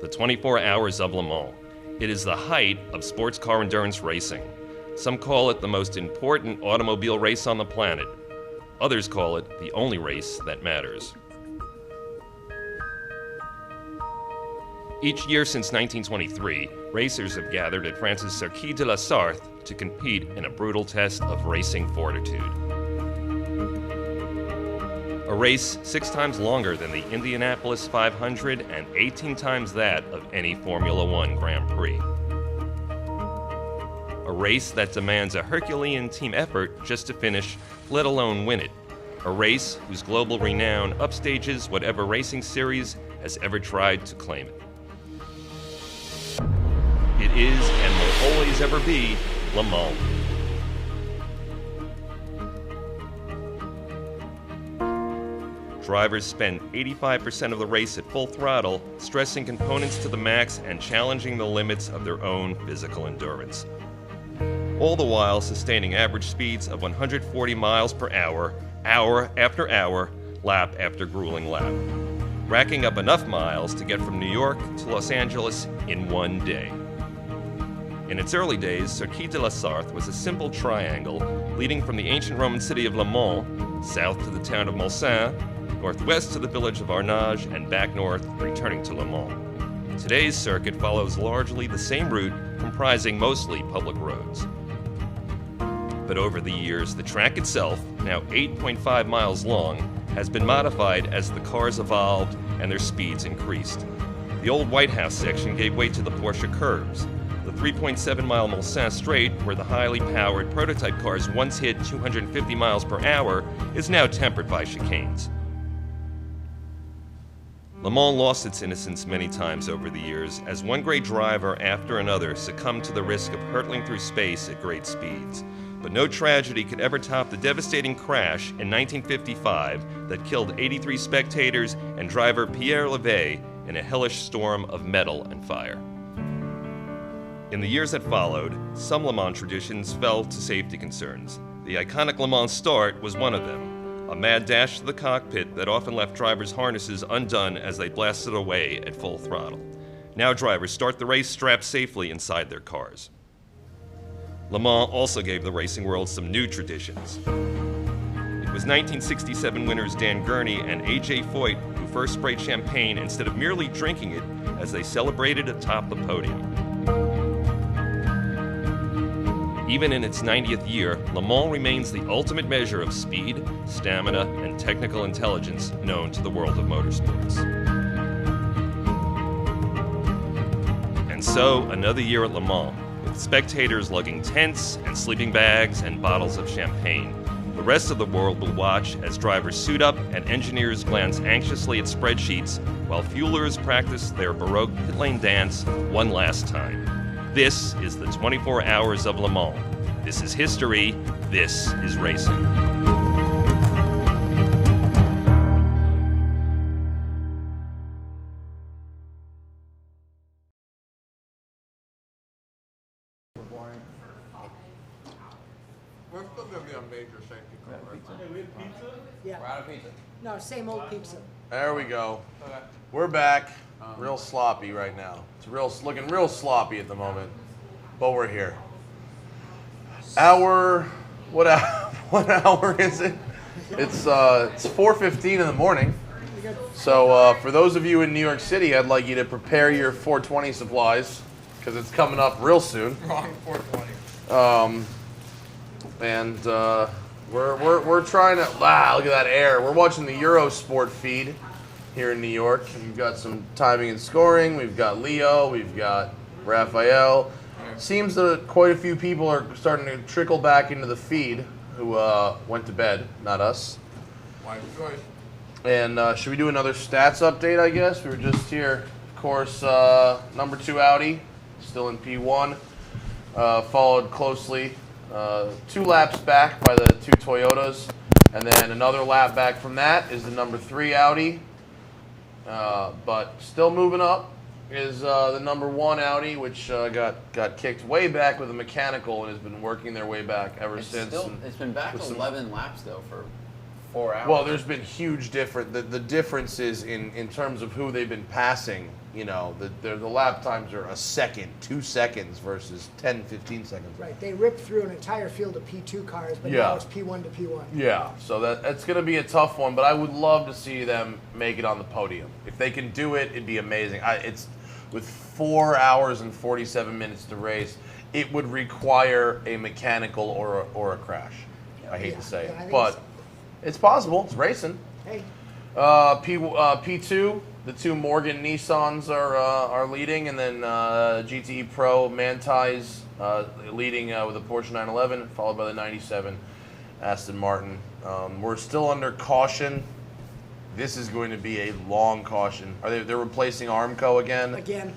the 24 Hours of Le Mans. It is the height of sports car endurance racing. Some call it the most important automobile race on the planet. Others call it the only race that matters. Each year since 1923, racers have gathered at France's Circuit de la Sarthe to compete in a brutal test of racing fortitude. A race 6 times longer than the Indianapolis 500 and 18 times that of any Formula One Grand Prix. A race that demands a Herculean team effort just to finish, let alone win it. A race whose global renown upstages whatever racing series has ever tried to claim it. It is and will always ever be Le Mans. Drivers spend 85% of the race at full throttle, stressing components to the max and challenging the limits of their own physical endurance. All the while sustaining average speeds of 140 miles per hour, hour after hour, lap after grueling lap, racking up enough miles to get from New York to Los Angeles in one day. In its early days, Circuit de la Sarthe was a simple triangle leading from the ancient Roman city of Le Mans, south to the town of Mulsanne, northwest to the village of Arnage, and back north, returning to Le Mans. Today's circuit follows largely the same route, comprising mostly public roads. But over the years, the track itself, now 8.5 miles long, has been modified as the cars evolved and their speeds increased. The old White House section gave way to the Porsche curves. The 3.7-mile Mulsanne Straight, where the highly powered prototype cars once hit 250 miles per hour, is now tempered by chicanes. Le Mans lost its innocence many times over the years, as one great driver after another succumbed to the risk of hurtling through space at great speeds. But no tragedy could ever top the devastating crash in 1955 that killed 83 spectators and driver Pierre Levey in a hellish storm of metal and fire. In the years that followed, some Le Mans traditions fell to safety concerns. The iconic Le Mans start was one of them. A mad dash to the cockpit that often left drivers' harnesses undone as they blasted away at full throttle. Now drivers start the race strapped safely inside their cars. Le Mans also gave the racing world some new traditions. It was 1967 winners Dan Gurney and A.J. Foyt who first sprayed champagne instead of merely drinking it as they celebrated atop the podium. Even in its 90th year, Le Mans remains the ultimate measure of speed, stamina, and technical intelligence known to the world of motorsports. And so, another year at Le Mans, with spectators lugging tents and sleeping bags and bottles of champagne. The rest of the world will watch as drivers suit up and engineers glance anxiously at spreadsheets while fuelers practice their Baroque pit lane dance one last time. This is the 24 Hours of Le Mans. This is history. This is racing. We're still going to be on major safety car, right? Yeah. We're out of pizza. No, same old pizza. There we go. Okay. We're back. Real sloppy right now. It's looking real sloppy at the moment, but we're here. What hour is it? It's 4:15 in the morning. So for those of you in New York City, I'd like you to prepare your 420 supplies because it's coming up real soon. Wrong 420. We're trying to. Wow, look at that air. We're watching the Eurosport feed here in New York. We've got some timing and scoring. We've got Leo. We've got Raphael. Seems that quite a few people are starting to trickle back into the feed who went to bed, not us. Wise choice. And should we do another stats update, I guess? We were just here. Of course, number 2 Audi, still in P1. Followed closely 2 laps back by the 2 Toyotas. And then another lap back from that is the number 3 Audi. But still moving up is the number 1 Audi, which got kicked way back with a mechanical and has been working their way back ever since. It's been back 11 laps, though, for 4 hours. Well, there's been huge difference. The difference is in terms of who they've been passing. You know, the lap times are a second, 2 seconds versus 10, 15 seconds. Right, they ripped through an entire field of P2 cars, but Yeah. now it's P1 to P1. Yeah, so that's going to be a tough one, but I would love to see them make it on the podium. If they can do it, it'd be amazing. It's with 4 hours and 47 minutes to race, it would require a mechanical or a crash. I hate to say Yeah, I it, think but it's possible. It's racing. Hey, P2, the two Morgan Nissans are leading, and then GTE Pro Mantis leading with a Porsche 911, followed by the 97 Aston Martin. We're still under caution. This is going to be a long caution. They're replacing Armco again? again,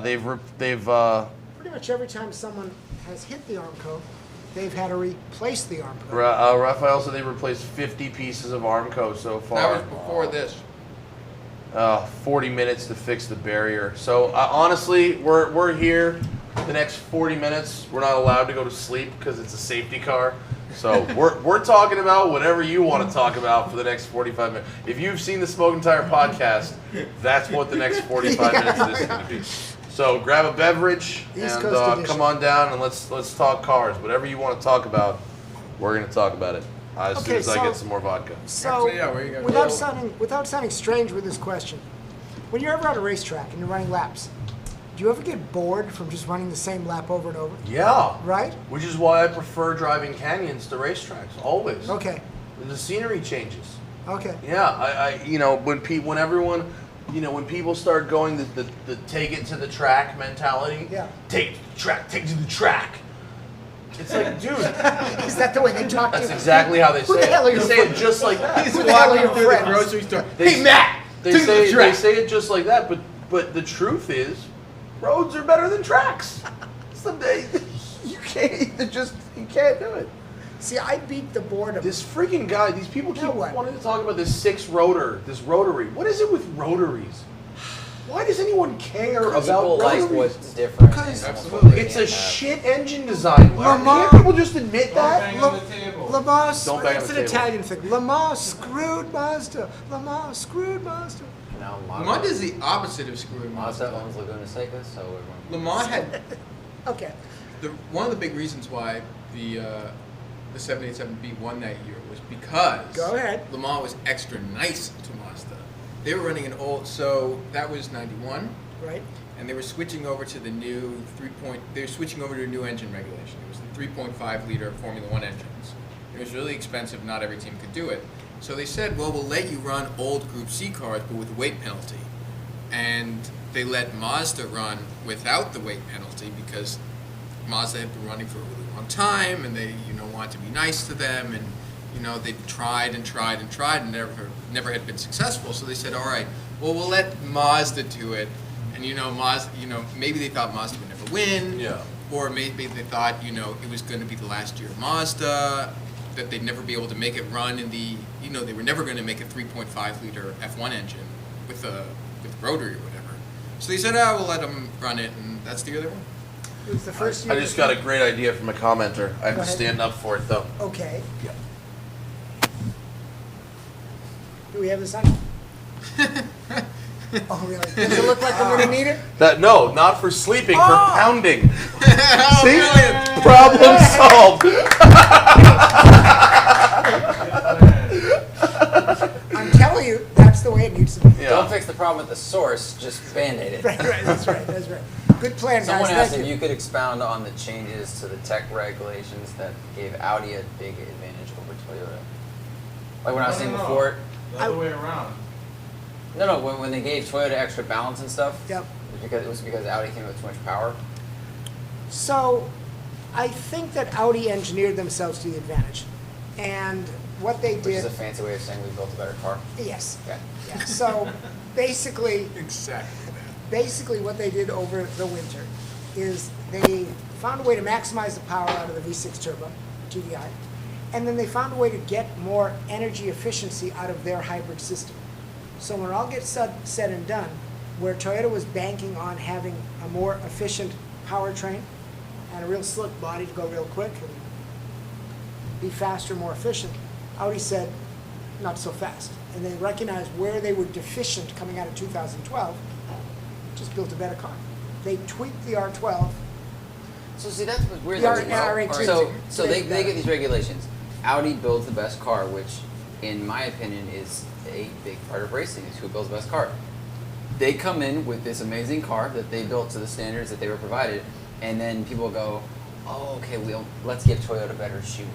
They've pretty much every time someone has hit the Armco, they've had to replace the Armco. Raphael said they replaced 50 pieces of Armco so far. That was before this. 40 minutes to fix the barrier. So honestly, we're here. The next 40 minutes, we're not allowed to go to sleep because it's a safety car. So we're talking about whatever you want to talk about for the next 45 minutes. If you've seen the Smoking Tire podcast, that's what the next 45 minutes of this is going to be. So grab a beverage East and Coast edition. come on down and let's talk cars. Whatever you want to talk about, we're going to talk about it as soon Okay, as I so- get some more vodka. So, Actually, yeah, where you gonna without sounding strange with this question, when you're ever at a racetrack and you're running laps, do you ever get bored from just running the same lap over and over? Yeah. Right? Which is why I prefer driving canyons to racetracks, always. Okay. The scenery changes. Okay. Yeah, I when everyone, when people start going the take it to the track mentality. Yeah. Take it to the track, take it to the track. It's like, dude, Is that the way they talk to you? that's exactly how they Who say the hell are it. They your say it friends? just like that. Who the hell are your Through the friends? grocery store. They- Hey, Matt! They take it to the say track. it just like that, but the truth is, roads are better than tracks. Someday you can't do it. See, I beat the boredom. This freaking guy, these people keep Now what? wanting to talk about this this rotary. What is it with rotaries? Why does anyone care about People like rotaries? what's different. Because- and almost what they It's a can't have. shit engine design. Lamar- Can't people just admit that? Lamar, Don't bang on it's the an table. Italian thing. Lamar screwed Mazda. Lamar screwed Mazda. No, Lamar does the opposite of screwing Mazda Mazda. owns Laguna Seca, so everyone. Lamar had Okay. one of the big reasons why the 787B won that year was because Go ahead. Lamar was extra nice to Mazda. They were running an old, so that was 91, Right. and they were switching over to the new they were switching over to a new engine regulation. It was the 3.5 liter Formula One engines. It was really expensive. Not every team could do it. So they said, well, we'll let you run old Group C cars, but with a weight penalty. And they let Mazda run without the weight penalty because Mazda had been running for a really long time, and they, wanted to be nice to them, and they tried and tried and tried, and never had been successful. So they said, all right, well, we'll let Mazda do it. And Mazda, maybe they thought Mazda would never win, Yeah. or maybe they thought, it was going to be the last year of Mazda, that they'd never be able to make it run in the, they were never going to make a 3.5 liter F1 engine with rotary or whatever. So they said, we'll let them run it, and that's the year they won. It was the first year. I just got a great idea from a commenter. I have Go to ahead. stand up for it though. Okay. Yeah. Do we have this on? Oh, really? Does it look like I'm going to need it? No, not for sleeping, for Oh! pounding. Oh, See? brilliant! Problem solved. I'm telling you, that's the way it needs to be. Yeah. Don't fix the problem at the source, just band-aid it. Right, that's right. Good plan, Someone guys. asked Thank if you. you could expound on the changes to the tech regulations that gave Audi a big advantage over Toyota. Like when I was saying before, The other way around. no, when they gave Toyota extra balance and stuff, Yep. it was because Audi came with too much power. So, I think that Audi engineered themselves to the advantage. And what they Which did... is a fancy way of saying we built a better car. Yes. Okay. Yeah. So, basically Exactly. what they did over the winter is they found a way to maximize the power out of the V6 turbo, GDI, and then they found a way to get more energy efficiency out of their hybrid system. So when it all gets said and done, where Toyota was banking on having a more efficient powertrain and a real slick body to go real quick and be faster, more efficient, Audi said, not so fast. And they recognized where they were deficient coming out of 2012, just built a better car. They tweaked the R12. So see, that's what's weird. The though, R18. So they get these regulations. Audi builds the best car, which, in my opinion, is a big part of racing. Is who builds the best car. They come in with this amazing car that they built to the standards that they were provided, and then people go, "Oh, okay, let's give Toyota better shoes,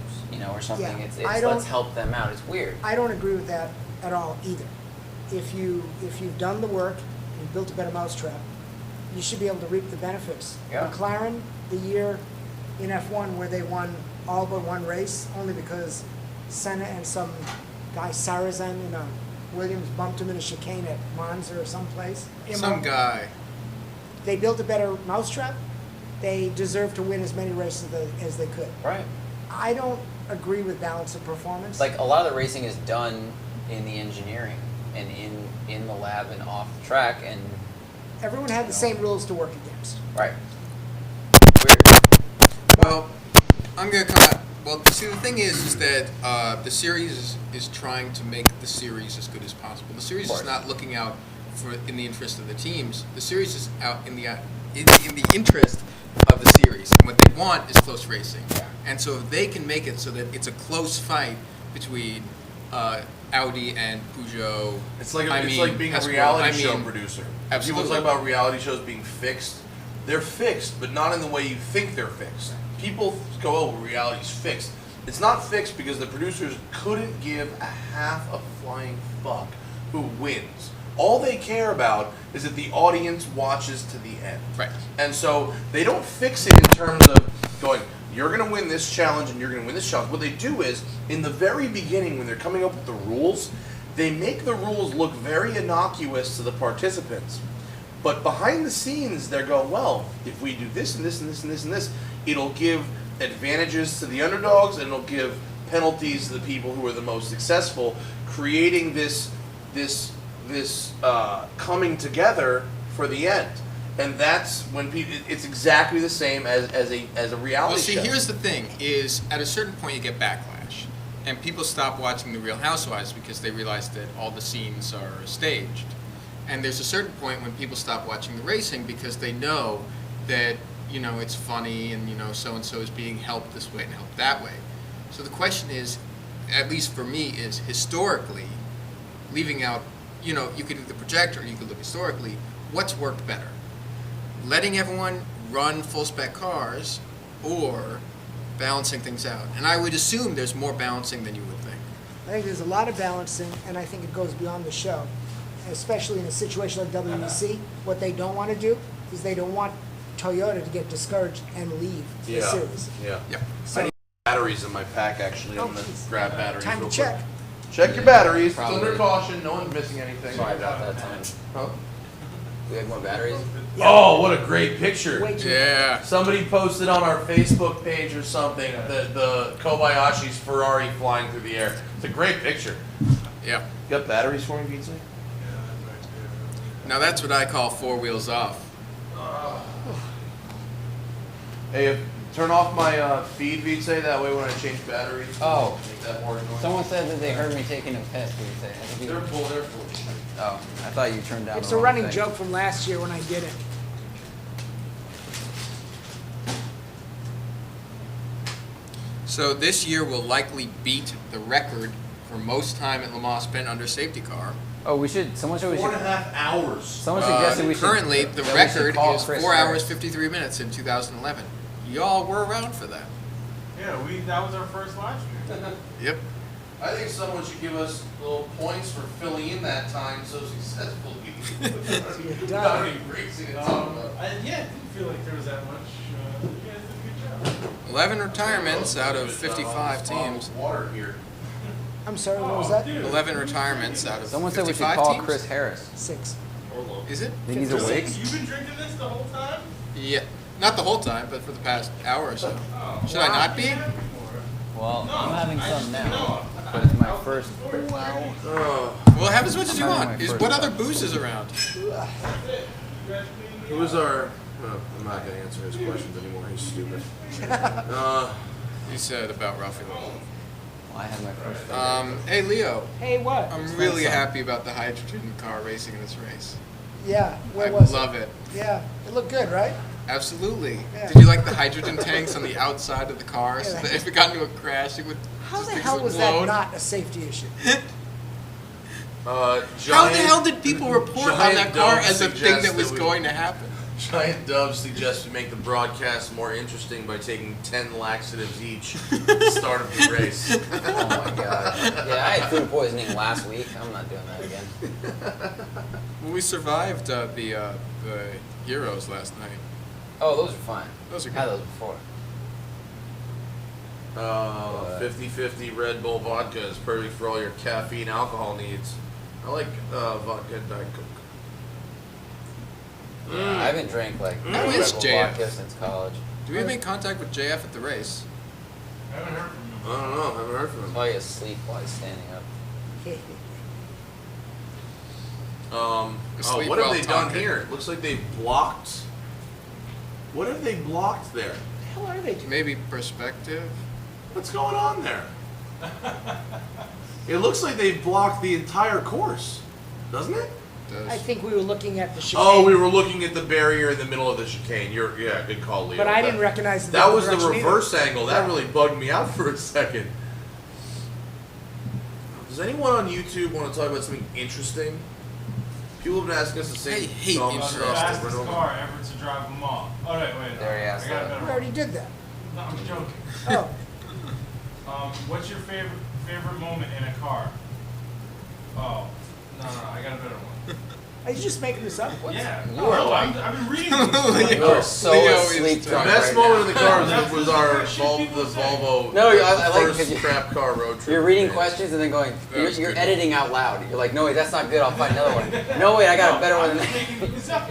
or something." Yeah, It's I don't- let's help them out. It's weird. I don't agree with that at all either. If you've done the work and built a better mousetrap, you should be able to reap the benefits. Yeah. McLaren, the year in F1 where they won all but one race, only because Senna and some guy Sarrazin in a Williams bumped him in a chicane at Monza or someplace. Some guy. They built a better mousetrap. They deserve to win as many races as they could. Right. I don't agree with balance of performance. Like a lot of the racing is done in the engineering and in the lab and off the track and Everyone had the same rules to work against. right. Weird. Well, I'm gonna come out. Well, see, the thing is that the series is trying to make the series as good as possible. The series is not looking out in the interest of the teams. The series is out in the interest of the series. And what they want is close racing. Yeah. And so if they can make it so that it's a close fight between Audi and Peugeot. It's like it's like being a reality show producer. Absolutely. People talk about reality shows being fixed. They're fixed, but not in the way you think they're fixed. People go, "Oh, reality's fixed." It's not fixed because the producers couldn't give a half a flying fuck who wins. All they care about is that the audience watches to the end. Right. And so they don't fix it in terms of going, "You're going to win this challenge and you're going to win this challenge." What they do is, in the very beginning, when they're coming up with the rules, they make the rules look very innocuous to the participants. But behind the scenes, they're going, "Well, if we do this and this and this and this and this, it'll give advantages to the underdogs and it'll give penalties to the people who are the most successful," creating this coming together for the end. And that's when people. It's exactly the same as a reality Well, see, show. here's the thing: is at a certain point you get backlash, and people stop watching The Real Housewives because they realize that all the scenes are staged. And there's a certain point when people stop watching the racing because they know that it's funny and so and so is being helped this way and helped that way. So the question is, at least for me, is historically, leaving out, you could do the projector, you could look historically, what's worked better? Letting everyone run full spec cars or balancing things out? And I would assume there's more balancing than you would think. I think there's a lot of balancing, and I think it goes beyond the show. Especially in a situation like WEC, what they don't want to do is they don't want Toyota to get discouraged and leave the series. Yeah. Yep. I need batteries in my pack, actually. I'm going to geez. grab batteries Time real to quick. check. Check your batteries. It's Probably. under caution. No one's missing anything. Sorry about that, Tom. Huh? We have more batteries? Yeah. Oh, what a great picture. Way too Yeah. Somebody posted on our Facebook page or something the Kobayashi's Ferrari flying through the air. It's a great picture. Yeah. You got batteries for me, Pizza? Now that's what I call 4 wheels off. Hey, turn off my feed, Pizza. That way when I change batteries, Oh. make that more noise. Someone said that they heard me taking a piss. Did you say? I think They're you, full. They're full. oh, I thought you turned down It's the a wrong running thing. joke from last year when I did it. So this year will likely beat the record for most time at Le Mans spent under safety car. Oh, we should. Someone said we 4.5 should. hours. Someone suggested we should. Currently, the that we should record call is Chris 4 hours Harris. 53 minutes in 2011. Y'all were around for that. Yeah, that was our first live stream. Yep. I think someone should give us little points for filling in that time so successfully. Without any racing and talking about. I didn't feel like there was that much. You guys did a good job. 11 retirements out of 55 teams. Water here. I'm sorry, what was that? 11 retirements out of Someone said we should 55 call teams? Chris Harris. 6. Is it? Think he's awake? You've been drinking this the whole time? Yeah. Not the whole time, but for the past hour or so. Should I not be? Well, I'm having some now, No. but it's my first. Well, have as much as you I'm having want. my Is first what other cup. booze is around? Who was our? Well, I'm not going to answer his questions anymore. He's stupid. He said about Rafael. I have my first. Hey Leo, Hey, what? I'm really happy about the hydrogen car racing in this race. Yeah, where I was love it. Yeah, it looked good, right? Absolutely. Yeah. Did you like the hydrogen tanks on the outside of the car so Yeah. that if it got into a crash, it would How just the hell was explode? that not a safety issue? How the hell did people report on Giant that car Dove as a thing suggests that was that we- going to happen? Giant Dove suggests we make the broadcast more interesting by taking 10 laxatives each at the start of the race. Oh my god. Yeah, I had food poisoning last week. I'm not doing that again. Well, we survived the Heroes last night. Oh, those are fine. Those are Had good. those before. 50-50 Red Bull vodka is perfect for all your caffeine alcohol needs. I like vodka and Diet Coke. Yeah, I haven't drank like How Red is Bull JF? vodka since college. Do we make contact with JF at the race? I haven't heard from him. I don't know. I haven't heard from him. Probably asleep while he's standing up. Asleep What have while they done talking. here? It looks like they've blocked. What have they blocked there? What the hell are they doing? Maybe perspective? What's going on there? It looks like they've blocked the entire course, doesn't it? Does. I think we were looking at the chicane. Oh, we were looking at the barrier in the middle of the chicane. Yeah, good call, Leo. But I didn't recognize That was the direction either. reverse angle. That Yeah. really bugged me out for a second. Does anyone on YouTube want to talk about something interesting? People have been asking us the same I hate dumb The stuff interesting. over and fastest over. car ever to drive them all. Oh, wait. There he I asked got a that. better We one. already did that. No, I'm joking. Oh, What's your favorite moment in a car? Oh, no, I got a better one. are you just making this up? Yeah. You are No, like- I've been reading these. You are so Leo is asleep the The drunk best right moment now. in the car That's was the our first shit people say. Volvo No, I like first 'cause you- crap car road trip. You're reading Yeah. questions and then going, That was you're good. editing out loud. You're like, no wait, that's not good. I'll find another one. No wait, I got a better one I'm than just that. making these up.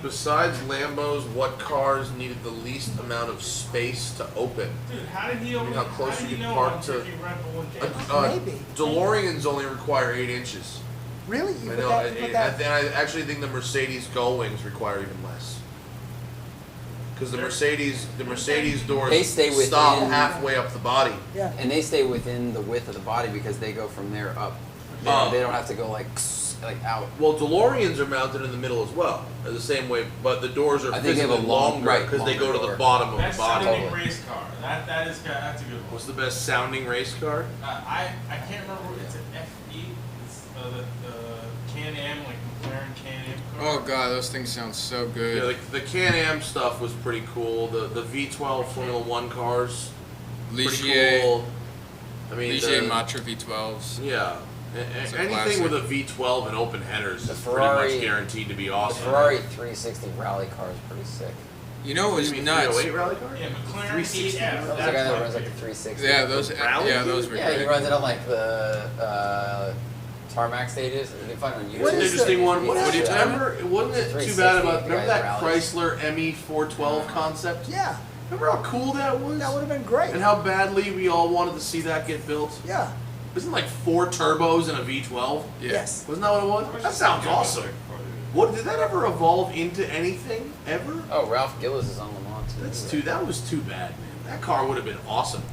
Besides Lambos, what cars needed the least amount of space to open? Dude, how did he mean, how close how did you he can know park I'm to- drinking Red Bull and Gas? Maybe. DeLoreans only require 8 inches. Really? You I put know. that, you put that? And I actually think the Mercedes Gull Wings require even less. Because the Mercedes doors They stay stop within- halfway up the body. Yeah. And they stay within the width of the body because they go from there up. Oh. They don't have to go like out. Well, DeLoreans are mounted in the middle as well, the same way, but the doors are I think they have physically a long- longer right, because they go longer to the door. bottom of the Best body. sounding Totally. race car. That's a good one. What's the best sounding race car? I can't remember. It's an FE. It's the Can-Am, like McLaren Can-Am car. Oh god, those things sound so good. Yeah, the Can-Am stuff was pretty cool. The V12 Formula One cars, pretty Ligier, cool. I mean, Ligier the- Matra V12s. yeah. It's a Anything classic. with a V12 and open headers The is Ferrari- pretty much guaranteed to be The awesome. Ferrari 360 rally car is pretty sick. You know what was You mean nuts? 308 rally car? Yeah, McLaren 360. EF. That was the guy that runs like the 360. Yeah, those Rally? those were Yeah, he great. runs it on like the tarmac stages. You can find it on YouTube. What's an is interesting the- one? What What is is the- remember? It wasn't it too 360, bad about the remember guy that that rallies. Chrysler ME412 concept? Yeah, Remember how cool that was? that would have been great. And how badly we all wanted to see that get built? Yeah. Isn't like 4 turbos and a V12? Yeah. Yes. Wasn't that what it was? That sounds awesome. What did that ever evolve into anything ever? Oh, Ralph Gillis is on Le Mans too. That was too bad, man. That car would have been awesome.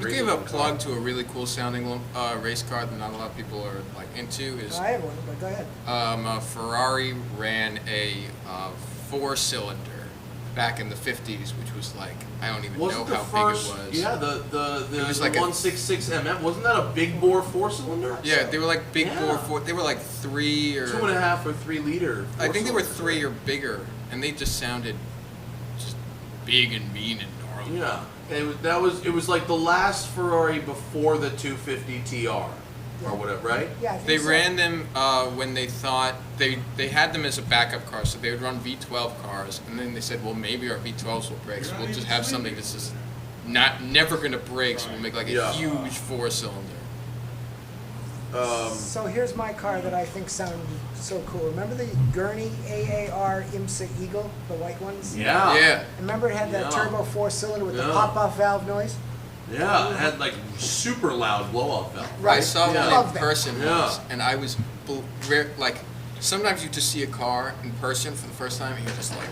Let's give a plug to a really cool sounding race car that not a lot of people are like into. Is I have one, but go ahead. Ferrari ran a 4-cylinder back in the 50s, which was like I don't even Wasn't know the how first? big it was. Yeah, the It was like a- 166 MM. Wasn't that a big bore 4-cylinder? Yeah, they were like big Yeah. bore 4. They were like 3 or 2.5 or 3 liter. I think they were 4-cylinders, 3 or right? bigger, and they just sounded just big and mean and gnarly. Yeah, it was like the last Ferrari before the 250 TR or whatever, right? Yeah, I think They so. ran them when they thought they had them as a backup car, so they would run V12 cars, and then they said, well, maybe our V12s will break, so we'll just have something that's just never going to break, so we'll make like a Yeah. huge 4-cylinder. So here's my car that I think sounded so cool. Remember the Gurney AAR IMSA Eagle, the white ones? Yeah. Yeah. Remember it had that Yeah. turbo 4-cylinder with the Yeah. pop-off valve noise? Yeah, it had like super loud blow-off valve. I Right. saw Yeah. one Love in that. person Yeah. once, and I was like, sometimes you just see a car in person for the first time, and you're just like,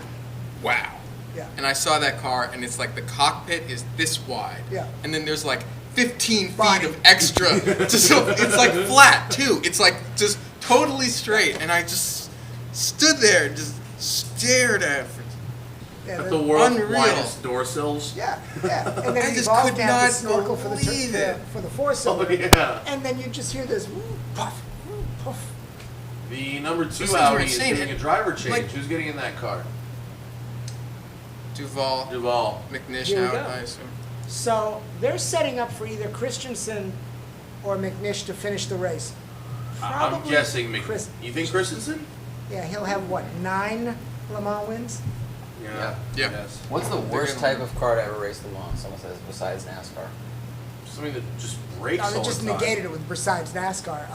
wow. Yeah. And I saw that car, and it's like the cockpit is this wide. Yeah. And then there's like 15 feet of extra. Just so, it's like flat too. It's like just totally straight, and I just stood there and just stared at it. Yeah, The world's Unreal. widest door sills. Yeah, yeah. And then I it just evolved could to have the not snorkel for the believe it. for the four-cylinder. Oh, yeah. And then you just hear this woo, puff, woo, puff. The number 2 This is Audi is insane. doing a driver change. Like- Who's getting in that car? Duval, Duval. McNish Here we out, go. I assume. So they're setting up for either Christensen or McNish to finish the race. I'm Probably guessing Chris. You think Christensen? Yeah, he'll have what, 9 Le Mans wins? Yeah. Yeah. Yes. What's the They're worst gonna- type of car to ever race Le Mans? Someone says besides NASCAR. Something that just breaks Oh, all they just the time. negated it with besides NASCAR.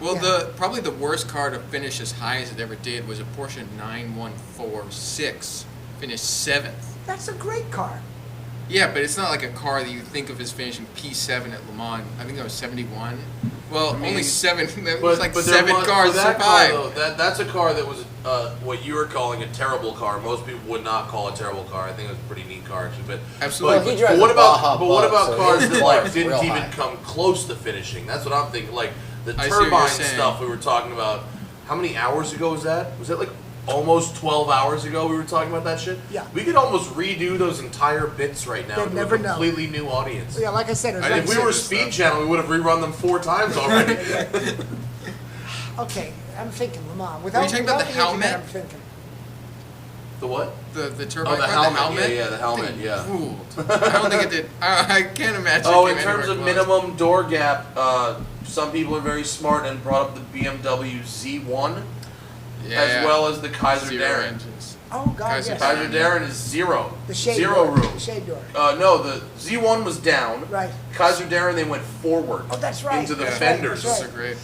Well, yeah. probably the worst car to finish as high as it ever did was a Porsche 9146. Finished 7th. That's a great car. Yeah, but it's not like a car that you think of as finishing P7 at Le Mans. I think that was 71. Well, mean, only 7. There But, was like but 7 cars for that car, survived. though, that's a car that was what you were calling a terrible car. Most people would not call a terrible car. I think it was a pretty neat car, actually. But Absolutely. Well, he but drives what a about Baja but what Bug, about so cars his that bar like is didn't real even high. come close to finishing? That's what I'm thinking. Like the I see what you're turbine saying. stuff we were talking about. How many hours ago was that? Was that like almost 12 hours ago we were talking about that shit? Yeah. We could almost redo those entire bits right now They'd to never a know. completely new audience. Yeah, like I said, it was And like if we were this Speed stuff. Channel, we would have rerun them 4 times already. okay. I'm thinking Le Mans. Were you talking about the internet, helmet? I'm thinking. The what? The turbine Oh, the car, helmet. Yeah, the helmet, Thing yeah. ruled. I don't think it did. I can't imagine. Oh, it in came terms of anywhere close. minimum door gap, some people are very smart and brought up the BMW Z1 Yeah. as well as the Kaiser Zero Darren. engines. Oh God, Kaiser yes. Kaiser Darren is 0. The shade 0 door. room. The shade door. No, the Z1 was down. Right. Kaiser Darren, they went forward. Oh, that's right. Into the That's fenders. Right, Those that's are great.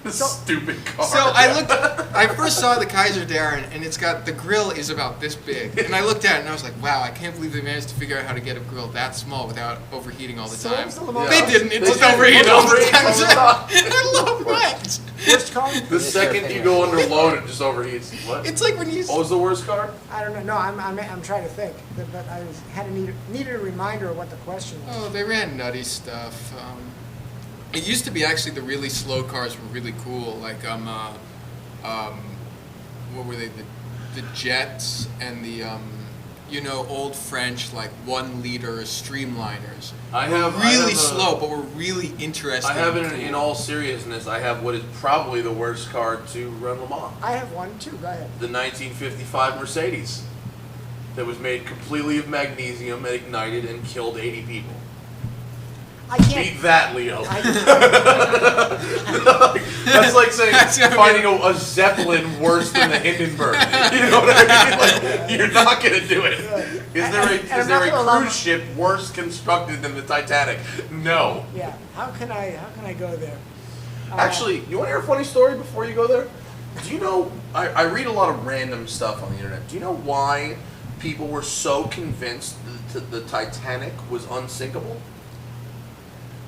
This stupid car. So I first saw the Kaiser Darren, and it's got the grill is about this big, and I looked at it and I was like, wow, I can't believe they managed to figure out how to get a grill that small without overheating all the So what time. was the Le Mans They car? didn't. It They just didn't. overheated It all the overheated time. all the time. I love that. Worst car? The second you go under load, it just overheats. What? It's like when you. What was the worst car? I don't know. No, I'm trying to think. But I needed a reminder of what the question was. Oh, they ran nutty stuff. It used to be actually the really slow cars were really cool. Like what were they? The Jets and the old French like 1 liter streamliners. I have Really a- slow, but were really interesting. I have it and in cool. all seriousness. I have what is probably the worst car to run Le Mans. I have one too. Go ahead. The 1955 Mercedes that was made completely of magnesium and ignited and killed 80 people. I can't. Beat that, Leo. I, That's like saying That's what I finding a Zeppelin worse than the Hindenburg. You know what I mean? Like, you're not gonna do it. Is there And I'm is not there gonna a allow cruise ship worse constructed than the Titanic? No. yeah. How can I go there? Actually, you want to hear a funny story before you go there? Do you know, I read a lot of random stuff on the internet. Do you know why people were so convinced that the Titanic was unsinkable?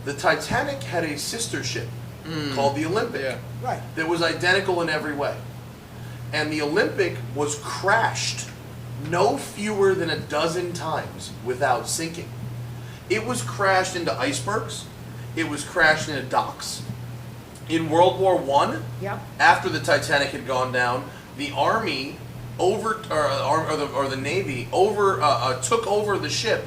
The Titanic had a sister ship called the Olympic Yeah. Right. that was identical in every way. And the Olympic was crashed no fewer than a dozen times without sinking. It was crashed into icebergs. It was crashed into docks. In World War I, Yep. after the Titanic had gone down, the Army or the Navy took over the ship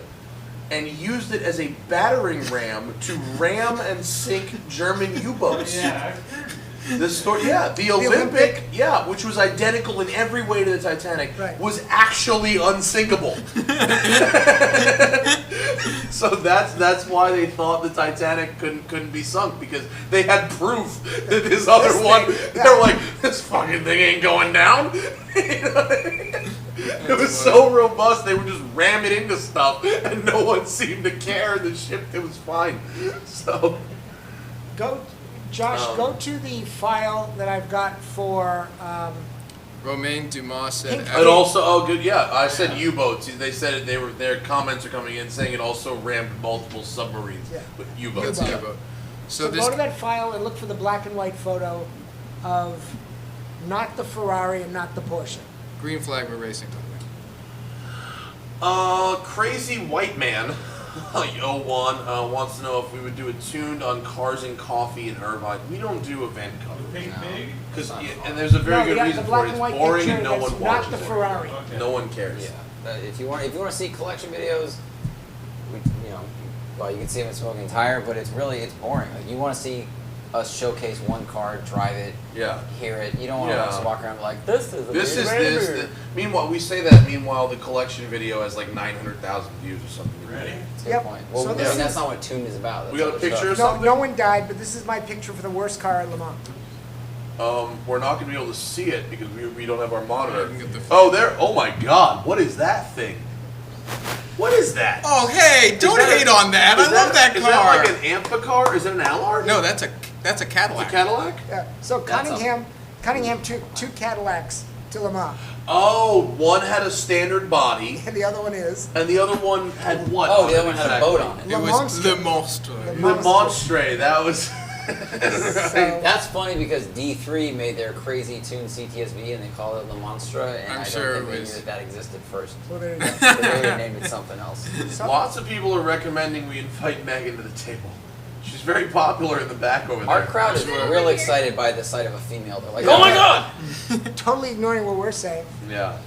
and used it as a battering ram to ram and sink German U-boats. Yeah. The story, yeah, the Olympic, yeah, which was identical in every way to the Titanic, Right. was actually unsinkable. So that's why they thought the Titanic couldn't be sunk, because they had proof that this other This one. thing, yeah. They're like, this fucking thing ain't going down. You know what I mean? It was so robust, they would just ram it into stuff, and no one seemed to care. The ship, it was fine. So. Go, Josh. Go to the file that I've got for. Romain Dumas said. Pink- And also, oh, good, yeah. I said U-boats. They said it, their comments are coming in saying it also rammed multiple submarines Yeah. with That's U-boats. a U-boat. U-boat. So So this. go to that file and look for the black and white photo of not the Ferrari and not the Porsche. Green flag we're racing. Crazy white man 01 wants to know if we would do a tuned on Cars and Coffee in Irvine. We don't do event coverage. Pink pig? Because and there's a very good reason the for black it. and It's white boring picture, and no that's one not watches the it. Ferrari. Okay. No one cares. Yeah. If you want to see collection videos, well, you can see them in Smoking Tire, but it's boring. Like, you want to see us showcase one car, drive it, Yeah. hear it. You don't want to Yeah. just walk around like this is This. Meanwhile, we say that. Meanwhile, the collection video has like 900,000 views or something. Ready? That's a good Yep. point. Well, So I this mean, that's is- not what Tuned is about. That's We got a other picture stuff. of No, something? no one died, but this is my picture for the worst car at Le Mans. We're not going to be able to see it because we don't have our monitor. You can get the- Oh, there! Oh my God! What is that thing? What is that? Oh, hey, don't that a- hate on that. I Is love that car. Is that like an Ampha car? Is it an Allard? No, that's a It's a Cadillac. Cadillac. Yeah. So That's Cunningham took two Cadillacs to Le Mans, Oh, one had a standard body, and the other one is and the other one had what? Oh, the other one had a boat on it. It Le was Monstre. Le Monstre. The Monstre. That was. So- That's funny because D3 made their crazy Tuned CTSV and they called it Le Monstre, and I'm I sure don't think it they was- knew that existed first. well, there you go. So they would have named it something else. So- Lots of people are recommending we invite Megan to the table. She's very popular in the back over there. Our crowd is real excited by the sight of a female. They're like, Oh my God! totally ignoring what we're saying. Yeah.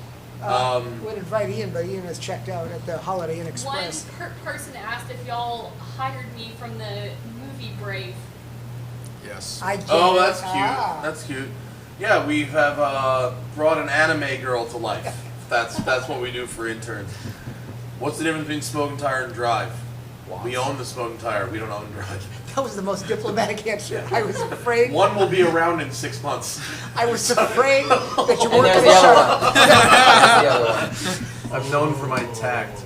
Would invite Ian, but Ian is checked out at the Holiday Inn One Express. person asked if y'all hired me from the movie Brave. Yes. I get Oh, it. that's cute. Ah. That's cute. Yeah, we have brought an anime girl to life. That's what we do for interns. What's the difference between Smoking Tire and Drive? We own the Smoking Tire. We don't own Drive. That was the most diplomatic answer. I was afraid. One will be around in 6 months. I was afraid that you and weren't there's going the to other shut one. There's the other one. I'm known for my tact.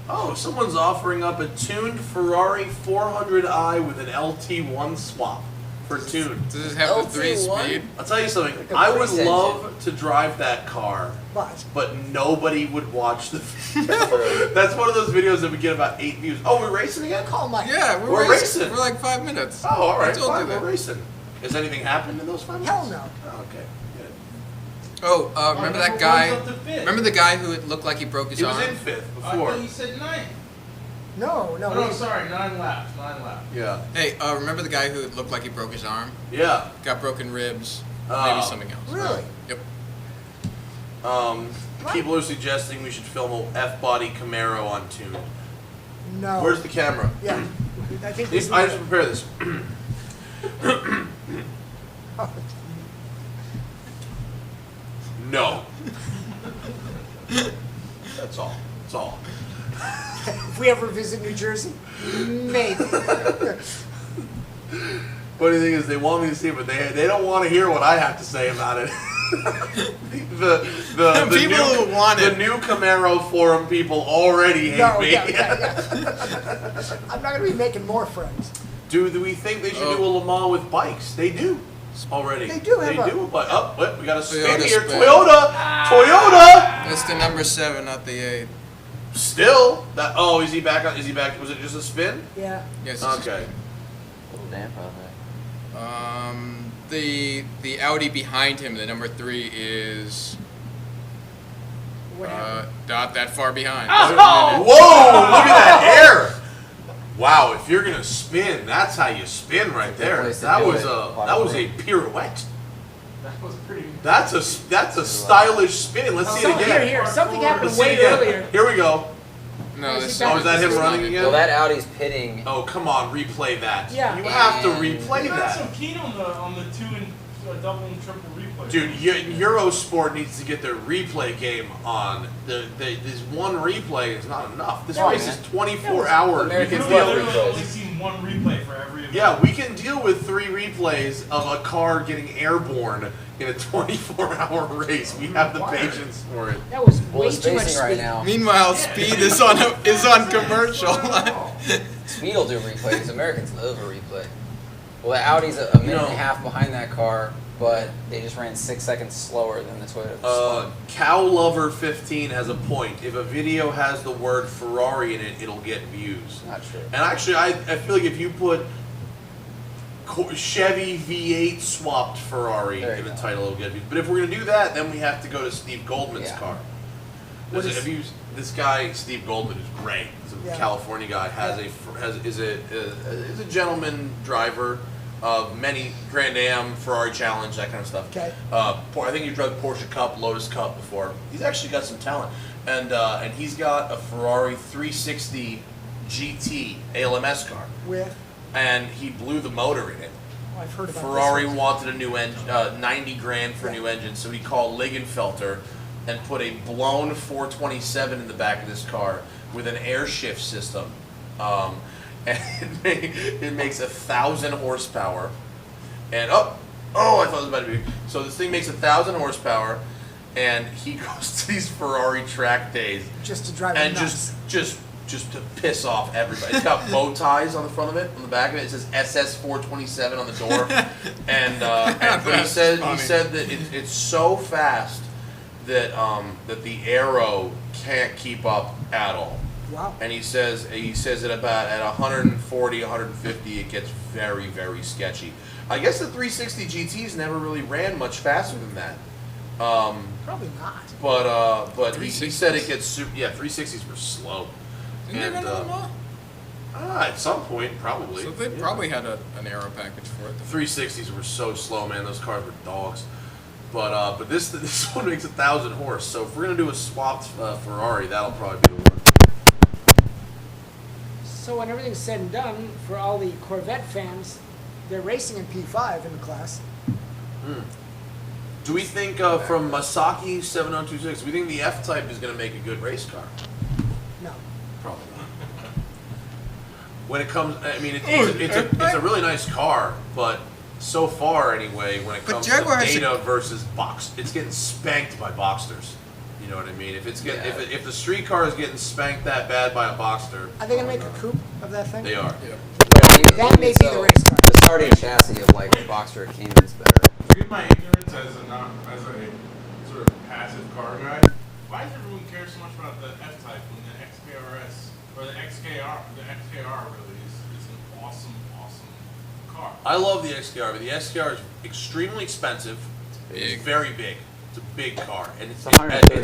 Oh, someone's offering up a tuned Ferrari 400i with an LT1 swap for tuned. Does it have the 3 speed? I'll tell you something. Like a I would police love to drive that car, but nobody would watch the video. That's one of those videos that we get about 8 views. Oh, we're racing again? Call Mike. Yeah, We're racing. for like 5 minutes. Oh, all right. I told Fine, you we're that. racing. Has anything happened in those 5 minutes? Hell no. Oh, okay. Good. Oh, remember that number guy? one's up to fifth. Remember the guy who it looked like he broke his He arm? was in 5th I before. thought you said 9. No, no. Oh, no, we- sorry, 9 laps. 9 laps. Yeah. Hey, remember the guy who it looked like he broke his arm? Yeah. Got broken ribs. Oh. Maybe something else. Really? Yep. People are suggesting we should film a F-body Camaro on tune. No. Where's the camera? Yeah. I think These- this I is just prepare this. No. That's all. That's all. if we ever visit New Jersey, maybe. Funny thing is, they want me to see it, but they don't want to hear what I have to say about it. the People new, who want the it. new Camaro forum people already hate No, me. yeah. I'm not going to be making more friends. Do we think they should do a Le Mans with bikes? They do already. They do have They a- do. But wait, we got a spin Toyota here. spin. Toyota. That's the number 7, not the 8. Still. That. Oh, is he back? Is he back? Was it just a spin? Yeah. Yes. it's Okay. Little damp out there. The Audi behind him, the number 3, is What happened? not that far behind. Whoa! Look at that hair. Wow, if you're gonna spin, that's how you spin right there. place to That do was it. a pirouette. That was pretty. That's a stylish spin. Let's see it Something again. here. Something happened Let's see way it again. earlier. Here we go. No, this Oh, is that him this running not it. again? Well, that Audi's pitting. Oh, come on, replay that. Yeah. You have to And- replay I'm not so that. keen on the 2 and double and triple replay. Dude, Eurosport needs to get their replay game on. This one replay is not enough. This No, race man. is 24 hours. We American can We've deal literally replays. only seen 1 replay for every event. Yeah, we can deal with 3 replays of a car getting airborne in a 24-hour race. We have the patience for it. That was Well, way it's too much spacing right speed. now. Meanwhile, Speed is on commercial. Speed will do replays. Americans love a replay. Well, the Audi's a minute and a half behind that car, but they just ran 6 seconds slower than the Toyota. Cow Lover 15 has a point. If a video has the word Ferrari in it, it'll get views. Not true. And actually, I feel like if you put Chevy V8 swapped Ferrari There you in the go. title, it'll get views. But if we're going to do that, then we have to go to Steve Goldman's Yeah. car. What is- This guy Steve Goldman, who's great, he's a Yeah. California guy, is a gentleman driver of many Grand Am, Ferrari Challenge, that kind of stuff. Okay. I think he drove Porsche Cup, Lotus Cup before. He's actually got some talent, and he's got a Ferrari 360 GT ALMS car, With, and he blew the motor in it. oh, I've heard about Ferrari this one. wanted a new engine, 90 grand for a new engine, so he called Ligenfelter and put a blown 427 in the back of this car with an air shift system. And it makes 1,000 horsepower. And I thought it was about to be. So this thing makes 1,000 horsepower, and he goes to these Ferrari track days Just to drive and it nuts. just to piss off everybody. It's got bow ties on the front of it. On the back of it, it says SS 427 on the door. But he said that it's so fast that that the aero can't keep up at all. Wow. And he says at 140, 150, it gets very, very sketchy. I guess the 360 GTs never really ran much faster than that. Probably not. But he said it gets 360s were slow. Didn't they run them all? At some point, probably. So they probably had an aero package for it. The 360s were so slow, man. Those cars were dogs. But this one makes 1,000 horse. So if we're gonna do a swapped Ferrari, that'll probably be the one. So when everything's said and done, for all the Corvette fans, they're racing in P5 in the class. Do we think from Masaki 7026? Do we think the F-Type is gonna make a good race car? No. Probably not. When it comes, I mean, it's a really nice car, but so far anyway, when it comes to Jaguar has data versus it's getting spanked by Boxsters. You know what I mean? If the street car is getting spanked that bad by a Boxster, Are they gonna make a coupe of that thing? they are. That may be the race car. The starting chassis of like the Boxster Cayman's better. Forgive my ignorance as a sort of passive car guy. Why does everyone care so much about the F-Type when the XKRS or the XKR really is an awesome car? I love the XKR, but the XKR is extremely expensive. It's very big. It's a big car, and it's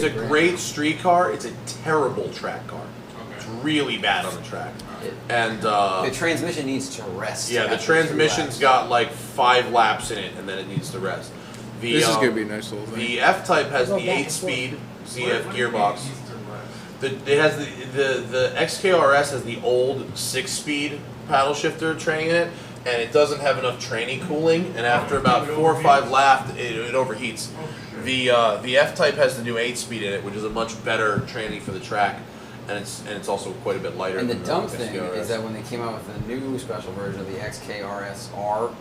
a great street car. It's a terrible track car. It's really bad on the track. And The transmission needs to rest. yeah, the after 2 transmission's laps. got like 5 laps in it, and then it needs to rest. This is gonna be a nice little thing. The F-Type has Go the back and 8-speed What ZF do you mean gearbox. it needs to rest? It has the XKRS has the old 6-speed paddle shifter training in it, and it doesn't have enough training cooling. And after about 4 or 5 laps, it overheats. The F-Type has the new 8-speed in it, which is a much better training for the track, and it's also quite a bit lighter. And the than dumb thing XKRS. is that when they came out with the new special version of the XKRSR,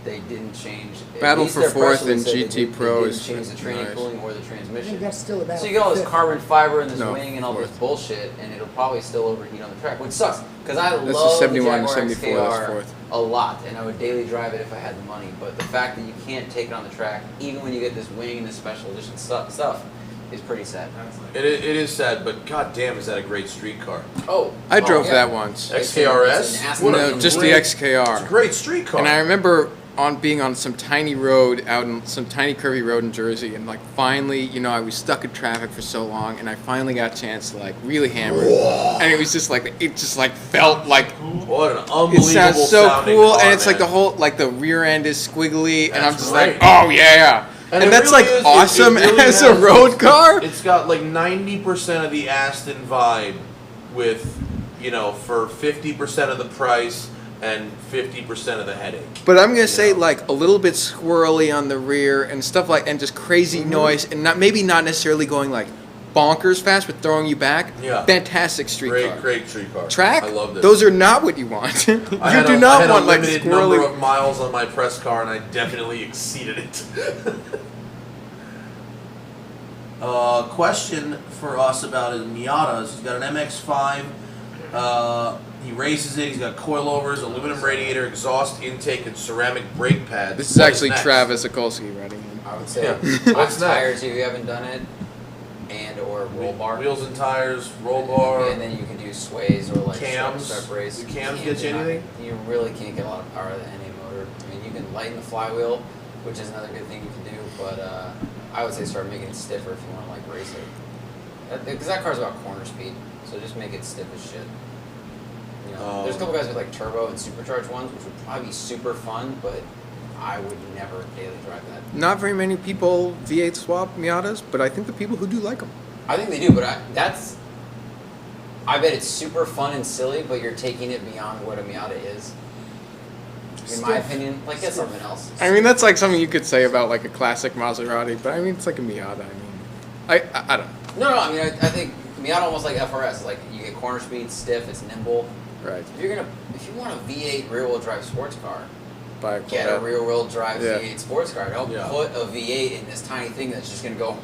they didn't change. at Battle least for their press fourth release and said GT they Pro didn't is change the training nice. cooling or the I think transmission. that's still a battle. So you get all this for carbon fiber in this No, wing and all this fourth. bullshit, and it'll probably still overheat on the track, which sucks because I That's the love the 71 and Jaguar 74, that's XKR fourth. a lot, and I would daily drive it if I had the money. But the fact that you can't take it on the track, even when you get this wing and this special edition stuff, is pretty sad. It is sad, but goddamn, is that a great street car? Oh, I drove yeah. that once. XKRS? It's an What a No, just the great- XKR. It's a great street car. And I remember being on some tiny road out in some tiny curvy road in Jersey, and like finally, I was stuck in traffic for so long, and I finally got a chance to like really hammer it. And it was just like felt like What an unbelievable it sounds so sounding cool, car, and it's like man. the whole the rear end is squiggly, and I'm That's just right. like, oh yeah. And And it that's really like is- it awesome really as a has- road car. It's got like 90% of the Aston vibe with, for 50% of the price and 50% of the headache. But I'm gonna say like a little bit swirly on the rear and stuff and just crazy noise, and maybe not necessarily going like bonkers fast, but throwing you back. Yeah. Fantastic street car. Great street car. Track. I love this. Those are not what you want. you I had do a- not I had want a like limited number swirly. of miles on my press car, and I definitely exceeded it. Question for us about his Miatas. He's got an MX-5. He races it. He's got coilovers, aluminum radiator, exhaust intake, and ceramic brake pads. This is What actually next? Travis Okolski writing him. I would say Yeah. hot What's tires if you haven't done it, and or roll bar. Wheels and tires, roll bar. And then you can do sways or like Cams. strut brace. Do cams get you anything? You really can't get a lot of power out of any motor. I mean, you can lighten the flywheel, which is another good thing you can do. But I would say start making it stiffer if you want to like race it. Because that car's about corner speed, so just make it stiff as shit. You know, there's a couple guys with like turbo and supercharged ones, which would probably be super fun, but I would never daily drive that. Not very many people V8 swap Miatas, but I think the people who do like them. I think they do, but I bet it's super fun and silly, but you're taking it beyond what a Miata is. In my opinion, like get something else. I mean, that's like something you could say about like a classic Maserati, but I mean, it's like a Miata. I don't know. No, I mean, I think Miata almost like FRS. Like you get corner speed, stiff, it's nimble. Right. If you want a V8 rear-wheel drive sports car, get a Corvette. rear-wheel drive Yeah. V8 sports car. Don't put a V8 in this tiny thing that's just gonna go. We've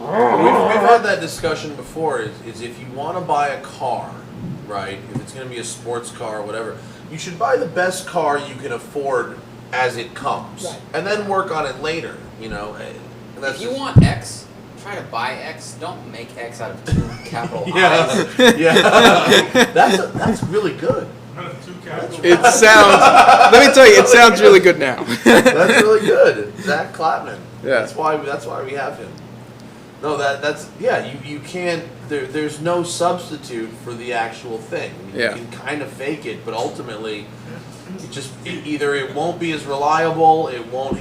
had that discussion before. Is if you want to buy a car, right? If it's going to be a sports car or whatever, you should buy the best car you can afford as it comes, Right. and then work on it later. You know. And that's If you just- want X, try to buy X. Don't make X out of two capital I's. yeah, that's really good. Two capital. It sounds. Let me tell you, it sounds really good now. That's really good. Zach Clapman. Yeah. That's why we have him. No, that's you can't there's no substitute for the actual thing. Yeah. You can kind of fake it, but ultimately either it won't be as reliable, it won't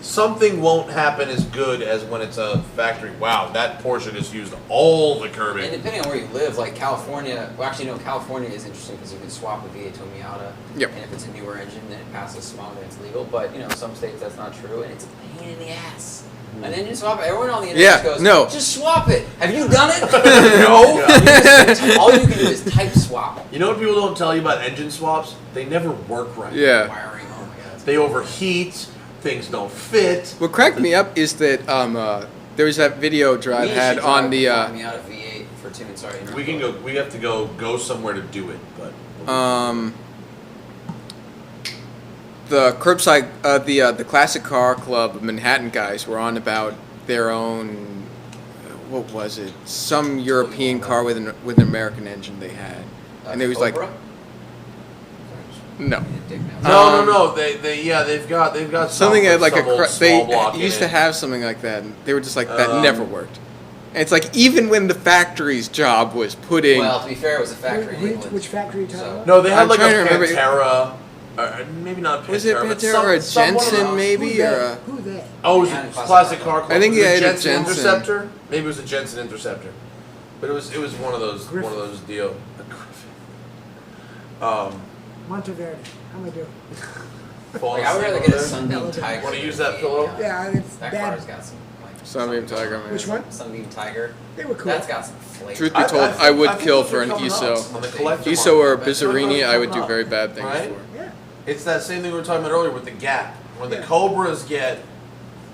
something won't happen as good as when it's a factory. Wow, that Porsche just used all the And curbing. depending on where you live, like California, well, actually, no, California is interesting because you can swap a V8 to a Miata. Yep. And if it's a newer engine, then it passes smog and it's legal. But, you know, some states that's not true, and it's a pain in the ass. An engine swap, everyone on the internet goes, no. just swap it. Have you done it? No. All you can do is type swap. You know what people don't tell you about engine swaps? They never work right. Yeah. Wiring, oh my god. They overheat. Things don't fit. What cracked me up is that there was that video Drive had on the. Miata V8 for Tim and sorry. We can go. We have to go somewhere to do it, but. The curbside, the Classic Car Club of Manhattan guys were on about their own. What was it? Some European car with an American engine they had, and it was like Cobra? no. No. They've got Something some, like some old they small block in used to it. have something like that, and they were just like that never worked. And it's like even when the factory's job was putting. Well, to be fair, it was a factory in England. Which factory are you talking So- about? No, they had I'm like a trying to remember- Pantera, maybe not a Pantera. Was it but Pantera or a some one of Jensen those. maybe Who or they? a? Who they? Oh, it was Yeah, a Classic classic Car car Club. club. I think Was he it had a Jensen Jensen. Interceptor. Maybe it was a Jensen Interceptor, but it was one of those deal. Monteverde. How am I doing? Falling Like, I would rather asleep get a over there. Sunbeam Tiger. Wanna use than a that V8, pillow? Yeah, it's That bad. car's got some. Like, Sunbeam something Tiger, going on. man. Which one? Sunbeam Tiger. They were cool. That's got some flavor. Truth be told, I would think kill those for are an coming up ISO. on the collector ISO or market. Bizzarini, I would do Coming up, very bad things right? for. Yeah. It's that same thing we were talking about earlier with the Gap, when the Yeah. Cobras get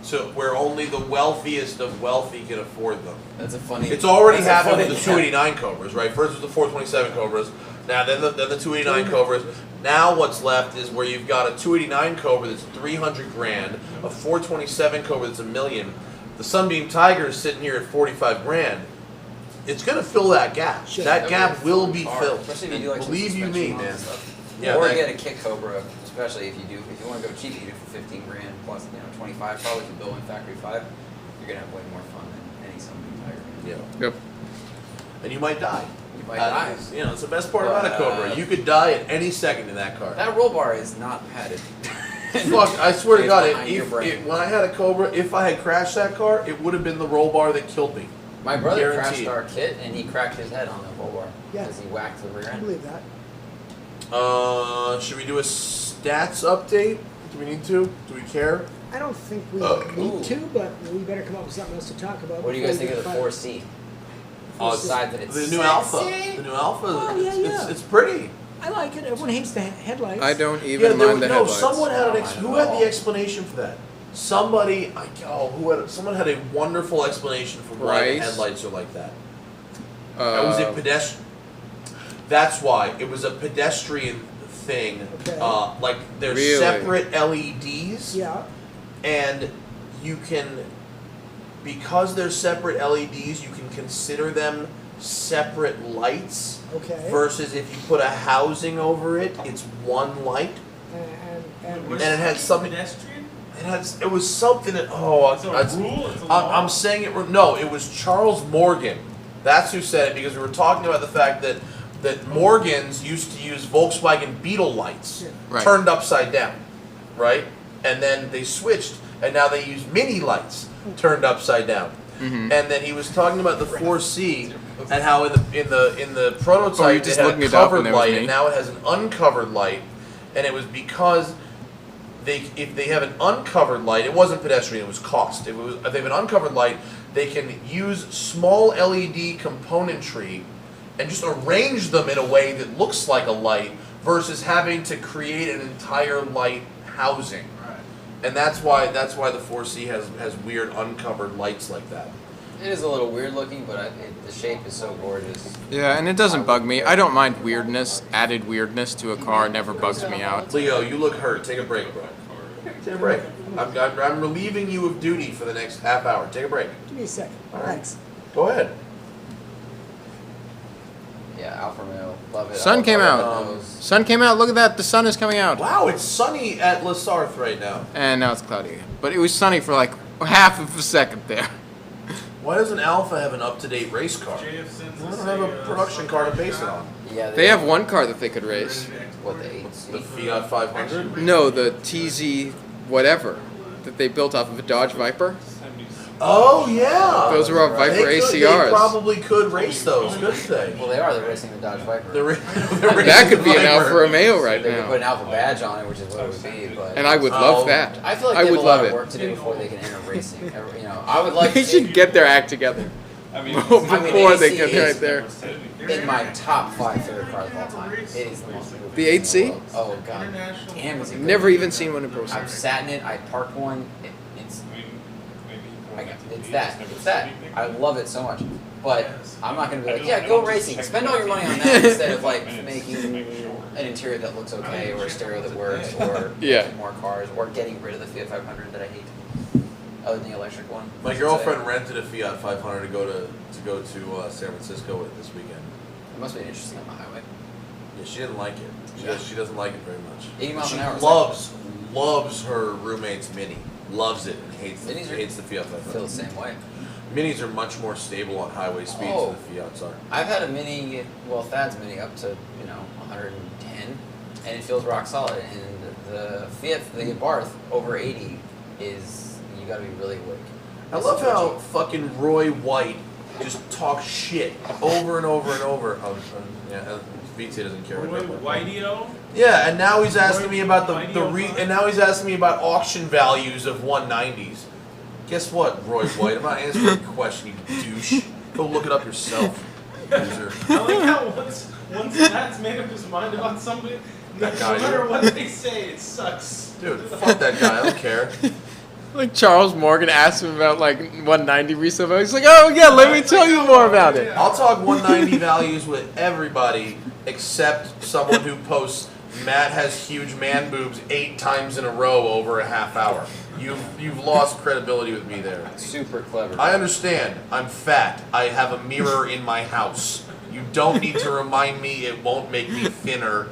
to where only the wealthiest of wealthy can afford them. That's a funny. It's already that's a happened funny- with the 289 Cobras, right? First was the 427 Cobras, now then the 289 Cobras. Now what's left is where you've got a 289 Cobra that's 300 grand, a 427 Cobra that's $1 million. The Sunbeam Tiger is sitting here at 45 grand. It's gonna fill that gap. Sure. That gap That'd be a will fun be car, filled. Especially if you do like some Believe you me, suspension man. and stuff. Yeah, or that- get a Kit Cobra, especially if you want to go cheap, you do for 15 grand plus 25 probably if you build in factory 5. You're gonna have way more fun than any Sunbeam Tiger. Yeah. Yep. And you might die. You might die. You know, it's the best part about a Cobra. You could die at any second in that car. That roll bar is not padded. Fuck, I swear to It's God, behind your brain. when I had a Cobra, if I had crashed that car, it would have been the roll bar that killed me. My brother Guaranteed. crashed our Kit and he cracked his head on the roll bar Yeah. because he whacked the rear I end. believe that. Should we do a stats update? Do we need to? Do we care? I don't think we Ooh. need to, but we better come up with something else to talk about. What do you guys think before of the we get 4C? fired. Aside that it's The new sexy. Alpha. The new Alpha. Oh, yeah, yeah. It's pretty. I like it. Everyone hates the headlights. I don't Yeah, even there mind the no. headlights. Someone had I don't who mind had at the all. explanation for that? Somebody. Someone had a wonderful explanation for why the Price? headlights are like that. Was it pedestrian? That's why it was a pedestrian thing. Okay. Like they're Really? separate LEDs, Yeah. and you can, because they're separate LEDs, you can consider them separate lights. Okay. Versus if you put a housing over it, it's one light. And And it had something. Pedestrian? It was something that It's a rule? It's a law? I'm saying it. No, it was Charles Morgan That's who said it, because we were talking about the fact that Morgans used to use Volkswagen Beetle lights Right. turned upside down, right? And then they switched, and now they use Mini lights turned upside down. Mm-hmm. And then he was talking about the 4C and how in the prototype Oh, you're it just had looking a it up covered and there was light, me. and now it has an uncovered light, and it was because if they have an uncovered light, it wasn't pedestrian, it was cost. If they have an uncovered light, they can use small LED componentry and just arrange them in a way that looks like a light versus having to create an entire light housing. And that's why the 4C has weird uncovered lights like that. It is a little weird looking, but the shape is so gorgeous. Yeah, and it doesn't bug me. I don't mind weirdness. Added weirdness to a car never bugs me out. Leo, you look hurt. Take a break, bro. Take a break. I'm relieving you of duty for the next half hour. Take a break. Give me a second. All right. Thanks. Go ahead. Yeah, Alfa Romeo, love it. Sun came out. Those. Sun came out. Look at that. The sun is coming out. Wow, it's sunny at Les Sarthe right now. And now it's cloudy again. But it was sunny for like half of a second there. Why doesn't Alpha have an up-to-date race car? JF sends They us don't have a production car to base it on. Yeah, They have one car that they could race. what the 8C. The Fiat 500? No, the TZ whatever that they built off of a Dodge Viper. Oh, yeah. Those were all Viper They ACRs. probably could race those, couldn't they? Well, they are. They're racing the Dodge Viper. They're That could be an Alfa Romeo right They could put an now. Alpha badge on it, which is what it would be. But And I would love that. I feel like I they have would a lot love of it. work to do before they can enter racing. You know, I would like They to see should get their act together before they get AC right is there. in my top 5 favorite cars of all time. It is the most beautiful The thing in 8C? world. Oh god, damn! Is it good. Never even seen one in person. I've sat in it. I parked one. It's that. I love it so much. But I'm not gonna be like, yeah, go racing. Spend all your money on that instead of like making an interior that looks okay, or a stereo that works, or Yeah. more cars, or getting rid of the Fiat 500 that I hate. Other than the electric one. My girlfriend rented a Fiat 500 to go to San Francisco with this weekend. It must be interesting on the highway. Yeah, she didn't like it. She doesn't like it very much. 80 miles She an hour. loves her roommate's Mini. Loves it and hates Minis are- the Fiat I feel the 500. same way. Minis are much more stable on highway speeds Oh. than the Fiats are. I've had a Mini, well, Thad's Mini up to 110, and it feels rock solid. And the Fiat, the Abarth over 80 is you got to be really awake. I love how fucking Roy White just talks shit over and over and over. Vita doesn't care. Whitey-O? Yeah, and now he's asking me about and now he's asking me about auction values of 190s. Guess what, Roy White? I'm not answering your question, you douche. Go look it up yourself, loser. I like how once Matt's made up his mind about somebody, no That guy, matter dude. what they say, it sucks. Dude, fuck that guy. I don't care. Like Charles Morgan asked him about like 190 resale value. He's like, oh yeah, let me tell you more about it. I'll talk 190 values with everybody except someone who posts Matt has huge man boobs 8 times in a row over a half hour. You've lost credibility with me there. Super clever. I understand. I'm fat. I have a mirror in my house. You don't need to remind me. It won't make me thinner.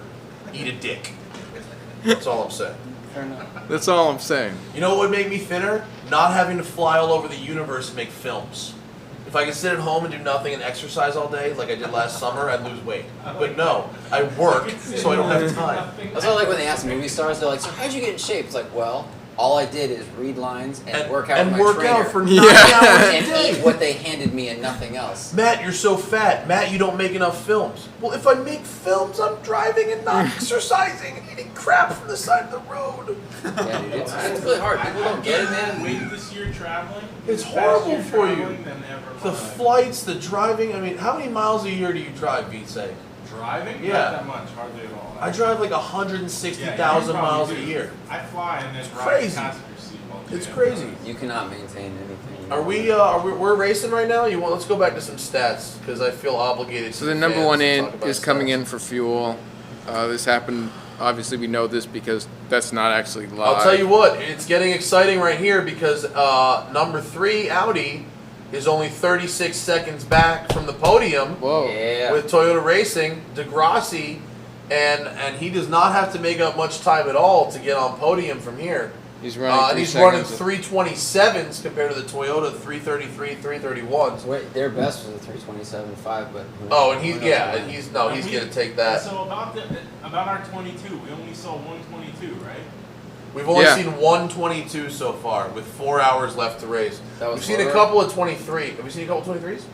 Eat a dick. That's all I'm saying. That's all I'm saying. You know what would make me thinner? Not having to fly all over the universe and make films. If I could sit at home and do nothing and exercise all day like I did last summer, I'd lose weight. But no, I work, so I don't have time. That's why I like when they ask movie stars, they're like, so how'd you get in shape? It's like, well, all I did is read lines and work out with my trainer for 9 Yeah. hours a and day. eat what they handed me and nothing else. Matt, you're so fat. Matt, you don't make enough films. Well, if I make films, I'm driving and not exercising and eating crap from the side of the road. Yeah, dude, it's really hard. People don't get it, man. Wait this year traveling. It's Best horrible year for you. traveling than ever The life. flights, the driving. I mean, how many miles a year do you drive, Vite? Driving? Yeah. Not that much, hardly at all. I drive like Yeah, 160,000 you probably miles a do. year. I fly and then It's ride crazy. passenger seat all day. It's crazy. You cannot maintain anything. Are we? We're racing right now. Let's go back to some stats because I feel obligated. So to the number fans one to in talk about is coming stats. in for fuel. This happened. Obviously, we know this because that's not actually live. I'll tell you what, it's getting exciting right here because number 3 Audi is only 36 seconds back from the podium Whoa. Yeah. with Toyota Racing, Degrassi, and he does not have to make up much time at all to get on podium from here. He's running and 3 he's running seconds. 327s compared to the Toyota 333, 331s. Wait, their best was a 327.5, but Oh, and he's who knows yeah, why. and he's gonna take that. So about our 22, we only saw 122, right? We've only Yeah. seen 122 so far, with 4 hours left to race. That was We've seen a lower? couple of 23. Have we seen a couple of 23s?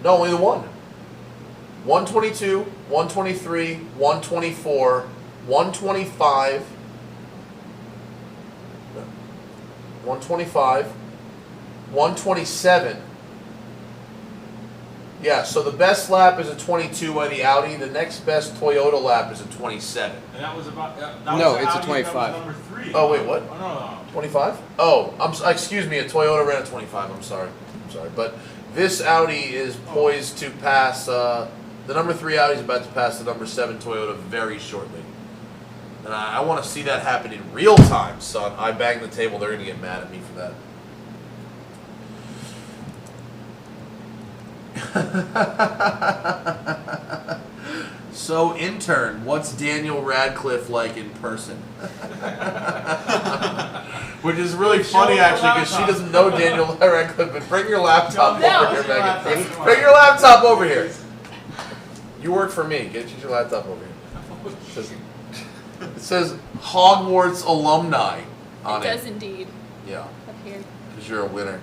No, only the one. 122, 123, 124, 125, 125, 127. Yeah, so the best lap is a 22 by the Audi. The next best Toyota lap is a 27. And that was about. That No, was it's a Audi, 25. That was number 3. Oh, wait, what? Oh, no. 25? Oh, excuse me, a Toyota ran a 25. I'm sorry. But this Audi is poised to pass, the number 3 Audi is about to pass the number 7 Toyota very shortly. And I want to see that happen in real time, son. I banged the table. They're going to get mad at me for that. So, intern, what's Daniel Radcliffe like in person? Which is really funny, actually, because she doesn't know Daniel Radcliffe. But bring your laptop No. over here, Megan. Bring your laptop over here. You work for me. Get your laptop over here. It says Hogwarts alumni on It it. does indeed. Yeah, Up here. because you're a winner.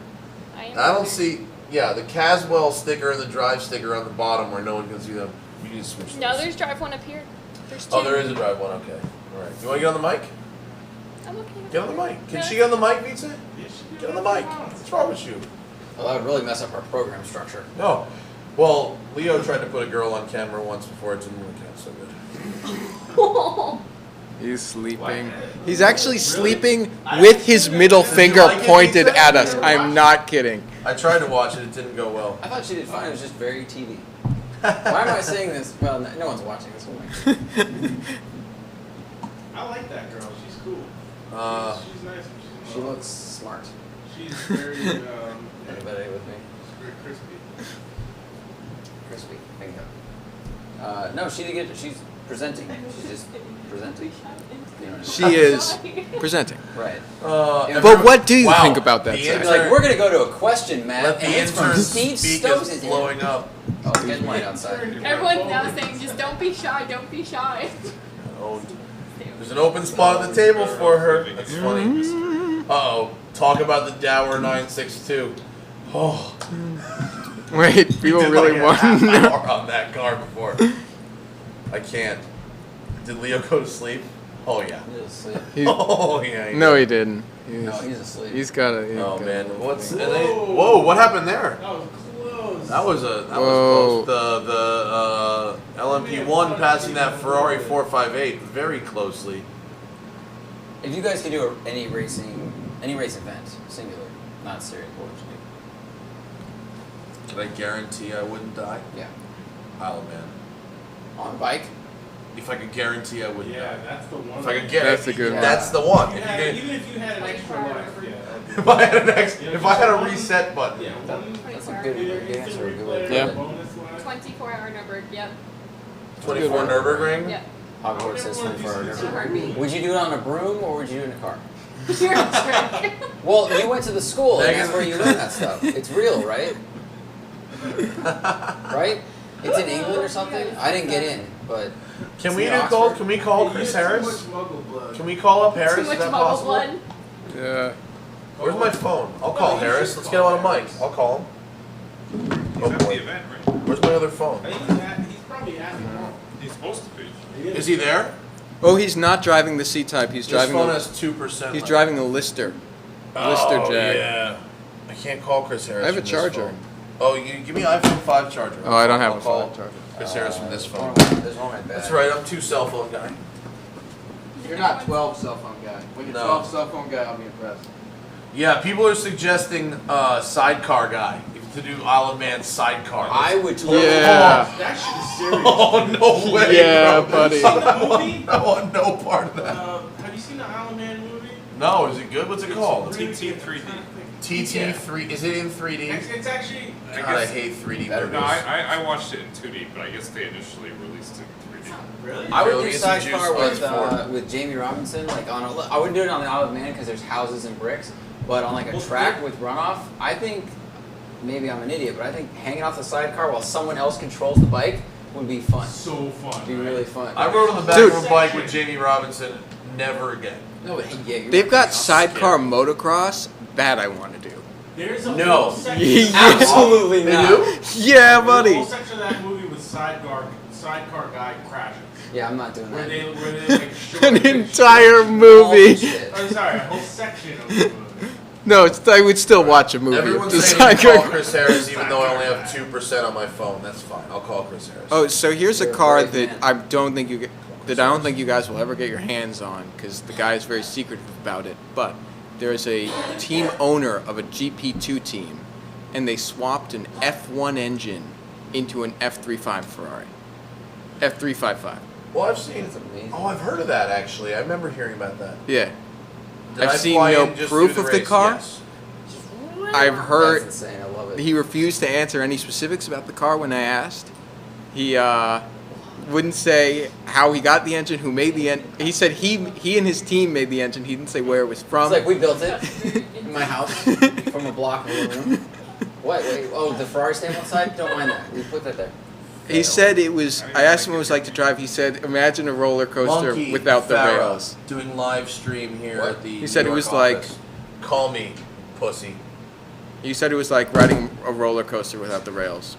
I am. I don't see. Yeah, the Caswell sticker and the Drive sticker on the bottom where no one can see them. You need to switch. No, those. there's drive one up here. There's 2. Oh, there is a Drive one. Okay. All right. You want to get on the mic? I'm okay. with Get on the that. mic. Can No, she get on the mic, Pizza? You should do Get on the whatever mic. you want. What's wrong with you? Well, that would really mess up our program structure. No. Well, Leo tried to put a girl on camera once before. It didn't work out so good. He's sleeping. What? He's actually Really? sleeping with his middle Did you finger like it, pointed Pizza? at us. Did you I'm not kidding. I tried to watch it. It didn't go well. I thought she did fine. It was just very TV. Why am I saying this? Well, no one's watching this. Oh my I like that girl. She's cool. She's nice. She looks smart. She's very. Anybody with me? She's very crispy. Crispy. Bingo. No, she didn't get. She's presenting. She's just presenting. You know what I mean? She is presenting. Right. But what do you think about that, the Zach? She'd be like, we're gonna go to a question, Matt, Let the and it's from intern Steve speak Stokes. is Is blowing up. Oh, it's getting light outside. Everyone's now saying, just don't be shy, don't be shy. Oh, there's an open spot at the table for her. That's funny. Uh-oh. Talk about the Dower 962. Oh. Wait, people did really like a want half to know. hour on that car before. I can't. Did Leo go to sleep? Oh, yeah. He's asleep. Oh, yeah. No, he didn't. No, he's asleep. He's got a. Oh, man. What's... Whoa. Whoa, what happened there? That was close. That was Whoa. close. The LMP1 passing that Ferrari 458 very closely. If you guys could do any race event, singular, not serial portion. Can I guarantee I wouldn't die? Yeah. Isle of Man. On bike? If I could guarantee I wouldn't Yeah, die. that's the one. If I could guarantee, That's a good one. That's the one. You If, had, you could, even if you had an extra life, yeah. if I had an if I had a reset button. Yeah, one. That's a 24 good Either answer. instant A good way replay to or Yeah. bonus life. 24-hour numbered, yep. 24 Nürburgring. Yep. Hogwarts says 24 hour It's a heartbeat. Would you do it on a broom or would you do it in a car? You're a trick. Well, you went to the school and that's Megan- where you learn that stuff. It's real, right? Right? It's in England or something? I didn't get in, but Can it's we in do Oxford. call? Can we call You Chris get Harris? Too much muggle blood. Can we call up Harris? Too Is much that bubble possible? blood. Yeah. Where's my phone? I'll call you Harris. should Let's call get him on a mic. Harris. I'll call him. He's Oh at boy. the event, right? Where's my other phone? He's probably at the mall. He's supposed to be. Is he there? Oh, he's not driving the C-Type. He's This driving. phone The, has 2%. he's left. driving the Lister. Lister Oh, Jag. yeah. I can't call Chris Harris. I have a from this charger. phone. Oh, you give me iPhone 5 charger. Oh, I don't have I'll a call 5 charger. Chris Harris from this phone. There's one right there. That's right. I'm 2 cell phone guy. You're not 12 cell phone guy. When you're No. 12 cell phone guy, I'll be impressed. Yeah, people are suggesting sidecar guy to do Isle of Man sidecar. I would totally. Yeah. That shit is serious. Oh no way! Yeah, bro. buddy. Have you seen the movie? I want no part of that. Have you seen the Isle of Man movie? No, is it good? What's it called? TT3D. TT3. Is it in 3D? It's actually. God, I hate 3D Better movies. No, I watched it in 2D, but I guess they initially released it in 3D. Really? I Let would me do get some juice sidecar on this board. with Jamie Robinson. Like I wouldn't do it on the Isle of Man because there's houses and bricks. But on like a track with runoff, I think maybe I'm an idiot, but I think hanging off the sidecar while someone else controls the bike would be fun. So fun. It'd be really fun. I rode on the back Dude. of a bike with Jamie Robinson. Never again. No, but yeah, you're They've got right. sidecar motocross. That I want to do. There's a No. whole section. Yeah. Absolutely They not. do? Yeah, There's a buddy. whole section of that movie with sidecar guy crashes. Yeah, I'm not doing Where that. they like short An pictures. entire movie. Bullshit. Oh, sorry, a whole section of the movie. No, I would still watch a movie. Everyone's of the saying to call sidecar. Chris Harris, even though I only have 2% on my phone. That's fine. I'll call Chris Harris. Oh, so here's a You're a car brave that man. I don't think you guys will ever get your hands on because the guy is very secretive about it. But there's a team owner of a GP2 team, and they swapped an F1 engine into an F35 Ferrari. F355. Well, I've seen. That's amazing. Oh, I've heard of that actually. I remember hearing about that. Yeah. Did I've I seen fly no in just proof through of the race? car. Yes. I've heard That's insane. I love it. he refused to answer any specifics about the car when I asked. He wouldn't say how he got the engine, who made the engine. He said he and his team made the engine. He didn't say where it was from. It's like we built it in my house from a block of aluminum. What? Wait. Oh, the Ferrari stamp on the side? Don't mind that. We put that there. He said it was. I asked him what it was like to drive. He said, "Imagine a roller coaster Monkey without the Farah rails." Doing live stream here What? at the. He said New it was York like- office. Call me, pussy. He said it was like riding a roller coaster without the rails,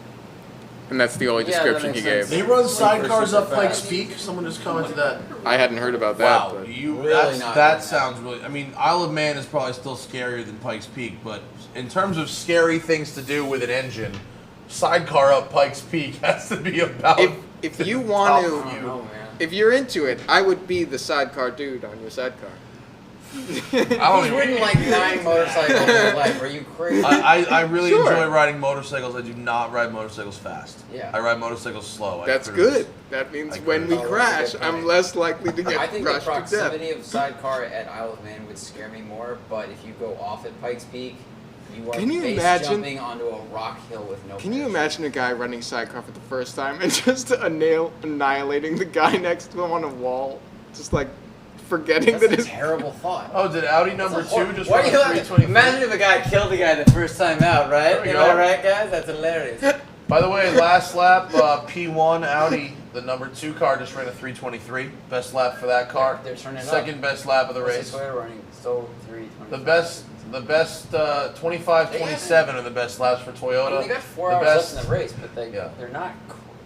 and that's the only Yeah, that description he makes gave. sense. They run Like for sidecars up super Pikes fast. Peak. Someone just commented that. I hadn't heard about that. Wow, but you Really not that doing that. sounds really. I mean, Isle of Man is probably still scarier than Pikes Peak, but in terms of scary things to do with an engine, sidecar up Pikes Peak has to be about. if you top want I to, don't know, man. if you're into it, I would be the sidecar dude on your sidecar. I don't He's even- ridden like 9 motorcycles in his life. Are you crazy? I really Sure. enjoy riding motorcycles. I do not ride motorcycles fast. Yeah. I ride motorcycles slow. I That's cruise. good. That means I when cruise. we Oh, crash, that's a good I'm point. less likely to get I think the crushed to death. proximity of sidecar at Isle of Man would scare me more, but if you go off at Pikes Peak, you are Can you base imagine- jumping onto a rock hill with no Can you parachute. imagine a guy running sidecar for the first time and just annihilating the guy next to him on a wall, just like forgetting That's that a his terrible thought. Oh, did Audi number That's a hor- 2 just Why run do you a have- 323? Imagine if a guy killed a guy the first time out, right? There we Am go. I right, guys? That's hilarious. By the way, last lap, P1 Audi, the number 2 car just ran a 323. Best lap for that car. They're turning it up. Second best lap of the What's race. the Toyota running? So 3. The best 25-27 are the best laps for Toyota. I mean, they got 4 The hours best- left in the race, but Yeah. they're not.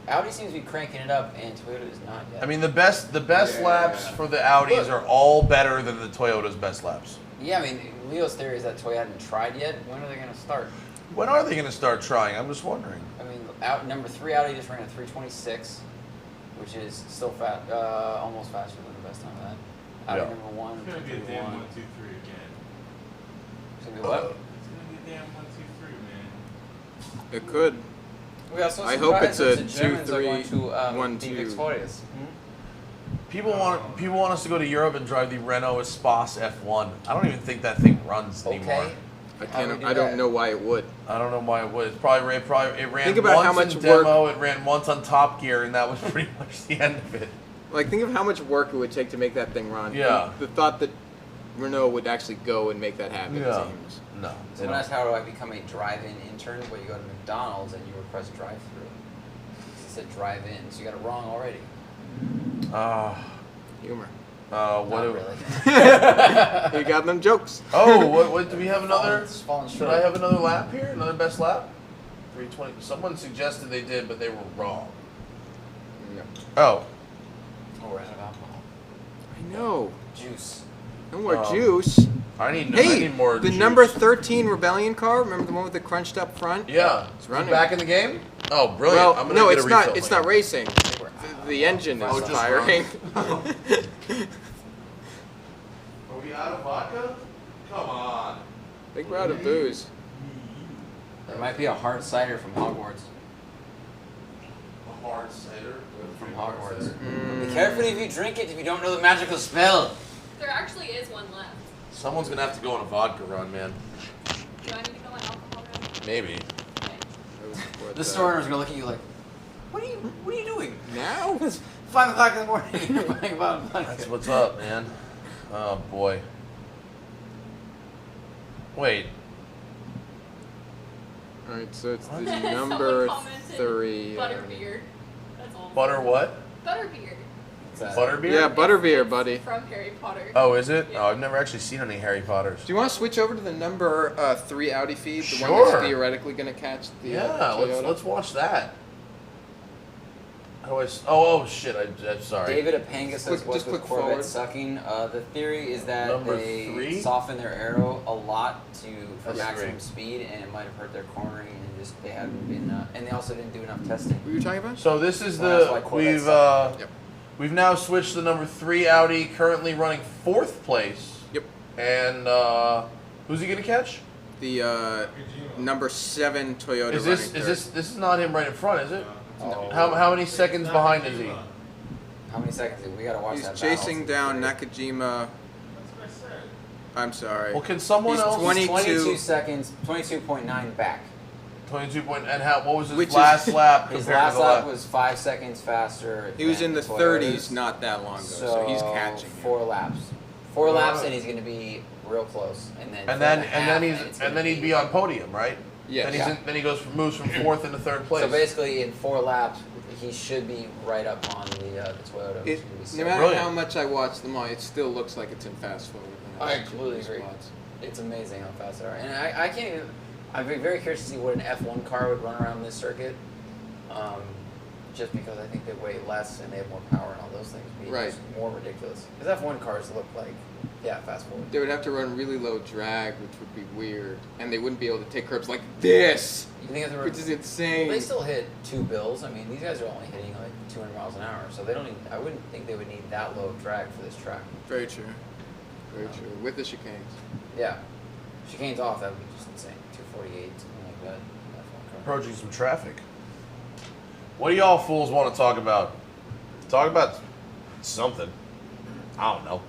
Audi seems to be cranking it up, and Toyota is not yet. I mean, the best Yeah. laps for the Audis are all better than the Toyota's best laps. yeah, I mean, Leo's theory is that Toyota hadn't tried yet. When are they going to start? When are they going to start trying? I'm just wondering. I mean, number 3 Audi just ran a 326, which is still almost faster than the best time of that. Audi Yeah. number 1, It's gonna be a damn 1. 1, 2, 3 again. It's gonna be what? It's gonna be a damn 1, 2, 3, man. It could. We also I hope it's a 2, Germans are 3, going to 1, be 2. victorious. People want us to go to Europe and drive the Renault Espace F1. I don't even think that thing runs anymore. Okay. How do we do I don't that? know why it would. I don't know why it would. It's probably it ran Think about once how much in work- demo. It ran once on Top Gear, and that was pretty much the end of it. Like, think of how much work it would take to make that thing run. Yeah. The thought that Renault would actually go and make that happen Yeah. seems. No. Someone asked how do I become a drive-in intern? Well, you go to McDonald's and you request drive-through. It said drive-in, so you got it wrong already. Humor. What? Not do- really. You got them jokes. Oh, what? Do we have another? Falling Should short. I have another lap here? Another best lap? 320. Someone suggested they did, but they were wrong. No. Oh. Oh, we're out of alcohol. I know. Juice. No more Um, juice. I need Hey, more. the juice. number 13 Rebellion car. Remember the one with the crunched up front? Yeah, It's running. back in the game. Oh, brilliant! Well, I'm gonna no, get it's a not. refill It's later. not racing. The engine Oh, is just firing. Are we out of vodka? Come on. I think we're out of booze. There might be a hard cider from Hogwarts. A hard cider. From Hogwarts. Mm. Be careful if you drink it if you don't know the magical spell. There actually is one left. Someone's gonna have to go on a vodka run, man. Do I need to go on alcohol run? Maybe. Okay. The store owner's gonna look at you like, what are you doing? Now? 5 o'clock in the morning. You're playing vodka. That's what's up, man. Oh boy. Wait. All right, so it's the Someone number commented 3. Butterbeer. That's all. Butter what? Butterbeer. Butterbeer? Yeah, butterbeer, buddy. From Harry Potter. Oh, is it? Yeah. Oh, I've never actually seen any Harry Potters. Do you want to switch over to the number 3 Audi feed, the one Sure. that's theoretically going to catch the Yeah, Toyota? let's watch that. How do I? Oh shit! I'm sorry. David Apanga says, Just what's with click Corvette forward. sucking? The theory is that Number they 3? soften their aero a lot for That's maximum great. speed, and it might have hurt their cornering, and just they haven't been, and they also didn't do enough testing. What were you talking about? So this is Well, that's why the Corvette's Yep. we've now switched to number 3 Audi, currently running 4th place. Yep. And who's he gonna catch? The number 7 Toyota. Is this this is not him right in front, is it? Oh. How many seconds behind is he? How many seconds? We gotta watch He's that. chasing down battle. Nakajima. That's what I said. I'm sorry. Well, can someone He's else? 22 seconds, 22.9 back. 22 point. And what was his Which is- last lap His compared last to the lap was 5 seconds faster. He was than in the Toyota's. 30s not that long ago, so he's catching. 4 laps. 4 laps, and he's gonna be real close. And then And 4.5, then he'd be on podium, right? Yes. Then Yeah. then he moves from 4th into 3rd place. So basically, in 4 laps, he should be right up on the Toyota. which It, is gonna be no sick. matter Brilliant. how much I watch them all, it still looks like it's in fast forward. when I watch completely these agree. spots. It's amazing how fast they are, and I can't even. I'd be very curious to see what an F1 car would run around this circuit. Just because I think they weigh less and they have more power and all those things would be Right. just more ridiculous. Because F1 cars look like, fast forward. They would have to run really low drag, which would be weird, and they wouldn't be able to take curbs like this, You think if they were, which is insane. they still hit 2 bills. I mean, these guys are only hitting like 200 miles an hour, so they don't. Even, I wouldn't think they would need that low of drag for this track. Very true. Very true. With the chicanes. Yeah, chicanes off, that would be just insane. 248, something like that. F1 car. Approaching some traffic. What do y'all fools want to talk about? Talk about something. I don't know.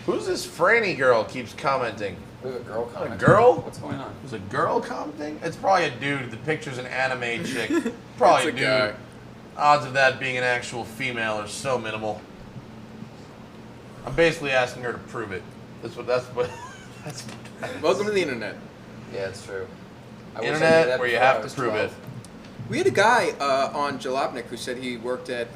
Who's this Franny girl keeps commenting? We have a girl comment. girl? What's going on? There's a girl commenting? It's probably a dude. The picture's an anime chick. Probably a It's dude. a guy. Odds of that being an actual female are so minimal. I'm basically asking her to prove it. That's what. Welcome to the internet. Yeah, it's true. I wish I knew Internet that where you before I have to was prove 12. it. We had a guy on Jalopnik who said he worked at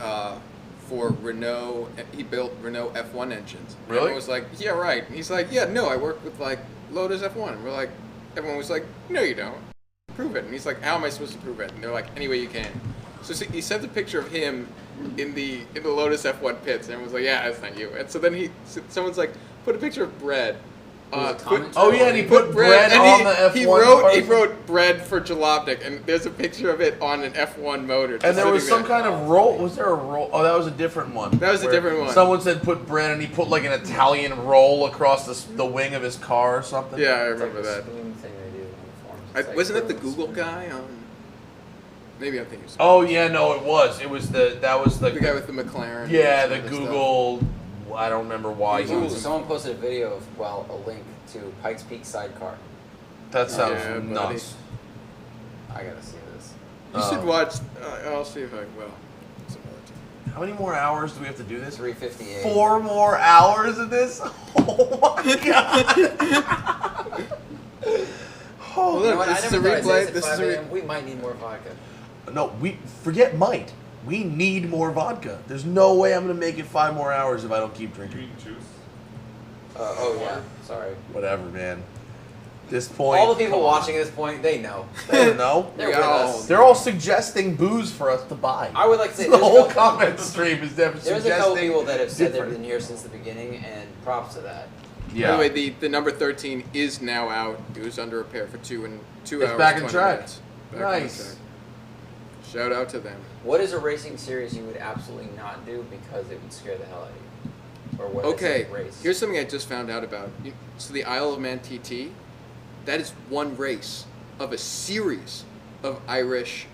for Renault. He built Renault F1 engines. And Really? everyone was like, yeah, right. And he's like, yeah, no, I work with like Lotus F1. And we're like, everyone was like, no, you don't. Prove it. And he's like, how am I supposed to prove it? And they're like, any way you can. So he sent a picture of him in the Lotus F1 pits, and everyone's like, yeah, that's not you. And so then someone's like, put a picture of bread. Was it Put- commenter? Oh yeah, and he put bread and on the F1. he part. wrote bread for Jalopnik, and there's a picture of it on an F1 motor. just And there was sitting some there. kind of roll. Was there a roll? Oh, that was a different one. That was a Where different one. Someone said put bread, and he put like an Italian roll across the wing of his car or something. Yeah, I It's like remember the that. spoon thing they do on the forums. It's like Wasn't that the equivalent Google spoon. guy on? Maybe I'm thinking. Oh yeah, no, it was. It was the The guy with the McLaren. yeah, and the some other Google. I don't remember why. he Someone, was- someone posted a video of, a link to Pikes Peak sidecar. That sounds Yeah, buddy. nuts. I gotta see this. stuff. You should watch. I'll see if I will. Some other time. How many more hours do we have to do this? 358. 4 more hours of this? Oh my god! Well, You know look, what? I this is never a thought I'd say replay. this This at is 5 a. a.m. We might need more vodka. No, we forget might. We need more vodka. There's no way I'm gonna make it 5 more hours if I don't keep drinking. Green juice. Oh yeah, sorry. Whatever, man. This point. All the people come on. watching at this point, they know. They don't know. They're We with all- us. They're all suggesting booze for us to buy. I would like to say the there's a whole couple- comment stream is them There's a couple suggesting. people that have said they've different- been here since the beginning, and props to that. Yeah. By the way, the number 13 is now out. It was under repair for 2 It's hours. back in 20 track. minutes. Back on Nice. track. Shout out to them. What is a racing series you would absolutely not do because it would scare the hell out of you? Or what is Okay, a race? here's something I just found out about. So the Isle of Man TT, that is one race of a series of Irish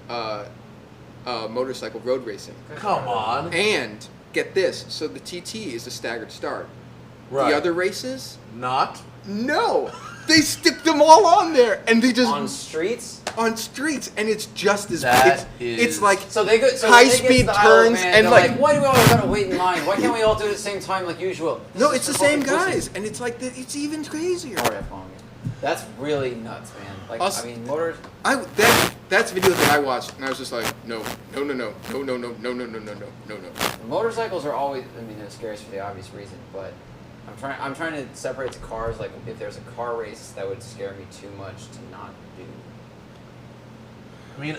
motorcycle road racing. Come on. And get this, so the TT is a staggered start. Right. The other races, Not. no, they stick them all on there, and they just on streets. on streets, and it's just as That it's is- like So they go so high when they get speed to the Isle of turns Man, and they're like why do we always gotta wait in line? Why can't we all do it at the same time like usual? no, This it's the is same fucking pussy. guys, and it's like it's even crazier. Sorry, I'm following you. That's really nuts, man. Like Also- I mean, motors. That's videos that I watched, and I was just like, no. Motorcycles are always. I mean, they're scary for the obvious reason, but I'm trying to separate the cars. Like, if there's a car race that would scare me too much to not do. I mean,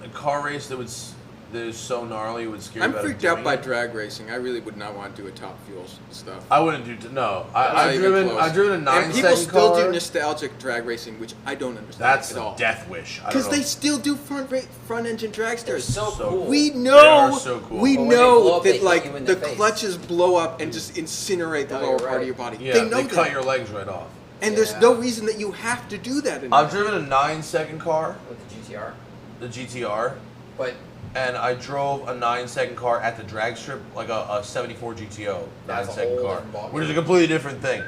a car race that is so gnarly it would scare you I'm about freaked out doing by it. drag racing. I really would not want to do a Top Fuels stuff. I wouldn't do. No, Not I've even driven. close. I've driven a And 9 people second still car. do nostalgic drag racing, which I don't understand That's at a all. death wish. I don't Because know. they still do front engine They're dragsters. so So cool. We They know, are so cool. we But when they blow know up, they that hit like you in the the face. clutches blow up and just incinerate the No, lower you're part right. of your body. Yeah, they know they cut that. your legs right off. And there's Yeah. no reason that you have to do that anymore. I've driven a 9 second car, With the GTR, the GTR, but and I drove a 9 second car at the drag strip, like a 74 GTO That's 9 a second whole car, different ballgame. which is a completely different thing.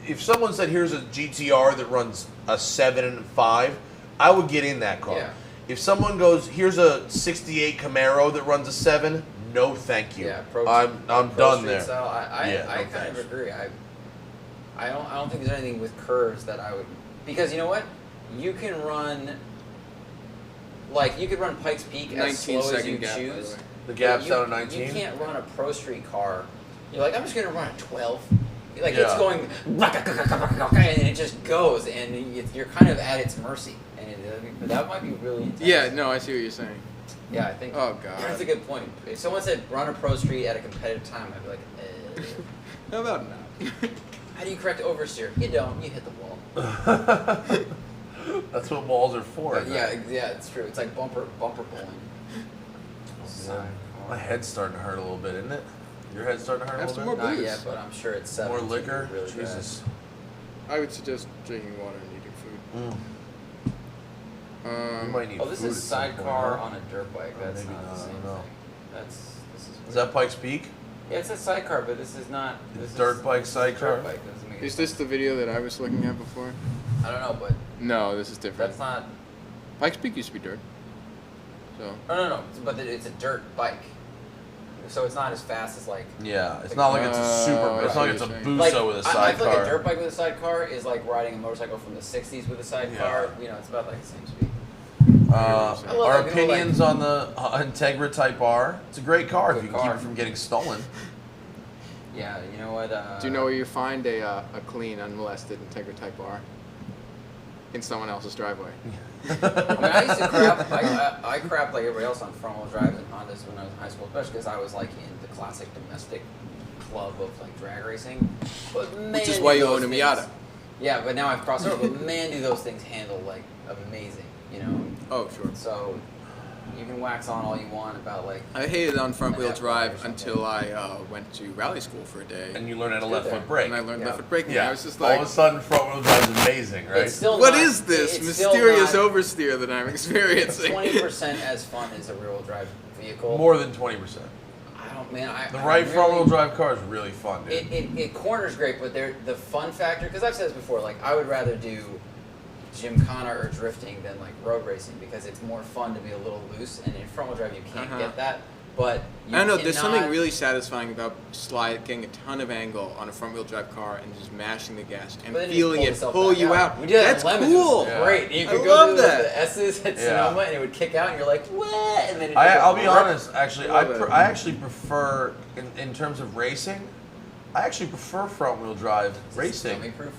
If someone said here's a GTR that runs a 7 and 5, I would get in that car. Yeah. If someone goes here's a 68 Camaro that runs a 7, no thank you. yeah, I'm pro done street there. Style, I Yeah, kind no of thanks. agree. I don't think there's anything with curves that I would, because you know what, you can run. Like you could run Pikes Peak as 19 slow as second you gap, by the choose. way. The gap's You- down to 19. You can't run a pro street car. You're like, I'm just gonna run a 12. Like Yeah. it's going, and it just goes, and you're kind of at its mercy. And that might be really intense. Yeah, no, I see what you're saying. Yeah, I think. Oh, God. That's a good point. If someone said run a pro street at a competitive time, I'd be like, How about not? how do you correct oversteer? You don't. You hit the wall. That's what walls are for. isn't it? Yeah, it's true. It's like bumper bowling. Man, my head's starting to hurt a little bit, isn't it? Your head's starting to hurt Have a some little more bit. Not booze. yet, but I'm sure it's More 17 liquor. Really bad. Jesus. I would suggest drinking water and eating food. You might need Oh, this food is at some point, sidecar huh? on a dirt bike. Oh, That's maybe not not, the I same don't know. thing. This is. Is weird. that Pikes Peak? Yeah, it's a sidecar, but this is not. This Dirt is, bike this is sidecar? Dirt bike. Doesn't make Is any this the video that I was looking at before? sense. I don't know, but No, this is different. that's not. Pikes Peak used to be dirt. So No. But it's a dirt bike, so it's not as fast as like. Yeah, it's not like it's a super. It's not like it's a Right. Buso Like, with a I feel like a sidecar. dirt bike with a sidecar is like riding a motorcycle from the '60s with a sidecar. Yeah. You know, it's about like the same speed. Uh, I love our that people opinions on the Integra Type R. It's a great car if Good you can car. keep it from getting stolen. Yeah, you know what? do you know where you find a clean, unmolested Integra Type R? In someone else's driveway. I mean, I used to crap. I crapped like everybody else on front-wheel drives and Hondas when I was in high school, especially because I was like in the classic domestic club of like drag racing. But man, Which is why do you those own a things- Miata. Yeah, but now I've crossed over. But man, do those things handle like amazing, you know? Oh, sure. So you can wax on all you want about like. I hated on front wheel An F1 or drive something. until I went to rally school for a day. And you learn how to It's left good foot there. brake. And I learned Yeah. left foot braking. Yeah. I was just All like, of a sudden, front wheel drive is amazing, right? It's still what not, is this it's still mysterious not oversteer that I'm experiencing? 20% as fun as a rear-wheel drive vehicle. More than 20%. I don't, man. The I right really, front wheel drive car is really fun, dude. It corners great, but the fun factor, because I've said this before, like I would rather do gymkhana or drifting than like road racing because it's more fun to be a little loose, and in front wheel drive you can't Uh-huh. get that. But you I don't know. There's something cannot- really satisfying about getting a ton of angle on a front wheel drive car and just mashing the gas and But then you feeling pull it yourself pull back you out. We did that That's in Lemons, it was cool. Yeah. great. You I could love go to that. the S's at Yeah. Sonoma, and it would kick out, and you're like, what? And then it I'll be rip. honest. Actually, Love it. I actually prefer in terms of racing. I actually prefer front wheel drive racing. Dummy-proof?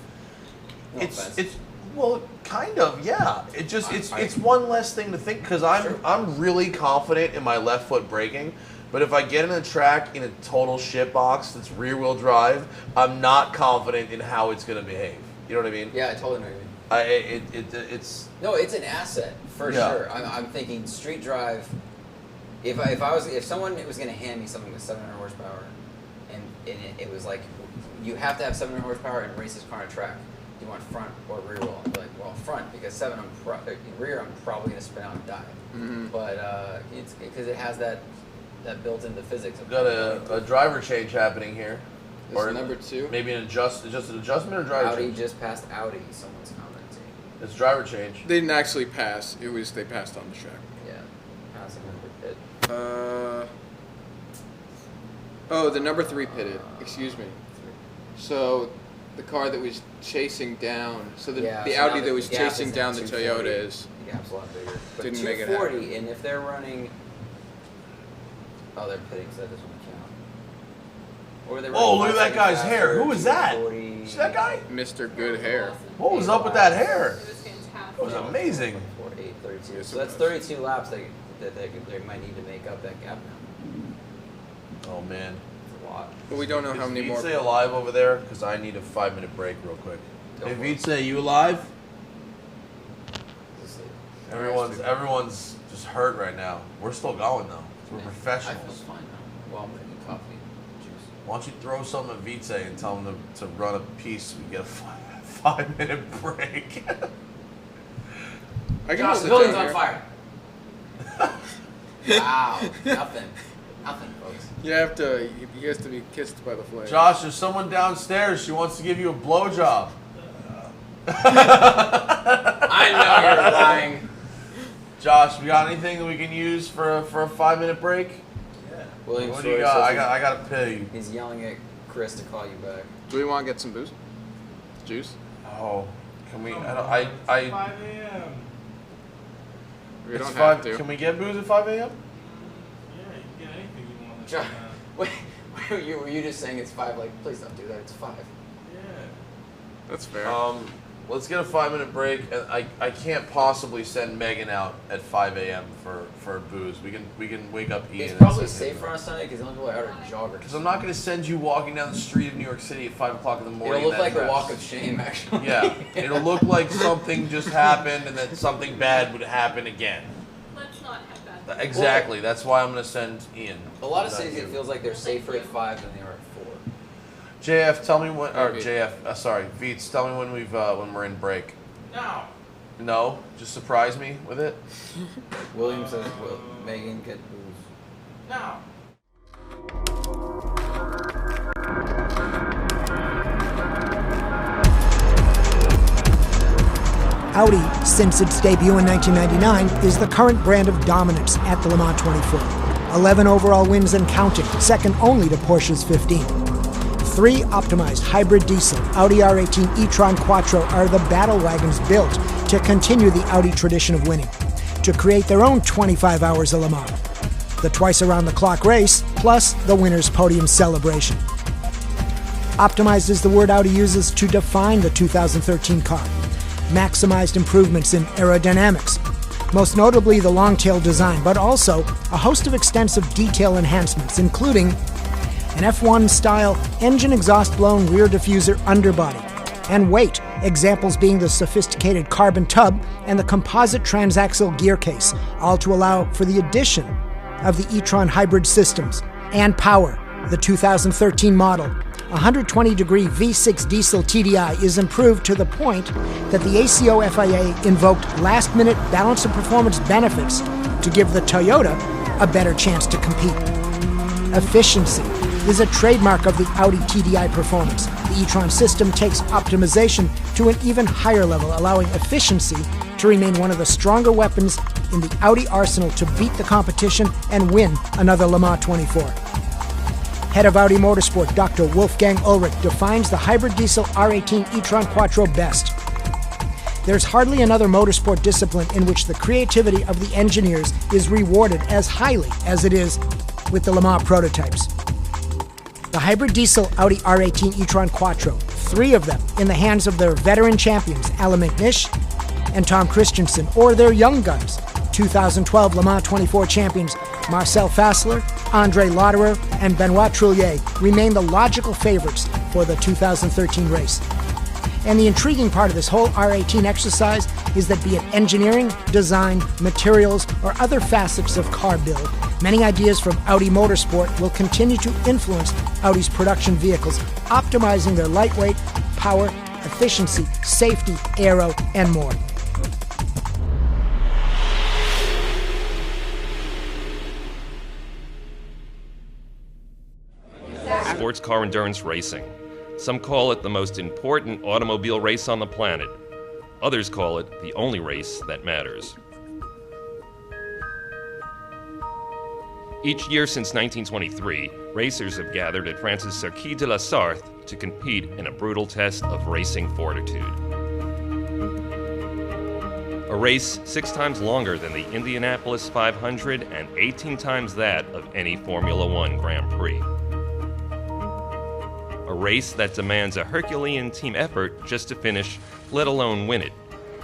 No It's offense. it's well, kind of, yeah. It just it's I- it's one less thing to think because Sure. I'm really confident in my left foot braking, but if I get in a track in a total shit box that's rear wheel drive, I'm not confident in how it's gonna behave. You know what I mean? Yeah, I totally know what you mean. It's No, it's an asset for Yeah. sure. I'm thinking street drive. If someone was going to hand me something with 700 horsepower, and it was like you have to have 700 horsepower and race this car on a track. Do you want front or rear wheel? I'd be like, well, front because rear I'm probably going to spin out and die. Mhm. But it's because it has that built into physics. Of got a driver change happening here. This is number 2. Maybe just an adjustment or driver Audi change. just passed Audi. Someone's commenting. It's driver change. They didn't actually pass. It was they passed on the track. Yeah. Passing number pit. Oh, the number 3 pitted. Excuse me. So, the car that was chasing down. So the Yeah, the so Audi now that was the gap chasing is down at the 240. Toyota is. The gap's a lot bigger. But Didn't make it 240, and if they're running, oh, they're pitting, so that doesn't count. Or they're Oh, running look at that guy's 170 hair. Who was that? 240. See that guy? Mr. Good Hair. What was up with that hair? It was fantastic. It was amazing. 8, 32. Yes, So it that's was. 32 laps they might need to make up that gap now. Oh man. It's a lot. But we don't know how Is many more. Vitze alive over there? Because I need a 5-minute break real quick. Go Hey for it. Vitze, you alive? Let's see. Everyone's just hurt right now. We're still going though. We're I feel professionals. fine now. Well, I'm gonna eat coffee, juice. Why don't you throw something at Vitze and tell him to run a piece? We get a 5-minute break. I can Josh, hold the it building's down on here. fire. Wow, nothing, folks. You have to. He has to be kissed by the flame. Josh, there's someone downstairs. She wants to give you a blowjob. I know you're lying. Josh, we got anything that we can use for a 5-minute break? William What do you Shore got? says I got to pee. he's yelling at Chris to call you back. Do we want to get some booze? Juice? Oh, can we? Come I on, don't. it's I 5 a.m. We it's don't 5. have to. Can we get booze at 5 a.m.? Yeah, you can get anything you want. John, wait, were you just saying it's 5? Like, please don't do that. It's 5. Yeah. That's fair. Let's get a 5-minute break. And I can't possibly send Megan out at 5 a.m. for booze. We can wake up Ian. It's and probably send him safer out. on Sunday because the only people out are joggers. Because I'm not going to send you walking down the street of New York City at 5 o'clock in the morning. It'll look in like that a dress. walk of shame, actually. Yeah, it'll look like something just happened and then something bad would happen again. Let's not have that. Exactly. That's why I'm going to send Ian. A lot of not cities, you. it feels like they're safer at 5 than they are at 4. JF, tell me when. Or Okay. JF, sorry, Veets, tell me when when we're in break. No. No, just surprise me with it. William says, "Will Megan get booze?" No. Audi, since its debut in 1999, is the current brand of dominance at the Le Mans 24. 11 overall wins and counting, second only to Porsche's 15. 3 optimized hybrid diesel Audi R18 e-tron Quattro are the battle wagons built to continue the Audi tradition of winning, to create their own 25 hours of Le Mans, the twice around-the-clock race, plus the winner's podium celebration. Optimized is the word Audi uses to define the 2013 car. Maximized improvements in aerodynamics, most notably the long-tail design, but also a host of extensive detail enhancements, including an F1-style engine exhaust-blown rear diffuser underbody, and weight, examples being the sophisticated carbon tub and the composite transaxle gear case, all to allow for the addition of the e-tron hybrid systems and power. The 2013 model 120-degree V6 diesel TDI is improved to the point that the ACO FIA invoked last-minute balance of performance benefits to give the Toyota a better chance to compete. Efficiency is a trademark of the Audi TDI performance. The e-tron system takes optimization to an even higher level, allowing efficiency to remain one of the stronger weapons in the Audi arsenal to beat the competition and win another Le Mans 24. Head of Audi Motorsport, Dr. Wolfgang Ulrich, defines the hybrid diesel R18 e-tron Quattro best. There's hardly another motorsport discipline in which the creativity of the engineers is rewarded as highly as it is with the Le Mans prototypes. The hybrid diesel Audi R18 e-tron Quattro, 3 of them in the hands of their veteran champions Alan McNish and Tom Christensen, or their young guns, 2012 Le Mans 24 champions Marcel Fassler, Andre Lauderer, and Benoit Trullier, remain the logical favorites for the 2013 race. And the intriguing part of this whole R18 exercise is that be it engineering, design, materials, or other facets of car build, many ideas from Audi Motorsport will continue to influence Audi's production vehicles, optimizing their lightweight, power, efficiency, safety, aero, and more. Sports car endurance racing. Some call it the most important automobile race on the planet. Others call it the only race that matters. Each year since 1923, racers have gathered at France's Circuit de la Sarthe to compete in a brutal test of racing fortitude. A race 6 times longer than the Indianapolis 500 and 18 times that of any Formula One Grand Prix. A race that demands a Herculean team effort just to finish, let alone win it.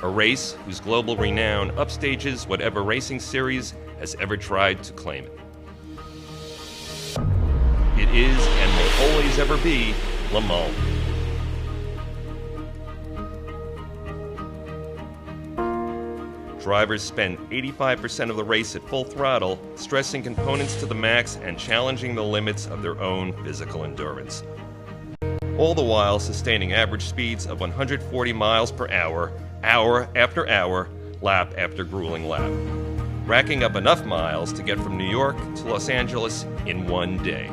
A race whose global renown upstages whatever racing series has ever tried to claim it. It is and will always ever be Le Mans. Drivers spend 85% of the race at full throttle, stressing components to the max and challenging the limits of their own physical endurance. All the while sustaining average speeds of 140 miles per hour, hour after hour, lap after grueling lap, racking up enough miles to get from New York to Los Angeles in one day.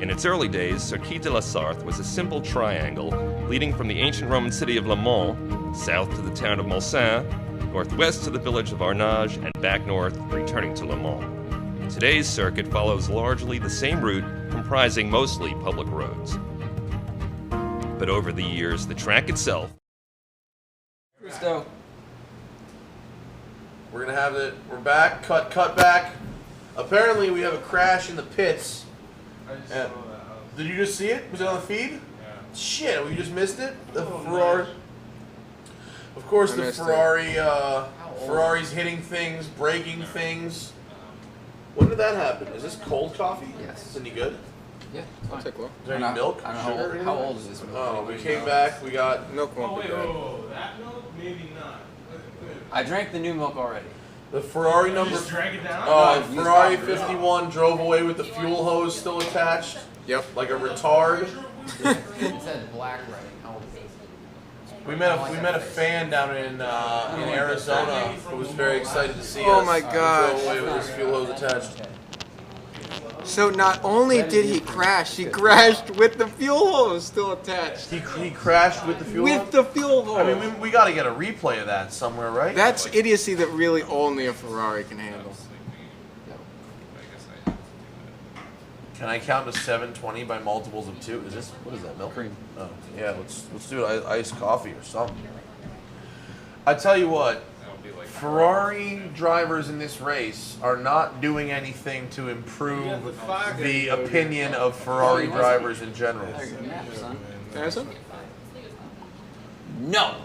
In its early days, Circuit de la Sarthe was a simple triangle leading from the ancient Roman city of Le Mans, south to the town of Mulsanne, northwest to the village of Arnage, and back north, returning to Le Mans. Today's circuit follows largely the same route, comprising mostly public roads. But over the years, the track itself... Christo. We're gonna have it. We're back. Cut back. Apparently, we have a crash in the pits. I just Yeah. saw that. Did you just see it? Was it on the feed? Yeah. Shit, we just missed it. The Oh, Ferrari. gosh. Of course, I the missed it. Ferrari. Ferrari's hitting things, breaking things. When did that happen? Is this cold coffee? Yes. Is it any good? Yeah, I'll take one. Is there any milk? I don't Sugar, know anything? how old is this milk. Oh, we came back. We got Milk Oh, won't wait, be bad. whoa, that milk? Maybe not. I drank the new milk already. the Ferrari You number. just drag it down? No, Ferrari use coffee. 51 drove away with the fuel hose still attached, Yep. like a retard. It said black writing. How old is it? We met a fan down in Arizona who was very excited to see us. Oh my Drove gosh. away with his fuel hose attached. So not only did he crash, he crashed with the fuel hose still attached. He crashed with the fuel With hose? the fuel hose. I mean, we got to get a replay of that somewhere, right? That's idiocy that really only a Ferrari can handle. Can I count to 720 by multiples of 2? What is that, milk? Cream. Oh, yeah, let's do it. Iced coffee or something. I tell you what, Ferrari drivers in this race are not doing anything to improve the opinion of Ferrari drivers in general. Yeah, son. Harrison? No.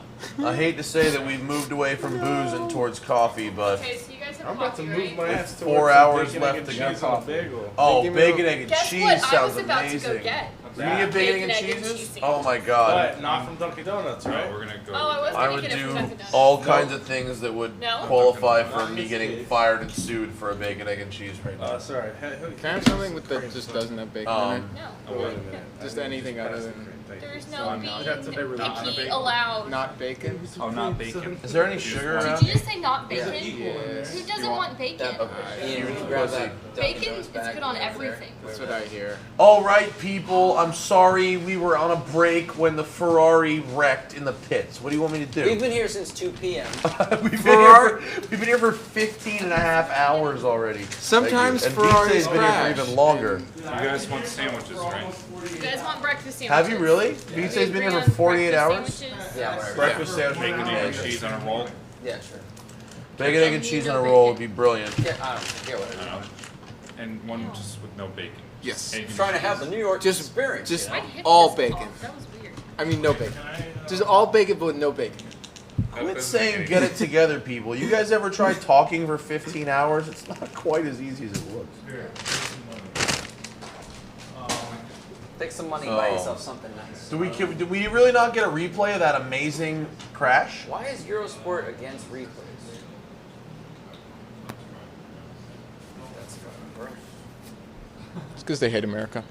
I hate to say that we've moved away from booze and towards coffee, but Okay, so you guys have I'm about to coffee, move right? my With ass to 4 hours left to go. go. Cheese on a bagel. oh, Give me bacon, a- egg, and Guess cheese what? I sounds was about to go amazing. get. You can get bacon, egg, and cheese cheeses? sandwich. Oh my god. But not from Dunkin' Donuts, right? No, we're gonna go. Oh, I was I gonna would get it from do Dunkin' Donuts. all kinds of things that would No? qualify for me getting fired and sued for a bacon, egg, and cheese right now. Sorry. Can I have something with that just doesn't have bacon in No. it? Oh, wait a minute. Just anything other than There's So no I'm being not- That's a very lot of picky bacon. allowed. not bacon? Oh, not bacon. Is there any sugar Did around? you just say not bacon? Yes. Who doesn't You want bacon? Ian, when you grab that Dunkin' Bacon Donuts is bag good on over there. everything. That's what I hear. All right, people. I'm sorry we were on a break when the Ferrari wrecked in the pits. What do you want me to do? We've been here since 2 p.m. We've been here for 15 and a half hours already. Sometimes Thank you. And Ferraris Vita's been here crash. for even longer. You guys want sandwiches, right? You guys want breakfast sandwiches? Have you really? Vita's We been agree here on for 48 breakfast hours? sandwiches? Yeah, whatever. Breakfast sandwich. Bacon, egg, and Amazing. cheese on a roll. Yeah, sure. Bacon, egg, and cheese on a roll would be brilliant. Yeah, I don't care whatever. And one just with no bacon. Yes. And you can Trying to just- have the New York Just- experience. just- you know? Why'd you hit All this bacon. call? That was weird. I mean, no bacon. Just all bacon, but with no bacon. Quit that's saying okay. get it together, people. You guys ever try talking for 15 hours? It's not quite as easy as it looks. Take some money, buy Oh. yourself something nice. Do we really not get a replay of that amazing crash? Why is Eurosport against replays? That's fucking gross. It's because they hate America.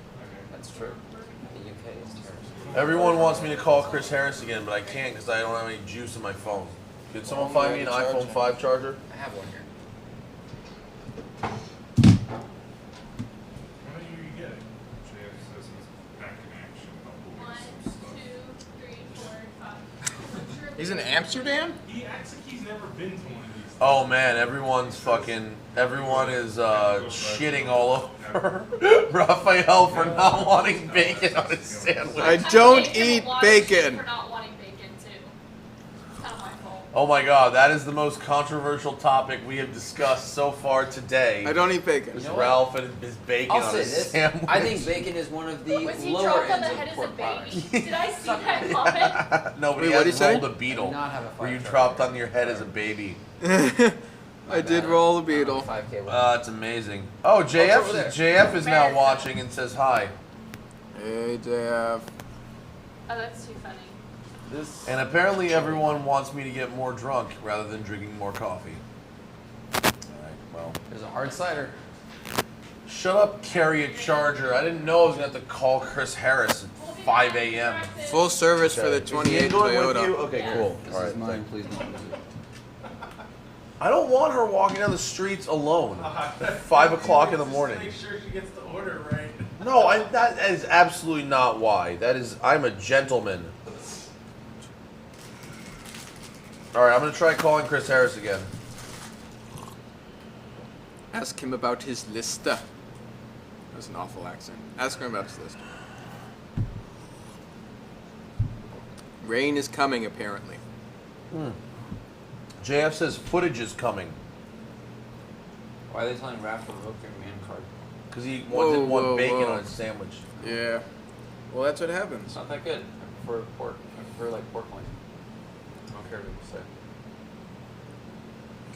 That's true. The UK is terrible. Everyone wants me to call Chris Harris again, but I can't because I don't have any juice in my phone. Could someone find me an iPhone 5 charger? I have one here. How many are you getting? JF says he's back in action. One, two, three, four, five. He's in Amsterdam? He acts like he's never been to one of these. Oh man, everyone is shitting all over Raphael for not wanting bacon on his sandwich. I don't Take him a eat lot of shit bacon. For not wanting bacon too. It's kind of my fault. Oh my god, that is the most controversial topic we have discussed so far today. I don't eat bacon. Is You know what? Ralph and his bacon I'll on say his this. sandwich. I think bacon is one of the Was he lower dropped on ends the of head as a pork products. baby? Did I see that comment? No, but Wait, he what'd has he say? rolled a beetle. I do not have a Where you 5K dropped record. on your head as a baby. I did roll the beetle. 5K one. It's amazing. Oh, it's over there. JF is now Where? watching and says hi. Hey, JF. Oh, that's too funny. And apparently everyone wants me to get more drunk rather than drinking more coffee. Alright, well. There's a hard cider. Shut up, carry a charger. I didn't know I was going to have to call Chris Harris at 5 a.m. Full service for the Is he 28 going with you? Toyota. Okay, cool. This Alright, is mine. thanks. Please don't use it. I don't want her walking down the streets alone at 5 o'clock in the morning. Make sure she gets the order right. No, that is absolutely not why. I'm a gentleman. Alright, I'm going to try calling Chris Harris again. Ask him about his lista. That's an awful accent. Ask him about his lista. Rain is coming, apparently. JF says footage is coming. Why are they telling Raph to revoke their man card? Because he didn't Whoa, want whoa, bacon whoa. on his sandwich. Yeah. Well, that's what happens. It's not that good. I prefer pork. I prefer like pork loin. I don't care what people say.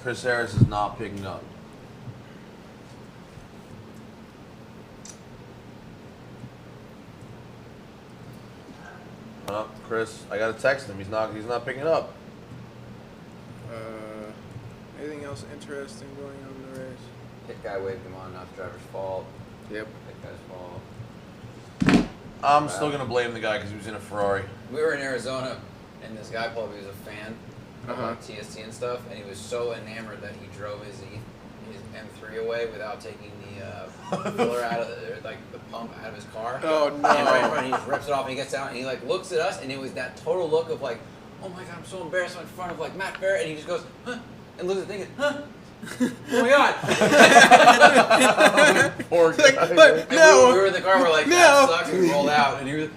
Chris Harris is not picking up. Chris, I gotta text him. He's not picking up. Anything else interesting going on in the race? Pit guy waved him on, not the driver's fault. Yep. Pit guy's fault. I'm still gonna blame the guy because he was in a Ferrari. We were in Arizona, and this guy pulled up. He was a fan of Uh-huh. TST and stuff, and he was so enamored that he drove his M3 away without taking the filler out of the pump out of his car. Oh, no. And right in front, he just rips it off, and he gets out, and he like looks at us, and it was that total look of like, oh my god, I'm so embarrassed. I'm in front of like Matt Barrett, and he just goes, huh, and looks at the thing, and, huh. Oh my god! Poor guy. But no. We were in the car. We're like, No. that sucks. And we rolled out, and he was,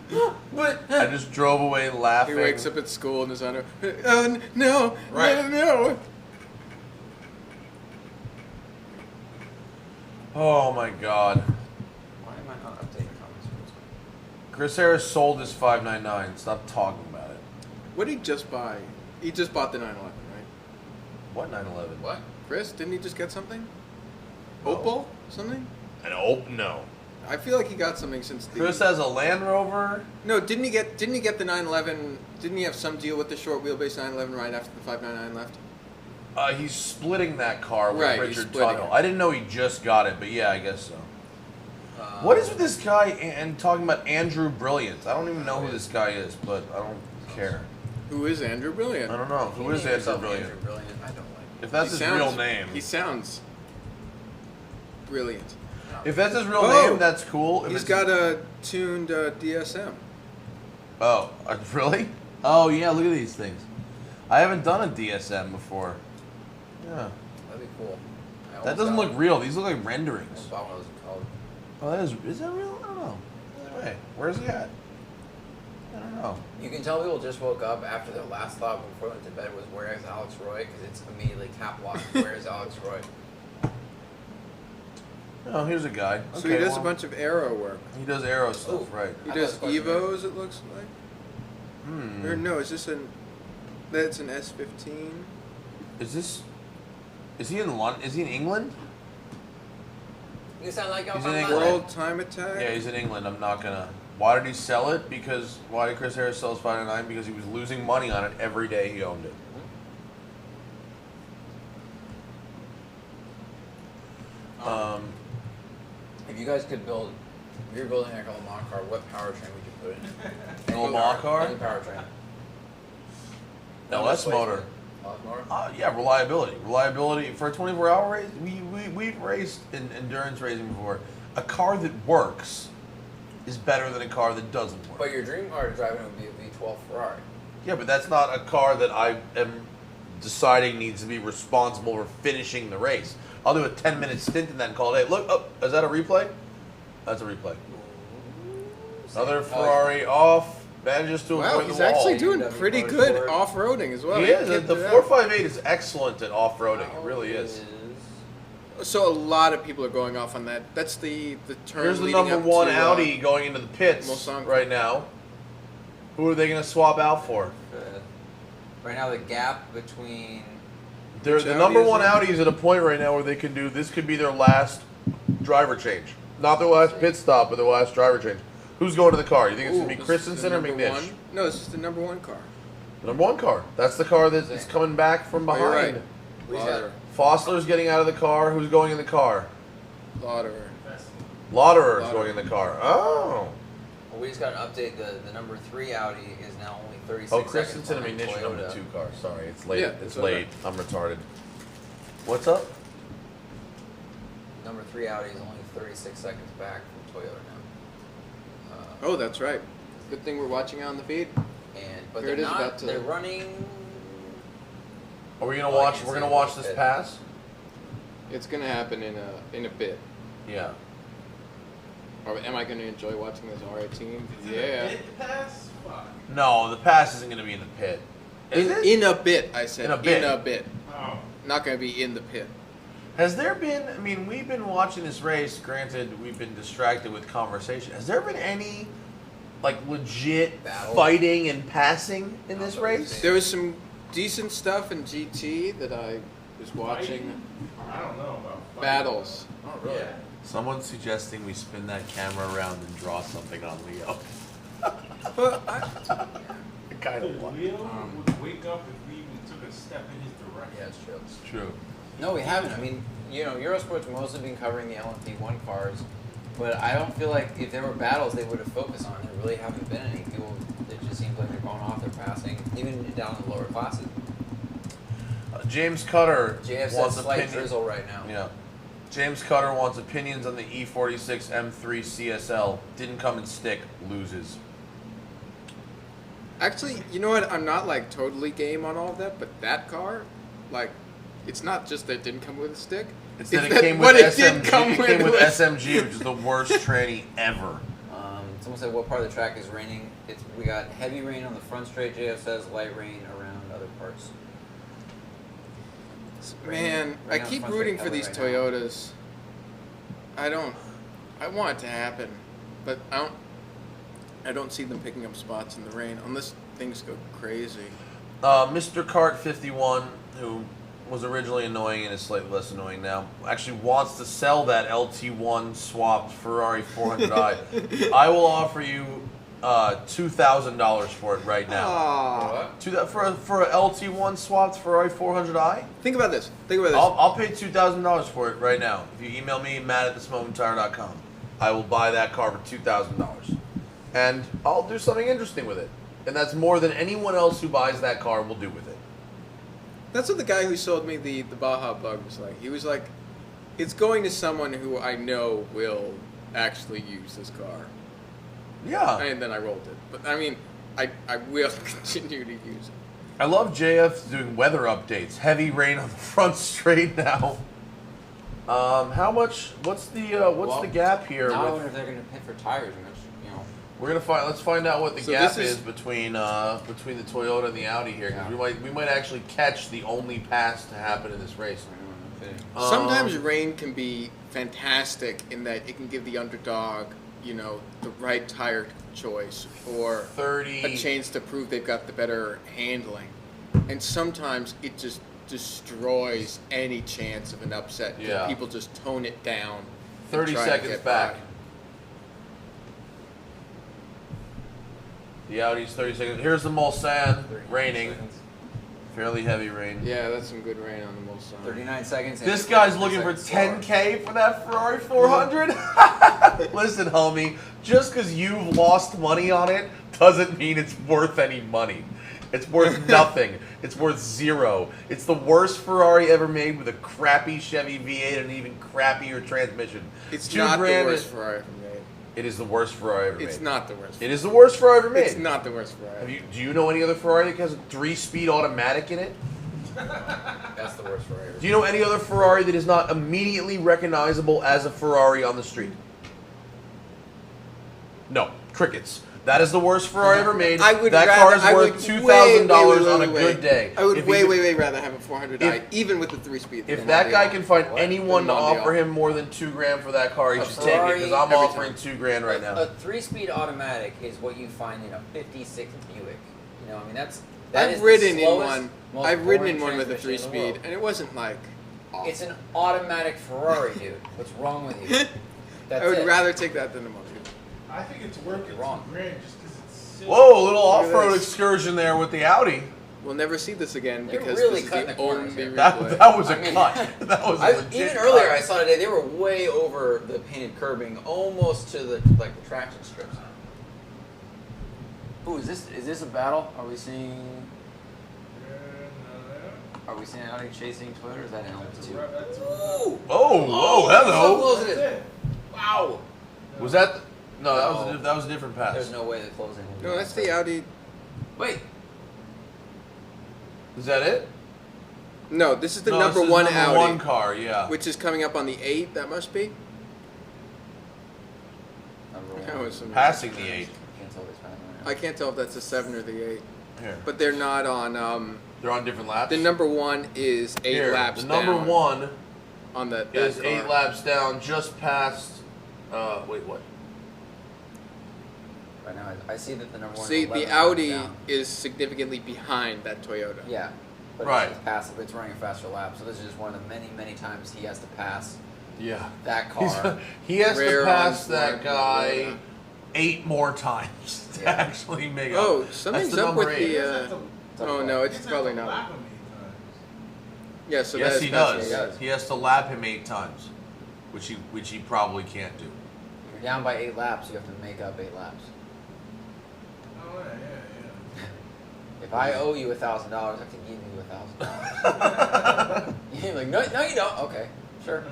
what? I just drove away He laughing. wakes up at school in his underwear. No. Right. No. Oh my god. Why am I not updating comments? Chris Harris sold his 599. Stop talking about it. What did he just buy? He just bought the 911, right? What 911? What? Chris, didn't he just get something? No. Opal? Something? No. I feel like he got something since the... Chris has a Land Rover. No, didn't he get the 911? Didn't he have some deal with the short wheelbase 911 right after the 599 left? He's splitting that car with Right, he's Richard splitting Tuttle. it. I didn't know he just got it, but yeah, I guess so. What is with this guy and talking about Andrew Brilliant? I don't even know who this guy is, but I don't care. Who is Andrew Brilliant? I don't know. Who is Andrew Brilliant? Andrew Brilliant. I don't like. If that's his real name. He sounds brilliant. If that's his real Oh, name, that's cool. If He's it's- got a tuned DSM. Oh, really? Oh, yeah, look at these things. I haven't done a DSM before. Yeah. That'd be cool. That doesn't look real. These look like renderings. I bought one of those in college. Oh, is that real? I don't know. Wait, where's he at? I don't know. You can tell people just woke up after their last thought before they went to bed was where is Alex Roy, because it's immediately cap locked. Where is Alex Roy? Oh, here's a guy. So he does a bunch of aero work. He does aero stuff, Ooh. right? He I does got a question Evos, it looks like. Hmm. Or no, is this that's an S15? Is he in London? Is he in England? You sound like He's I'm in not England. World Time Attack? Yeah, he's in England. I'm not gonna. Why did he sell it? Because why did Chris Harris sell his 599? Because he was losing money on it every day he owned it. If you guys could build, if you're building like a Le Mans car, what powertrain would you put in it? Le Mans car? Any powertrain. LS motor. LS motor? Yeah, reliability. Reliability for a 24-hour race. We've raced in endurance racing before. A car that works is better than a car that doesn't work. But your dream car to drive in would be a V12 Ferrari. Yeah, but that's not a car that I am deciding needs to be responsible for finishing the race. I'll do a 10-minute stint in that and call it. Hey, look, oh, is that a replay? That's a replay. Another Ferrari off. Manages to Wow, avoid he's the wall. actually doing pretty good off-roading as well. He is. The 458 is excellent at off-roading. It really is. So a lot of people are going off on that. That's the turn. Here's the leading number up one to, Audi going into the pits Mulsanne. right now. Who are they going to swap out for? Right now, the gap between The Audi number is one it? Audi is at a point right now where they can do this. Could be their last driver change, not their last pit stop, but their last driver change. Who's going to the car? You think it's going to be This is Christensen the or number McNish? one? No, this is the number one car. The number one car. That's the car that is coming back from Oh, you're behind. right. Lauderer. Fossler's getting out of the car. Who's going in the car? Lauderer. Lauderer's going in the car. Oh. Well, we just got an update. The number 3 Audi is now only 36 Oh, seconds Christensen and behind McNish are number Toyota. 2 car. Sorry, it's late. Yeah, it's it's late. I'm retarded. What's up? Number 3 Audi is only 36 seconds back from Toyota now. Oh, that's right. Good thing we're watching on the feed. But Here they're it is, not. about to- They're running. Are we gonna Oh, I watch? can't We're see gonna it. watch this pass. It's gonna happen in a bit. Yeah. Or am I gonna enjoy watching this R18? Is it Yeah. a pit pass? Fuck. No, the pass isn't gonna be in the pit. Is it? In a bit, I said. In a bit. In a bit. Oh. Not gonna be in the pit. Has there been? I mean, we've been watching this race. Granted, we've been distracted with conversation. Has there been any, like, legit Battle? fighting and passing in this race? There was some decent stuff in GT that I was watching. I don't know about fighting. Battles. Oh, really? Yeah. Someone's suggesting we spin that camera around and draw something on Leo. But I kind The of want. Leo would wake up if we even took a step in his direction. Yeah, it's true. It's true. No, we haven't. I mean, Eurosport's mostly been covering the LMP1 cars, but I don't feel like if there were battles they would have focused on. There really haven't been any. People, it just seems like they're going off, they're passing, even down in the lower classes. James Cutter JF says wants slight opinion. drizzle right now. Yeah. James Cutter wants opinions on the E46 M3 CSL. Didn't come in stick. Loses. actually, you know what? I'm not like totally game on all of that, but that car, like, it's not just that it didn't come with a stick. It's that it that came what with it did SMG. come It came with was- SMG, which is the worst tranny ever. Someone said what part of the track is raining. We got heavy rain on the front straight. JF says light rain around other parts. Man, I Rain on keep front rooting straight for these color right now. Toyotas. I want it to happen, but I don't see them picking up spots in the rain unless things go crazy. Mr. Cart 51, who was originally annoying and is slightly less annoying now, actually wants to sell that LT1 swapped Ferrari 400i. I will offer you $2,000 for it right now. Aw. For a LT1 swapped Ferrari 400i? Think about this. Think about this. I'll pay $2,000 for it right now. If you email me, matt@thismomenttire.com, I will buy that car for $2,000. And I'll do something interesting with it. And that's more than anyone else who buys that car will do with it. That's what the guy who sold me the Baja Bug was like. He was like, it's going to someone who I know will actually use this car. Yeah. And then I rolled it. But I mean, I will continue to use it. I love JF doing weather updates. Heavy rain on the front straight now. How much? What's the gap here? Now I with- wonder if they're going to pit for tires, which, We're gonna find. Let's find out what the So gap this is is- between the Toyota and the Audi here, because Yeah. we might actually catch the only pass to happen in this race. Sometimes rain can be fantastic in that it can give the underdog, the right tire choice or 30 a chance to prove they've got the better handling. And sometimes it just destroys any chance of an upset. 'Cause Yeah. People just tone it down. and 30 try to seconds get back. by. The Audi's 30 seconds. Here's the Mulsanne raining. Fairly heavy rain. Yeah, that's some good rain on the Mulsanne. 39 seconds. This guy's looking for 10K for that Ferrari 400? Listen, homie, just because you've lost money on it doesn't mean it's worth any money. It's worth nothing. It's worth zero. It's the worst Ferrari ever made with a crappy Chevy V8 and an even crappier transmission. It's $2 not the grand worst is- Ferrari ever made. It is the worst Ferrari ever made. It's not the worst. It is the worst Ferrari ever made. It's not the worst Ferrari. Do you know any other Ferrari that has a 3-speed automatic in it? That's the worst Ferrari. Do you know any other Ferrari that is not immediately recognizable as a Ferrari on the street? No. Crickets. That is the worst Ferrari ever made. That car is worth $2,000 on a good day. I would way rather have a 400i, even with the 3-speed. If that guy can find anyone to offer him more than $2,000 for that car, he should take it, because I'm offering $2,000 right now. A 3-speed automatic is what you find in a '56 Buick. You know, I mean that's. I've ridden in one. I've ridden in one with a 3-speed, and it wasn't like. Awful. It's an automatic Ferrari, dude. What's wrong with you? That's I would rather take that than a motor. I think it's worth it wrong. $2,000 just because it's silly. Whoa, a little off-road excursion there with the Audi. We'll never see this again They're because really this is cutting the the corners only here. replay. That was a cut. That was a legit even cut. earlier I saw today they were way over the painted curbing, almost to the the traction strips. Ooh, is this a battle? Are we seeing Audi chasing Toyota? Or is that an L2? Ooh! Oh, How hello. close it is. Wow! Was that? No, that was a different pass. There's no way the closing will be No, that's the Audi. Wait. Is that it? No, this is the No, number this is one number Audi. one car, yeah. Which is coming up on the 8, that must be. Number That one. was some- Passing the 8. Can't tell which one. I can't tell if that's the 7 or the 8. Here. But they're not on. They're on different laps. The number 1 is 8 Here, laps the number down 1 on that is car. 8 laps down, just past. Wait, what? Right now, I see that the number one. See, is the 11 Audi down. is significantly behind that Toyota. Yeah. But Right. it's passive. It's running a faster lap. So this is just one of the many times he has to pass Yeah. that car. He has Rare to pass on that Ford, guy yeah. 8 more times to Yeah. actually make up. Oh, That's something's the up with number 8. the. Oh no, it's probably not. Lap him 8 times. Yeah, so Yes, that's he that's does. what it is. He has to lap him 8 times, which he probably can't do. If you're down by 8 laps, you have to make up 8 laps. Oh, yeah. If I owe you $1,000, I have to give you $1,000. You're like, no, you don't. Okay, sure.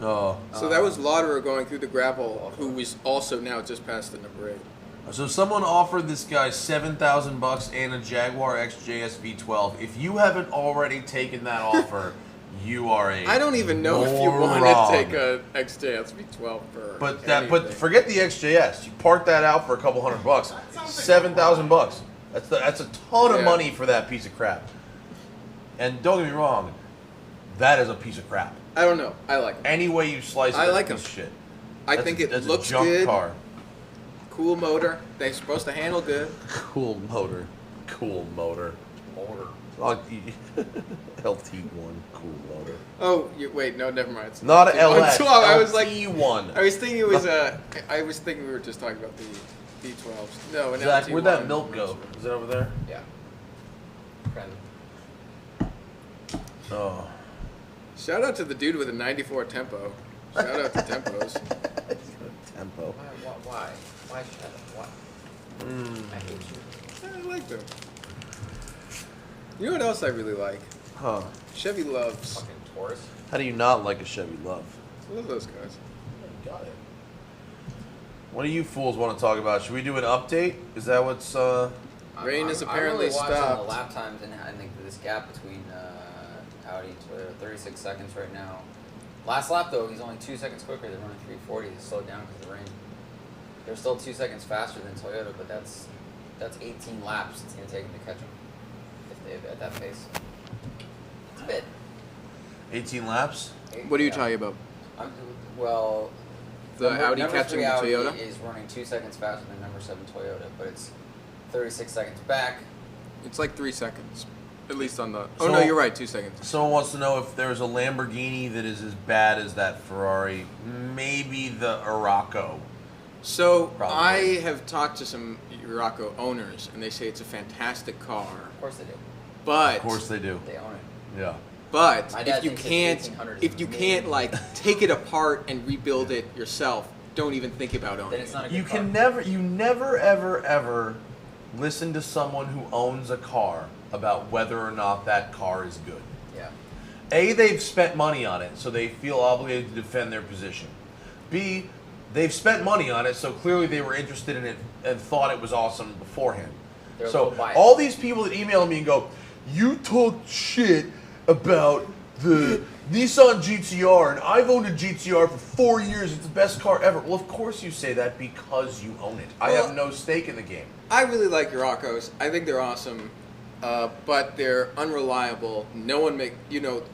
Oh. So that was Lauderer going through the gravel, who was also now just past the number 8. So someone offered this guy $7,000 and a Jaguar XJS V12. If you haven't already taken that offer, you are a I don't even know if you want moron. to take a XJS V12 for. But forget the XJS. You park that out for a couple $100. $7,000. That's a ton of Yeah. money for that piece of crap. And don't get me wrong, that is a piece of crap. I don't know. I like 'em. Any way you slice it, I that's like a piece 'em. of shit. I That's think a- it that's looks a junk good. car. Cool motor. They're supposed to handle good. Cool motor. Cool motor. LT1. Cool motor. Oh, wait, no, never mind. It's Not an I'm LS. so- I was like, LT1. I was thinking it was I was thinking we were just talking about the V12s. No, an Zach, LT1. where'd that milk go? Is it over there? Yeah. Oh. Shout out to the dude with a 94 tempo. Shout out to tempos. Tempo. Why? Why shut up? Why? I hate you. I like them. You know what else I really like? Huh. Chevy Loves. Fucking Taurus. How do you not like a Chevy Love? I love those guys. Got it. What do you fools want to talk about? Should we do an update? Is that what's Rain is I'm apparently really watching stopped. the lap times and I think this gap between Audi and Toyota, 36 seconds right now. Last lap though, he's only 2 seconds quicker. They're running 340. They slowed down because of the rain. They're still 2 seconds faster than Toyota, but that's 18 laps it's going to take them to catch them if they at that pace. It's a bit. 18 laps? What are you Yeah. talking about? Well, The Audi number catching 3 the Audi Toyota? is running 2 seconds faster than number 7 Toyota, but it's 36 seconds back. It's like 3 seconds. At least on the. So- Oh no, you're right. 2 seconds. Someone wants to know if there's a Lamborghini that is as bad as that Ferrari. Maybe the Arauco. So Probably. I have talked to some Urraco owners, and they say it's a fantastic car. Of course they do. But Of course they do. They own it. Yeah. But My dad if you thinks can't, it's 1800 if you can't like take it apart and rebuild it yourself, don't even think about owning Then it's it. not a good You car. can never, ever listen to someone who owns a car about whether or not that car is good. Yeah. A, they've spent money on it, so they feel obligated to defend their position. B, they've spent money on it, so clearly they were interested in it and thought it was awesome beforehand. They're a So little biased. all these people that email me and go, you talk shit about the Nissan GTR, and I've owned a GTR for 4 years. It's the best car ever. Well, of course you say that because you own it. I Well, have no stake in the game. I really like Yuracos. I think they're awesome, but they're unreliable. No one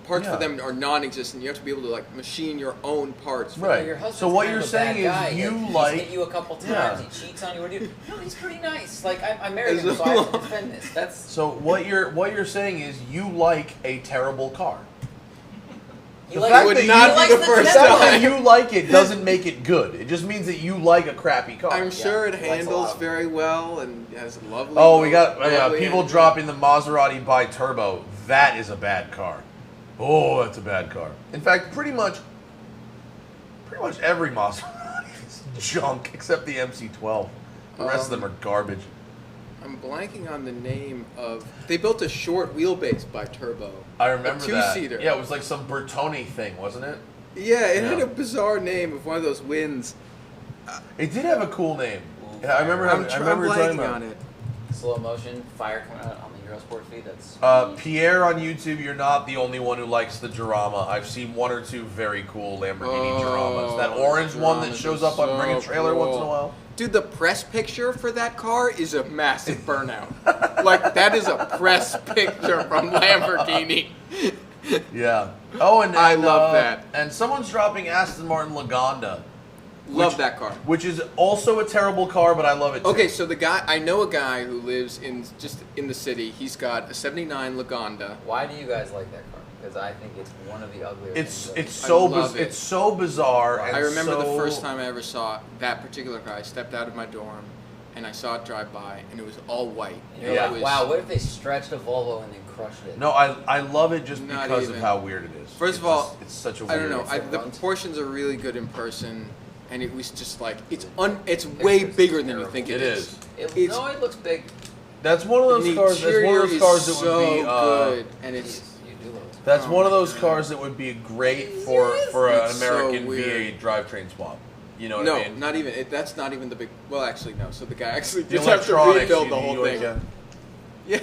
parts Yeah. for them are non-existent. You have to be able to like machine your own parts. for Right. Your husband's So what kind you're of a bad saying is guy. you He's like- hit you a couple times. Yeah. He cheats on you. What do you? No, he's pretty nice. Like I married him, As so I have to long- defend this. That's So what you're saying is you like a terrible car. he The likes, fact would that not you, be likes the first the fact time. that you like it doesn't make it good. It just means that you like a crappy car. I'm sure it he likes a lot handles of them. very well and has a lovely. Oh, we got lovely people engine. dropping the Maserati bi-turbo. That is a bad car. Oh, that's a bad car. In fact, pretty much every Maserati is junk except the MC12. The rest of them are garbage. I'm blanking on the name of. They built a short wheelbase by Turbo. I remember a that. two-seater. Yeah, it was like some Bertoni thing, wasn't it? Yeah, it had Yeah. a bizarre name of one of those wins. It did have a cool name. Ooh, Yeah, I remember. I'm I remember talking blanking about on it. slow motion fire coming out on the Eurosport feed. That's Pierre on YouTube, you're not the only one who likes the Jarama. I've seen one or two very cool Lamborghini Jaramas. That orange one that Jaramas shows are up on Bring a so Trailer once in a cool. while. Dude, the press picture for that car is a massive burnout. Like, that is a press picture from Lamborghini. Yeah. Oh, and I love that. And someone's dropping Aston Martin Lagonda, Love that car. which is also a terrible car, but I love it too. Okay, so I know a guy who lives just in the city. He's got a '79 Lagonda. why do you guys like that car? Because I think it's one of the uglier. things It's I so love it. it's so bizarre. And I remember the so- first time I ever saw that particular car. I stepped out of my dorm, and I saw it drive by, and it was all white. And you're Yeah. like, wow, what if they stretched a Volvo and then crushed it? No, I love it just Not because even. of how weird it is. First of all, it's such a I weird. don't know. It's a The runt. proportions are really good in person, and it was just like it's way Pictures bigger than you terrible. think It is. It's- No, it looks big. That's one of those The cars. That's one of interior those is cars that so would be. good, and it's You do look. That's Oh one of my those God. cars that would be great for an It's so American weird. V8 drivetrain swap. You know what no, I mean? not even. That's not even the big. Well, actually, no. So the guy actually The did have to electronics, rebuild the you- whole you thing. can-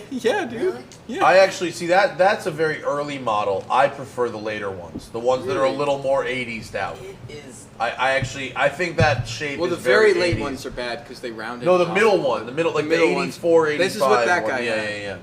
Yeah, dude. Really? Yeah. I actually see that. That's a very early model. I prefer the later ones, the ones that are a Really? little more 80s out. It is. I think that shape. Well, the is very very late 80s. ones are bad because they rounded. No, the off. middle one, like The the middle ones. 84, 85. This is what that one. guy Yeah, had. yeah.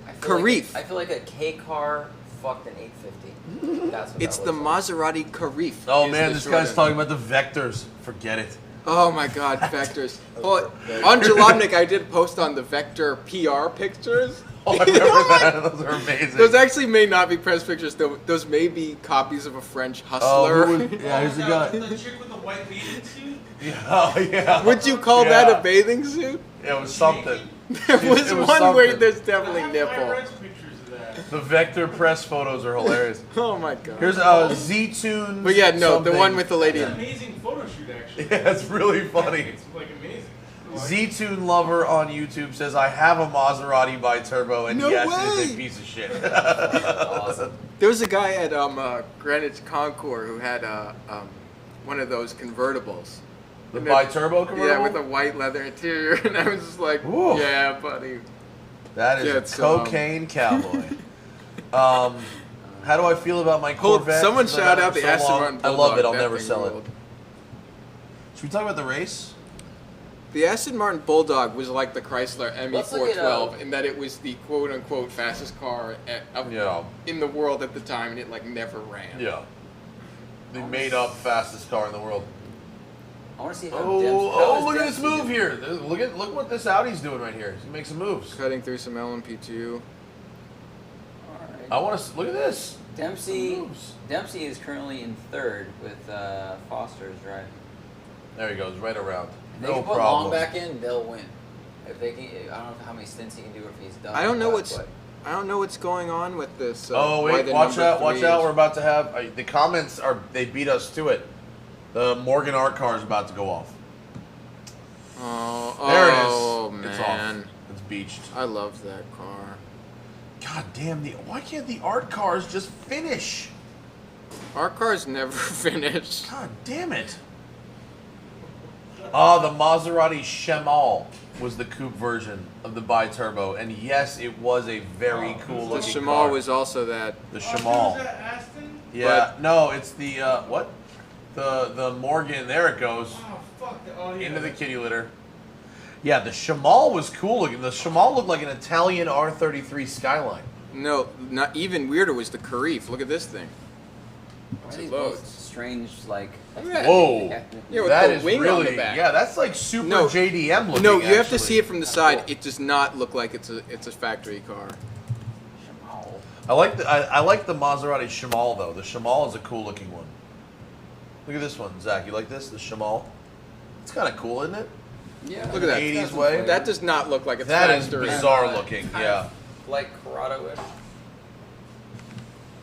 I feel Karif. Like I feel like a K car fucked an 850. That's what It's that the looks like. Maserati Karif. Oh is man, the this short guy's end. talking about the vectors. Forget it. Oh my God, vectors. Well, on Jalopnik, I did post on the vector PR pictures. Oh, I remember that. Those are amazing. Those actually may not be press pictures. Those may be copies of a French Oh, hustler. who would- yeah, who's the guy? The chick with the white bathing suit? Yeah, oh, yeah. Would you call Yeah. that a bathing suit? It was something. There was It was one where something. there's definitely I nipple. read pictures of that. The vector press photos are hilarious. Oh my God. Here's Z-Tunes. But yeah, no, the something. one with the lady. It's an amazing photo shoot, actually. Yeah, it's really funny. It's like amazing. Z-Tune Lover on YouTube says, I have a Maserati bi-turbo, and No yes, it is way. a piece of shit. Awesome. There was a guy at Greenwich Concours who had one of those convertibles. The And bi-turbo convertible? Yeah, with a white leather interior, and I was just like, Ooh. yeah, buddy. That is Get a cocaine cowboy. How do I feel about my Hold, Corvette? someone since I've shout had out it the so Aston long? Martin I love Bulldog. it. I'll That never thing sell ruled. it. Should we talk about the race? The Aston Martin Bulldog was like the Chrysler Let's look at, ME412 in that it was the quote-unquote fastest car Yeah. in the world at the time, and it like never ran. Yeah. The made-up fastest car in the world. I want to see how Oh, look at this Dempsey move do. here. Look what this Audi's doing right here. He makes some moves. Cutting through some LMP2. Alright. I want to look at this. Dempsey Moves. Dempsey is currently in third with Foster's driving. There he goes, right around. If they No can put Long problem. back in, they'll win. If they can, I don't know how many stints he can do or if he's done. I don't know but- I don't know what's going on with this. Oh why wait, the watch number out! Watch 3 out! is- We're about to have the comments are. They beat us to it. The Morgan Art car is about to go off. Oh, There oh, it is. It's man. off. It's beached. I love that car. God damn! Why can't the art cars just finish? Our cars never finish. God damn it! Oh, the Maserati Chemal was the coupe version of the bi-turbo, and yes, it was a very cool The looking Chemal car. was also that. The Oh, Chemal. is that Aston? Yeah, no, it's the what? The Morgan. There it goes Oh, fuck. Oh, yeah. into the kitty litter. Yeah, the Chemal was cool looking. The Chemal looked like an Italian R33 Skyline. No, not even weirder was the Carif. Look at this thing. Why are It these loads. both strange, like... Look at that. Whoa, Yeah, with that the is wing on really the back. yeah. That's like super No, JDM looking. No, you have to actually. see it from the side. It does not look like it's a factory car. I like the Maserati Chemal though. The Chemal is a cool looking one. Look at this one, Zach. You like this? The Chemal. It's kind of cool, isn't it? Yeah. Look at that. 80s way. That does not look like it's That is factory. bizarre looking. Yeah. Like Corrado-ish.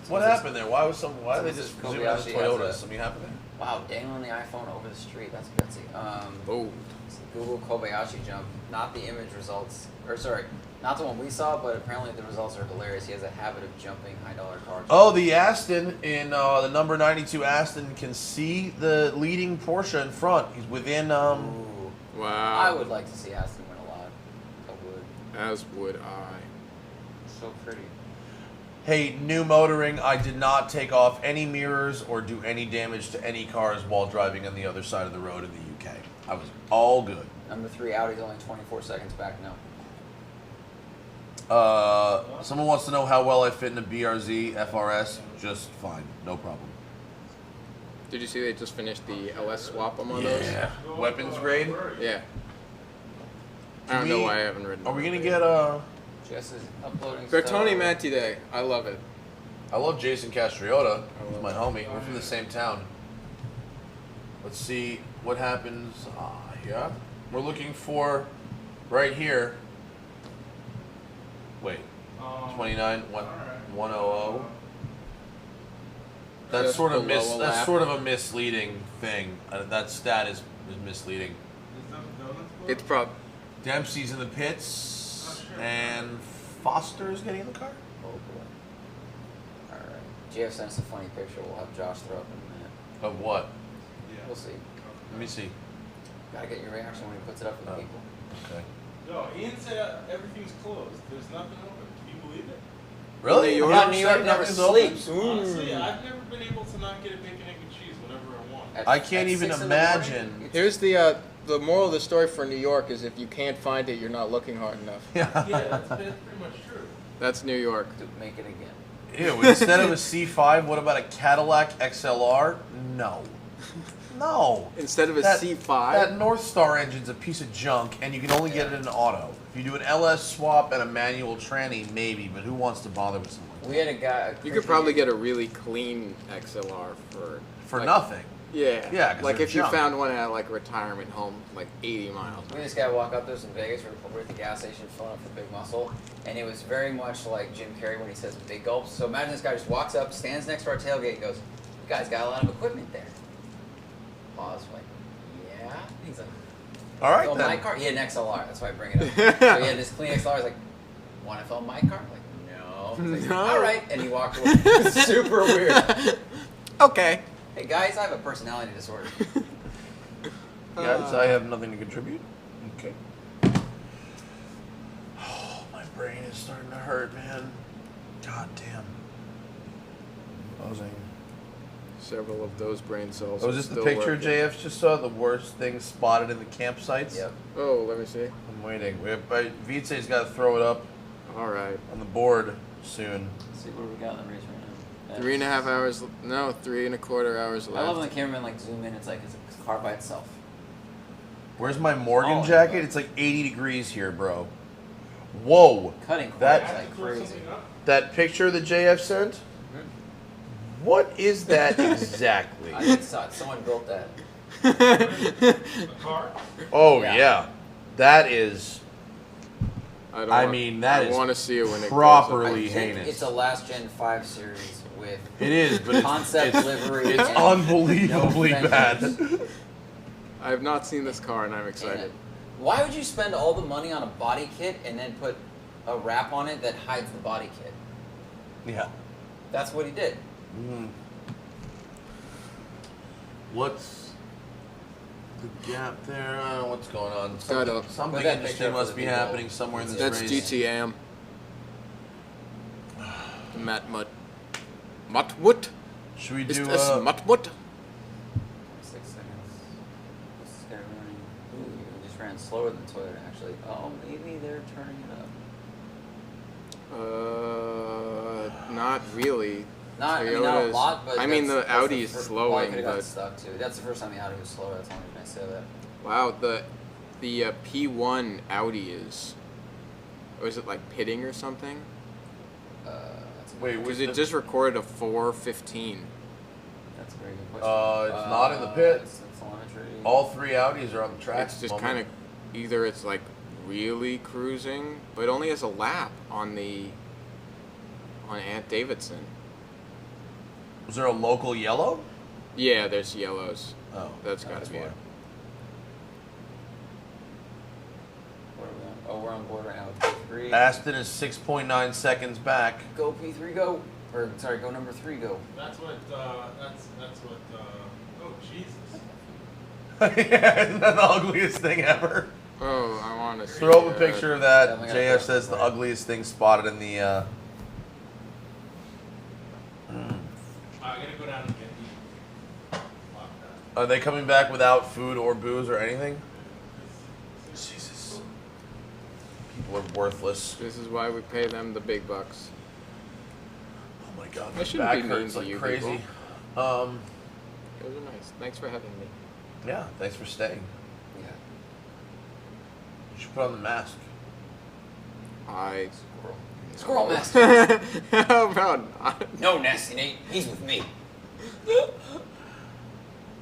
What happened there? Why did they just Kobayashi zoom out the has Toyotas? a- Something happened there? Wow, dangling the iPhone over the street. That's gutsy. Oh. Google Kobayashi jump. Not the image results. Or sorry, not the one we saw, but apparently the results are hilarious. He has a habit of jumping high-dollar cars. Oh, the Aston in the number 92 Aston can see the leading Porsche in front. He's within. Ooh. Wow. I would like to see Aston win a lot. I would. As would I. So pretty. Hey, new motoring. I did not take off any mirrors or do any damage to any cars while driving on the other side of the road in the UK. I was all good. Number 3, Audi's only 24 seconds back now. Someone wants to know how well I fit in a BRZ FRS. Just fine, no problem. Did you see they just finished the LS swap on one of those? Yeah, weapons grade. Yeah. I don't know why I haven't ridden. Are we it. gonna get Jess is uploading Bertoni stuff. Manti Day. I love it. I love Jason Castriota. He's my homie. We're from the same town. Let's see what happens. Yeah, we're looking for right here. Wait, 29 100. That's Just sort of below a that's lap. sort of a misleading thing. That stat is misleading. It's prob. Dempsey's in the pits, and Foster's getting in the car. Oh boy. Alright. GF sent us a funny picture. We'll have Josh throw up in a minute. Of what? We'll see. Let me see. Gotta get your reaction when he puts it up for the people. Okay. Yo, Ian said everything's closed. There's nothing open. Can you believe it? Really? New York- New York never sleeps. Honestly, I've never been able to not get a bacon, egg, and cheese whenever I want. At- I can't at even 6 in the morning, imagine. it's- Here's the moral of the story for New York is if you can't find it, you're not looking hard enough. Yeah, that's pretty much true. That's New York. to make it again. Ew, instead of a C5, what about a Cadillac XLR? No. No. Instead of a That C5. North Star engine's a piece of junk, and you can only get it in auto. If you do an LS swap and a manual tranny, maybe, but who wants to bother with something We had a guy. You could probably get a really clean XLR for like, nothing? Yeah. Yeah, 'cause like they're if you junk. found one at like a retirement home, like 80 miles. We had this guy walk up to us in Vegas. We're at the gas station filling up for Big Muscle, and it was very much like Jim Carrey when he says big gulps. So imagine this guy just walks up, stands next to our tailgate, and goes, "You guys got a lot of equipment there." Pause. Like, yeah. He's like, All right, "Film my then. car." He had an XLR. That's why I bring it up. So he had this clean XLR. He's like, "Want to film my car?" I'm like, no. He's like, No. all right, and he walked away. It was super weird. Okay. Hey guys, I have a personality disorder. Guys, I have nothing to contribute. Okay. Oh, my brain is starting to hurt, man. God damn. Buzzing. Several of those brain cells. Oh, are is this the still picture working. JF just saw? The worst thing spotted in the campsites? Yep. Oh, let me see. I'm waiting. Vitse's got to throw it up All right. on the board soon. Let's see what we got in the race right now. 3.5 hours. No, 3.25 hours left. I love when the cameraman like zoom in. It's like it's a car by itself. Where's my Morgan Oh, jacket? God. It's like 80 degrees here, bro. Whoa. Cutting corners That- like crazy. That picture that JF sent? What is that exactly? I think someone built that. A car? Oh, Yeah. yeah. That is I mean, that I is want to see it when it properly I think heinous. it's a last gen 5 series with It is, but it's, concept it's, livery. it's and unbelievably no bad. fenders. I have not seen this car and I'm And excited. why would you spend all the money on a body kit and then put a wrap on it that hides the body kit? Yeah. That's what he did. What's The gap there. What's going on? Gotta- Something Put that interesting picture up must for be the people. happening somewhere in this That's race. GTM. Matmut. Matmut? Should we Is do? this Matmut? 6 seconds. This is gonna run. Ooh, you just ran slower than Toyota actually. Oh, maybe they're turning it up. Not really. Not, I mean, not a Toyota's- lot, but I mean, that's- the Audi is that's slowing, well, I could've gotten but stuck too. That's the first time the Audi was slower. That's the only reason I say that. wow, the P1 Audi is. Or is it like pitting or something? That's a, Wait, Because it just recorded a 4:15. that's a very good question. It's not in the pit. It's telemetry. All 3 Audis are on the track. It's just kind of either it's like really cruising, but it only has a lap on Aunt Davidson. Was there a local yellow? Yeah, there's yellows. Oh, That's gotta be why. it. Where are we on? Oh, we're on board right now with P3. Aston is 6.9 seconds back. Go P3, go. Or sorry, go number 3, go. That's what. That's what. Oh Jesus. Yeah, isn't that the ugliest thing ever? Oh, I want to Throw up a picture of that. Yeah, we gotta JF put says it the somewhere. ugliest thing spotted in the. I gotta go down and get Are they coming back without food or booze or anything? Jesus. People are worthless. This is why we pay them the big bucks. Oh my god, I my shouldn't back be mean hurts to like you crazy. Those are nice. Thanks for having me. Yeah, thanks for staying. Yeah. You should put on the mask. I. Squirrel master. How about not? No, Nasty Nate. He's with me.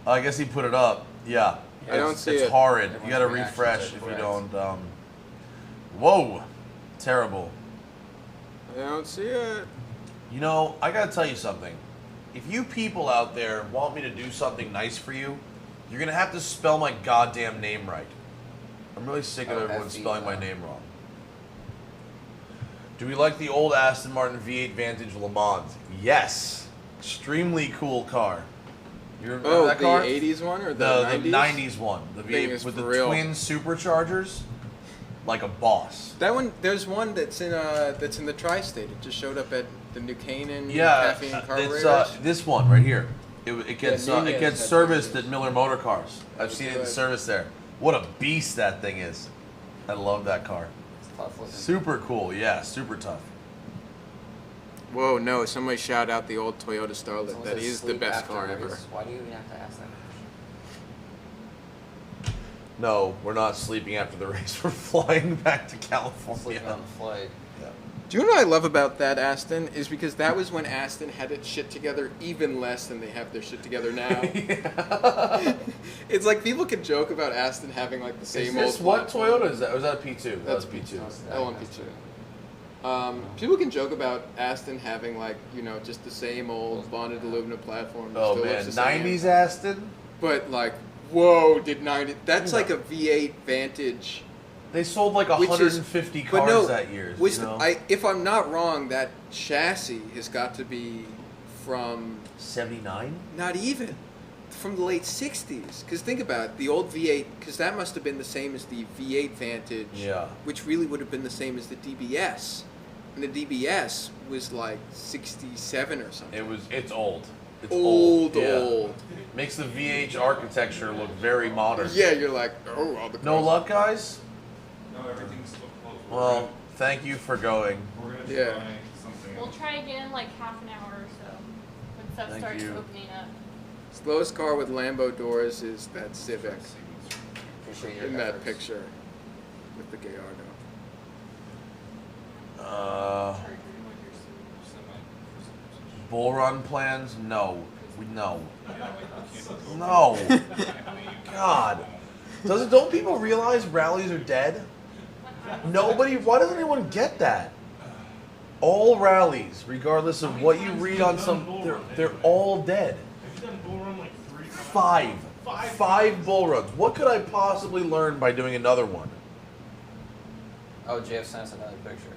I guess he put it up. Yeah. I don't see it's it. horrid. You Everyone's gotta reactions refresh are if you correct. don't. Whoa. Terrible. I don't see it. You know, I gotta tell you something. If you people out there want me to do something nice for you, you're gonna have to spell my goddamn name right. I'm really sick of Oh, everyone F-E, spelling my name wrong. Do we like the old Aston Martin V8 Vantage Le Mans? Yes. Extremely cool car. You remember Oh, that the car? 80s one or the 90s? The 90s one. The Thing V8 is with the for real. twin superchargers. Like a boss. That one, there's one that's in the tri-state. It just showed up at the New Canaan Yeah, Cafe and it's Carburetors. this one right here. It gets Nunez it gets has serviced Nunez. at Miller Motor Cars. I've That's seen it in good. service there. What a beast that thing is! I love that car. It's tough looking. Super cool. Yeah, super tough. Whoa, no! Somebody shout out the old Toyota Starlet. Someone That says is the sleep best after car race. ever. Why do you even have to ask that? No, we're not sleeping after the race. We're flying back to Sleep California. on the flight. Yeah. Do you know what I love about that Aston? Is because that was when Aston had its shit together even less than they have their shit together now. It's like people can joke about Aston having like the Is same this old what platform. Toyota is that? Or is that a P2? That's That was P2. LMP2. People can joke about Aston having like, you know, just the same old bonded aluminum platform. that Oh still man, looks the same. 90s Aston. But like, whoa, did 90? That's like a V8 Vantage. They sold like Which is- 150 But cars no, that year. which you know? if I'm not wrong, that chassis has got to be from 79. not even from the late 60s. Because think about it, the old V8, because that must have been the same as the V8 Vantage, Yeah. which really would have been the same as the DBS. And the DBS was like 67 or something. It's old. It's Old. Yeah. Makes the VH architecture look very modern. Yeah, you're like, oh, all the No cars- luck, guys? No, everything's still closed. Well, thank you for going. We're gonna Yeah. try something. We'll try again in like half an hour or so when stuff Thank starts you. opening up. Slowest car with Lambo doors is that Civic Appreciate your in that efforts. picture with the Gallardo. Bull run plans? No. No. No. God. Don't people realize rallies are dead? Why doesn't anyone get that? All rallies, regardless of what you read on they're all dead. Have you done bull run like 3 times? Five bull runs. What could I possibly learn by doing another one? Oh, JF sent us another picture.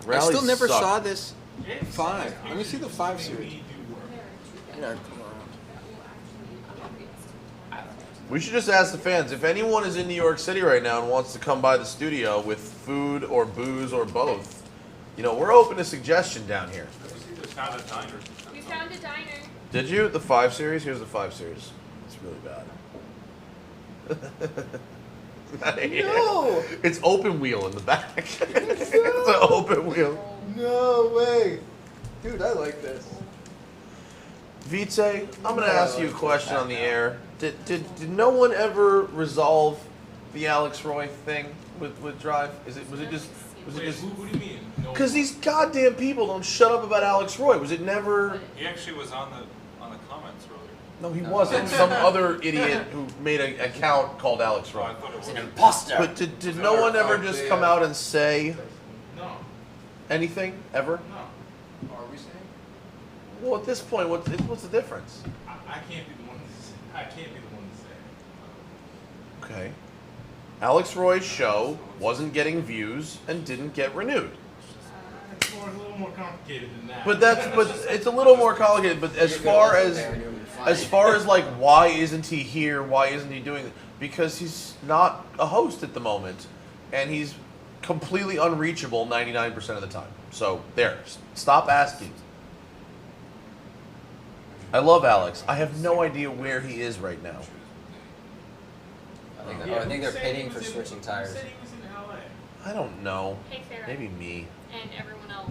I Rallies still never suck. saw this Yeah, 5. Let me see the 5 series. We do work. Yeah, come We should just ask the fans if anyone is in New York City right now and wants to come by the studio with food or booze or both. You know, we're open to suggestion down here. We found a diner. We found a diner. Did you? The 5 Series? Here's the 5 Series. It's really bad. No! It's open wheel in the back. It's an open wheel. No way. Dude, I like this. Vite, I'm going to ask you a question on the air. Did no one ever resolve the Alex Roy thing with Drive? Was it just Who do you mean? No. because these goddamn people don't shut up about Alex Roy? Was it never? He actually was on the comments earlier. No, he wasn't. Some other idiot who made an account called Alex Oh, I Roy. thought it was. Imposter. But did no one ever just come out and say No. anything ever? No. Are we saying? Well, at this point, what's the difference? I can't be the one to say. I can't be the one to say. Okay. Alex Roy's show wasn't getting views and didn't get renewed. It's a little more complicated than that. But it's a little more complicated. But as far as like, why isn't he here? Why isn't he doing it? Because he's not a host at the moment, and he's completely unreachable 99% of the time. So there, stop asking. I love Alex. I have no idea where he is right now. I think they're pitting for switching Who tires. said he was in LA? I don't know. Hey, Farrah. Maybe me. And everyone else.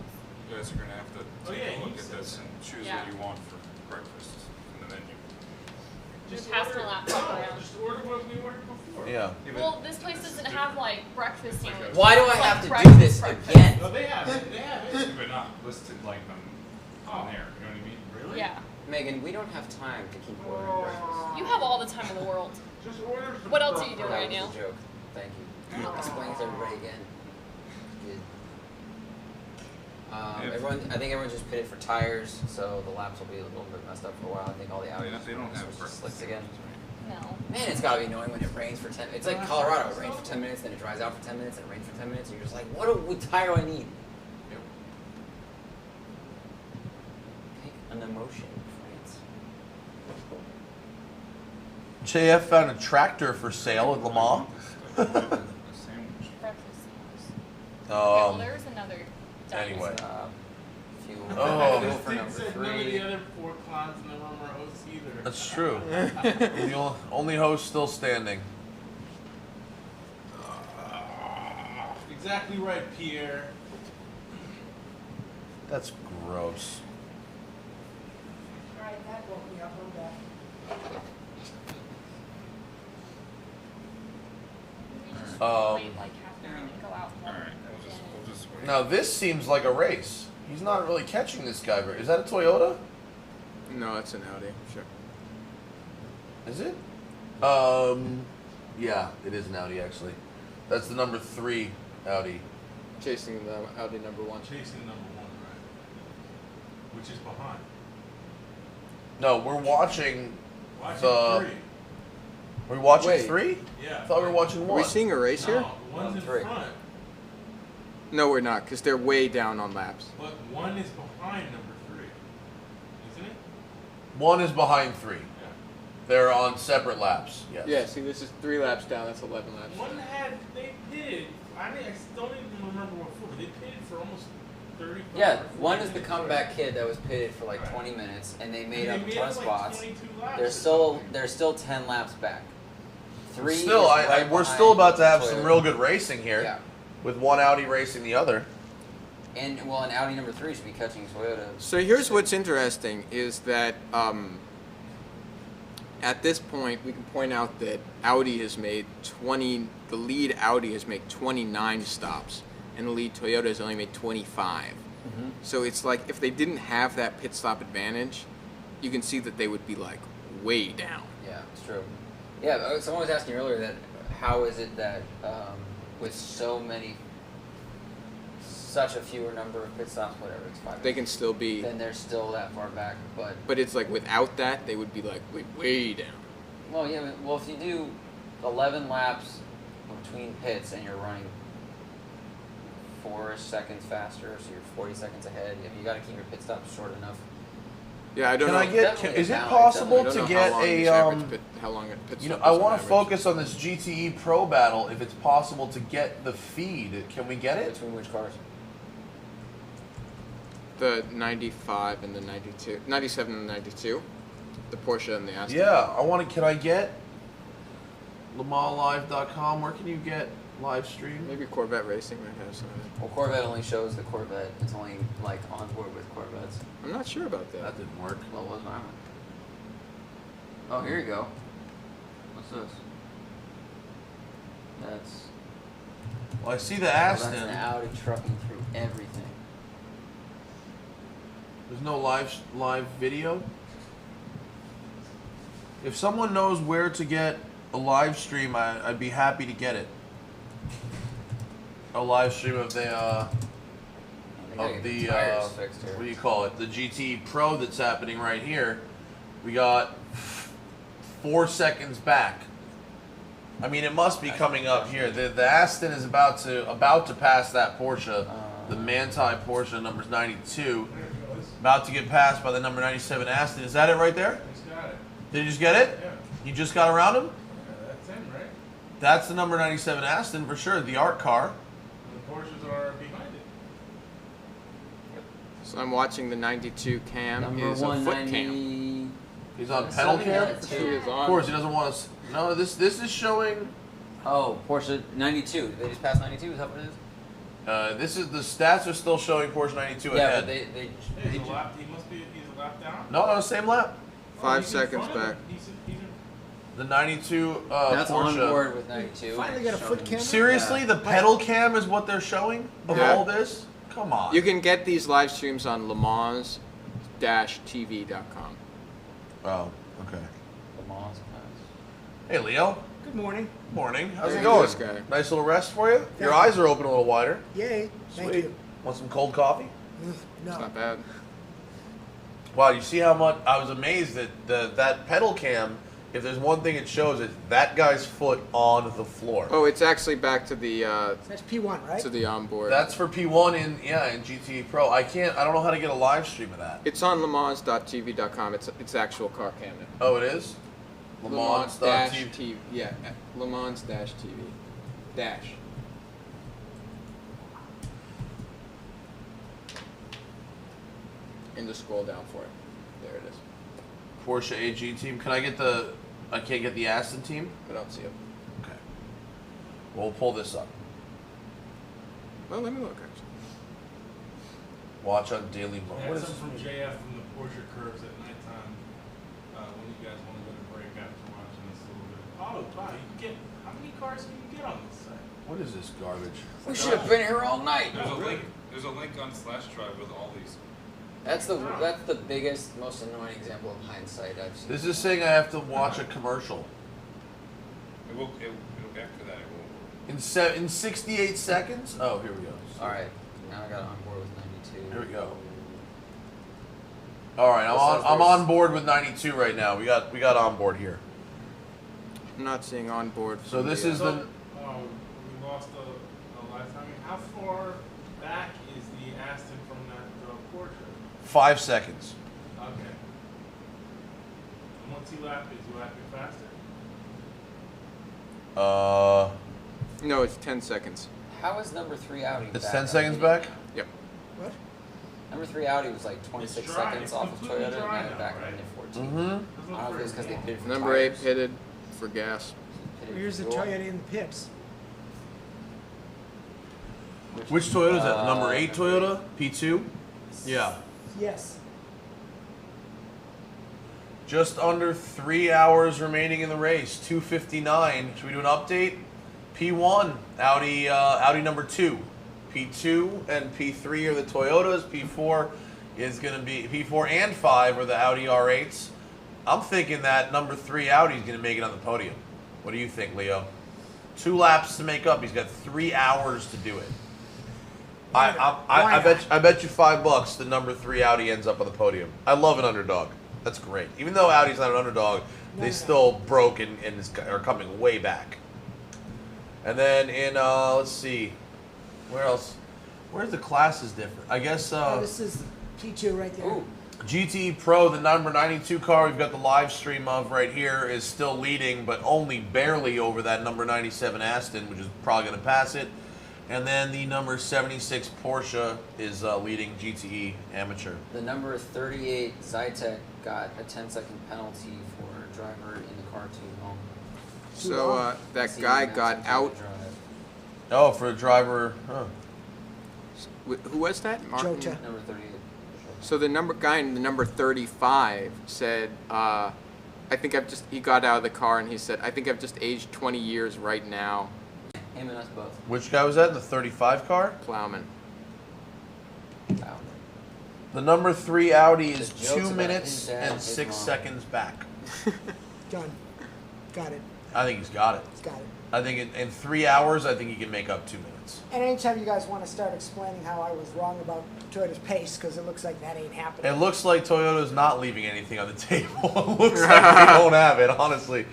You guys are gonna have to Oh, take yeah, a you look at said this that. and choose Yeah. what you want for breakfast in the menu. Just pass the laptop No, around. just order what we ordered before. Yeah. Well, this place doesn't have like breakfast sandwiches. Why do I It's, like, have to do breakfast this breakfast. again? No, they have it. They have it. But not listed like on there. You know what I mean? Really? Yeah. Megan, we don't have time to keep ordering breakfast. You have all the time in the world. Just order some What else are you doing That right was now? a joke. Thank you. Explain to everybody again. Good. Everyone, I think everyone just pitted for tires, so the laps will be a little bit messed up for a while. I think all the Audis They don't have switch to breakfast slicks again. No. Man, it's gotta be annoying when it rains for 10. It's like Colorado. It rains for 10 minutes, then it dries out for 10 minutes, and it rains for 10 minutes, and you're just like, what tire do I need? Yep. Take an emotion, France. JF found a tractor for sale at Le Mans. A sandwich. Breakfast sandwiches. Well, Um, there's another diner. anyway. Fuel. Oh. Fuel for They number said none of the 3. other 4 clowns in the room are hosts either. That's true. The only host still standing. Exactly right, Pierre. That's gross. All right, that woke me up. I'm back. We just Um, wait like half an hour and go out. and Alright, then- we'll just wait. Now this seems like a race. He's not really catching this guy. Is that a Toyota? No, it's an Audi. Sure. Is it? Yeah, it is an Audi actually. That's the number 3 Audi. Chasing the Audi number 1. Chasing number 1, right? Which is behind. No, we're watching. Watching The- 3. We're we watching Wait. 3? Yeah. I thought we were watching Are 1. we seeing a race here? No, the one's in 3. front, No, we're not, because they're way down on laps. but 1 is behind number 3. Isn't it? 1 is behind 3. Yeah. They're on separate laps. Yes. Yeah, see, this is 3 laps down. That's 11 laps. They pitted. I don't even remember what for, but they pitted for almost 30. Yeah, one is the comeback kid that was pitted for like 20 minutes, and they made up a ton of spots. They're still 10 laps back. 3 Still, is we're behind still about to have Toyota. some real good racing here. Yeah, With one Audi racing the other. and well, an Audi number 3 should be catching Toyota. So here's what's interesting is that at this point we can point out that Audi has made the lead Audi has made 29 stops, and the lead Toyota has only made 25. So it's like if they didn't have that pit stop advantage, you can see that they would be like way down. Yeah, it's true. Yeah, someone was asking earlier that how is it that with such a fewer number of pit stops, whatever, it's 5. They can still be, Then they're still that far back, but it's like without that they would be like way down. well, yeah, well, if you do 11 laps between pits and you're running 4 seconds faster, so you're 40 seconds ahead. If you got to keep your pit stops short enough, Yeah, I don't Can know. I get? Definitely Is it a balance. I possible don't to know get how long it pit You know, stop I is on want to average. focus on this GTE Pro battle. If it's possible to get the feed, can we get it? Between which cars? The 95 and the 92, 97 and the 92, the Porsche and the Aston. Yeah, I want to. Can I get LeMansLive.com? Where can you get live stream? Maybe Corvette Racing might have some of it. Well, Corvette only shows the Corvette. It's only like on board with Corvettes. I'm not sure about that. That didn't work. Well, it was mine. Oh, here you go. What's this? That's, Well, I see the that's Aston. an Audi trucking through everything. There's no live video. If someone knows where to get a live stream, I'd be happy to get it. A live stream of the I gotta get the tires fixed here. what do you call it? The GT Pro that's happening right here. We got 4 seconds back. I mean, it must be coming up here. The Aston is about to pass that Porsche, the Manti Porsche number 92. About to get passed by the number 97 Aston. Is that it right there? He's got it. Did you just get it? Yeah. You just got around him? Yeah, that's him, right? That's the number 97 Aston for sure, the art car. And the Porsches are behind it. So I'm watching the 92 cam. Number is a foot cam. 190. He's on pedal cam? He is Of on. course, he doesn't want us. No, this is showing. Oh, Porsche 92. They just passed 92. Is that what it is? This is the stats are still showing Porsche 92 Yeah, ahead. but they Hey, he's a lap. He must be. He's a lap down. No, same lap. 5 he's in seconds front of back. him. He's in The 92 that's on Porsche. board with 92. Finally got a foot camera? Seriously, the pedal cam is what they're showing of Yeah. all this? Come on. You can get these live streams on LeMans-TV.com. Oh, okay. Le Mans pass. Hey, Leo. Good morning. Morning. How's Hey, it going? this guy. Nice little rest for you? Your Thank eyes are open a little wider. Yay. Thank Sweet. you. Want some cold coffee? Ugh, It's No. not bad. Wow, you see how much I was amazed that that pedal cam, if there's one thing it shows, it's that guy's foot on the floor. Oh, it's actually back to the That's P1, right? onboard. That's for P1 in GTE Pro. I don't know how to get a live stream of that. It's on LeMans.TV.com. It's actual car cam. Oh, it is? LeMans.TV. TV. Yeah, LeMans-TV. Dash. And just scroll down for it. There it is. Porsche AG team. Can I get I can't get the Aston team? I don't see it. Okay. We'll pull this up. Well, let me look actually. Watch on Daily Mo. I What had is some this? from JF from the Porsche curves at nighttime. When you guys want to go to break after watching this a little bit. Oh, wow! You can get how many cars can you get on this site? What is this garbage? We should have been here all night. There's a link on /drive with all these. That's the biggest, most annoying example of hindsight I've seen. This is saying I have to watch a commercial. It'll after that. It will. In 68 seconds? Oh, here we go. All right, now I got on board with 92. Here we go. All right, I'm on board with 92 right now. We got on board here. I'm not seeing on board. So from this the, is So, the we lost a lifetime. How far back is the Aston from that Porsche? 5 seconds. Okay. And what's he lapping? Is he lapping faster? No, it's 10 seconds. How is number 3 Audi? It's back 10 up? seconds back? Yep. What? Number 3 Audi was like 26 It's dry. seconds It's off of completely Toyota, dry and now now, back right? into 14. Mm-hmm. I don't know if it's because they pitted for Number 8 tires. pitted for gas. Pitted Here's for the fuel. Toyota in the pits. Which Toyota is that? The number Uh, 8 Toyota? P2? Yeah. Yes. Just under 3 hours remaining in the race. 2:59. Should we do an update? P1, Audi number 2. P2 and P3 are the Toyotas. P4 is going to be P4 and 5 are the Audi R8s. I'm thinking that number 3 Audi is going to make it on the podium. What do you think, Leo? 2 laps to make up. He's got 3 hours to do it. I bet you $5 the number 3 Audi ends up on the podium. I love an underdog. That's great. Even though Audi's not an underdog, they still broke and are coming way back. And then in let's see, where else? Where's the classes different? I guess Oh, this is P2 right there. Ooh, GTE Pro, the number 92 car we've got the live stream of right here, is still leading, but only barely over that number 97 Aston, which is probably going to pass it. And then the number 76 Porsche is leading GTE Amateur. The number 38 Zytek got a 10-second penalty for a driver in the car too long. So that guy got out. Oh, for a driver. Huh. Who was that? Martin? Jota. Number 38. So the guy in the number 35 said, I think he got out of the car and he said, I think I've just aged 20 years right now. Him and us both. Which guy was that? The 35 car? Plowman. Wow. The number 3 Audi is The jokes 2 about minutes his dad and is 6 wrong. seconds back. Done. Got it. I think he's got it. He's got it. I think in 3 hours, I think he can make up 2 minutes. And anytime you guys want to start explaining how I was wrong about Toyota's pace, because it looks like that ain't happening. It looks like Toyota's not leaving anything on the table. It looks like they don't have it, honestly.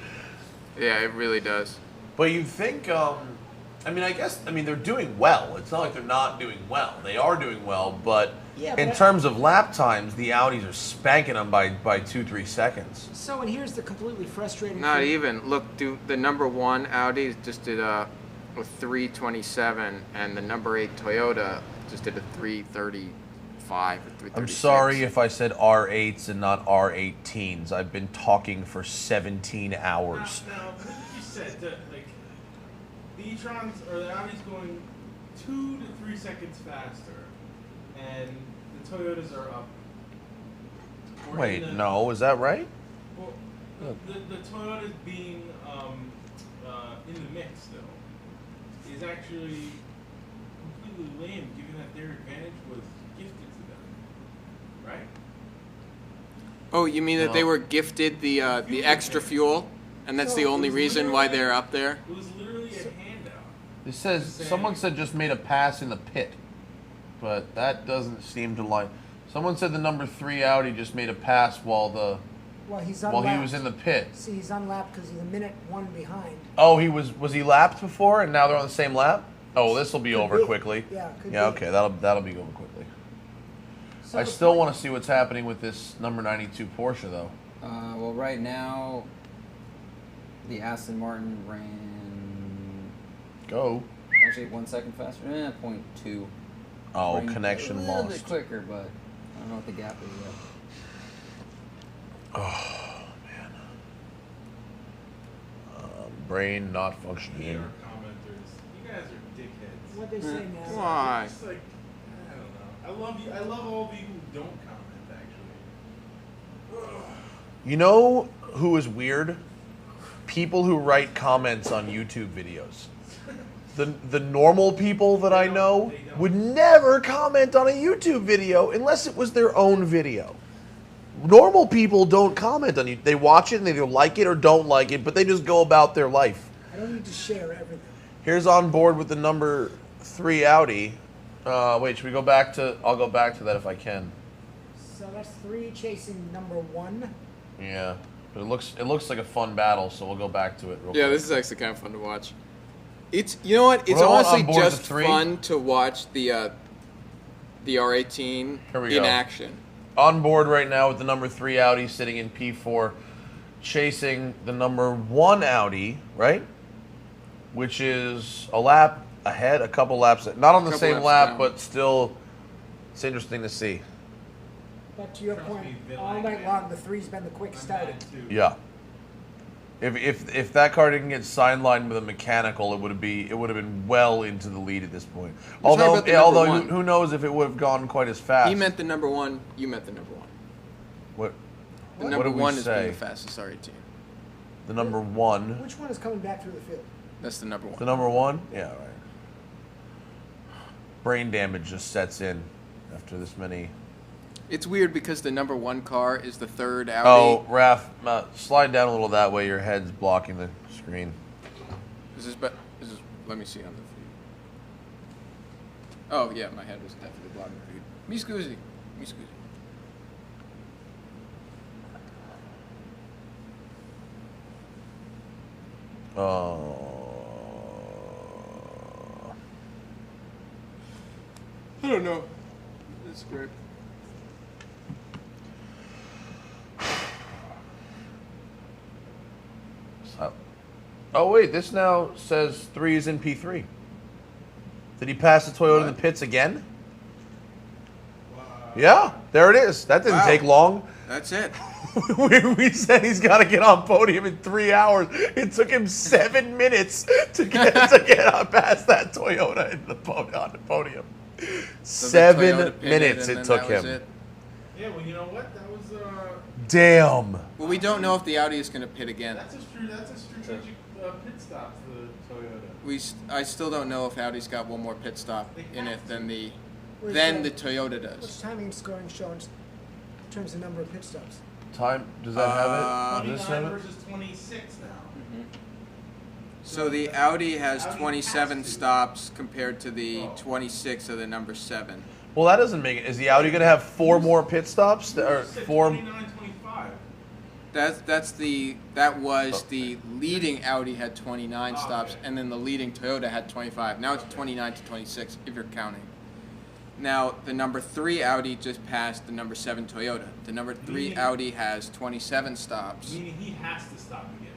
Yeah, it really does. But you think, they're doing well. It's not like they're not doing well. They are doing well, but Yeah, in but- terms of lap times, the Audis are spanking them by 2-3 seconds. So, and here's the completely frustrating Not thing. even. Look, the number 1 Audi just did a 3:27, and the number 8 Toyota just did a 3:35 or 3:36. I'm sorry if I said R8s and not R18s. I've been talking for 17 hours. Now, what you said, the e-trons or the Audis going 2 to 3 seconds faster, and the Toyotas are up. Or Wait, in the- no, is that right? Well, the Toyotas being in the mix still is actually completely lame, given that their advantage was gifted to them, right? Oh, you mean that they No. were gifted the extra fuel, and that's the No, it only was reason why literally- they're up there? It was literally a handout. It says someone said just made a pass in the pit, but that doesn't seem to line. Someone said the number 3 Audi just made a pass while He's he unlapped. was in the pit. See, he's unlapped because he's a minute 1 behind. Oh, was he lapped before and now they're on the same lap? Oh, this will be Could over be. quickly. Yeah, could Yeah, be. okay, that'll be over quickly. So I the still point- want to see what's happening with this number 92 Porsche though. Well, right now, the Aston Martin ran Go. actually 1 second faster. 0.2. Oh, Ran connection a little lost. bit quicker, but I don't know what the gap is yet. Oh man. Brain not functioning. Here, commenters, you guys are dickheads. What'd they say now? Why? It's like, I don't know. I love you. I love all of you who don't comment. Actually. You know who is weird? People who write comments on YouTube videos. The normal people that I know They don't. would never comment on a YouTube video unless it was their own video. Normal people don't comment on you. They watch it and they either like it or don't like it, but they just go about their life. I don't need to share everything. Here's on board with the number 3 Audi. Wait, should we go back to? I'll go back to that if I can. So that's 3 chasing number 1. Yeah, but it looks like a fun battle, so we'll go back to it real Yeah, quick. this is actually kind of fun to watch. It's you know what? It's We're all honestly on board with just 3. fun to watch the R18 Here we in go. action. On board right now with the number 3 Audi sitting in P4, chasing the number 1 Audi, right? Which is a lap ahead, a couple laps, not on the Couple same laps lap, down. but still, it's interesting to see. But to your Trust point, me, Bill, all I night can. long, the 3's been the quickest I'm out. mad too. Yeah. If that car didn't get sidelined with a mechanical, it would have been well into the lead at this point. We're talking Although about the number although one. who knows if it would have gone quite as fast. He meant the number 1. You meant the number 1. What? The What number did we 1 is say? being the fastest R18. The number 1. Which one is coming back through the field? That's the number 1. The number 1? Yeah, right. Brain damage just sets in after this many. It's weird because the number 1 car is the 3rd Audi. Oh, Raph, slide down a little that way. Your head's blocking the screen. Is this let me see on the feed. Oh yeah, my head was definitely blocking the feed. Me scusi. Me scusi. I I don't know. That's great. Oh wait, this now says 3 is in P3. Did he pass the Toyota in the pits again? Yeah, there it is. That didn't take long. That's it. we said he's got to get on podium in 3 hours. It took him 7 minutes to get past that Toyota on the podium. So 7 minutes it took him. Yeah, well, you know what? That was Damn. Well, we don't know if the Audi is going to pit again. that's a strategic pit stop for Toyota. I still don't know if Audi's got one more pit stop in it than the Where's Toyota What's does. timing and scoring shown in terms of number of pit stops? Time? Does that have it? Does this have 29 it? versus 26 now. So the Audi has 27 stops compared to the 26 of the number 7. Well, that doesn't make it. Is the Audi going to have 4 more pit stops? Or 4? 29, 25. That was the leading Audi had 29 stops, okay. and then the leading Toyota had 25. Now it's 29 to 26 if you're counting. Now the number 3 Audi just passed the number 7 Toyota. The number 3 Audi has 27 stops. Meaning he has to stop again.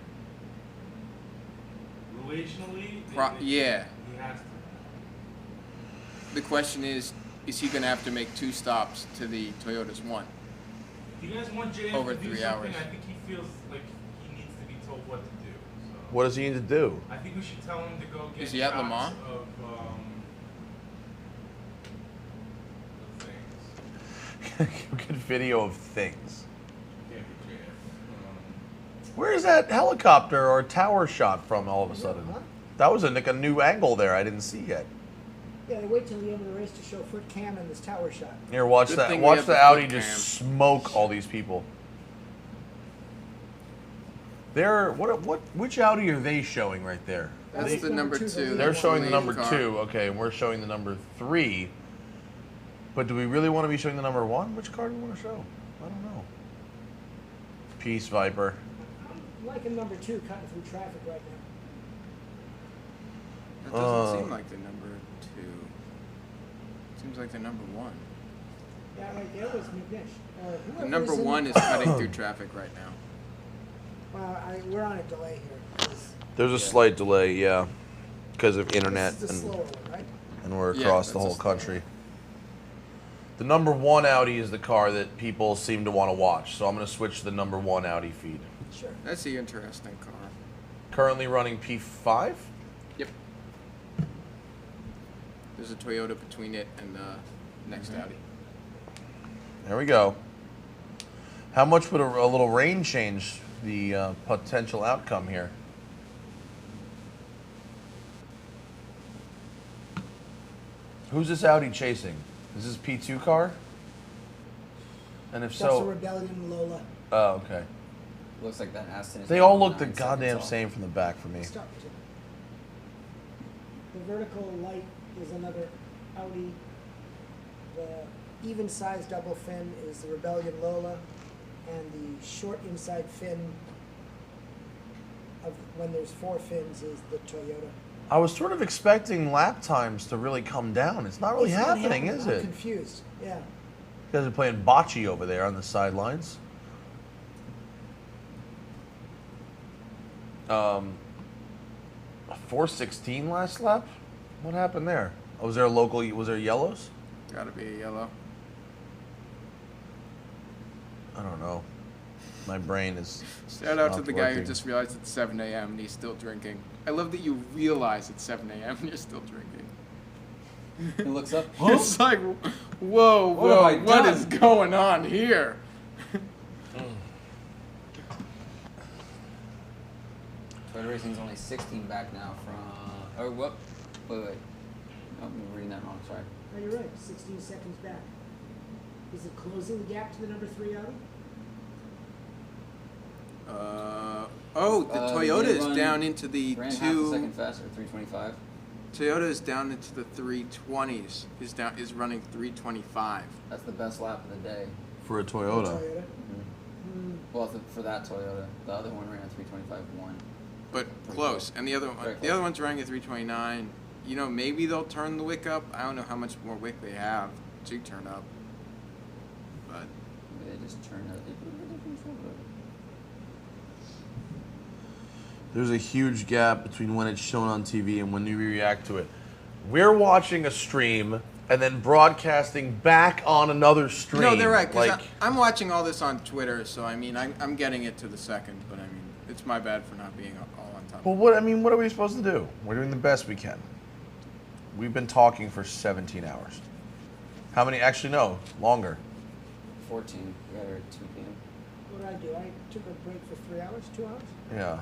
Relationally, Yeah. he has to. The question is he going to have to make 2 stops to the Toyota's 1? If you guys want JF Over to do 3 something, hours. I think he feels like he needs to be told what to do. So What does he need to do? I think we should tell him to go get Is he at Le shots Mans? of things. Good video of things. Can't be JF. Where is that helicopter or tower shot from all of a sudden? Huh? That was like a new angle there I didn't see yet. Yeah, they wait till the end of the race to show foot cam and this tower shot. Here, watch Good that. thing we Watch have the the Audi foot just cam. smoke all these people. They're which Audi are they showing right there? Are That's they- the number 2. They're That's showing the leading number car. 2, okay, and we're showing the number 3. But do we really want to be showing the number 1? Which car do we want to show? I don't know. Peace, Viper. I'm liking number 2 cutting through traffic right now. That doesn't seem like the number 2. Seems like the number 1. Yeah, right there was McNish. The Whoever number is in- 1 is cutting through traffic right now. Well, we're on a delay here. 'Cause There's a slight delay, yeah, because of internet This is the slower one, right? and we're Yeah, across the that's a whole slow country. The number 1 Audi is the car that people seem to want to watch, so I'm going to switch to the number 1 Audi feed. Sure. That's the interesting car. Currently running P5? Yep. There's a Toyota between it and the next Audi. There we go. How much would a little rain change the potential outcome here? Who's this Audi chasing? Is this P2 car? And if That's a so, Rebellion Lola. oh, okay. Looks like that Aston is They all now look the 9 goddamn seconds off. same from the back for me. Stop. The vertical light is another Audi. The even-sized double fin is the Rebellion Lola, and the short inside fin of when there's 4 fins is the Toyota. I was sort of expecting lap times to really come down. It's not really It's not happening, is I'm it? confused. Yeah. You guys are playing bocce over there on the sidelines. 4:16 last lap. What happened there? Oh, was there a local? Was there yellows? Gotta be a yellow. I don't know. My brain is. Shout out to not the guy who working. just realized it's 7 a.m. and he's still drinking. I love that you realize it's 7 a.m. and you're still drinking. He looks up. It's like, whoa, What have I what done? is going on here? Toyota Racing's only 16 back now from. Oh, what? Wait. Oh, I'm reading that wrong. Sorry. No, you're right. 16 seconds back. Is it closing the gap to the number 3 Audi? Oh, the Toyota they is run- down into the Ran half a second faster, 325. Toyota is down into the 320s. Is running 325. That's the best lap of the day. For a Toyota. Toyota. Well, for that Toyota, the other one ran a 325.1. But close. And the other Very one, the close. other one's running at 329. You know, maybe they'll turn the wick up. I don't know how much more wick they have to turn up. But Maybe they just turned it. There's a huge gap between when it's shown on TV and when you react to it. We're watching a stream and then broadcasting back on another stream. No, they're right. Cause Like, I'm watching all this on Twitter, so I mean, I'm getting it to the second. But I mean, it's my bad for not being all on top. well, what are we supposed to do? We're doing the best we can. We've been talking for 17 hours. How many? Actually, no, longer. 14. We got her at 2 p.m. What did I do? I took a break for 3 hours, 2 hours? Yeah.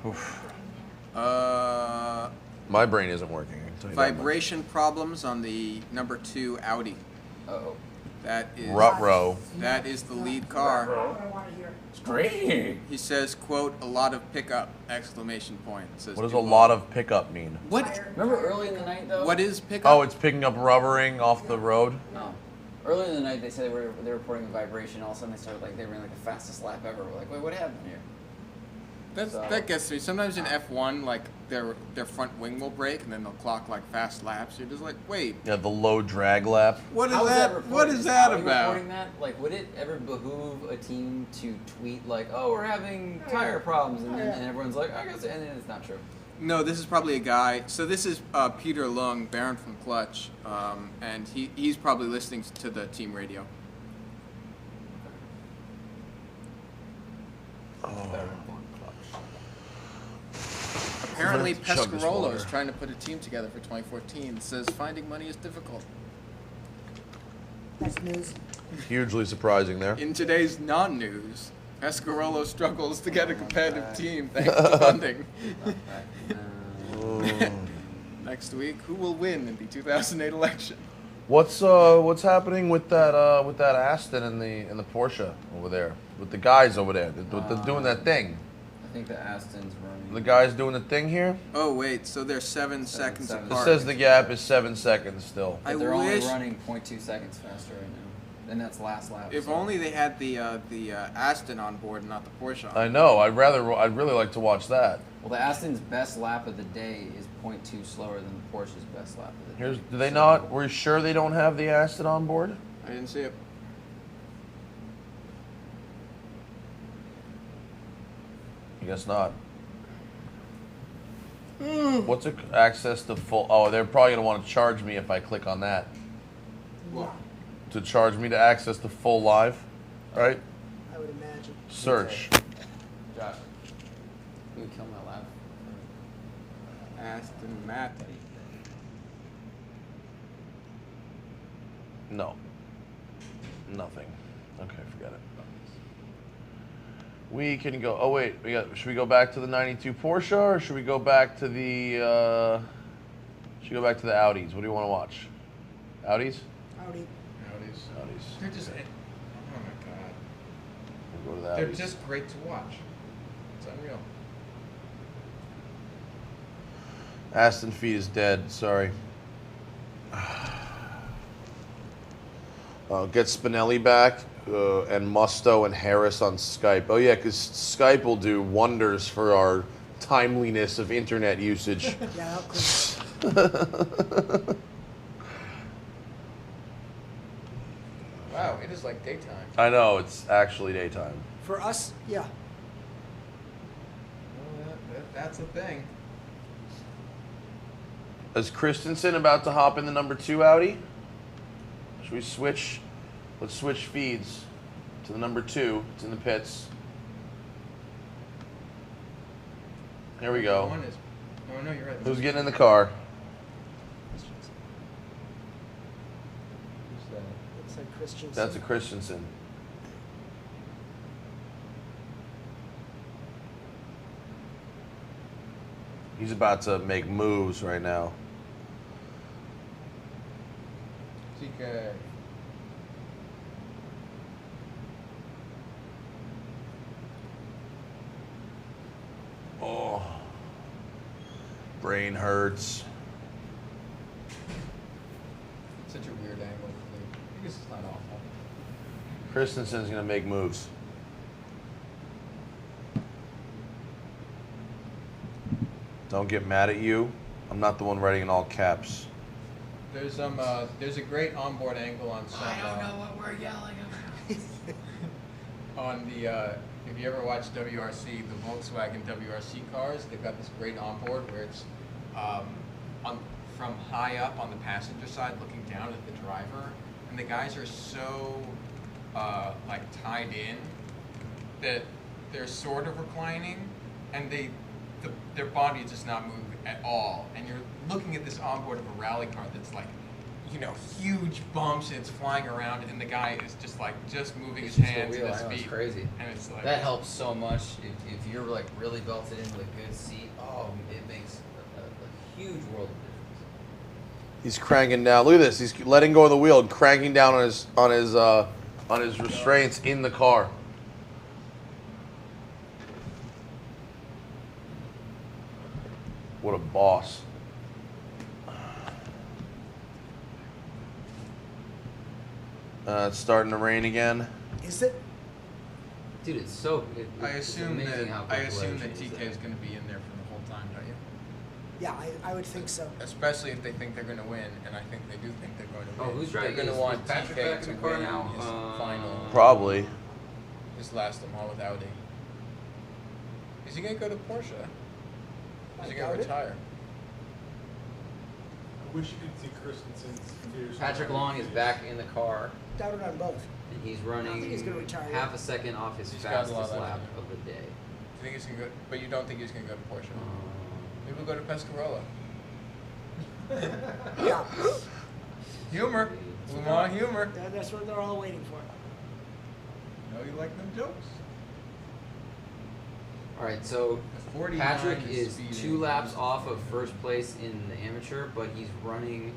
Oof. My brain isn't working. I can tell you that much. Vibration problems on the number 2 Audi. Uh-oh. That is Ruh-roh. That is the lead car. What I want to hear. Great. He says, "quote a lot of pickup!" exclamation point. It says, What does a lot of pickup mean? What? Remember early in the night, though? What is pickup? Oh, it's picking up rubbering off the road. No. Early in the night, they said they were reporting a vibration. All of a sudden, they started like they ran like the fastest lap ever. We're like, wait, what happened here? That gets me. Sometimes in F1, like their front wing will break, and then they'll clock like fast laps. You're just like, wait, Yeah, the low drag lap. what is How that? reported? What is Is that Audi about? reporting that? Like, would it ever behoove a team to tweet like, "Oh, we're having tire problems," and then and everyone's like, "I guess," and then it's not true. No, this is probably a guy. So this is Peter Lung, Baron from Clutch, and he's probably listening to the team radio. Apparently, I'm gonna have to chug this Pescarolo water. is trying to put a team together for 2014. Says finding money is difficult. That's news. Hugely surprising there. In today's non-news, Pescarolo struggles to get a competitive team thanks to funding. Next week, who will win in the 2008 election? What's happening with that Aston and the Porsche over there? With the guys over there, they're doing that thing. I think the Aston's running. The guys doing the thing here. Oh wait, so they're 7 seconds seconds. It apart. says the gap is 7 seconds still. I But they're only wish running 0.2 seconds faster right now, and that's last lap. if so. only they had the Aston on board and not the Porsche. I know. I'd really like to watch that. Well, the Aston's best lap of the day is 0.2 slower than the Porsche's best lap of the day. Do they not? We're sure they don't have the Aston on board? I didn't see it. I guess not. What's access to full? Oh, they're probably gonna want to charge me if I click on that. What? To charge me to access to full live, right? I would imagine. Search. Josh, you would kill my lap. Aston Martin. No. Nothing. Okay, forget it. We can go. Oh wait, should we go back to the '92 Porsche or should we go back to the? Should we go back to the Audis? What do you want to watch? Audis. Audi. Audis. They're just, oh my god. We'll go to the They're Audis. just great to watch. It's unreal. Aston feet is dead. Sorry. Get Spinelli back and Musto and Harris on Skype. Oh yeah, because Skype will do wonders for our timeliness of internet usage. Yeah, how cool. Wow, it is like daytime. I know, it's actually daytime. For us, yeah. Well, that's a thing. Is Christensen about to hop in the number 2 Audi? Should we switch? Let's switch feeds to the number 2. It's in the pits. Here we go. One is. Oh no, you're right. Who's getting in the car? Looks like Christian. That's a Christensen. He's about to make moves right now. TK. Oh, brain hurts. Such a weird angle. I guess it's not awful. Christensen's gonna make moves. Don't get mad at you. I'm not the one writing in all caps. There's a great onboard angle on some. I don't know what we're yelling about. On the If you ever watch WRC, the Volkswagen WRC cars, they've got this great onboard where it's from high up on the passenger side looking down at the driver, and the guys are so like tied in that they're sort of reclining, and their body does not move at all. And you're looking at this onboard of a rally car that's like, you know, huge bumps, and it's flying around, and the guy is just moving his hands and his feet. It's crazy. And it's like That helps so much if you're like really belted into a good seat. Oh, it makes a huge world of difference. He's cranking down. Look at this. He's letting go of the wheel and cranking down on his restraints in the car. What a boss. It's starting to rain again. Is it? Dude, it's so. I It's assume amazing how quick the weather that changes TK there. is going to be in there for the whole time, don't you? Yeah, I would think so. Especially if they think they're going to win, and I think they do think they're going to Oh, win. who's driving? They're going to Is want Patrick TK back to in the car win now? his final, Probably. his last Le Mans with Audi. Is he going to go to Porsche? I Is he doubt going it. to retire? I wish you could see Christensen's fierce. Patrick Long is back in the car, Doubt it on both. and he's I running think he's gonna retire. half a second off his He's got a lot fastest of lap that. of the day. You think he's going to go? But you don't think he's going to go to Porsche? Maybe we'll go to Pescarolo. Yeah, Humor. Le Mans humor. that's what they're all waiting for. No, you like them jokes. All right, so 49 Patrick is is speeding. 2 laps off of first place in the amateur, but he's running.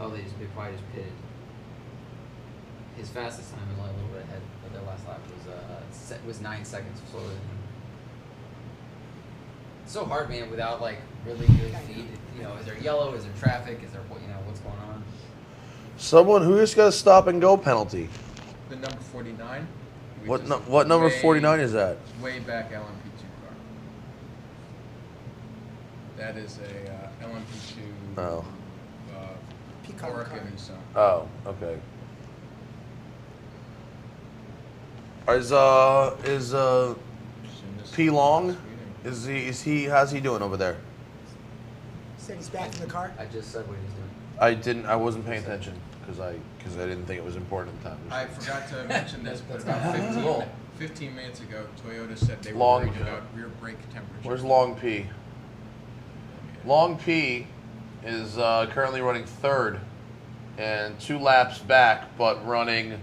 Oh, they just probably just pitted. His fastest time was only a little bit ahead, but their last lap was 9 seconds slower than him. It's so hard, man, without like really good feed. You know, is there yellow? Is there traffic? Is there what's going on? Someone who just got a stop and go penalty. The number 49. What number 49 is that? It's way back LMP2 car. That is a LMP2 Oh. Peacock Oraca car. Nissan. Oh, okay. Is P Long? How's he doing over there? Said he's back in the car. I just said what he's doing. I wasn't paying attention because I didn't think it was important at the time. I forgot to mention this, but That's about not cool. 15 minutes ago, Toyota said they were Long- worried about rear brake temperature. Where's Long P? Long P is currently running third and 2 laps back, but running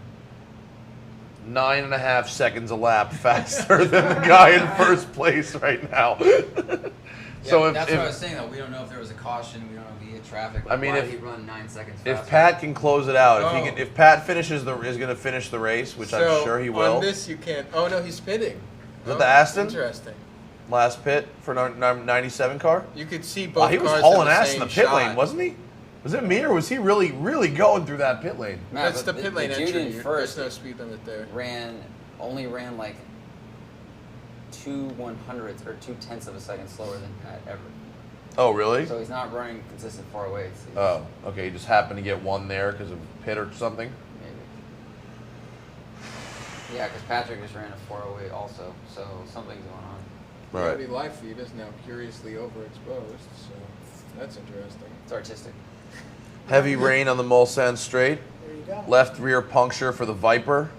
9.5 seconds a lap faster than the guy in first place right now. So Yeah, that's what I was saying though. We don't know if there was a caution. We don't know if he hit traffic. I mean, why if- did he run 9 seconds faster? if Pat can close it out, Oh. if Pat finishes is going to finish the race, which I'm sure he will. On this, you can't. Oh no, he's pitting. Is it the Aston? Interesting. Last pit for 97 car. You could see Oh, both he was cars hauling have the ass in same the pit shot. lane, wasn't he? Was it me or was he really, really going through that pit lane? Matt, That's the but pit lane the dude entry. in There's first no speed limit there. only ran like 2/100ths or 2/10ths of a second slower than Pat ever. Oh, really? So he's not running consistent far away. It's Oh, okay. He just happened to get one there because of pit or something. maybe. Yeah, because Patrick just ran a 408 also, so something's going on. The Right. Audi live feed is now curiously overexposed, so that's interesting. It's artistic. Heavy rain on the Mulsanne straight. There you go. Left rear puncture for the Viper.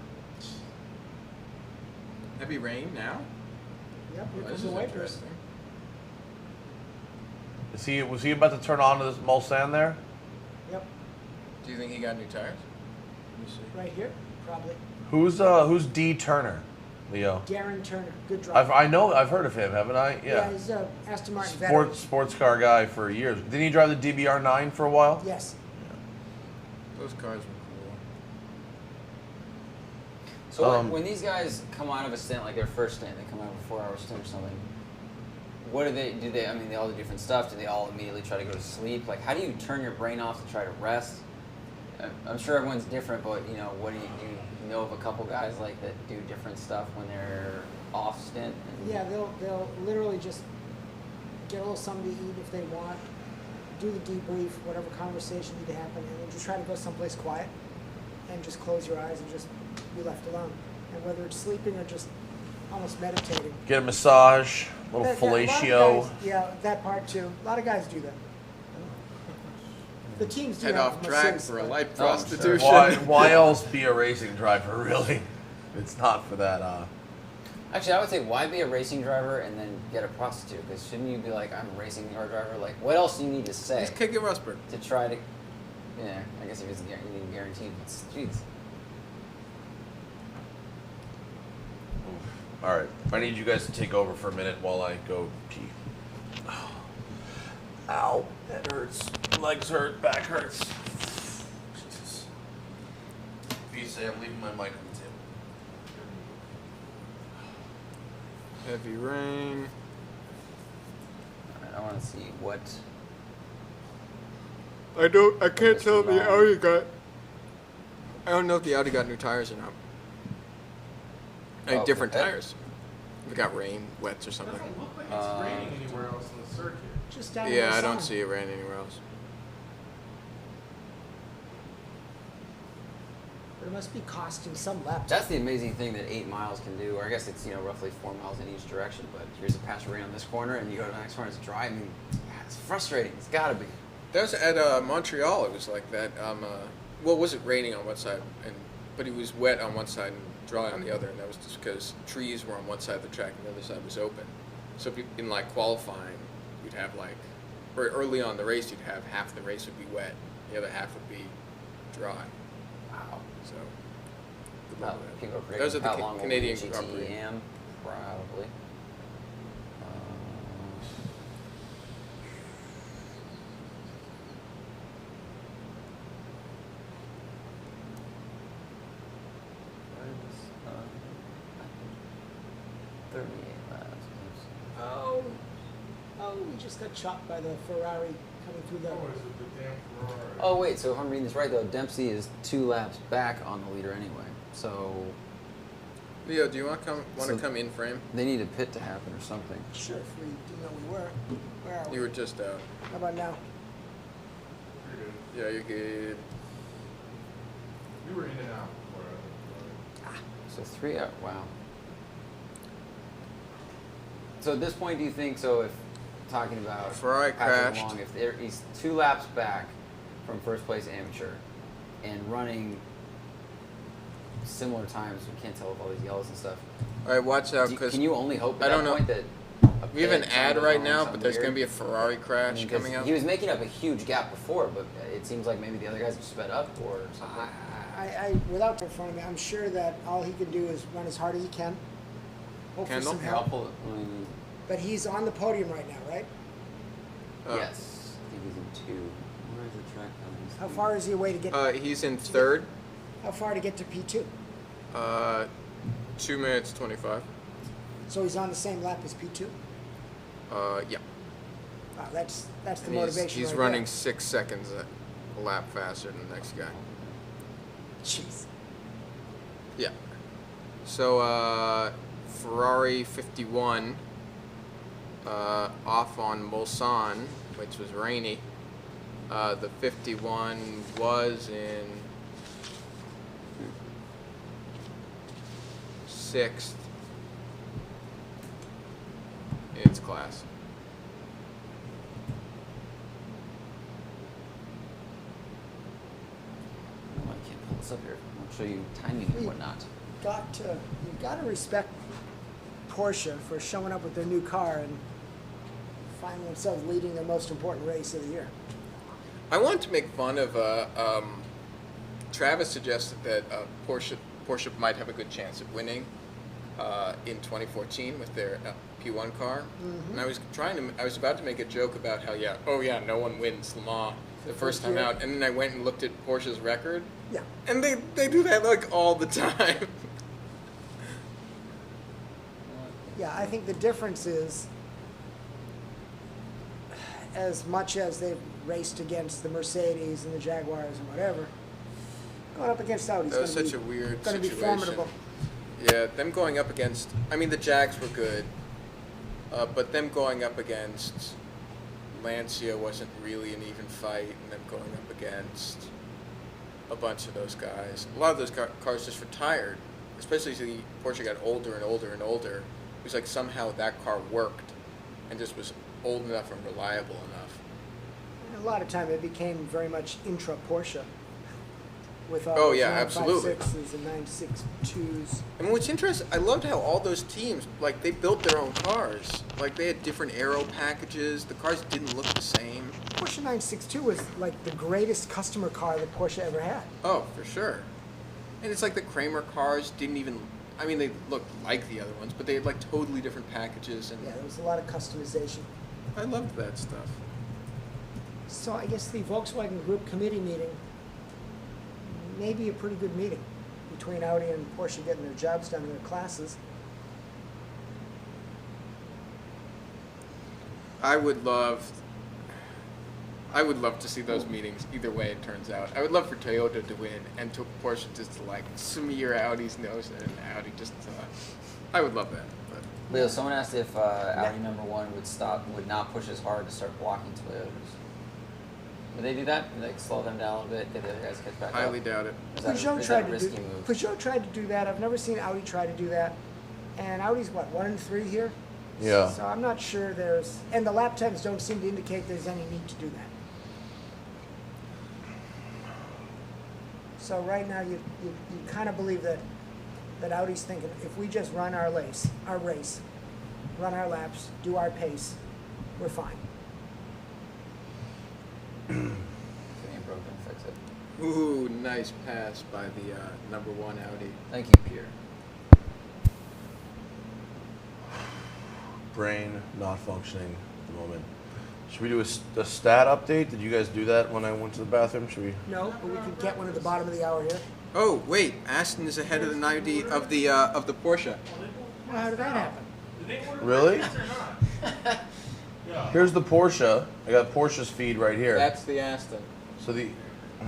Heavy rain now? Yep, here This comes is the wipers. interesting. Was he about to turn on to this Mulsanne there? Yep, Do you think he got new tires? Let me see. right here, probably. Who's D Turner, Leo? Darren Turner, good driver. I've heard of him, haven't I? Yeah, Yeah. he's a Aston Martin veteran. Sports car guy for years. Didn't he drive the DBR9 for a while? Yes. Those cars were cool. So Um, when these guys come out of a stint, like their first stint, they come out of a 4-hour stint or something. What do they? I mean, they all do different stuff. Do they all immediately try to go to sleep? Like, how do you turn your brain off to try to rest? I'm sure everyone's different, but you know, what do you know of a couple guys like that do different stuff when they're off stint? And Yeah, they'll literally just get a little something to eat if they want, do the debrief, whatever conversation need to happen, and then just try to go someplace quiet and just close your eyes and just be left alone. And whether it's sleeping or just almost meditating. Get a massage, a little Yeah, a lot of fellatio. guys- yeah, that part too. A lot of guys do that. The teams do Head have off track masseuses, for a but- light Oh, sure. prostitution. Why else be a racing driver, really? It's not for that. Actually, I would say, why be a racing driver and then get a prostitute? Because shouldn't you be like, I'm a racing car driver? Like, what else do you need to say Just kick it, Rustberg. to try to? Yeah, I guess if it's guaranteed, it's jeez. All right, I need you guys to take over for a minute while I go pee. Ow, that hurts. Legs hurt, back hurts. Jesus. Visa, I'm leaving my mic on the table. Heavy rain. Alright, I want to see what. I can't tell if the Audi got. I don't know if the Audi got new tires or not. Oh, Different okay. tires. If it got rain, wets or It something. doesn't look like it's raining anywhere else in the circuit. Just down Yeah, the I don't side. see it rain anywhere else. But it must be costing some laps. That's the amazing thing that 8 miles can do. Or I guess it's roughly 4 miles in each direction. But here's a patch of rain on this corner, and you go to the next corner, it's dry. I mean, yeah, it's frustrating. It's gotta be. That was at Montreal. It was like that. Well, was it raining on one side, but it was wet on one side and dry on the other, and that was just because trees were on one side of the track and the other side was open. So in like qualifying, you'd have like, or early on in the race, you'd have half the race would be wet, the other half would be dry. Wow. So good How, luck with that. people are Those are predicting the how long Canadian will Grand Prix. GTEM? Probably. Uh, 38 laps. Oh, we just got chopped by the Ferrari coming through the. Oh, is it the damn Ferrari? Oh wait, so if I'm reading this right though, Dempsey is 2 laps back on the leader anyway. So Leo, do you want to So- come in frame? they need a pit to happen or something. Sure, if we didn't know we were. Where are we? You were just out. How about now? You're good. Yeah, you're good. We were in and out before. So 3 out. Wow. So at this point, do you think so? If talking about Ferrari Patrick crashed. Long, if he's 2 laps back from first place amateur and running similar times, we can't tell with all these yellows and stuff. All right, watch out, Do- because can you only hope at I that don't know. point that we have an pit, ad something right wrong, now, something but there's weird? going to be a Ferrari I crash mean, 'cause coming up. he was making up a huge gap before, but it seems like maybe the other guys have sped up or something. Without in front of me, I'm sure that all he can do is run as hard as he can. Hope for Kendall? some Here, I'll help. pull it. But he's on the podium right now, right? Yes, I think he's in 2. Where's the track on this How thing? far is he away to get? He's in third. How far to get to P2? 2 minutes 25. So he's on the same lap as P2. Yeah. Wow, that's the And motivation. he's right running there. 6 seconds a lap faster than the next guy. Jeez. Yeah. So Ferrari 51 off on Mulsanne, which was rainy. The 51 was in 6th in its class. Oh, I can't pull this up here. I'll show you timing and whatnot. You've got to respect Porsche for showing up with their new car and finding themselves leading their most important race of the year. I wanted to make fun of. Travis suggested that Porsche might have a good chance of winning in 2014 with their P1 car, and I was about to make a joke about how no one wins Le Mans the first time year. out, and then I went and looked at Porsche's record, Yeah. and they do that like all the time. Yeah, I think the difference is, as much as they've raced against the Mercedes and the Jaguars and whatever, going up against Audi That was is going such a weird to be situation. formidable. Yeah, them going up against. I mean, the Jags were good, but them going up against Lancia wasn't really an even fight, and them going up against a bunch of those guys. A lot of those cars just retired especially as the Porsche got older and older and older, it was like somehow that car worked and just was old enough and reliable enough. And a lot of time it became very much intra Porsche. With all Oh, those yeah, absolutely. 956s and 962s. I mean, what's interesting, I loved how all those teams, like, they built their own cars. Like, they had different aero packages. The cars didn't look the same. Porsche 962 was like the greatest customer car that Porsche ever had. Oh, for sure. And it's like the Kramer cars didn't even, I mean, they looked like the other ones, but they had, like, totally different packages. And Yeah, there was a lot of customization. I loved that stuff. So I guess the Volkswagen Group committee meeting may be a pretty good meeting between Audi and Porsche getting their jobs done in their classes. I would love to see those meetings either way it turns out. I would love for Toyota to win and to Porsche just to like smear Audi's nose and Audi just I would love that. But Leo, someone asked if Audi #1 would not push as hard to start blocking Toyotas. Would they do that? Would they like slow them down a little bit, get the other guys catch back highly up? doubt it. Is that Peugeot a tried to risky do. move? Peugeot tried to do that. I've never seen Audi try to do that. And Audi's what, 1 and 3 here? Yeah. So I'm not sure there's, and the lap times don't seem to indicate there's any need to do that. So right now you kind of believe that Audi's thinking if we just run our race, run our laps, do our pace, we're fine. If it ain't broken, fix it. Ooh, nice pass by the #1 Audi. Thank you, Pierre. Brain not functioning at the moment. Should we do a stat update? Did you guys do that when I went to the bathroom? Should we? No, but we can get one at the bottom of the hour here. Oh wait, Aston is ahead of the 90 of the Porsche. Well, how did that happen? Did they order Really? breakfast or not? Yeah. Here's the Porsche. I got Porsche's feed right here. That's the Aston. So the.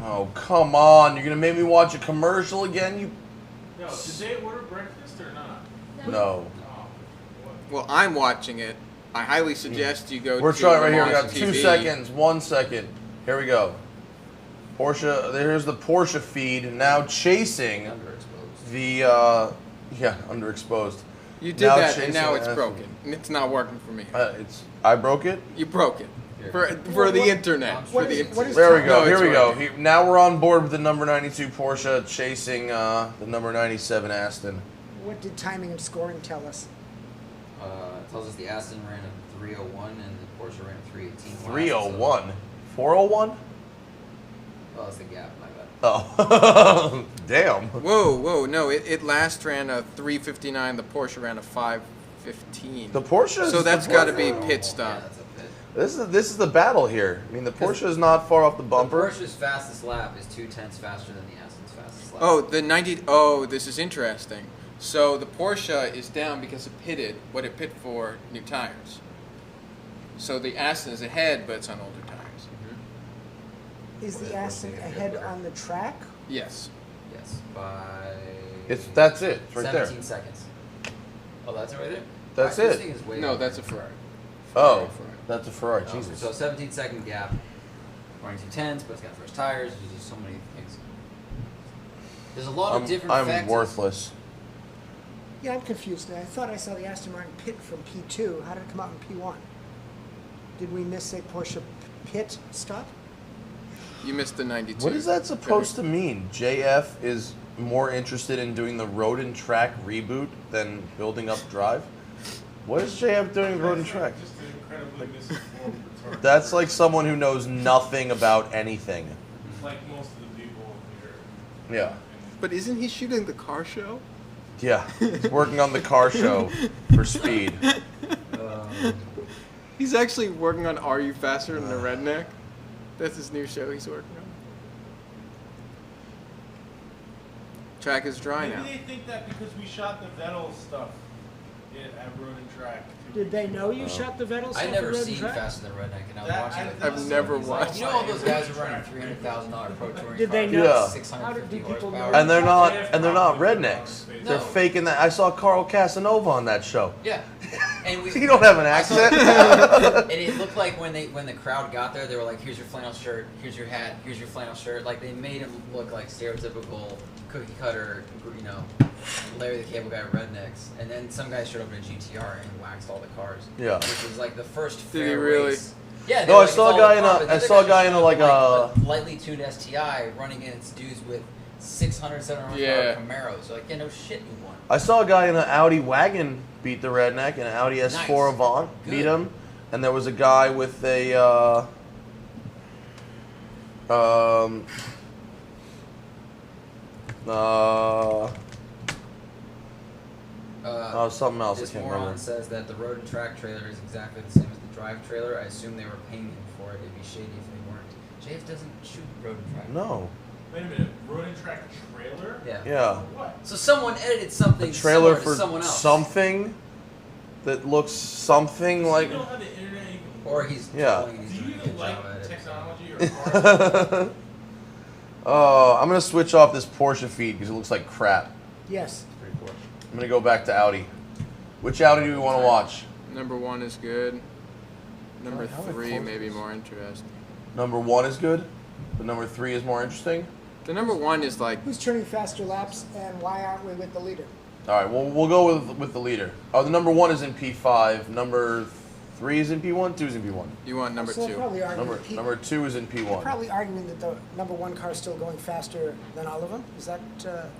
Oh come on! You're gonna make me watch a commercial again? You. Yo, did they order breakfast or not? No. Oh, what? Well, I'm watching it. I highly suggest you go. We're to trying right here. We Moz got 2 TV. seconds. 1 second. Here we go. Porsche. There's the Porsche feed now chasing Underexposed. the. Underexposed. You did Now that, and chasing now it's Aston. broken, and it's not working for me. I broke it. You broke it for the internet. What For is- the what is- There we go. No, Here it's we go. working. Now we're on board with the number 92 Porsche chasing the number 97 Aston. What did timing and scoring tell us? It tells us the Aston ran a 301 and the Porsche ran a 318. 301. 401? Oh, that's the gap, my bad. Oh. Damn. Whoa, no! It last ran a 359. The Porsche ran a 515. The Porsche. So that's got to be pit Yeah, stop. that's a pit. This is the battle here. I mean, the Porsche is not far off the The bumper. Porsche's fastest lap is 0.2 faster than the Aston's fastest lap. Oh, the 90. Oh, this is interesting. So the Porsche is down because it pitted. What it pit for? New tires. So the Aston is ahead, but it's on older tires. Is the Aston ahead on the track? Yes. Yes, by. That's it. It's right 17 there. seconds. Oh, that's it right there? That's This it. thing is way No, over. that's a Ferrari. Oh, Ferrari. that's a Ferrari. Oh, Jesus. So 17-second gap, running 210s, but it's got fresh tires. There's just so many things. There's a lot of different I'm factors. worthless. Yeah, I'm confused. I thought I saw the Aston Martin pit from P2. How did it come out in P1? Did we miss a Porsche pit stop? You missed the 92. What is that supposed to mean? JF is more interested in doing the road and track reboot than building up drive? What is JF doing road and track? Just an incredibly misinformed retard. That's like someone who knows nothing about anything. Like most of the people here. Yeah. But isn't he shooting the car show? Yeah. He's working on the car show for speed. He's actually working on Are You Faster Than a Redneck? That's his new show he's working on. Track is dry Maybe now. they think that because we shot the Vettel stuff at Road and Track. Did they know you shot the Vettel stuff I've never at Road and seen Track? Faster Than Redneck, and I was That- watching it. that I've was never something like watched You know all those guys are Road and running Track. $300,000 Pro Touring Did they cars? know? Yeah. How did 650 people horsepower. know? And they're not JF rednecks. probably They're No. faking that. I saw Carl Casanova on that show. Yeah. And we, You don't have an I saw- accent. and it looked like when the crowd got there, they were like, "Here's your flannel shirt. Here's your hat. Here's your flannel shirt." Like they made him look like stereotypical cookie cutter, Larry the Cable Guy rednecks, and then some guy showed up in a GTR and waxed all the cars. Yeah. Which was like the first Did he fair really? race. Yeah. No, I like, saw a it's all guy the in car, a- but I the saw a other guy in a, showed like, up a lightly tuned STI running against dudes with 600, 700 Yeah. Camaros. Like, yeah, no shit, you won. I saw a guy in an Audi wagon beat the redneck, and an Audi S4 Nice. Avant beat Good. him, and there was a guy with a something else I This can't moron remember. says that the road and track trailer is exactly the same as the drive trailer. I assume they were paying him for it. It'd be shady if they weren't. JF doesn't shoot road and track. No. Wait a minute, road and track trailer? Yeah. Yeah. What? So someone edited something A trailer similar for to someone else. something that looks something like. You don't have the internet even. Or he's Yeah. trolling and Do he's you doing a even good like job at it. technology or cars? Oh, I'm gonna switch off this Porsche feed because it looks like crap. Yes. Pretty cool. I'm gonna go back to Audi. Which Audi do we want to watch? Number 1 is good. Number How are 3 close maybe this? more interesting. Number 1 is good, but number 3 is more interesting. The number 1 is like Who's turning faster laps, and why aren't we with the leader? All right, well we'll go with the leader. Oh, the number 1 is in P5. Number 3 is in P1. 2 is in P1. you want number So they're 2. probably arguing Number 2 is in they're P1. probably arguing that the number one car is still going faster than all of them. Is that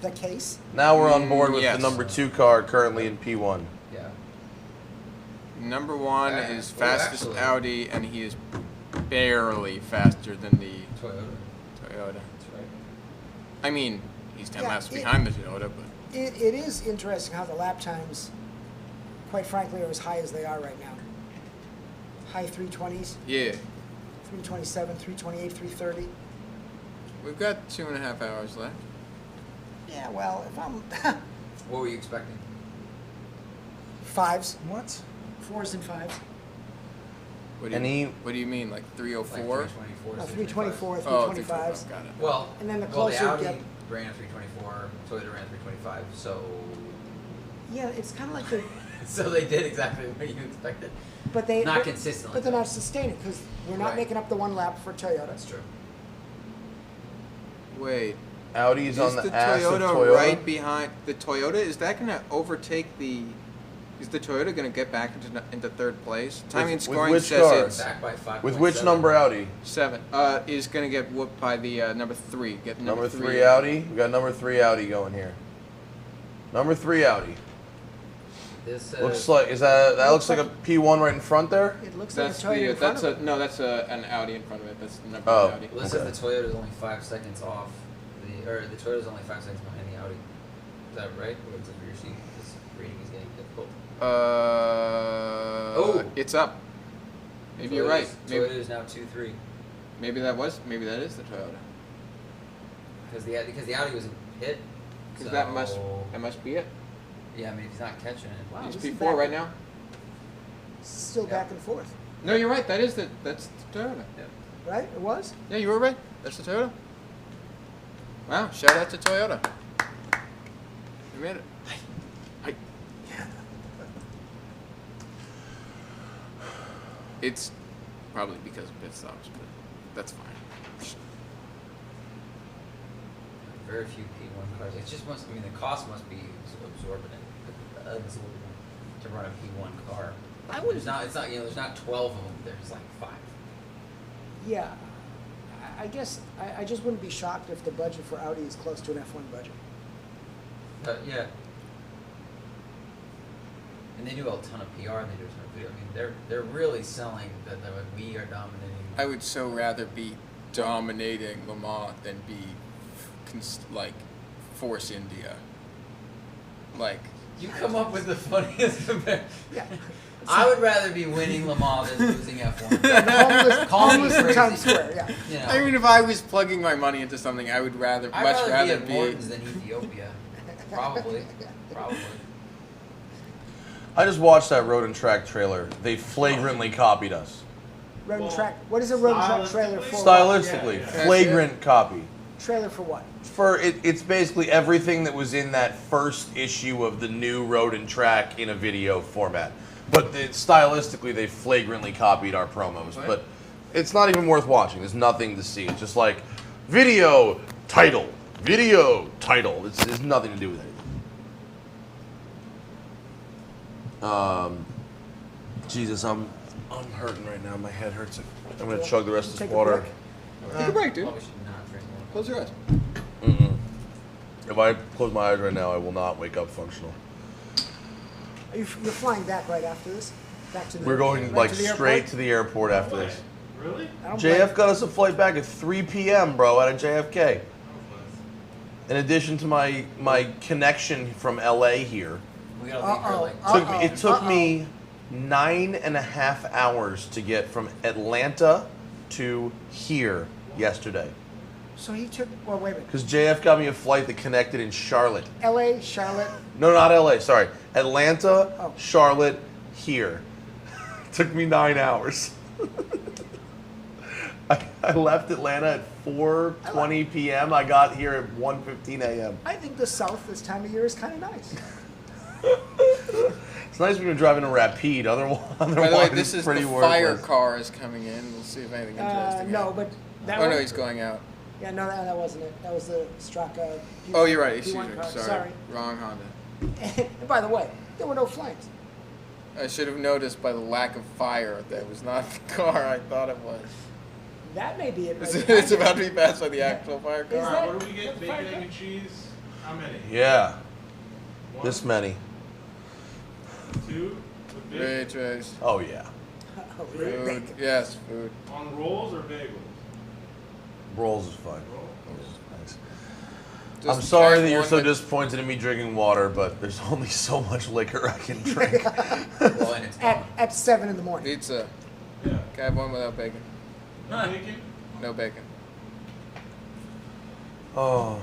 the case? Now we're on board with yes. the number 2 car currently in P1. Yeah. Number 1 Uh, is well, fastest actually- Audi, and he is barely faster than the Toyota. Toyota. That's right. I mean, he's 10 Yeah, laps it- behind the Toyota, but It is interesting how the lap times, quite frankly, are as high as they are right now. High 320s, yeah, 327, 328, 330. we've got 2.5 hours left. Yeah, well, if I'm What were you expecting? fives, What? 4s and 5s. What do And you, he- what do you mean, like Like 304? 324. No, 324, Oh, 325s. 325, got it. Well, And then the well, closer the you Audi get- ran a 324, Toyota ran 325, so Yeah, it's kind of like the, so they did exactly what you expected. but they Not but- consistently, But they're though. not sustaining because we're not Right. making up the one lap for Toyota. That's true. Wait, Audi's is on the the ass of Toyota Toyota. right behind the Toyota? Is that going to overtake the? Is the Toyota going to get back into third place? Timing and with scoring which says car? it's Back by 5. With which number Audi? 7. Is going to get whooped by the number 3. Get Number 3 Audi. We got number 3 Audi going here. Number 3 Audi. This Looks like that looks like a P1 right in front there. It looks That's like a Toyota in front of it. no, that's an Audi in front of it. That's the number Oh. Audi. Well, this says the Toyota is only 5 seconds off the Toyota is only 5 seconds behind the Audi. Is that right? What is it for your seat? This reading is getting difficult. It's up. Maybe you're right. Toyota Maybe, is now 2-3 maybe that is the Toyota. because the Audi was in pit. Because so, that must be it. Yeah, I mean, if he's not catching it. Wow, He's this is P4 back- right now. Still back and forth, No, you're right. That's the Toyota. right? It was. Yeah, you were right. That's the Toyota. Wow! Shout out to Toyota. You made it. Hi. It's probably because of pit stops, but that's fine. Very few P1 cars. It just must. I mean, the cost must be absorbent to run a P1 car. I wouldn't- There's not. It's not. There's not 12 of them. There's like 5. Yeah, I guess I just wouldn't be shocked if the budget for Audi is close to an F1 budget. Yeah. And they do a ton of PR. And they do a ton of video. I mean, they're really selling that we are dominating. I would so rather be dominating Le Mans than be like Force India. Like You come up with the funniest comparison. Yeah. I would rather be winning Le Mans than losing F1. Homeless, Call me homeless in crazy. Times Square. Yeah. You know, I mean, if I was plugging my money into something, I would I'd much rather be be. at Morton's than Ethiopia. Probably. I just watched that road and track trailer. They flagrantly copied us. Road and Well, track. What is a road and track trailer for? Stylistically, Yeah. flagrant copy. Trailer for what? For it's basically everything that was in that first issue of the new road and track in a video format. But stylistically, they flagrantly copied our promos. What? But it's not even worth watching. There's nothing to see. It's just like video title, video title. It's nothing to do with anything. Jesus, I'm hurting right now. My head hurts. I'm gonna chug the rest of this Take a water. break. Take a break, dude. Probably should not drink more. Close your eyes. If I close my eyes right now, I will not wake up functional. You're flying back right after this? Back to the We're going right like to the straight airport? to the airport after this. Really? I don't blame JF you. got us a flight back at 3 p.m., bro, out of JFK. In addition to my connection from LA here, We gotta leave here like. it took me 9.5 hours to get from Atlanta to here yesterday. So he took, well, wait a minute. Because JF got me a flight that connected in Charlotte. LA, Charlotte, No, not LA, sorry. Atlanta, Oh. Charlotte, here. Took me 9 hours. I left Atlanta at 4:20 p.m. I got here at 1:15 a.m. I think the South this time of year is kind of nice. It's nice when you're driving a Rapide. Otherwise, By the way, this it's is pretty the fire worthless. car is coming in. We'll see if anything interesting. No, happens. but that Oh one, no, he's going out. yeah, no, that wasn't it. That was the Straka. Oh, you're right. Excuse P1 me. car. Sorry. Wrong Honda. And by the way, there were no flames. I should have noticed by the lack of fire that it was not the car I thought it was. That may be it. It's about to be passed by the actual fire Is car. that- Alright, what do we get? that's Bacon, fine. egg, and cheese? How many? Yeah, One, this many. 2, with bacon? Waitress. Oh yeah, Oh, really? Food. Yes, food. On rolls or bagels? rolls is fine. Roll? Rolls is nice. Just I'm sorry have that you're one so with- disappointed in me drinking water, but there's only so much liquor I can drink. Well, and it's gone. At 7 in the morning. Pizza. Yeah. Can I have one without bacon? No bacon? No bacon. Oh.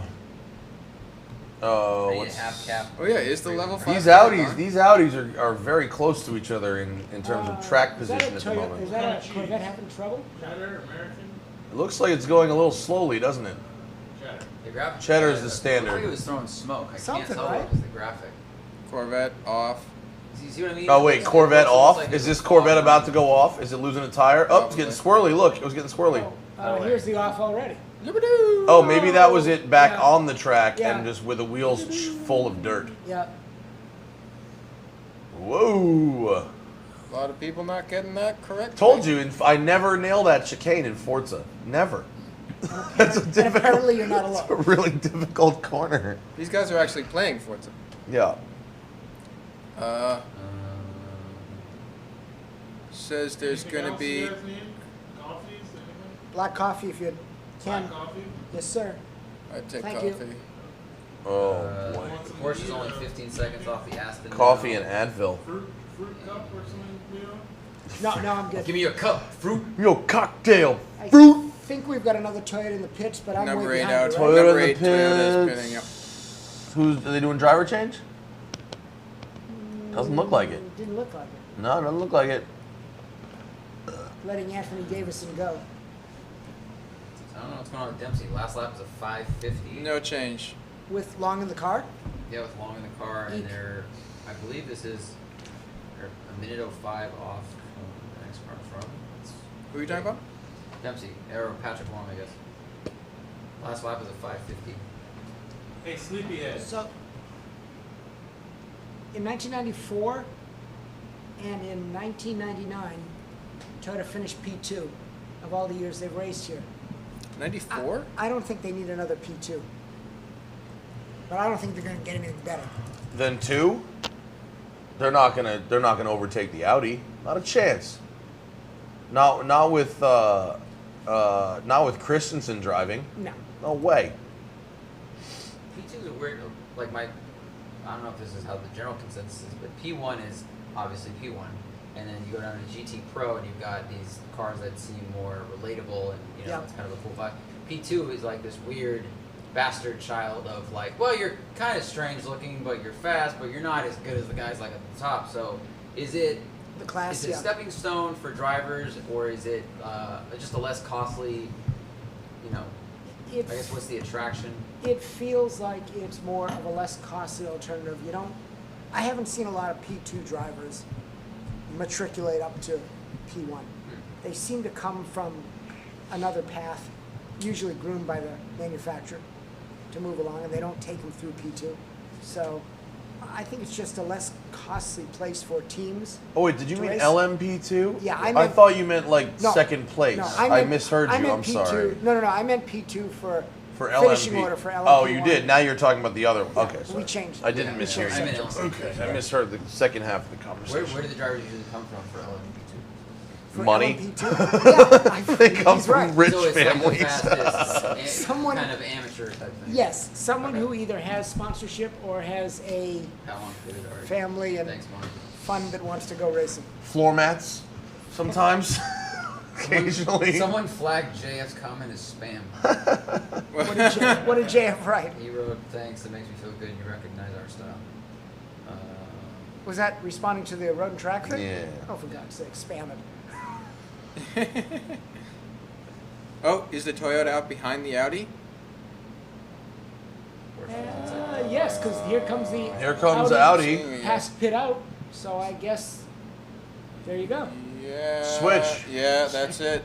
I Oh, need a what's... half cap. Oh yeah, is the level 5 These car Audis, gone? these Audis are very close to each other in terms of track Is that position a at the Toyota- moment. Is that a Cheese. Corvette having trouble? Cheddar, American? It looks like it's going a little slowly, doesn't it? Cheddar. The graphic. Cheddar is the Looks like standard. it was throwing smoke. I Something, can't tell right? what was the graphic. Corvette off. You see what I mean? Oh wait, It Corvette looks off? like it Is this was Corvette off. about to go off? Is it losing a tire? Oh, it's getting squirrely. Look, it was getting squirrely. Here's the off already. Oh, maybe that was it back Yeah. on the track Yeah. and just with the wheels full of dirt. Yeah. Whoa! A lot of people not getting that correct. Told you, I never nail that chicane in Forza. Never. That's a And difficult. apparently you're not It's a alone. really difficult corner. These guys are actually playing Forza. Yeah. Says there's Anything gonna else be. you guys need? Coffees? Anything? Black coffee if you can. Black coffee? Yes, sir. I'd take Thank you. coffee. Oh boy. Want some Porsche's only Neo? 15 seconds off the Aston. Coffee now. and Advil. Fruit cup or something, Leo? No, I'm good. Give me your cup, fruit. Yo, cocktail. I Fruit. think we've got another Toyota in the pits, but I'm Number way 8 behind out. you, right? Toyota Number in 8 the Toyota is pits. spinning up. Who's are they doing driver change? Doesn't look like it. Didn't look like it. No, doesn't look like it. Letting Anthony Davison go. I don't know what's going on with Dempsey. Last lap was a 550. No change. With Long in the car? Yeah, with Long in the car, and Eek. they're, I believe this is they're a minute 05 off from the next car from. It's Who are you talking about? Dempsey, or Patrick Long, I guess. Last lap was a 550. Hey, Sleepyhead. So, in 1994 and in 1999, Toyota finished P2 of all the years they've raced here. 94? I don't think they need another P2. But I don't think they're going to get anything better. Then 2. They're not gonna overtake the Audi. Not a chance. Not with Christensen driving. No. No way. P2 is a weird, like I don't know if this is how the general consensus is, but P1 is obviously P1. And then you go down to GT Pro and you've got these cars that seem more relatable and, Yeah. it's kind of a cool vibe. P2 is like this weird bastard child of like, well, you're kind of strange looking, but you're fast, but you're not as good as the guys like at the top. So is it The class, is it a yeah. stepping stone for drivers, or is it just a less costly, It, I guess what's the attraction? it feels like it's more of a less costly alternative. I haven't seen a lot of P2 drivers matriculate up to P1. They seem to come from another path, usually groomed by the manufacturer. to move along, and they don't take them through P2. So I think it's just a less costly place for teams. Oh wait, did you to mean race. LMP2? Yeah, I meant- thought you meant like No, second place. No, I misheard you. I meant I'm P2. sorry. No, I meant P2 for LMP. finishing order for LMP1. Oh, you did. Now you're talking about the other one. Okay, We sorry. changed. I didn't We mishear changed you. I meant Okay, I misheard the second half of the conversation. Where do the drivers usually come from for LMP2? For Money. LMP2. Yeah, They come he's from right. rich So it's families. like the fastest, Someone- kind of amateur type thing. Yes, someone Okay. who either has sponsorship or has a How long did it already? family and Thanks, Mark. fund that wants to go racing. Floor mats, sometimes, occasionally. Someone flagged JF's comment as spam. What did JF write? He wrote, "Thanks, that makes me feel good. You recognize our style." Was that responding to the road and track thing? Yeah. Oh, for God's sake, spam it. Oh, is the Toyota out behind the Audi? Yes, because here comes the Here comes Audi. past pit out. So I guess there you go. Yeah. Switch. Yeah, that's it.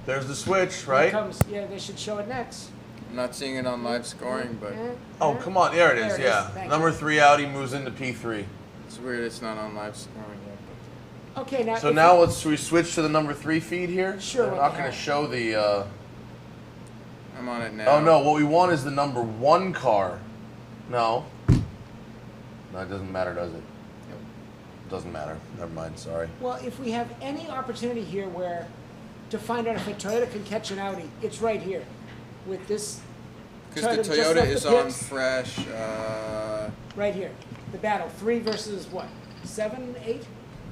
There's the switch, Here right? comes, yeah, they should show it next. I'm not seeing it on live scoring, but Oh, come on. There it is, There it is. yeah. Thank Number 3 Audi moves into P3. it's weird it's not on live scoring yet. Okay, now. So if now you- we switch to the number 3 feed here? Sure, They're what not the going to hell. show the... I'm on it now. Oh, no. What we want is the number 1 car. No. No, it doesn't matter, does it? Doesn't matter. Never mind. Sorry. Well, if we have any opportunity here where to find out if a Toyota can catch an Audi, it's right here with this. Because the just Toyota left is the on pits. fresh. Right here, the battle 3 versus what? 7, 8?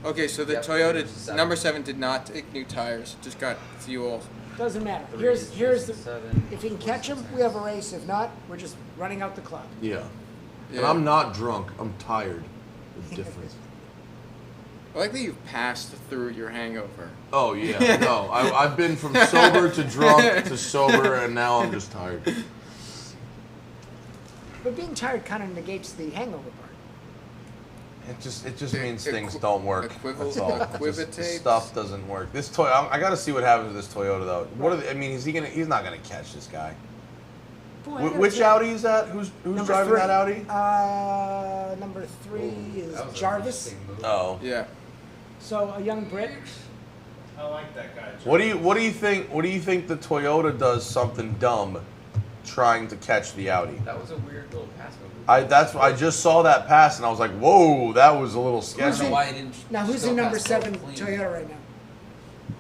Okay, so the Yep, Toyota there's a 7. number 7 did not take new tires, just got fuel. Doesn't matter. 3 Here's is the. 7, If you can catch him, we have a race. If not, we're just running out the clock. Yeah. And Yeah. I'm not drunk. I'm tired. The difference. I like that you've passed through your hangover. Oh, yeah. No. I've been from sober to drunk to sober, and now I'm just tired. But being tired kind of negates the hangover part. It just means things don't work. That's all. Just, Equivocate. stuff doesn't work. This I got to see what happens with this Toyota though. What are they, I mean, he's not gonna catch this guy. Boy, I gotta Which tell- Audi is that? Who's Number driving 3. that Audi? Number 3 is that was an Jarvis. interesting move. Oh. Yeah. So a young Brit. I like that guy. What do you think? What do you think the Toyota does something dumb, trying to catch the Audi? That was a weird little pass move. I just saw that pass and I was like, whoa, that was a little I don't sketchy. know why he didn't. Now who's go in number past 7 clean. Toyota right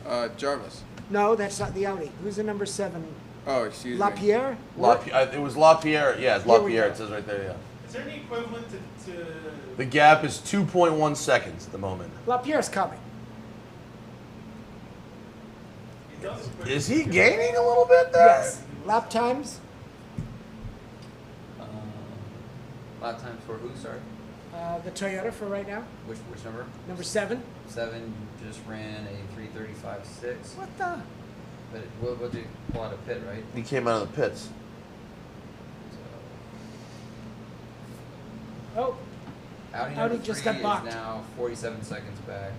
now? Jarvis. No, that's not the Audi. Who's in number 7? Oh, excuse me. LaPierre? It was LaPierre. Yeah, it's Here we LaPierre. go. It says right there. Yeah. Is there any equivalent to The gap is 2.1 seconds at the moment. LaPierre's coming. he does it Is he gaining a little bit there? Yes. Lap times, Lap times for who? Sorry. the Toyota for right now. Which number? Number 7. 7 just ran a 3:35.6. What the? But what did you pull out a pit, right? He came out of the pits. Oh, Audi Audi number just 3 got balked. is now 47 seconds back.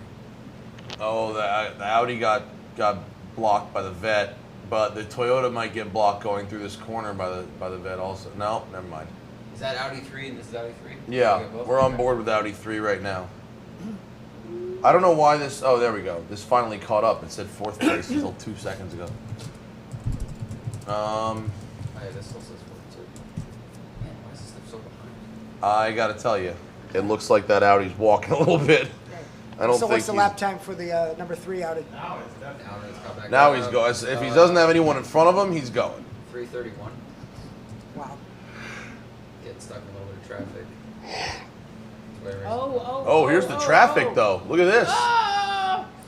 Oh, the Audi got blocked by the vet, but the Toyota might get blocked going through this corner by the vet also. No, never mind. Is that Audi 3 and this is Audi 3? Yeah, Okay, both? we're on Okay. board with Audi 3 right now. I don't know why this. Oh, there we go. This finally caught up. It said 4th place until 2 seconds ago. Oh, yeah, this still says 42. Man, why is this stuff so behind? I gotta tell you, it looks like that Audi's walking a little bit. I don't so think what's the he's. lap time for the number 3 Audi? now? It's definitely. Now it's got back Now up. he's going. If he doesn't have anyone in front of him, he's going. 3:31. Wow. Getting stuck in the middle of traffic. Oh, here's the traffic though. Look at this.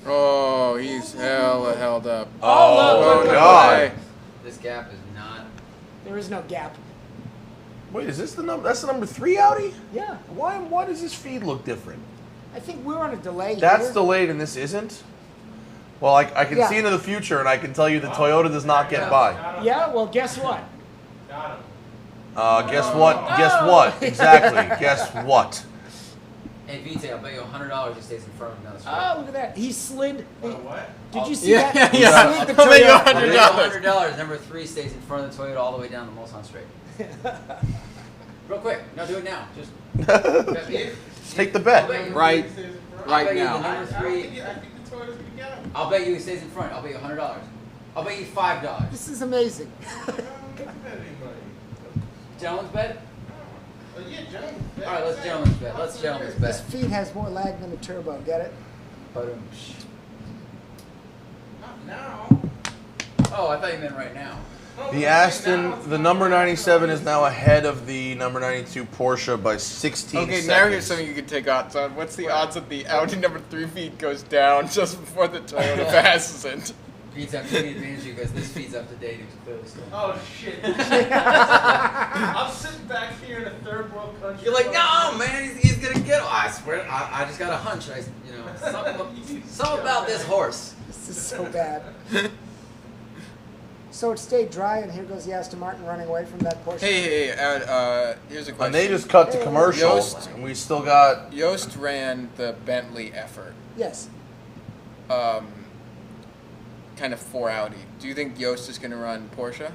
Oh, he's hella held up. Oh, look, God. This gap is not. There is no gap. Wait, is this the number? That's the number 3 Audi? Yeah. Why does this feed look different? I think we're on a delay That's here. delayed and this isn't? Well, I can Yeah. see into the future and I can tell you the Toyota does not get by. Yeah, well, guess what? Got him. Guess what? Guess what? Exactly. Guess what? Hey, Vite, I'll bet you $100 he stays in front of him down the street. Oh, look at that. He slid. What? Did you see Yeah, that? He yeah. slid the I'll bet you Toyota. I'll bet you $100. $100. Number 3 stays in front of the Toyota all the way down the Mulsanne Straight. Real quick. No, do it now. Just bet me. Take the bet. I'll bet you- Right, I'll bet you now. the number three. I think the Toyota's gonna get him. I'll bet you he stays in front. I'll bet you $100. I'll bet you $5. This is amazing. I don't bet anybody. Gentlemen's bet. Yeah, gentlemen. All right, let's gentlemen's bet. Let's gentlemen's This bet. feed has more lag than a turbo. Get it? Not now. Oh, I thought you meant right now. The Aston, the number 97 is now ahead of the number 92 Porsche by 16 Okay, seconds. now here's something you can take odds on. What's the odds that the Audi number 3 feet goes down just before the Toyota passes it? Feeds up to the advantage because this feeds up to date. It's clearly still. Oh shit. I'm sitting back here in a third world country. You're like, no, man, he's gonna get. I swear, I just got a hunch. Something about this horse. This is so bad. So it stayed dry, and here goes the Aston Martin running away from that Porsche. Hey, here's a question. And they just cut to commercial, Yost. and we still got... Yost ran the Bentley effort, Yes. kind of for Audi. Do you think Yost is going to run Porsche?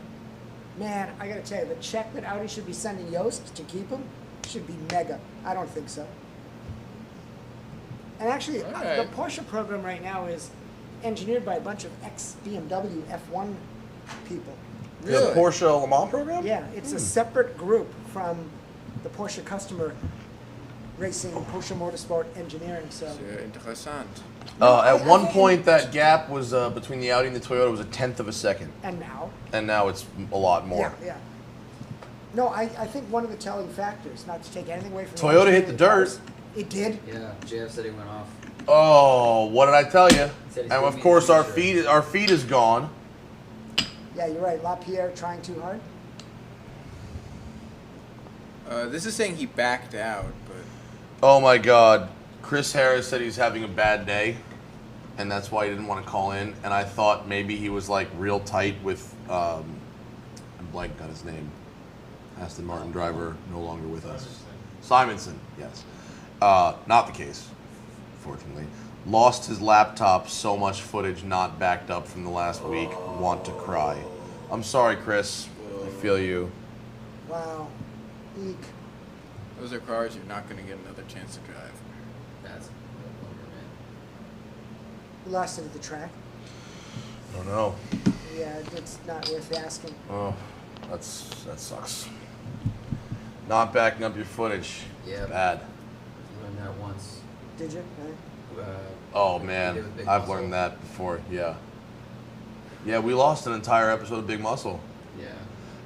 Man, I gotta tell you, the check that Audi should be sending Yost to keep him should be mega. I don't think so. And actually, All right. the Porsche program right now is engineered by a bunch of ex-BMW F1 people. The Really? Porsche Le Mans program? Yeah, it's a separate group from the Porsche customer racing, Porsche Motorsport engineering. So Sehr interessant. At one point, that gap was between the Audi and the Toyota was 1/10 of a second, and now, and now it's a lot more. yeah. No, I think one of the telling factors, not to take anything away from Toyota hit the engineering dirt. cars, it did. Yeah, JF said he went off. Oh, what did I tell you? said he's And gonna of be course, in the our future. feed is gone. Yeah, you're right. LaPierre trying too hard. This is saying he backed out, but Oh my God, Chris Harris said he's having a bad day, and that's why he didn't want to call in. And I thought maybe he was like real tight with I'm blanking on his name. Aston Martin driver, no longer with us. Simonson, yes. Not the case, fortunately. Lost his laptop, so much footage not backed up from the last week. Want to cry. I'm sorry, Chris. I feel you. Wow. Eek. those are cars you're not going to get another chance to drive. That's a bummer, man. We lost it at the track. I don't know. Yeah, it's not worth asking. Oh, that sucks. Not backing up your footage. Yeah. Bad. You learned that once. Did you? Right? Oh Like you did man, with Big I've Muscle. learned that before. Yeah. Yeah, we lost an entire episode of Big Muscle. Yeah.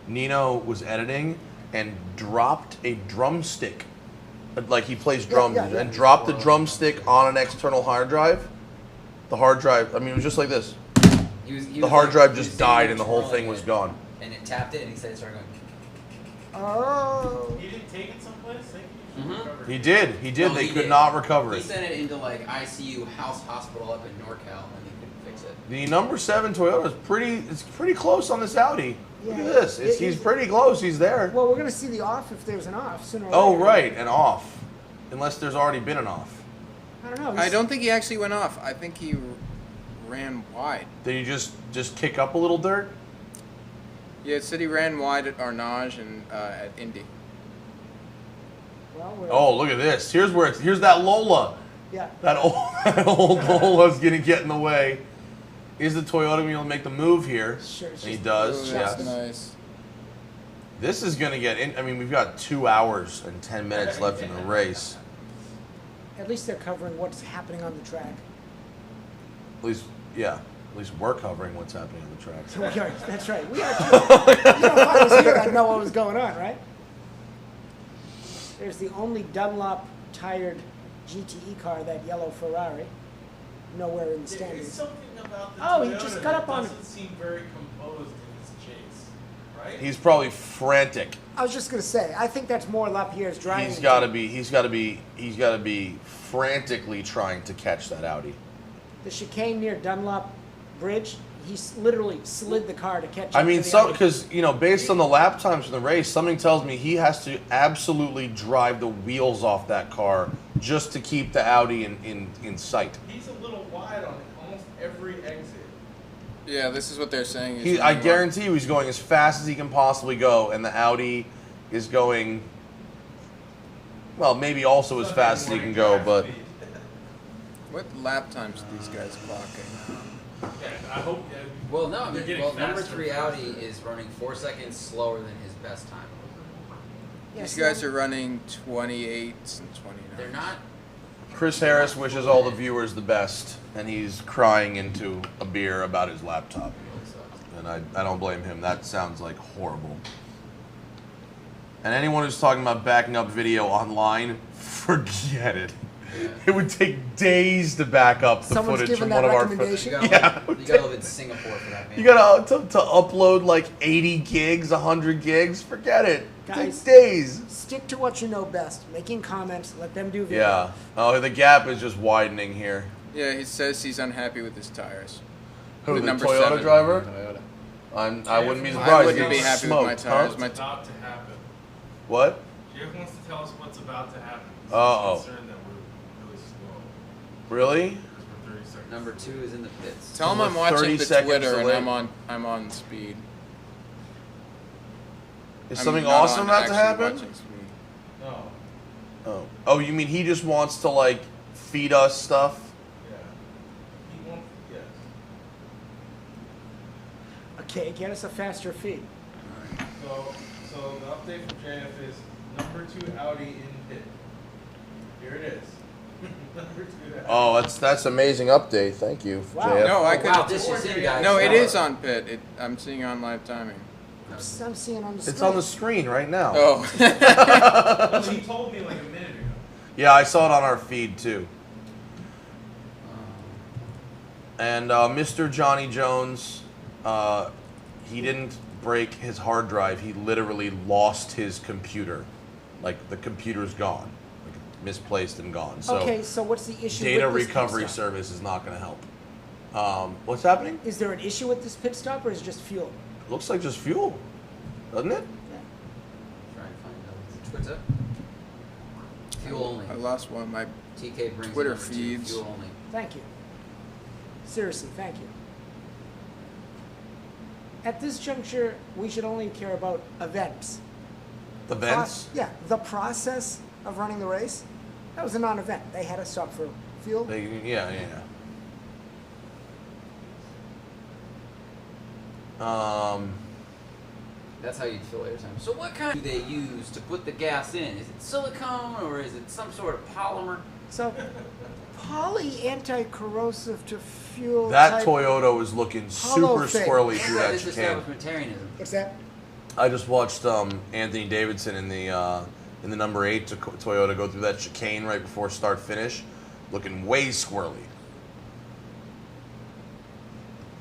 Nino was editing and dropped a drumstick. Like he plays drums yeah. and dropped the drumstick on an external hard drive. The hard drive, I mean, it was just like this. He The was hard like- drive he was just sitting died there and the whole twirling thing was it, gone. And it tapped it, and he said it started going. Oh. He didn't take it someplace? Think he Mhm. recovered He it. did. He did. No, They he could did. not recover He it. sent it into like ICU hospital up in NorCal, and they couldn't fix it. The number 7 Toyota is pretty close on this Audi. Look Yeah. at this. He's pretty close. He's there. Well, we're going to see the off if there's an off sooner or Oh, later. right, and off. Unless there's already been an off. I don't know. I don't think he actually went off. I think he ran wide. Did you just kick up a little dirt? Yeah, it said he ran wide at Arnage and at Indy. Well, we're, Oh, look at this. Here's that Lola. yeah. That old Lola's gonna get in the way. Is the Toyota going to make the move here? Sure, it's And he just- does. Ooh, that's Yes. nice. This is going to get in. I mean, we've got 2 hours and 10 minutes left in the race. At least they're covering what's happening on the track. At least, yeah. At least we're covering what's happening on the track. So we are, that's right. We are too. You know, if I was here, I'd know what was going on, right? There's the only Dunlop tired GTE car, that yellow Ferrari. Nowhere in the There's standings. something about the Oh, he Toyota just got that up on it. doesn't seem very composed in his chase, right? He's probably frantic. I was just gonna say, I think that's more LaPierre's driving. He's got to be frantically trying to catch that Audi. The chicane near Dunlop Bridge. He's literally slid the car to catch. I up mean, to the Audi. because based on the lap times from the race, something tells me he has to absolutely drive the wheels off that car just to keep the Audi in sight. He's a little wide on almost every exit. Yeah, this is what they're saying. I guarantee you he's going as fast as he can possibly go, and the Audi is going, well, maybe also as fast as he can go, but... What lap times are these guys clocking? Yeah, I hope. Well, no, I They're mean, getting well, number faster 3 and Audi faster. is running 4 seconds slower than his best time. These guys are running 28 and 29. They're not. Chris Harris wishes all the viewers the best, and he's crying into a beer about his laptop. And I don't blame him. That sounds like horrible. And anyone who's talking about backing up video online, forget it. It would take days to back up the Someone's footage given from one that of our recommendation? You Yeah, gotta live in Singapore for that, man. you gotta to upload like 80 gigs, 100 gigs. Forget it. It takes Guys. days. Stick to what you know best. Making comments. Let them do video. Yeah. Oh, the gap is just widening here. Yeah, he says he's unhappy with his tires. Who, The the number Toyota 7. driver? Toyota. I wouldn't be I surprised. I wouldn't He'd be get happy with my smoked, tires. huh? My What's about to happen? What? Jeff wants to tell us what's about to happen. He's Uh-oh. concerned that we're really slow. Really? Because we're 30 seconds. Number 2 is in the pits. Tell him We're I'm watching 30 the seconds Twitter and delayed. I'm on speed. Is I'm something not awesome on about to actually happen? watching speed. No. Oh. Oh, you mean he just wants to like feed us stuff? Yeah. He wants. Yes. Okay, get us a faster feed. So the update from JF is number 2 Audi in pit. Here it is. Number 2 Audi. Oh, that's amazing update. Thank you, Wow. JF. No, I Wow, could. this is in, guys. No, it is on pit. I'm seeing on live timing. I'm seeing on the screen. It's on the screen right now. Oh. Well, he told me like a minute ago. Yeah, I saw it on our feed too. And Mr. Johnny Jones, he didn't break his hard drive. He literally lost his computer. Like the computer's gone, like misplaced and gone. So Okay, so what's the issue data with this recovery pit stop? service is not going to help. What's happening? Is there an issue with this pit stop or is it just fuel? Looks like just fuel, doesn't it? Try and find out. Twitter. Fuel only. I lost one of my. TK brings Twitter it over to feeds. fuel only. Thank you. Seriously, thank you. At this juncture, we should only care about events. The vents. Yeah, the process of running the race, that was a non-event. They had to stop for fuel. Yeah. That's how you'd feel every time. So what kind do they use to put the gas in? Is it silicone or is it some sort of polymer? So, poly anti-corrosive to fuel That type. Toyota was looking hollow super thing. squirrely That's through why that this chicane. establishmentarianism. What's that? I just watched Anthony Davidson in the number 8 to Toyota go through that chicane right before start finish, looking way squirrely.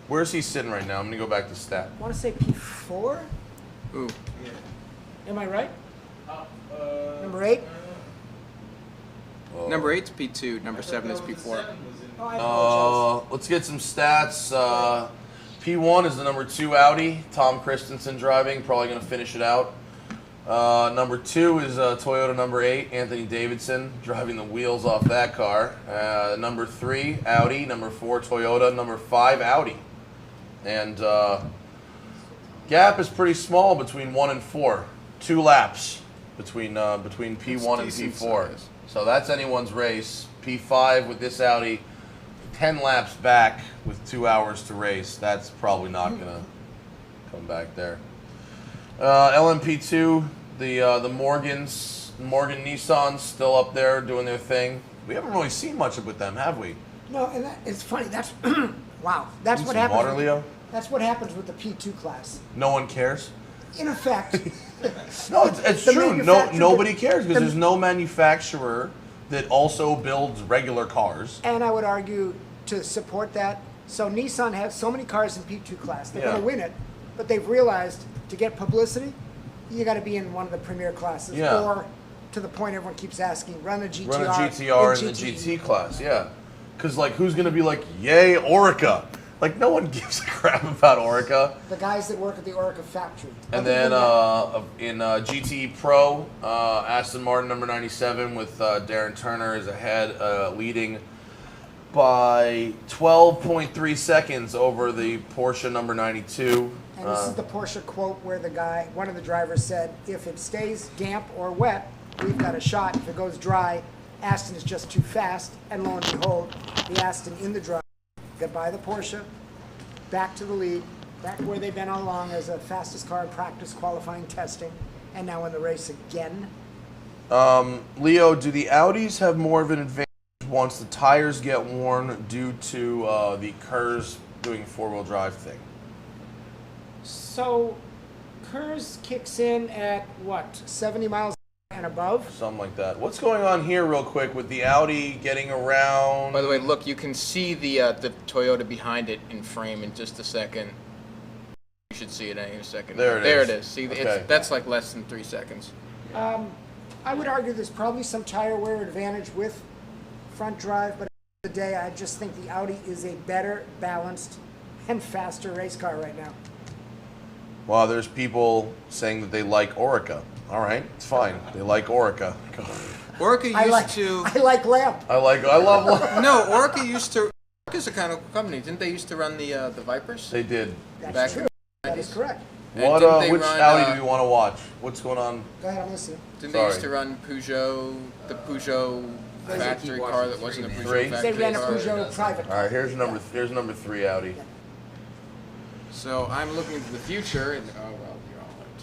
Where's he sitting right now? I'm gonna go back to stat. I want to say P4? Ooh. Am I right? Uh, Number 8? Oh. Number 8's P2. Number 7 is the P4. 7 was in. Oh, I apologize. Let's get some stats. P1 is the number 2 Audi. Tom Christensen driving, probably gonna finish it out. Number 2 is Toyota number 8, Anthony Davidson, driving the wheels off that car. Number 3, Audi. Number 4, Toyota. Number 5, Audi. And gap is pretty small between 1 and 4. 2 laps between P1 and decent P4. size. So that's anyone's race. P5 with this Audi, 10 laps back with 2 hours to race. That's probably not gonna come back there. LMP2, the Morgan Nissans still up there doing their thing. We haven't really seen much with them, have we? No, and it's funny. That's wow. That's Need what some happens. water, Leo? That's what happens with the P2 class. No one cares. In effect, No, it's The true. manufacturer- Nobody cares because the- there's no manufacturer that also builds regular cars. and I would argue to support that. So Nissan has so many cars in P2 class. They're Yeah. going to win it, but they've realized to get publicity, you got to be in one of the premier classes, Yeah. or to the point everyone keeps asking, run a GTR. Run a GTR in the GT class, yeah. Because like, who's gonna be like, yay, Orica? Like, no one gives a crap about Orica. The guys that work at the Orica factory. And Other then than that, in GT Pro, Aston Martin number 97 with Darren Turner is ahead, leading by 12.3 seconds over the Porsche number 92. And this is the Porsche quote where one of the drivers said, if it stays damp or wet, we've got a shot. If it goes dry, Aston is just too fast. And lo and behold, the Aston in the dry got by the Porsche, back to the lead, back where they've been all along as the fastest car in practice, qualifying, testing, and now in the race again. Leo, do the Audis have more of an advantage once the tires get worn due to the KERS doing four-wheel drive thing? So, KERS kicks in at what, 70 miles and above? Something like that. What's going on here real quick with the Audi getting around? By the way, look, you can see the Toyota behind it in frame in just a second. You should see it in a second. There it There is. it is. See, Okay. that's like less than 3 seconds. I would argue there's probably some tire wear advantage with front drive, but at the end of the day, I just think the Audi is a better balanced and faster race car right now. Well, there's people saying that they like Orica. All right, it's fine. They like Orica. Orica used I like Lamp. I love. No, Orica used to. Orica's a kind of company. Didn't they used to run the Vipers? They did. That's Back true. in That is correct. And What? didn't they Which run, Audi do we want to watch? What's going on? Go ahead, I'm listening. Didn't they used Sorry. to run Peugeot, the Peugeot factory keep car watching that wasn't a three, Peugeot Three? They factory ran a car? Peugeot private All car. right, here's number 3 Audi. So I'm looking into the future, and oh well, you're all right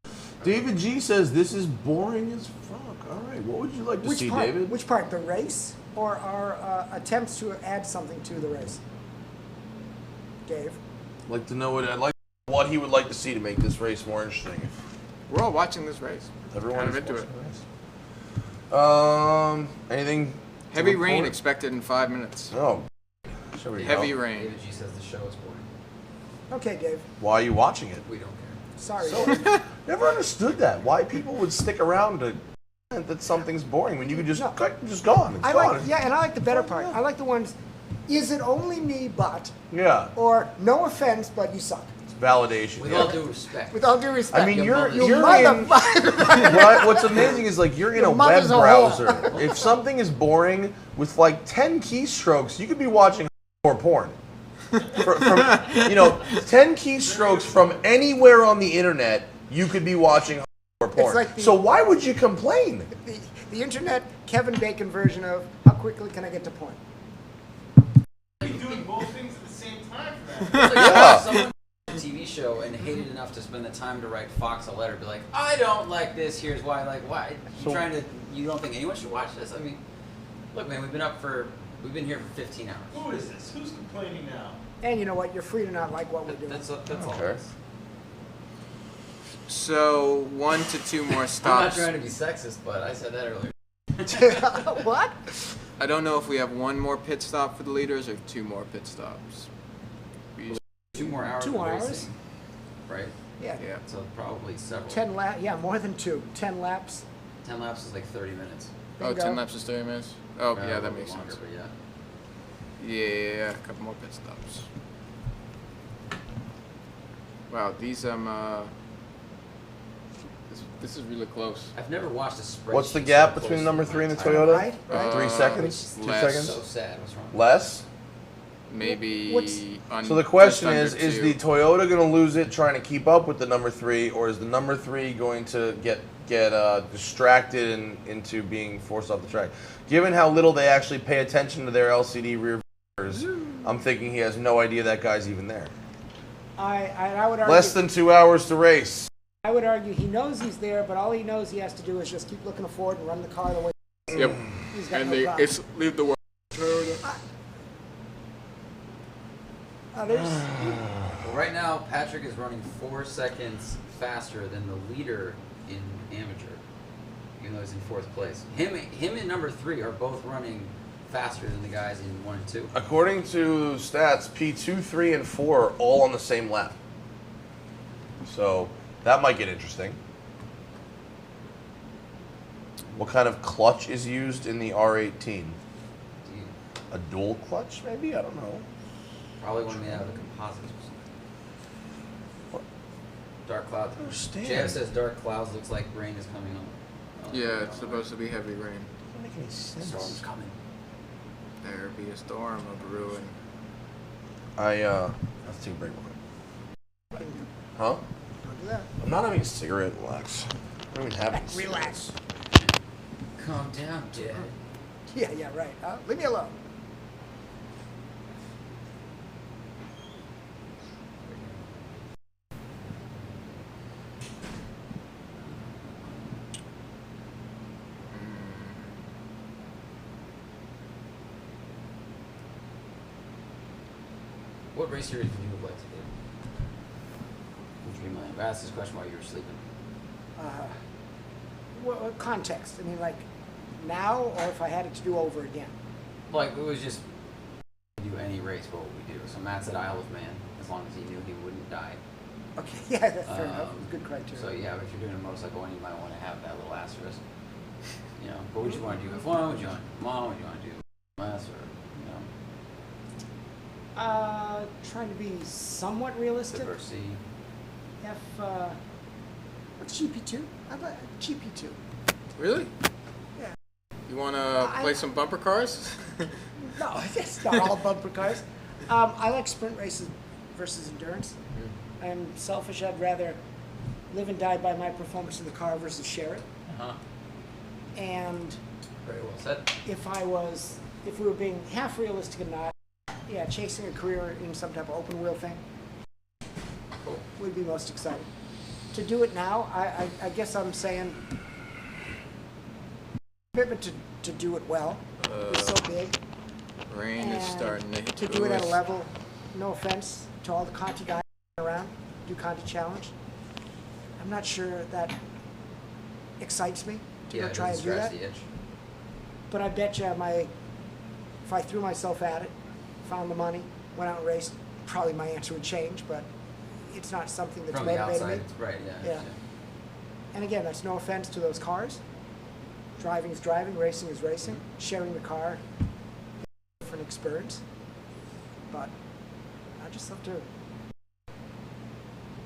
too. David G says this is boring as fuck. All right, what would you like to see, part? David? Which part? The race or our attempts to add something to the race? Dave? Like to know what he would like to see to make this race more interesting. We're all watching this race. Everyone's kind of into it. Anything? to Heavy rain report? expected in 5 minutes. Oh, there we Heavy go. rain. David G says the show is boring. Okay, Dave. Why are you watching it? We don't care. Sorry. So, Dave. never understood that. Why people would stick around to that something's boring when you could just just gone. It's I gone. like, yeah, and I like the better part. I like the ones, is it only me, but, Yeah, or no offense, but you suck. it's validation. With yeah. all due respect. With all due respect. I mean, Your you're mother- you you're in. motherfucker. What's amazing is like you're in a Your web mother's a whore. browser. If something is boring with like 10 keystrokes, you could be watching more porn. From 10 keystrokes from anywhere on the internet, you could be watching porn. like the- So why would you complain? The internet Kevin Bacon version of how quickly can I get to porn? You're doing both things at the same time for that. It's like Yeah. someone watched a TV show and hated enough to spend the time to write Fox a letter, be like, I don't like this. Here's why. Like, why? You don't think anyone should watch this? I mean, look, man, we've been here for 15 hours. Who is this? Who's complaining now? And you know what? You're free to not like what we're doing. That's all. Okay. it is. So 1 to 2 more I'm not stops. trying to be sexist, but I said that earlier. What? I don't know if we have 1 more pit stop for the leaders or 2 more pit stops. 2 more hours. 2 of hours? racing, right? Yeah. Yeah. So probably several. 10 laps. Yeah, more than 2. 10 laps. 10 laps is like 30 minutes. Oh, Bingo. 10 laps is 30 minutes? Oh, A yeah, that little makes longer, sense. But yeah. Yeah, a couple more pit stops. Wow, these this is really close. I've never watched a spreadsheet. What's the gap so between close number to 3 and the my time. Toyota? Right? 3 seconds? 2 less. So seconds? sad. What's wrong? Less? Maybe So the question just under is 2. the Toyota going to lose it trying to keep up with the number 3, or is the number 3 going to get distracted and into being forced off the track? Given how little they actually pay attention to their LCD rear mirrors, I'm thinking he has no idea that guy's even there. I would argue. Less than 2 hours to race. I would argue he knows he's there, but all he knows he has to do is just keep looking forward and run the car the way Yep. he's got And no problem. leave the word Toyota. Others? Well, right now, Patrick is running 4 seconds faster than the leader in amateur, even though he's in 4th place. Him and number 3 are both running faster than the guys in 1 and 2. According to stats, P2, 3, and 4 are all on the same lap. So that might get interesting. What kind of clutch is used in the R18? A dual clutch, maybe? I don't know. Probably one made out of the composites or something. What? Dark clouds. I don't understand. JF says dark clouds looks like rain is coming on. Yeah, it's supposed to be heavy rain. Doesn't make any sense. Storm's coming. There be a storm of ruin. Let's take a break. Huh? Don't do that. I'm not having a cigarette. Relax. I'm not even having a cigarette. Relax. Calm down, Dad. Yeah, right. Leave me alone. What race series would you like to do? Dreamland. I asked this question while you were sleeping. What context? I mean, like now, or if I had it to do over again? Like, it was just do any race, what would we do? So Matt said Isle of Man, as long as he knew he wouldn't die. Okay, yeah, that's fair enough. Good criteria. So yeah, if you're doing a motorcycle one, you might want to have that little asterisk. You know, what would you want to do? F1? Would you want to do Mom? Would you want to do MS? Or, you know, Trying to be somewhat realistic. Super C? What's GP2? I'd like GP2. Really? Yeah. You want to play some bumper cars? No, it's not all bumper cars. I like sprint races versus endurance. I'm selfish. I'd rather live and die by my performance in the car versus share it. And Very well said. if we were being half realistic and not, yeah, chasing a career in some type of open wheel thing Cool. would be most exciting. To do it now, I guess I'm saying commitment to do it well is so big. Rain is starting to hit to do it at a level, no offense to all the Conti guys around, do Conti Challenge. I'm not sure that excites me to go try and do that. The itch. But I bet you if I threw myself at it, found the money, went out and raced, probably my answer would change, but it's not something that's From the motivated outside, me. it's right, yeah. Yeah. And again, that's no offense to those cars. Driving is driving, racing is racing. Sharing the car, different experience. But I just love to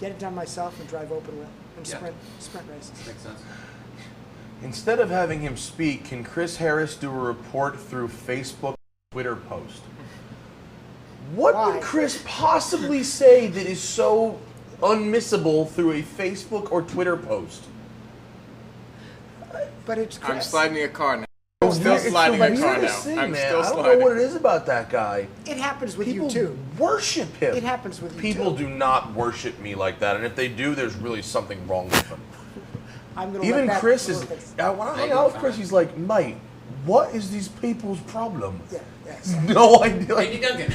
get it done myself and drive open wheel and Yeah. sprint races. Makes sense. Instead of having him speak, can Chris Harris do a report through Facebook, Twitter post? What Why? would Chris possibly say that is so unmissable through a Facebook or Twitter post? But it's Chris. I'm sliding a car now. I'm still sliding a car now. Thing, I'm man. still I don't sliding. know what it is about that guy. It happens with People you too. worship him. It happens with you People too. do not worship me like that, and if they do, there's really something wrong with them. I'm gonna Even let that Chris is. focus. When I hang out with Chris, he's like, "Mate, what is these people's problem?" Yeah. No idea. Like, Thank you, Duncan.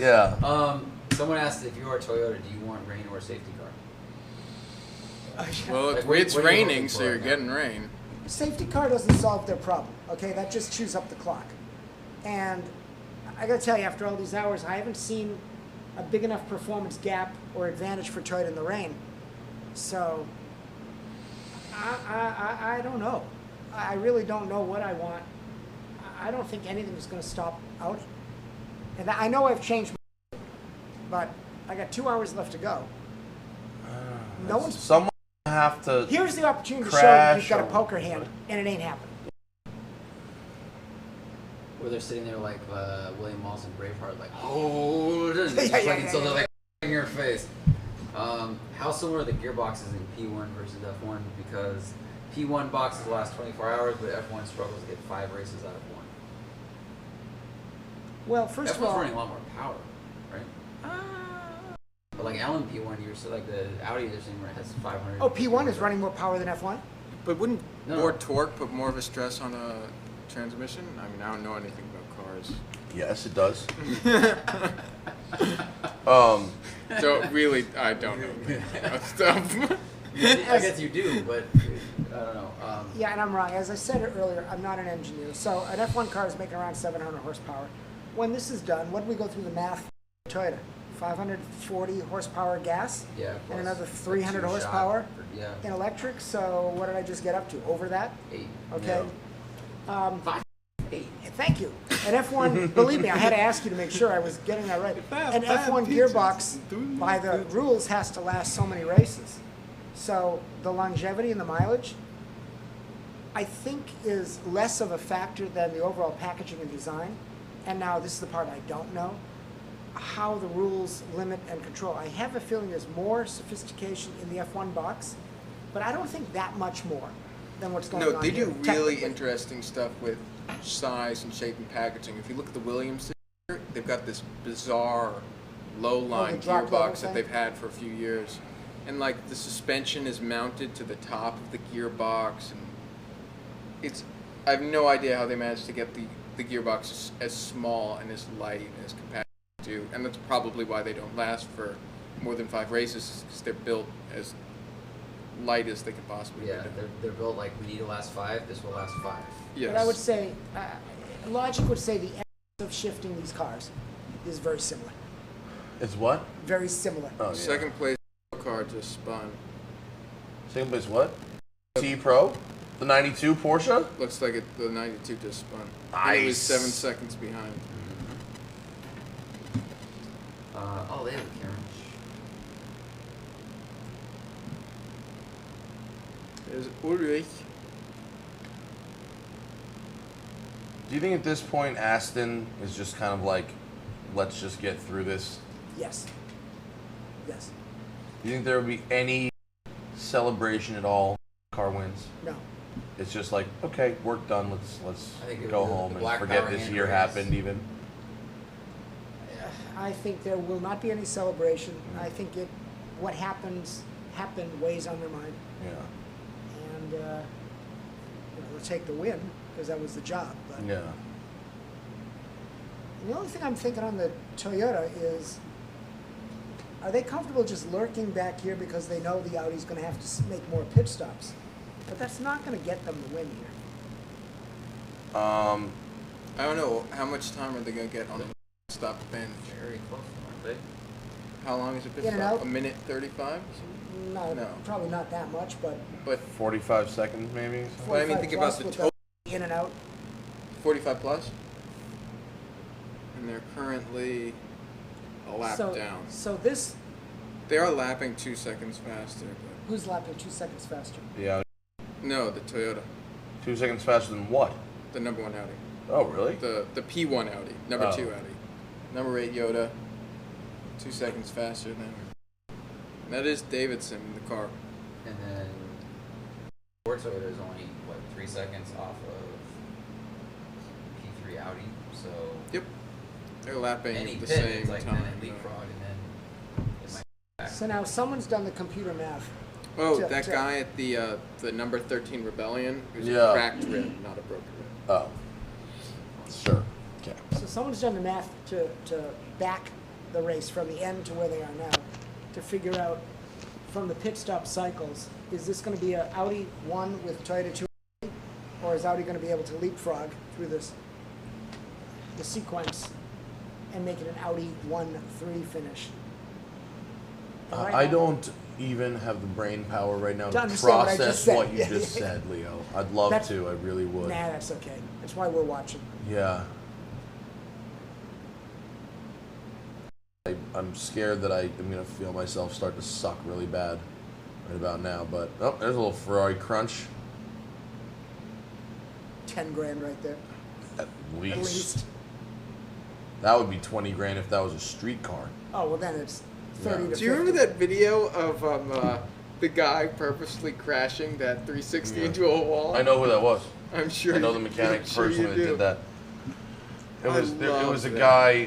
yeah. Someone asked if you are Toyota, do you want rain or a safety car? Well, Like, what it's are you looking raining, for so you're right now? getting rain. Safety car doesn't solve their problem, okay? That just chews up the clock. And I gotta tell you, after all these hours, I haven't seen a big enough performance gap or advantage for Toyota in the rain. So, I don't know. I really don't know what I want. I don't think anything is gonna stop Audi. And I know I've changed my, but I got 2 hours left to go. No one's. Someone have to. Here's the opportunity to show that you've got a Crash poker hand, and it ain't happening. Where they're sitting there like William Wallace and Braveheart, like, hold it, Yeah, just yeah, like yeah, until yeah. they're like in your face. How similar are the gearboxes in P1 versus F1? Because P1 boxes last 24 hours, but F1 struggles to get 5 races out of one. Well, first F1's of all, running a lot more power, right? But like Alan P1, you're so like the Audi they're saying has 500. oh, P1 is running more power than F1? But wouldn't No. more torque put more of a stress on a transmission? I mean, I don't know anything about cars. Yes, it does. So really, I don't know anything about stuff. I guess you do, but I don't know. Yeah, and I'm wrong. As I said earlier, I'm not an engineer. So an F1 car is making around 700 horsepower. When this is done, what do we go through the math? Toyota, 540 horsepower gas, Yeah. and plus another like 300 2 shot horsepower for- yeah. in electric. So what did I just get up to? Over that? 8. Okay. No. 8. Thank you. An F1, believe me, I had to ask you to make sure I was getting that right. An F1 gearbox, by the rules, has to last so many races. So the longevity and the mileage, I think, is less of a factor than the overall packaging and design. and now this is the part I don't know, how the rules limit and control. I have a feeling there's more sophistication in the F1 box, but I don't think that much more than what's going on No, they here, do really technically. interesting stuff with size and shape and packaging. If you look at the Williams, they've got this bizarre low-line drop level gearbox thing? that they've had for a few years, and like the suspension is mounted to the top of the gearbox, and it's. I have no idea how they managed to get the gearbox as small and as light and as compact as they do, and that's probably why they don't last for more than 5 races, because they're built as light as they could possibly Yeah, be. they're built like we need to last 5. This will last 5. Yes. But I would say, logic would say the essence of shifting these cars is very similar. It's what? Very similar. Oh, yeah. Second place car just spun. Second place what? T Pro? The 92 Porsche? Looks like the 92 just spun. And it was Nice. 7 seconds behind. Oh, they have a camera. There's Ulrich. Do you think at this point Aston is just kind of like, let's just get through this? Yes. Yes. Do you think there would be any celebration at all? Car wins. No. It's just like, okay, work done. Let's I think go the home and Black forget Power this hand year race. happened even. I think there will not be any celebration. I think what happened weighs on their mind. Yeah. And they'll take the win because that was the job. But Yeah. the only thing I'm thinking on the Toyota is, are they comfortable just lurking back here because they know the Audi's going to have to make more pit stops? But that's not going to get them the win here. I don't know. How much time are they going to get on the stop bench? Very close, aren't they? How long is a pit In and stop? out. A minute 35? No, No. probably not that much, but But 45 seconds maybe? Well, I mean, 45 think plus about the with total. in and out. 45 plus? And they're currently a lap so, down. So this, They are lapping 2 seconds faster. who's lapping 2 seconds faster? Yeah. But no, the Toyota. 2 seconds faster than what? The number 1 Audi. Oh, really? The P1 Audi. Number Oh. 2 Audi. Number 8 Yoda. 2 seconds faster than. And that is Davidson in the car. And then Ford Toyota is only, 3 seconds off of P3 Audi. So Yep. They're lapping any at the pit, same it's like time. then a leapfrog, and then it might back. So now someone's done the computer math. Oh, to- that to- guy at the number 13 Rebellion was Yeah. a cracked rib, not a broken rib. Oh. Sure. Okay. So someone's done the math to back the race from the end to where they are now to figure out from the pit stop cycles, is this going to be an Audi 1 with Toyota 2, or is Audi going to be able to leapfrog through the sequence and make it an Audi 1-3 finish? And right I now- don't even have the brain power right now To to understand what I just process said. what you Yeah. just said, Leo. I'd love That's- to. I really would. Nah, that's okay. That's why we're watching. Yeah. I'm scared that I'm going to feel myself start to suck really bad right about now. But, oh, there's a little Ferrari crunch. 10 grand right there. At least. At least. That would be 20 grand if that was a street car. Oh, well then it's 30 Yeah. to Do you remember 50. that video of the guy purposely crashing that 360 Yeah. into a wall? I know who that was. I'm sure. I know the you- mechanic I'm sure you personally that do. did that. It I was it was a love that. guy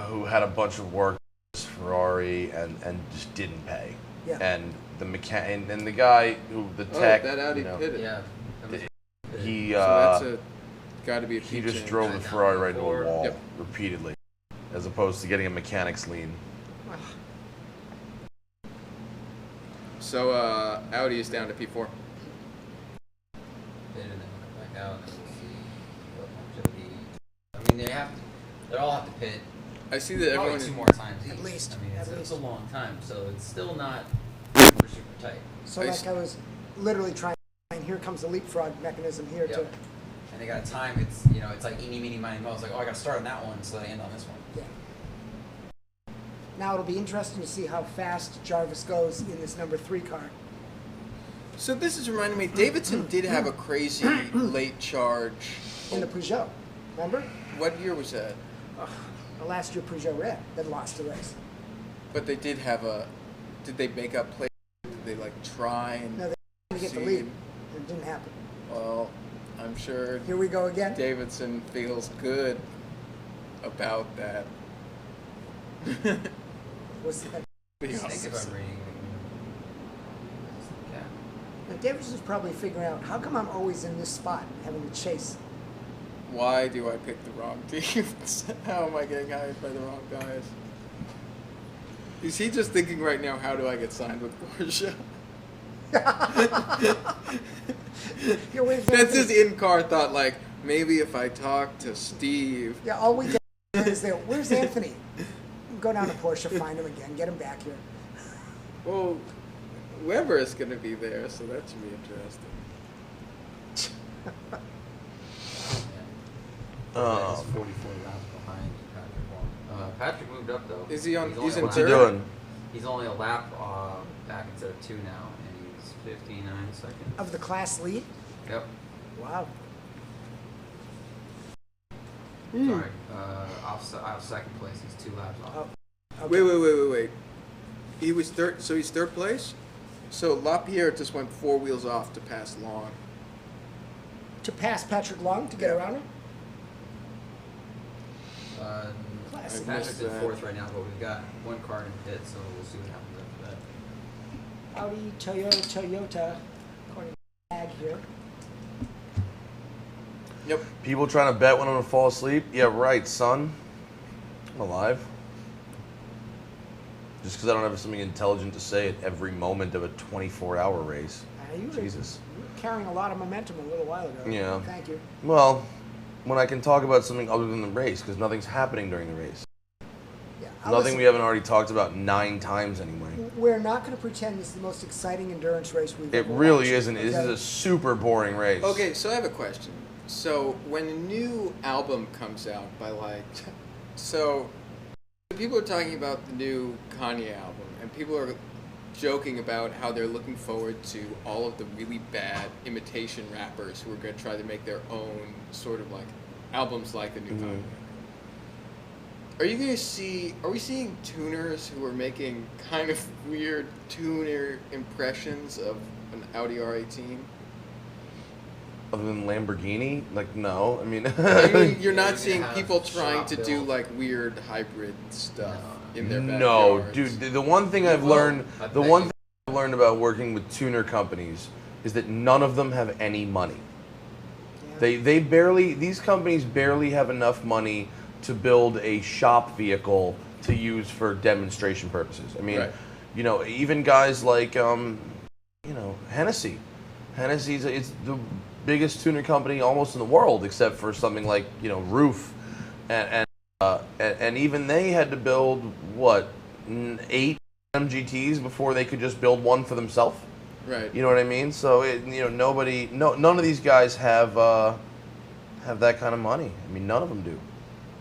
who had a bunch of work with Ferrari and just didn't pay. Yeah. And the and the guy who the tech, that Audi you know, pitted. Yeah. that was- he So that's got to be a he P just change. drove the Ferrari right into a wall Yep. repeatedly, as opposed to getting a mechanic's lien. So Audi is down to P4. Pit and then come back out, and we'll see what longevity. I mean, they all have to pit I see that probably everyone. 2 more times each. At least, I mean, at it's a least. long time, so it's still not super tight. So I like s- I was literally trying, and here comes the leapfrog mechanism here Yep. to, And they got a time. It's like eeny, meeny, miny, mo. It's like, oh, I got to start on that one, so I end on this one. yeah. Now it'll be interesting to see how fast Jarvis goes in this number 3 car. So this is reminding me. Davidson did have a crazy late charge. In the Peugeot. Remember? What year was that? The last year Peugeot Red that lost the race. But they did have a. Did they make up play? Did they like try and? No, they didn't get the see? lead. It didn't happen. Well, I'm sure Here we go again. Davidson feels good about that. What's that? I think if I'm reading. Yeah. Now, Davidson's probably figuring out how come I'm always in this spot having to chase. Why do I pick the wrong teams? How am I getting hired by the wrong guys? Is he just thinking right now, how do I get signed with Porsche? Here, where's That's Anthony? his in-car thought, like, maybe if I talk to Steve. Yeah, all we did is there. Where's Anthony? Go down to Porsche, find him again, get him back here. Well, Weber is going to be there, so that should be interesting. He's 44 laps behind Patrick Wong. Patrick moved up though. Is he on? He's He's only in a What's he third. doing? He's only a lap back instead of 2 now, and he's 59 seconds. Of the class lead? Yep. Wow. Sorry. Off second place. He's 2 laps off. Oh, okay. Wait. He was third, so he's third place? So LaPierre just went 4 wheels off to pass Long. To pass Patrick Long to get around him? Patrick's missed in that. 4th right now, but we've got 1 car in pit, so we'll see what happens after that. Audi, Toyota, according to the tag here. Yep. People trying to bet when I'm gonna fall asleep? Yeah, right, son. I'm alive. Just because I don't have something intelligent to say at every moment of a 24-hour race. You were Jesus. carrying a lot of momentum a little while ago. Yeah. Thank you. Well, when I can talk about something other than the race, because nothing's happening during the race. Yeah. Nothing we haven't already talked about 9 times anyway. We're not going to pretend this is the most exciting endurance race we've It ever really watched, isn't. This is okay? a super boring race. Okay, so I have a question. So when a new album comes out by like, so people are talking about the new Kanye album, and people are joking about how they're looking forward to all of the really bad imitation rappers who are going to try to make their own sort of like albums like the new Kanye. Are you going to see, are we seeing tuners who are making kind of weird tuner impressions of an Audi R18? Other than Lamborghini? Like, no. I mean, I mean, you're not gonna seeing have people trying shop to do build. like weird hybrid stuff in their no, backyards. dude. The one thing I've will. learned, I the bet one you- thing I've learned about working with tuner companies is that none of them have any money. Yeah. They barely, these companies barely have enough money to build a shop vehicle to use for demonstration purposes. I mean, Right. you know, even guys like, you know, Hennessy. Hennessy's, it's the biggest tuner company almost in the world, except for something like, you know, Roof, and even they had to build what 8 MGTs before they could just build one for themselves. Right. You know what I mean? So you know, none of these guys have that kind of money. I mean, none of them do.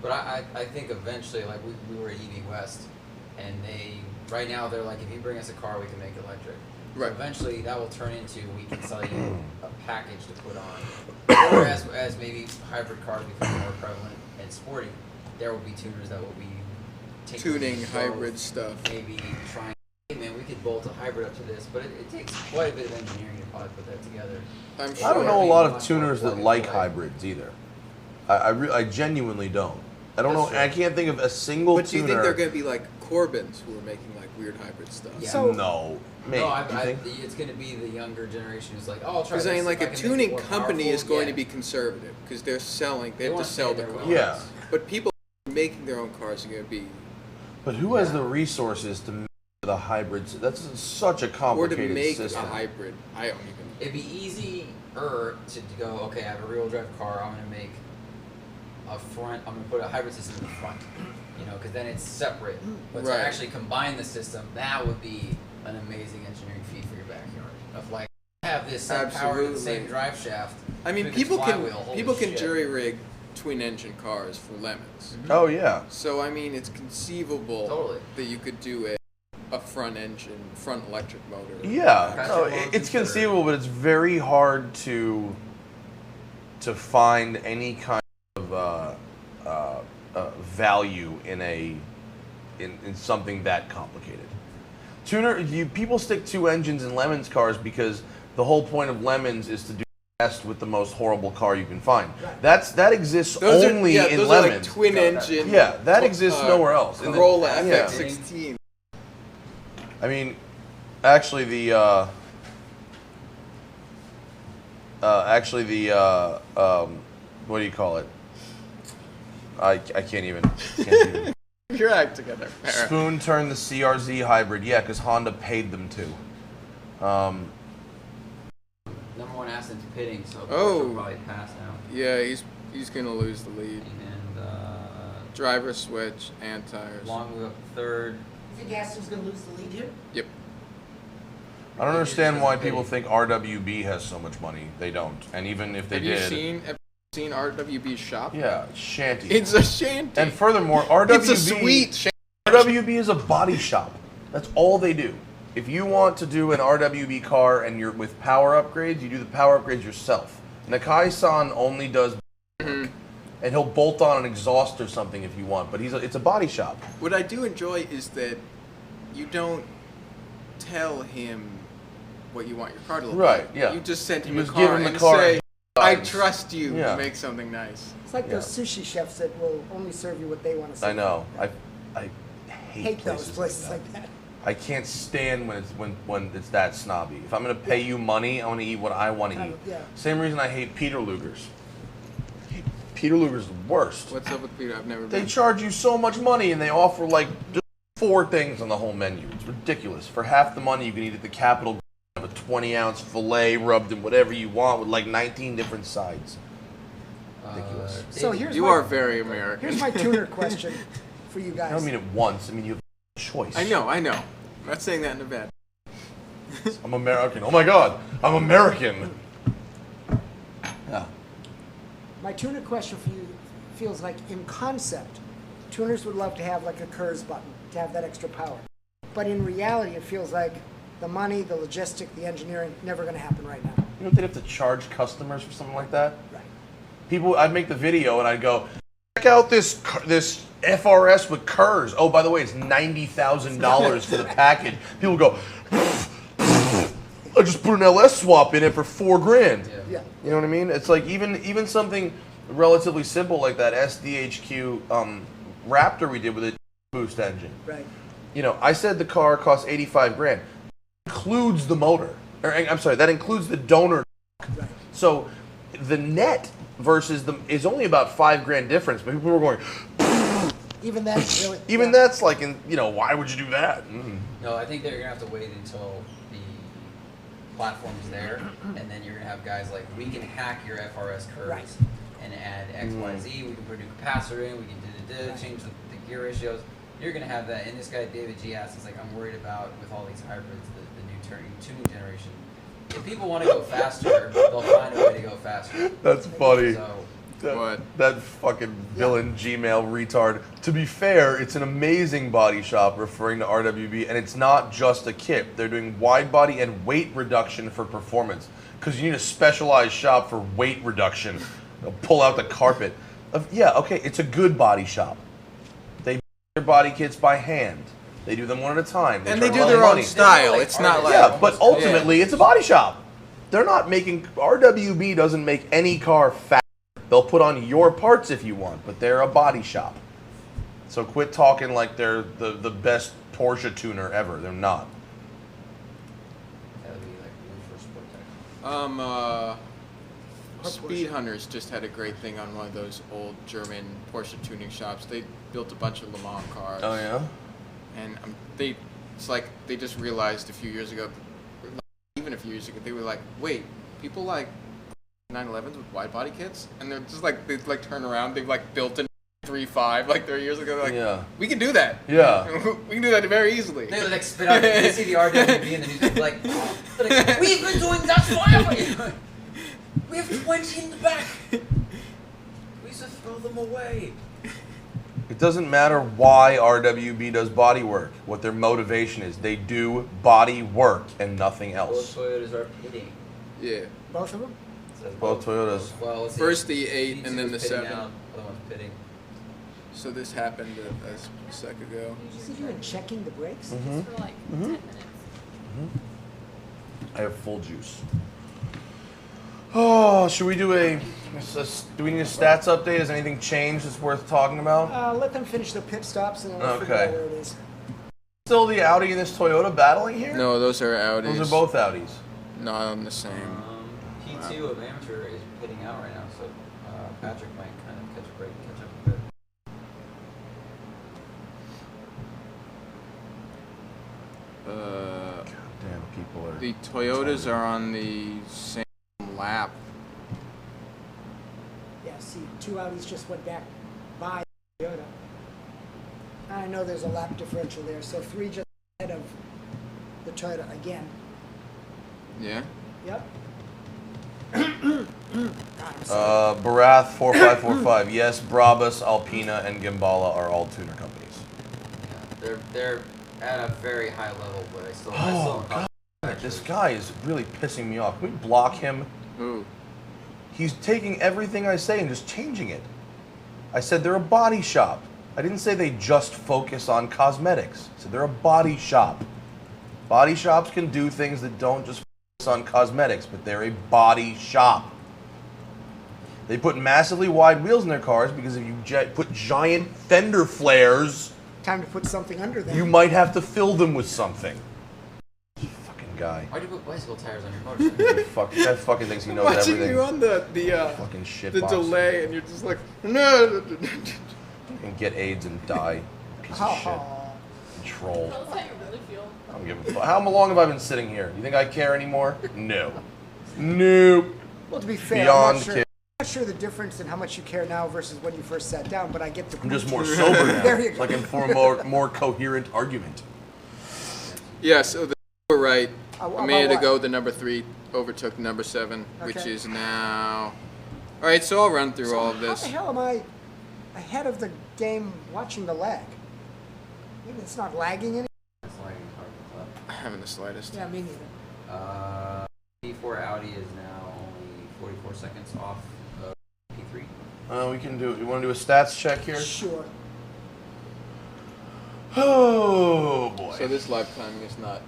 But I think eventually, like we were at EV West, and right now they're like, if you bring us a car, we can make it electric. Right. So eventually that will turn into, we can sell you a package to put on. Or as maybe hybrid cars become more prevalent and sporty, there will be tuners that will be Tuning both, hybrid stuff. Maybe trying, hey man, we could bolt a hybrid up to this, but it takes quite a bit of engineering to probably put that together. I'm I sure. don't know a lot of Much more tuners that plug and like play. hybrids either. I genuinely don't. I don't That's know. I can't think of a single But do you tuner. think they're going to be like Corbins who are making like weird hybrid stuff? Yeah. So- No, maybe. No, Do you think? it's going to be the younger generation who's like, oh, I'll try Because this. I mean, like if a can make it tuning more company powerful, is going yeah. to be conservative because they're selling. They have wanna to sell stay the in their cars. ways. Yeah. But people making their own cars are going to be, But who has the resources to make the hybrids? That's such a or to complicated make system. a hybrid. I don't even. It'd be easier to go, okay, I have a rear-wheel drive car, I'm going to make I'm going to put a hybrid system in the front, you know, because then it's separate. But Right. to actually combine the system, that would be an amazing engineering feat for your backyard. Of like, have this same power to the same Absolutely. drive shaft. I mean, with its people flywheel, holy can shit. jury rig twin engine cars for lemons. Oh yeah. So I mean, it's conceivable Totally. that you could do a front electric motor. Yeah. Patrick No, Williams it's or- conceivable, but it's very hard to find any kind of value in in something that complicated. People stick two engines in Lemons cars because the whole point of Lemons is to do the best with the most horrible car you can find. That exists only in those Lemons. are like twin engine. Yeah, that exists nowhere else. Corolla Yeah. FX16. I mean, actually the what do you call it? I can't even. Your act together. Spoon turned the CRZ hybrid. Yeah, because Honda paid them to. Number one Aston's pitting, so Oh. he'll probably pass now. Yeah, he's gonna lose the lead. And Driver switch and tires. Long move up third. You think Aston's going to lose the lead here? Yep. I don't understand why people think RWB has so much money. They don't. And even if they Have did. you seen RWB's shop? Yeah, shanty. It's a shanty. And furthermore, RWB. It's a sweet shanty. RWB is a body shop. That's all they do. If you want to do an RWB car and you're with power upgrades, you do the power upgrades yourself. Nakai-san only does, and he'll bolt on an exhaust or something if you want. But it's a body shop. What I do enjoy is that you don't tell him what you want your car to look Right, like. yeah. You just send him You a just car give him the and car say, and I vibes. trust you Yeah. to make something nice. It's like those sushi chefs that will only serve you what they want to serve. I know. I hate those places like that. I can't stand when it's that snobby. If I'm gonna pay you money, I want to eat what I want to eat. Yeah. Same reason I hate Peter Luger's. Peter Luger's the worst. What's up with Peter? I've never They been. charge you so much money and they offer like just 4 things on the whole menu. It's ridiculous. For half the money, you can eat at the Capitol of a 20-ounce fillet rubbed in whatever you want with like 19 different sides. Ridiculous. So here's You my, are very American. here's my tuner question for you guys. I don't mean it once. I mean you have a choice. I know. I'm not saying that in a bad. I'm American. Oh my God, I'm American. Yeah. My tuner question for you feels like, in concept, tuners would love to have like a KERS button to have that extra power. But in reality, it feels like the money, the logistic, the engineering, never going to happen right now. You know they'd have to charge customers for something like that? Right. I'd make the video and I'd go, check out this FRS with KERS. Oh, by the way, it's $90,000 for the package. People go, I just put an LS swap in it for $4,000. Yeah. You know what I mean? It's like even something relatively simple like that SDHQ Raptor we did with a boost engine. Right. You know, I said the car costs $85,000. Includes the motor. I'm sorry, that includes the donor. Right. So the net versus is only about $5,000 difference. But people were going, Even that, really. even yeah. that's like, why would you do that? No, I think they're gonna have to wait until the platform's there, and then you're gonna have guys like, we can hack your FRS curves Right. and add X, Y, Z. We can put a new capacitor in. We can Right. change the gear ratios. You're gonna have that. And this guy David G asks, he's like, I'm worried about with all these hybrids, the new tuning generation. If people want to go faster, they'll find a way to go faster. That's funny. So What? That fucking villain Gmail retard. To be fair, it's an amazing body shop referring to RWB, and it's not just a kit. They're doing wide body and weight reduction for performance. Because you need a specialized shop for weight reduction. They'll pull out the carpet. Yeah, okay, it's a good body shop. They make their body kits by hand. They do them one at a time. And they charge do a lot their of own money. style. like It's not like Yeah, but ultimately, it's a body shop. They're not making RWB doesn't make any car fast. They'll put on your parts if you want, but they're a body shop. So quit talking like they're the best Porsche tuner ever. They're not. that would be like blue for sport tech. Speed Hunters just had a great thing on one of those old German Porsche tuning shops. They built a bunch of Le Mans cars. Oh yeah. And it's like they just realized a few years ago, even a few years ago, they were like, wait, people like 911s with wide body kits, and they're just like they like turn around, they've like built a 3.5 like 30 years ago. They're like, Yeah. we can do that. Yeah. We can do that very easily. They like spit out. They see the RWB in the news. They're like, we've been doing that forever. We have 20 in the back. We used to throw them away. It doesn't matter why RWB does body work. What their motivation is, they do body work and nothing Both else. Toyotas are pitting. Yeah. Both of them? So Both Toyotas. Well, let's see. First the 8 and then P2 the is pitting 7. out, other one's pitting. So this happened a sec ago. Is he doing checking the brakes? Just for like 10 minutes. I have full juice. Oh, should we do do we need a stats update? Has anything changed that's worth talking about? Let them finish their pit stops and then we'll figure Okay. out where it is. Still the Audi and this Toyota battling here? No, those are Audis. Those are both Audis. Not on the same. P2 of amateur is pitting out right now, so Patrick might kind of catch a break and catch up a bit. Damn, people are. The Toyotas are on the same lap. Yeah, see, 2 Audis just went back by Toyota. I know there's a lap differential there, so 3 just ahead of the Toyota again. Yeah? Yep. I'm sorry. Barath 4545. Yes, Brabus, Alpina, and Gimbala are all tuner companies. Yeah, they're at a very high level, but I still God, this guy is really pissing me off. Can we block him? Ooh. He's taking everything I say and just changing it. I said they're a body shop. I didn't say they just focus on cosmetics. I said they're a body shop. Body shops can do things that don't just focus on cosmetics, but they're a body shop. They put massively wide wheels in their cars because if you put giant fender flares, Time to put something under them. you might have to fill them with something. Fucking guy. Why do you put bicycle tires on your motorcycle? That fucking thinks he knows Watching everything. you on the Fucking shit the box. delay, and you're just like, no. And get AIDS and die. Piece of shit. Oh, Troll. Tell us how you really feel. I don't give a fuck. How long have I been sitting here? You think I care anymore? No. Nope. well, to be fair, Beyond I'm care. not sure the difference in how much you care now versus when you first sat down, but I get the I'm just point. more sober now. There you So I go. can form a more coherent argument. Yeah, so we're right. About A minute what? ago, the number 3 overtook number 7, which Okay. is now. All right, so I'll run through all of How this. the hell am I ahead of the game watching the lag? Maybe it's not lagging any. That's lagging hard with I haven't the slightest. Yeah, me neither. that. P4 Audi is now only 44 seconds off of P3. We can do it. You want to do a stats check here? Sure. Oh boy. So this live timing is not.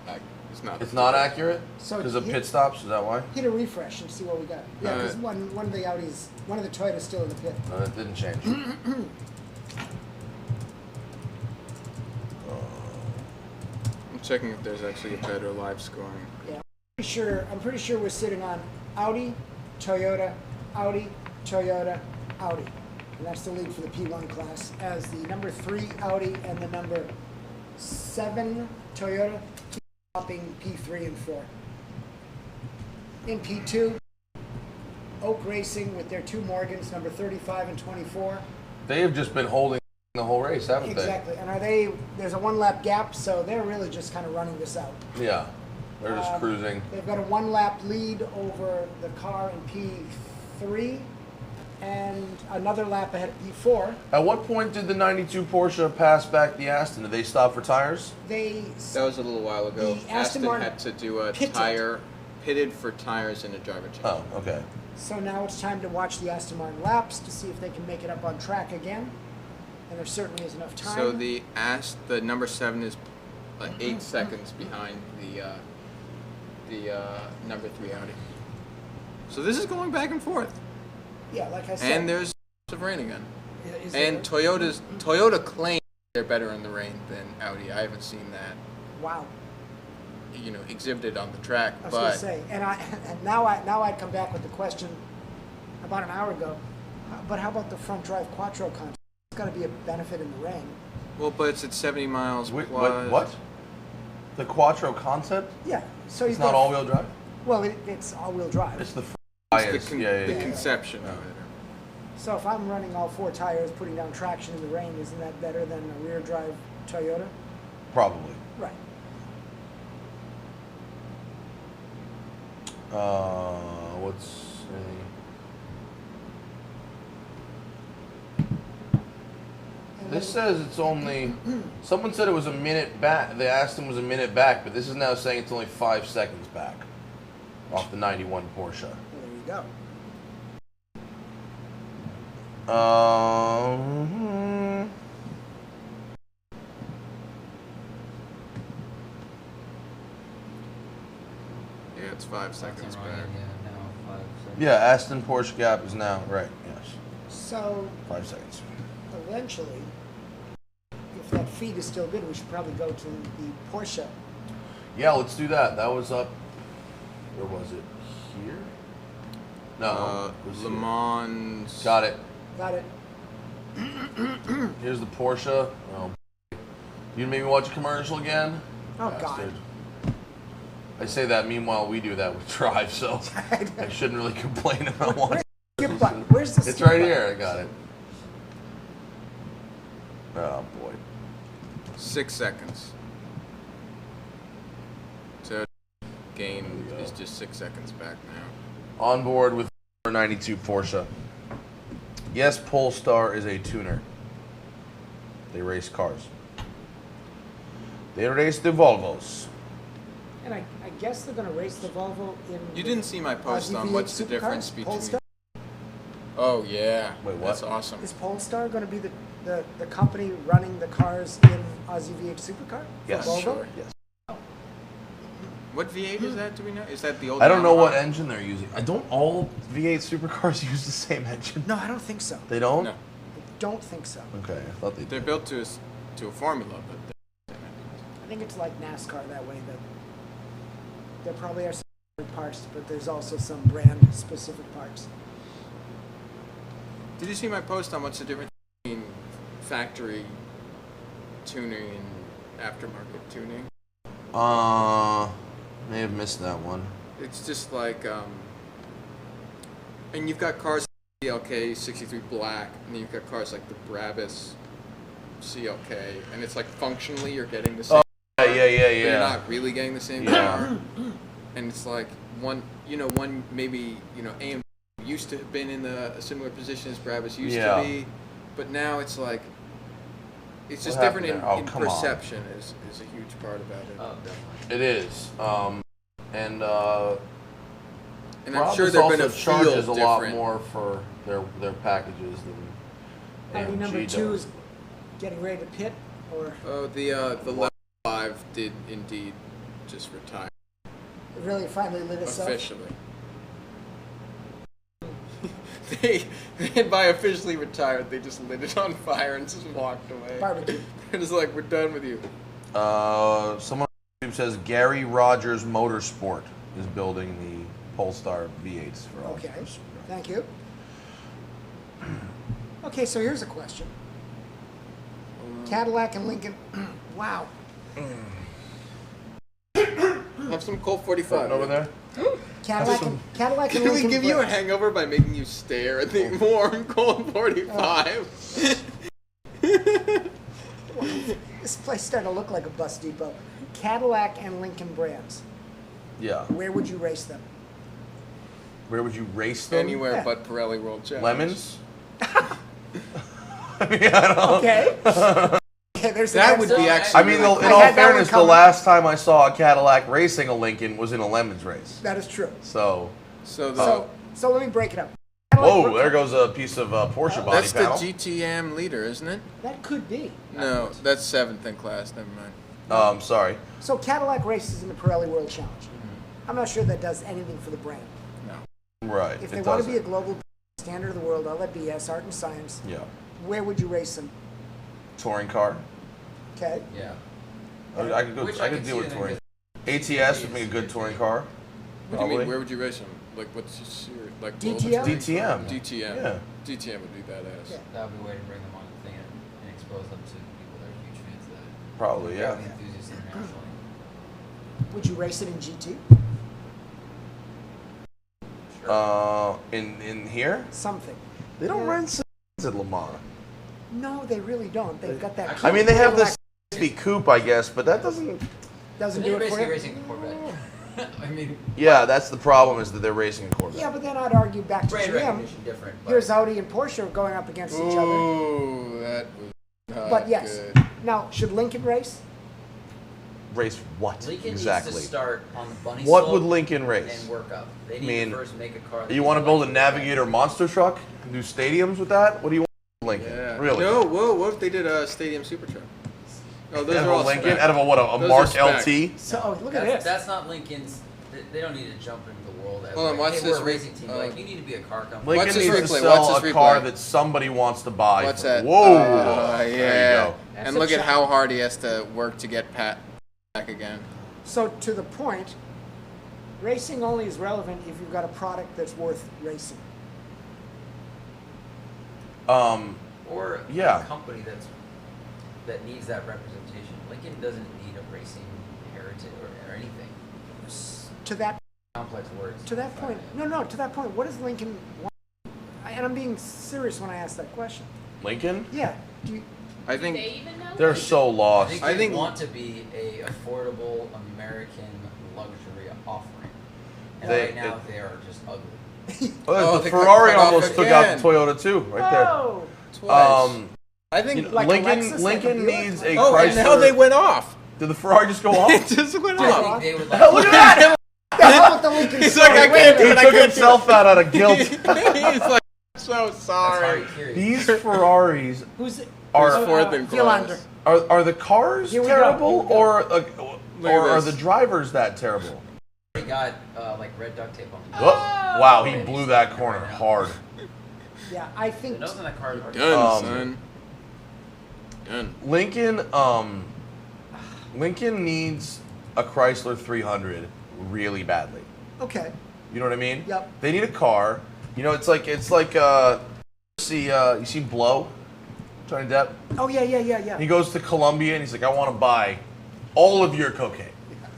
It's not accurate So because of you- pit stops. Is that why? Hit a refresh and see what we got. Yeah, because Alright. one of the Audis, one of the Toyotas still in the pit. No, that didn't change. I'm checking if there's actually a better live scoring. Yeah. I'm pretty sure we're sitting on Audi, Toyota, Audi, Toyota, Audi. And that's the lead for the P1 class, as the number 3 Audi and the number 7 Toyota keep topping P3 and 4. In P2, Oak Racing with their 2 Morgans, number 35 and 24. They have just been holding the whole race, haven't Exactly. And there's a 1-lap gap, so they're really just kind of running this out. they? Yeah. They're just cruising. They've got a 1-lap lead over the car in P3 and another lap ahead of P4. At what point did the 92 Porsche pass back the Aston? Did they stop for tires? They That was a little while ago. The Aston Aston Martin had to do a pitted. pitted for tires and a driver change. Oh, okay. So now it's time to watch the Aston Martin laps to see if they can make it up on track again. And there certainly is enough time. So the number 7 is 8 seconds behind the number 3 Audi. So this is going back and forth. Yeah, like I said. And there's of rain again. is And there- Toyota claims they're better in the rain than Audi. I haven't seen that, Wow. exhibited on the track. I was going to But say, and now I'd come back with the question about an hour ago. But how about the front drive quattro concept? It's got to be a benefit in the rain. but it's at 70 miles Wait, plus. what? The Quattro concept? Yeah. So It's you've not got- all-wheel drive? Well, it's all-wheel drive. It's the It's bias. the Yeah. conception of it. So if I'm running all 4 tires, putting down traction in the rain, isn't that better than a rear drive Toyota? Probably. Right. What's And this then- says it's only. Someone said it was a minute back. The Aston was a minute back, but this is now saying it's only 5 seconds back off the 91 Porsche. There you go. Yeah, it's 5 seconds back. Yeah, now 5 seconds. Yeah, Aston Porsche gap is now right. Yes, So 5 seconds. eventually, if that feed is still good, we should probably go to the Porsche. Yeah, let's do that. That was up. Where was it? Here? No, it was Le here. Mans. Got it. Got it. Here's the Porsche. Oh, you made me watch a commercial again? Oh, Bastard. God. I say that, meanwhile we do that with Drive, so I shouldn't really complain about watching. Skip button. Where's the It's skip right button? here. I got it. Oh boy. 6 seconds. So gain is just 6 seconds back now. On board with 92 Porsche. Yes, Polestar is a tuner. They race cars. They race the Volvos. And I guess they're going to race the Volvo in. You didn't see my post on what's the difference between. Polestar? Oh yeah. Wait, what? That's awesome. Is Polestar going to be the company running the cars in Aussie V8 Supercar? Yes, Volvo? sure. Yes. What V8 is that? Do we know? Is that the old? I don't know Yamaha? what engine they're using. I don't all V8 supercars use the same engine. No, I don't think so. They don't? No, I don't think so. Okay, I thought they they're did. built to a formula, but I think it's like NASCAR that way. That there probably are some parts, but there's also some brand specific parts. did you see my post on what's the difference between factory tuning and aftermarket tuning? May have missed that one. It's just like, and you've got cars like CLK 63 Black, and then you've got cars like the Brabus CLK, and it's like functionally you're getting the same. Yeah, car, but yeah. you're not really getting the same Yeah. car, and it's like one maybe AMG used to have been in a similar position as Brabus used Yeah. to be, but now it's like it's just What different happened in, there? Oh, in come on. perception is a huge part about it. Oh, definitely. It is. And And I'm sure Brabus they're going to also feel charges a lot different. more for their packages than Audi AMG number does. 2 is getting ready to pit, or Oh, the level 5 did indeed just retire it really finally lit us up. officially. they by officially retired, they just lit it on fire and just walked away. Barbecue. They're just like, we're done with you. Someone on YouTube says Gary Rogers Motorsport is building the Polestar V8s for all. Okay, thank you. Okay, so here's a question. Cadillac and Lincoln. Wow. Have some Colt 45 Over there? Cadillac and Can we Lincoln. give you a brands. hangover by making you stare at the warm Colt 45? This place starting to look like a bus depot. Cadillac and Lincoln brands. Yeah. Where would you race them? Where would you race them? Anywhere Yeah. but Pirelli World Challenge. Lemons? I mean, I don't. Okay. Okay, there's the That would answer. be actually. I mean, really in I all had that one fairness, the coming. last time I saw a Cadillac racing a Lincoln was in a Lemons race. That is true. So, So So let me break it up. whoa, there goes a piece of Porsche body that's the panel. GTM leader, isn't it? That could be. No, that's 7th in class. Never mind. Sorry. So Cadillac races in the Pirelli World Challenge. I'm not sure that does anything for the brand. No. Right. If it they want to doesn't. be a global standard of the world, all that BS, art and science, Yeah. where would you race them? Touring car. Okay. Yeah. I could go. Which I I could could deal see with them touring. as- ATS would make a good touring car. What do you Probably. mean? Where would you race them? Like, what's your series? Like DTM? DTM. DTM. Yeah. DTM would be badass. Yeah. That would be a way to bring them on the thing and expose them to people that are huge fans of that. Probably. Yeah. Rally enthusiasts internationally. Would you race it in GT? In here, Something. they don't Yeah. run Citizens at Le Mans. No, they really don't. They've got that. I mean, they have Cadillac this 60 coupe, I guess, but that doesn't. Doesn't So do they're it for basically you. racing a Corvette. I mean, Yeah, that's the problem is that they're racing a Corvette. Yeah, but then I'd argue back to brand GM. recognition different. But Here's Audi and Porsche going up against each other. Ooh, that was not But yes. good. Now, should Lincoln race? Race what Lincoln exactly? needs to start on the bunny What slope would Lincoln race? and work up. They I need mean, to first make a car. That You want to build a like- Navigator monster truck? Do stadiums with that? What do you want, Lincoln? Yeah. Really? No, whoa, what if they did a Stadium Super Truck? Oh, those Out are of all a Lincoln? spec. Out of a what? A Those Mark are spec. LT? So, oh, look at That's, this. that's not Lincoln's. They don't need to jump into the world as Hold on, like, watch hey, this we're a re- racing team. Like, you need to be a car company. Lincoln What's this needs to replay? sell What's this a car replay? that somebody wants to buy. What's for- that? Whoa! Yeah. There you go. That's And a look at challenge. how hard he has to work to get Pat back again. So to the point, racing only is relevant if you've got a product that's worth racing. Or Yeah. a company that needs that representation. Lincoln doesn't need a racing heritage or anything. To that Complex words. to that point, no, to that point, what does Lincoln want? And I'm being serious when I ask that question. Lincoln? Yeah. Do you, I Do think they even know? They're so I lost. think I they think- want to be a affordable American luxury offering, and They- right now they are just ugly. Oh, they the cut Ferrari off almost took out again. the Toyota too, right there. oh, twice. I think. You know, Like a Lincoln Lexus, like a Lincoln Buick? needs a oh, Chrysler. and now they went off. Did the Ferrari just go off? It just went I off. think they would like. Look at that! the hell with the Lincoln He's story. like, I Wait a can't do minute. it. He I took can't himself out of guilt. He's like, so That's sorry. hard to carry. These Ferraris Who's are fourth and Philander. cross. are the cars Here we go, terrible here we go. or at or are this. the drivers that terrible? They got like red duct tape on them. Oh, wow, he blew that corner hard. Yeah, I The think nose on that car is hard. Done, son. Done. Lincoln needs a Chrysler 300 really badly. okay. You know what I mean? Yep. They need a car. You know, it's like you see Blow, Johnny Depp. Oh yeah. He goes to Colombia and he's like, I want to buy all of your cocaine.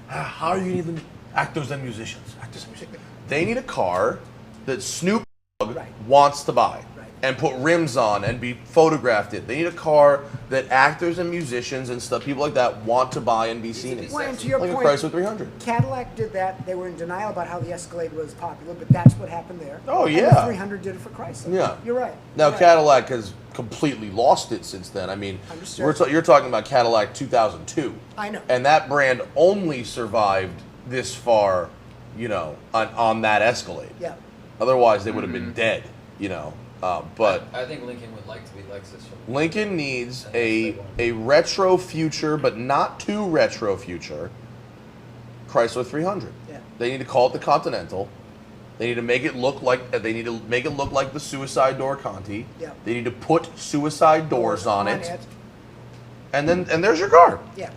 How are you even actors and musicians? Actors and musicians. They need a car that Snoop Dogg Right. wants to buy Right. and put rims on and be photographed in. They need a car that actors and musicians and stuff, people like that, want to buy and be seen in. Well, and to your Like a point, Chrysler 300. Cadillac did that. They were in denial about how the Escalade was popular, but that's what happened there. Oh, And yeah. the 300 did it for Chrysler. Yeah. You're right. Now You're right. Cadillac has completely lost it since then. I mean, Understood. you're talking about Cadillac 2002. I know. And that brand only survived this far, you know, on that Escalade. Yeah. Otherwise, they would have been dead, you know. But I think Lincoln would like to be Lexus. Lincoln needs a retro future, but not too retro future, Chrysler 300. Yeah. They need to call it the Continental. They need to make it look like the suicide door Conti. Yeah. They need to put suicide doors on it. And there's your car. Yeah.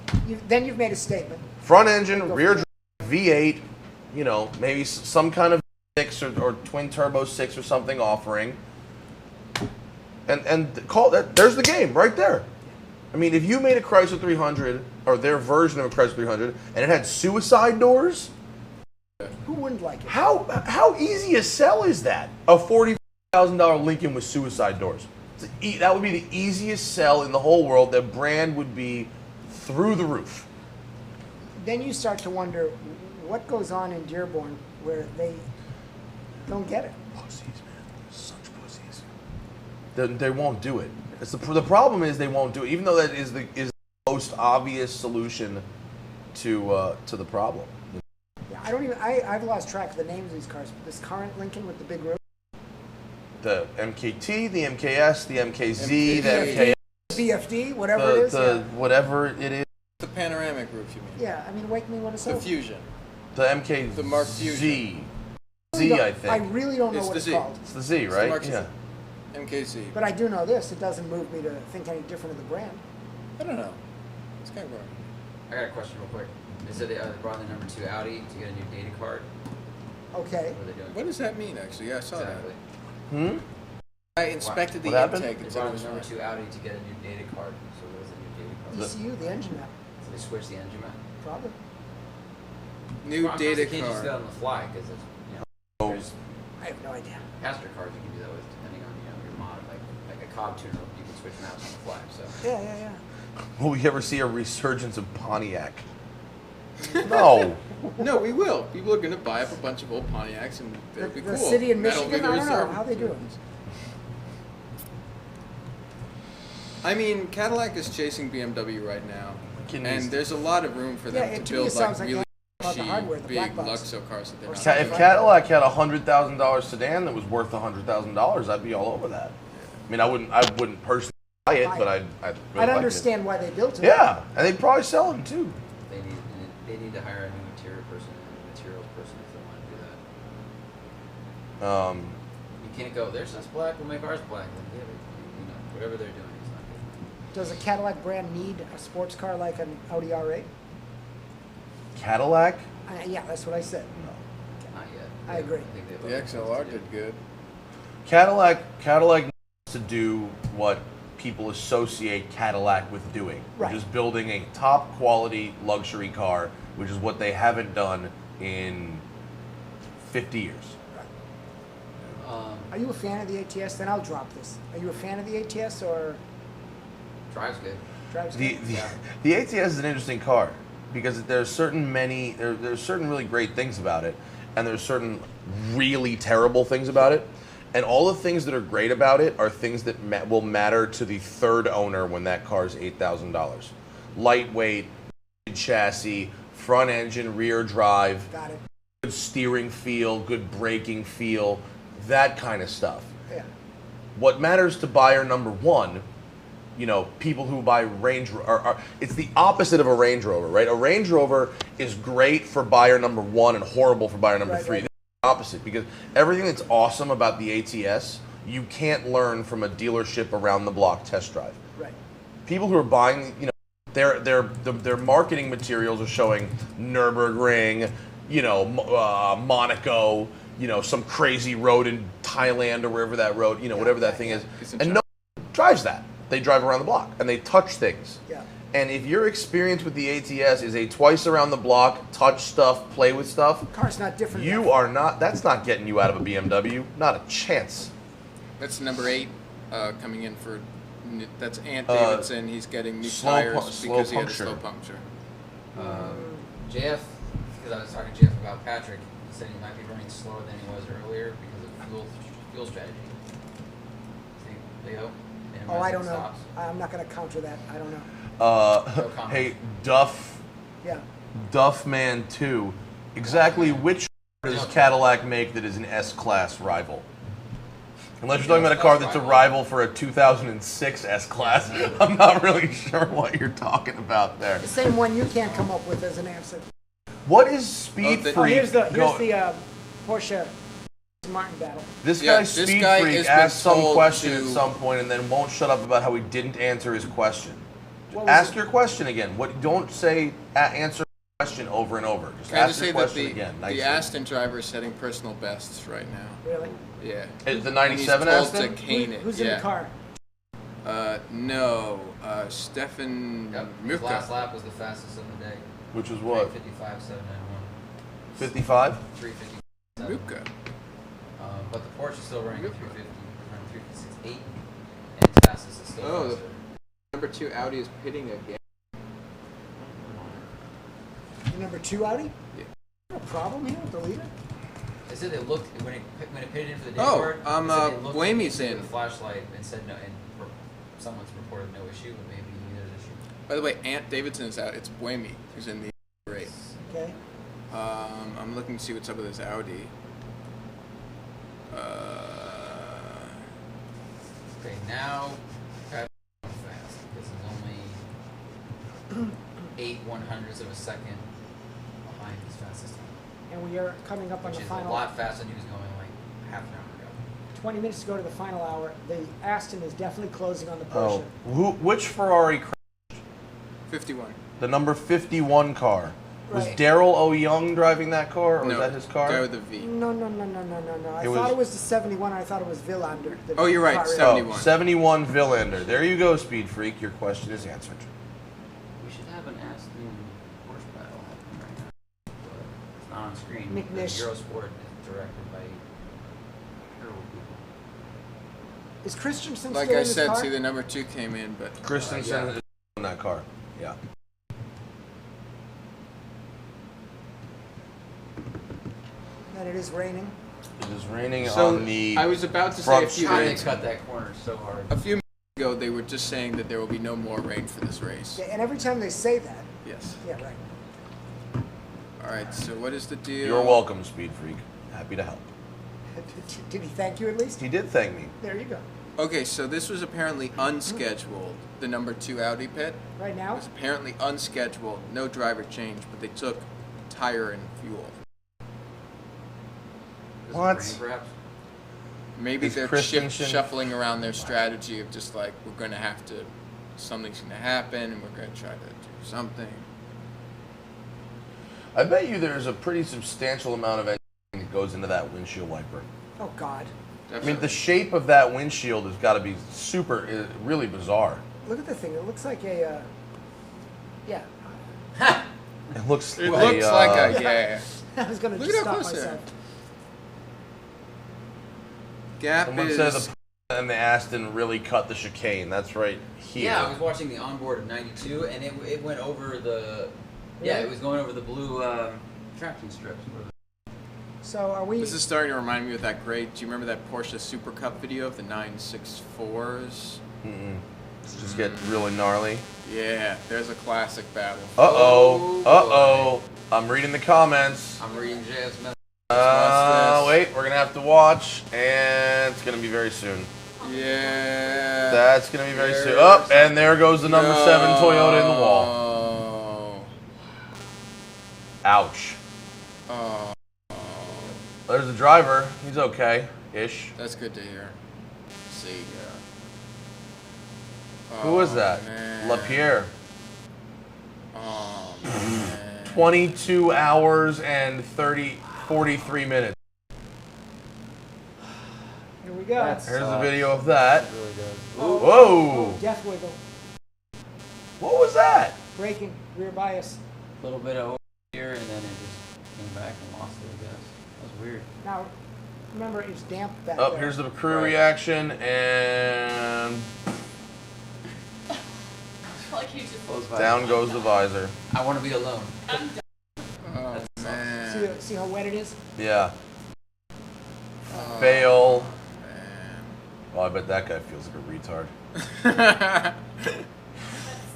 Then you've made a statement. Front engine, rear drive, V8, you know, maybe some kind of 6 or twin turbo 6 or something offering. And call that, there's the game right there. I mean, if you made a Chrysler 300 or their version of a Chrysler 300 and it had suicide doors, Who wouldn't like it? how easy a sell is that? A $40,000 Lincoln with suicide doors. That would be the easiest sell in the whole world. The brand would be through the roof. Then you start to wonder what goes on in Dearborn where they don't get it. Pussies, man. Such pussies. They won't do it. It's the problem is they won't do it, even though that is the most obvious solution to the problem. Yeah, I don't even. I've lost track of the names of these cars. This current Lincoln with the big roof. The MKT, the MKS, the MKZ, the MK, BFD, whatever it is. the Yeah. whatever it is, The panoramic roof, you mean? Yeah, I mean, wake me when it's The over. Fusion. the MKZ, The Mark Fusion. Z, I I think. really don't know It's what the it's Z. called. It's the Z, It's the right? Mark Yeah. MKC. But I do know this. It doesn't move me to think any different of the brand. I don't know. It's kind of wrong. I got a question real quick. They said they brought in the number 2 Audi to get a new data card. Okay. What are they doing? What does that mean, actually? Yeah, I saw Exactly. Hmm. that. I inspected What the happened? intake They and said brought it in was the number fine. 2 Audi to get a new data card. So what is a new data card? ECU, the engine mount, So they switched the engine mount. probably. New Well, data you can't just do that card. on the fly because it's, you know, there's I have no idea. passenger cars you can do that with depending on your mod. Like a Cobb tuner, you can switch mounts on the fly. So Yeah. Will we ever see a resurgence of Pontiac? No. No, we will. People are going to buy up a bunch of old Pontiacs and it'll be The cool. city in That'll be Michigan, the I don't know reserve. how they do it. I mean, Cadillac is chasing BMW right now, Can you- and there's a lot of room for them Yeah, to to me it build sounds like like really about the hardware, the big black box. Luxo cars that they're Or not something. If doing. Cadillac had a $100,000 sedan that was worth $100,000, I'd be all over that. I mean, I wouldn't personally buy it, but I'd really I'd like understand why they built it. it. Yeah, and they'd probably sell them too. They need to hire a new interior person and a materials person if they want to do that. You can't go, there's this black, we'll make ours black. Like, yeah, but, whatever they're doing is not good. Does a Cadillac brand need a sports car like an Audi R8? Cadillac? Yeah, that's what I said. Not yet. I agree. think they have The other things XLR to do. did good. Cadillac needs to do what people associate Cadillac with doing, Right. which is building a top quality luxury car, which is what they haven't done in 50 years. Are you a fan of the ATS? Then I'll drop this. Are you a fan of the ATS or Drives good. drives The good? the, Yeah. the ATS is an interesting car because there's certain really great things about it, and there's certain really terrible things about it. And all the things that are great about it are things that will matter to the third owner when that car is $8,000. Lightweight, chassis, front engine, rear drive, Got it. good steering feel, good braking feel, that kind of stuff. Yeah. What matters to buyer number one, people who buy it's the opposite of a Range Rover, right? A Range Rover is great for buyer number one and horrible for buyer number Right, three. right. Opposite, because everything that's awesome about the ATS you can't learn from a dealership around the block test drive. Right. People who are buying, their marketing materials are showing Nürburgring, Monaco, some crazy road in Thailand or wherever that road, whatever that thing is, and no one drives that. They drive around the block and they touch things. Yeah. And if your experience with the ATS is a twice around the block, touch stuff, play with stuff, Car's not different. you enough. are not. That's not getting you out of a BMW. Not a chance. That's number 8 coming in for. That's Ant Uh, Davidson. He's getting new slow tires pu- because slow he had a slow puncture. puncture. JF, because I was talking to JF about Patrick, he said he might be running slower than he was earlier because of fuel strategy. See, Leo? Oh, I don't know. Stops. I'm not going to counter that. I don't know. comment. Hey, Duff Man 2. Exactly which car does Cadillac make that is an S-Class rival? Unless you're talking about a car that's a rival for a 2006 S-Class, I'm not really sure what you're talking about there. The same one you can't come up with as an answer. What is Speed Freak? Oh, here's the go- Porsche Martin battle. This Yeah, guy, this Speed guy Freak, has been asked some told question to- at some point and then won't shut up about how he didn't answer his question. What was Ask it? your question again. Don't say answer the question over and over. Just Can I ask just your say that question the, again. the nicely. Aston driver is setting personal bests right now. Really? Yeah. Is the And 97 he's told Aston? to cane it. Who's yeah. in the car? No. Stefan Yep. His last Muka. lap was the fastest of the day. Which was what? 3:55.791. 55? 3:57. Muka. But the Porsche is still running at 350, running 356.8, and its fastest is still Oh, faster. Number 2 Audi is pitting again. The number 2 Audi? Yeah. A problem here with the leader? They said they looked when it pitted in for the day Oh, board. They said they looked Blamey's into in. the flashlight and said no, and someone's reported no issue, but maybe there's an issue. By the way, Ant Davidson is out. It's Buemi who's in the race. Okay. I'm looking to see what's up with this Audi. Okay, now Patrick's going fast because he's only 8/100ths of a second behind his fastest time, And we are coming up on which the is final. a lot faster than he was going like half an hour ago. 20 minutes to go to the final hour. The Aston is definitely closing on the Oh, Porsche. which Ferrari? 51. The number 51 car. Was Right. Daryl O. Young driving that car, or No, was that his car? guy with the V. No. I It thought was- it was the 71. I thought it was Villander. the Oh, you're right, car in- 71. 71 Villander. There you go, Speed Freak. Your question is answered. We should have an Aston Porsche battle happening right now, but it's not on screen. McNish. because Eurosport is directed by terrible people. Is Christensen Like still I in his said, car? see, the number 2 came in, but Christensen yeah. is in that car. Yeah. And it is raining. It is raining so on the. I was about to say front a few How they minutes cut that corner so hard. ago they were just saying that there will be no more rain for this race. Yeah, and every time they say that, Yes. yeah, right. All right, so what is the deal? You're welcome, Speed Freak. Happy to help. Did he thank you at least? He did thank me. There you go. Okay, so this was apparently unscheduled. The number 2 Audi pit Right now? was apparently unscheduled. No driver change, but they took tire and fuel. What? Perhaps. Maybe Is they're Christensen- shuffling around their strategy of just like, we're going to have to, something's going to happen, and we're going to try to do something. I bet you there's a pretty substantial amount of engineering that goes into that windshield wiper. Oh God. I mean, the shape of that windshield has got to be really bizarre. Look at the thing. It looks like a. Yeah. It looks. It looks like a, yeah. I was gonna Look just at how stop close they are. myself. Gap Someone is... said the and the Aston really cut the chicane. That's right here. Yeah, I was watching the onboard of 92, and it went over the. Yeah, it was going over the blue traction strips. So are we? This is starting to remind me of that great. Do you remember that Porsche Super Cup video of the 964s? Mm-mm. It's just getting really gnarly. Yeah, there's a classic battle. Uh-oh. I'm reading the comments. I'm reading JS message. Wait, we're gonna have to watch, and it's gonna be very soon. Yeah. That's gonna be very soon. Oh, and there goes the number 7 Toyota in the wall. Ouch. Oh. There's the driver. He's okay-ish. That's good to hear. Let's see. Who was that? Man. LaPierre. Oh, man. 22 hours and 43 minutes. Here we go. Here's a video of that. It really does. Whoa! Death wiggle. What was that? Braking. Rear bias. A little bit of here, and then it just came back and lost it, I guess. That was weird. Now, remember it's damp back Oh, there. here's the crew Right. reaction, and I feel like you just. Close by. down goes the visor. I want to be alone. Oh, man. See how wet it is? Yeah. Oh, Fail. man. Oh, I bet that guy feels like a retard. That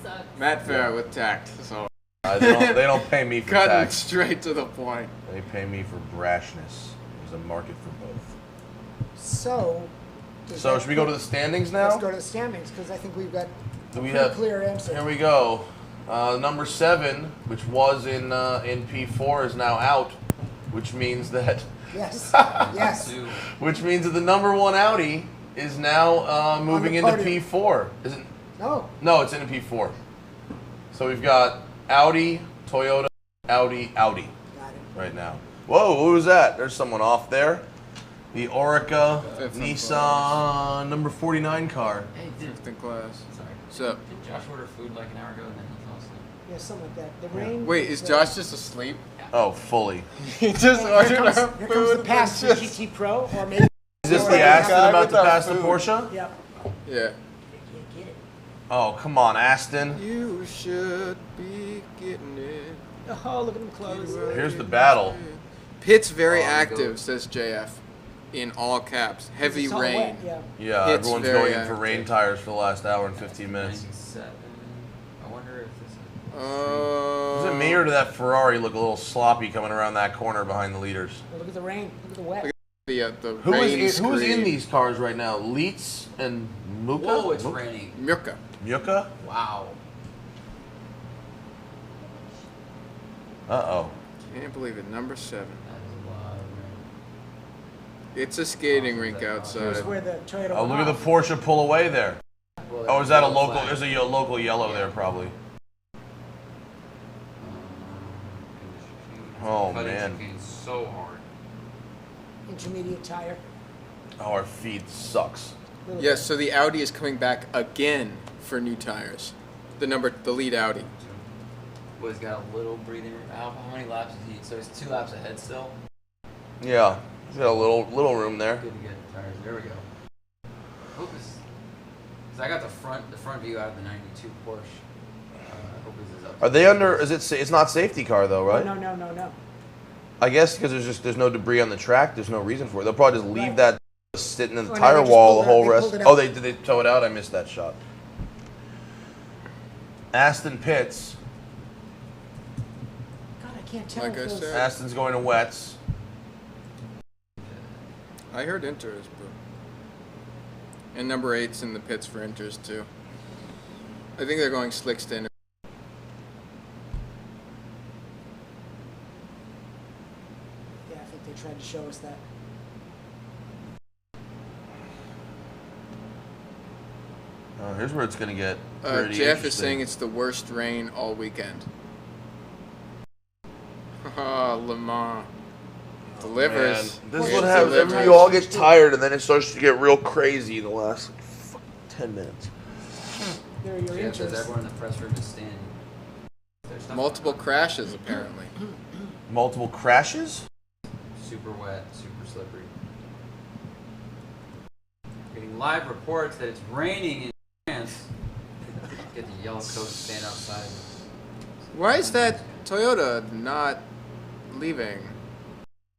sucks. Matt Farah with tact. So They don't pay me for cutting tax. straight to the point. They pay me for brashness. There's a market for both. So. does So that should we go to put- the standings Let's now? go to the standings because I think we've got Do a we pretty have? clear answer. Here we go. Number 7, which was in P4, is now out, which means that Yes. Yes. which means that the number 1 Audi is now moving the into podium. P4. Isn't? No. No, it's in a P4. So we've got Audi, Toyota, Audi, Audi Got it. right now. Whoa, who was that? There's someone off there. The Orica Fifth in Nissan number 49 car. Hey, Fifth in class. Sorry. So, Did Josh order food like an hour ago and then he fell asleep? Yeah, something like that. The rain. wait, is Josh just asleep? Oh, fully. He just Here ordered comes, our here food. comes the and pass to just- GT Pro, or maybe. Is this or the Aston guy about with to our pass the food. Porsche? Yeah. Yeah. Oh, come on, Aston. You should be getting it. Oh, look at him close. Here's the battle. Pit's very Oh, active, go. says JF. In all caps. Heavy It's all rain. wet, yeah. Yeah, It's everyone's very going in for active. rain tires for the last hour and 15 minutes. 97. I wonder if this is. Is it me or did that Ferrari look a little sloppy coming around that corner behind the leaders? Oh, look at the rain. Look at the wet. The Who rain is in screen. these cars right now? Leitz and Muka? Whoa, it's raining. Mirka. Muka? Wow. Uh-oh. Can't believe it. Number 7. That is a lot of rain. It's a skating rink outside. Here's where the Toyota. Oh, look at the went off. Porsche pull away there. Well, Oh, is that a there's local? flag. There's a local yellow there probably. Oh, Cutting man. chicane so hard. Intermediate tire. Oh, our feed sucks. Little Yes, so the Audi is coming back again for new tires. The lead Audi. Well, he's got a little breathing room. How many laps is he? So he's 2 laps ahead still. Yeah, he's got a little room there. Good to get tires. There we go. Hope this. Cause I got the front view out of the '92 Porsche. I hope this is up. Are they under? Is it? It's not safety car though, right? No. I guess because there's no debris on the track. There's no reason for it. They'll probably just leave Right. that sitting in the Oh, no, tire they just wall pulled the it- whole they rest. pulled it Oh, out. did they tow it out? I missed that shot. Aston Pitts. God, I can't can't tell Like if I those. said. Aston's going to wets. I heard Inters, but and number 8's in the pits for Inters too. I think they're going slicks to Inter. Yeah, I think they tried to show us that. Here's where it's going to get pretty Jeff is interesting. saying it's the worst rain all weekend. Haha, Le Mans delivers. Man, this is It what happens. delivers. You all get tired, and then it starts to get real crazy in the last 10 minutes. There are your Yeah, because interests. everyone in the press room is standing. There's stuff Multiple going on. crashes apparently. Multiple crashes? Super wet, super slippery. Getting live reports that it's raining in France. Get the yellow coat, stand outside. Why is that Toyota not leaving?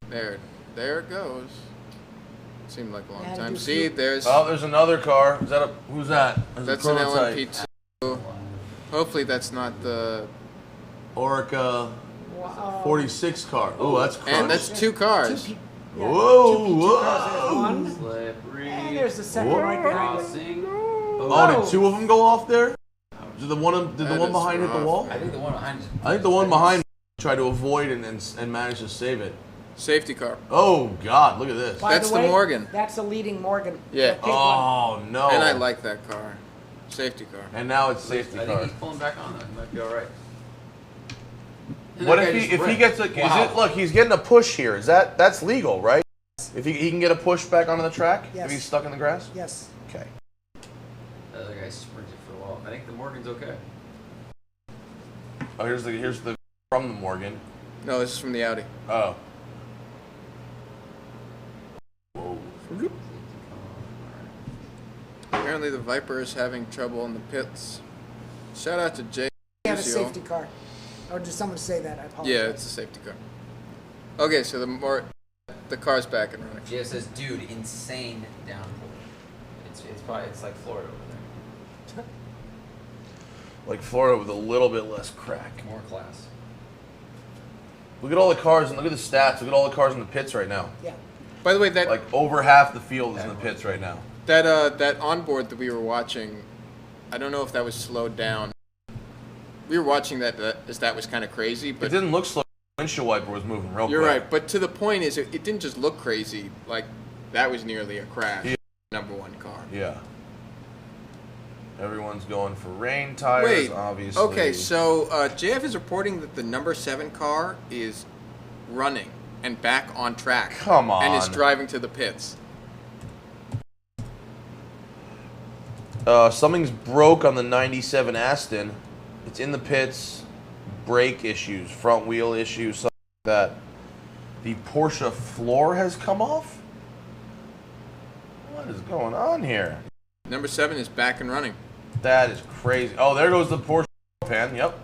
There it goes. Seemed like a long Had to time. do See, few- there's Oh, there's another car. Is that a? Who's that? There's that's a an prototype. LMP2. Hopefully that's not the. Orica Wow. 46 car. Oh, that's crushed. And that's two cars. Whoa, two cars. There's whoa. one, Slippery. and there's the second right behind it. Crossing. Oh, did two of them go off there? Did the one That is behind hit the rough. wall? I think the one behind is. I think the one behind tried to avoid and managed to save it. Safety car. Oh God, look at this. By That's the way, Morgan. That's the leading Morgan. Yeah. The pink one. Oh no. And I like that car. Safety car. And now it's safety I think car. he's pulling back on though. He might be all right. And What that if guy he just wrecked. gets a? Wow. Is it, look, he's getting a push here. Is that's legal, right? If he can get a push back onto the track, Yes. if he's stuck in the grass. Yes. Okay. The other guy sprinted for a while. I think the Morgan's okay. Oh, here's the from the Morgan. No, this is from the Audi. Oh. Whoa. Apparently the Viper is having trouble in the pits. Shout out to Jay. They have a Lucio. safety car. Or did someone say that? I apologize. Yeah, it's a safety car. Okay, so the car's back and running. Jeff says, dude, insane downpour. It's like Florida over there. Like Florida with a little bit less crack. More class. Look at all the cars and look at the stats. Look at all the cars in the pits right now. Yeah. By the way, that Like over half the field is in the pits right now. that onboard that we were watching, I don't know if that was slowed down. We were watching that as that was kind of crazy, It but didn't look slow. The windshield wiper was moving real you're quick. right. But to the point is, it didn't just look crazy. Like that was nearly a crash. Yeah. Number one car. Yeah. Everyone's going for rain tires, Wait. obviously. Okay, so JF is reporting that the number 7 car is running and back on track. Come on. And is driving to the pits. Something's broke on the 97 Aston. It's in the pits. Brake issues, front wheel issues, something like that. The Porsche floor has come off? What is going on here? Number 7 is back and running. That is crazy. Oh, there goes the Porsche pan. Yep.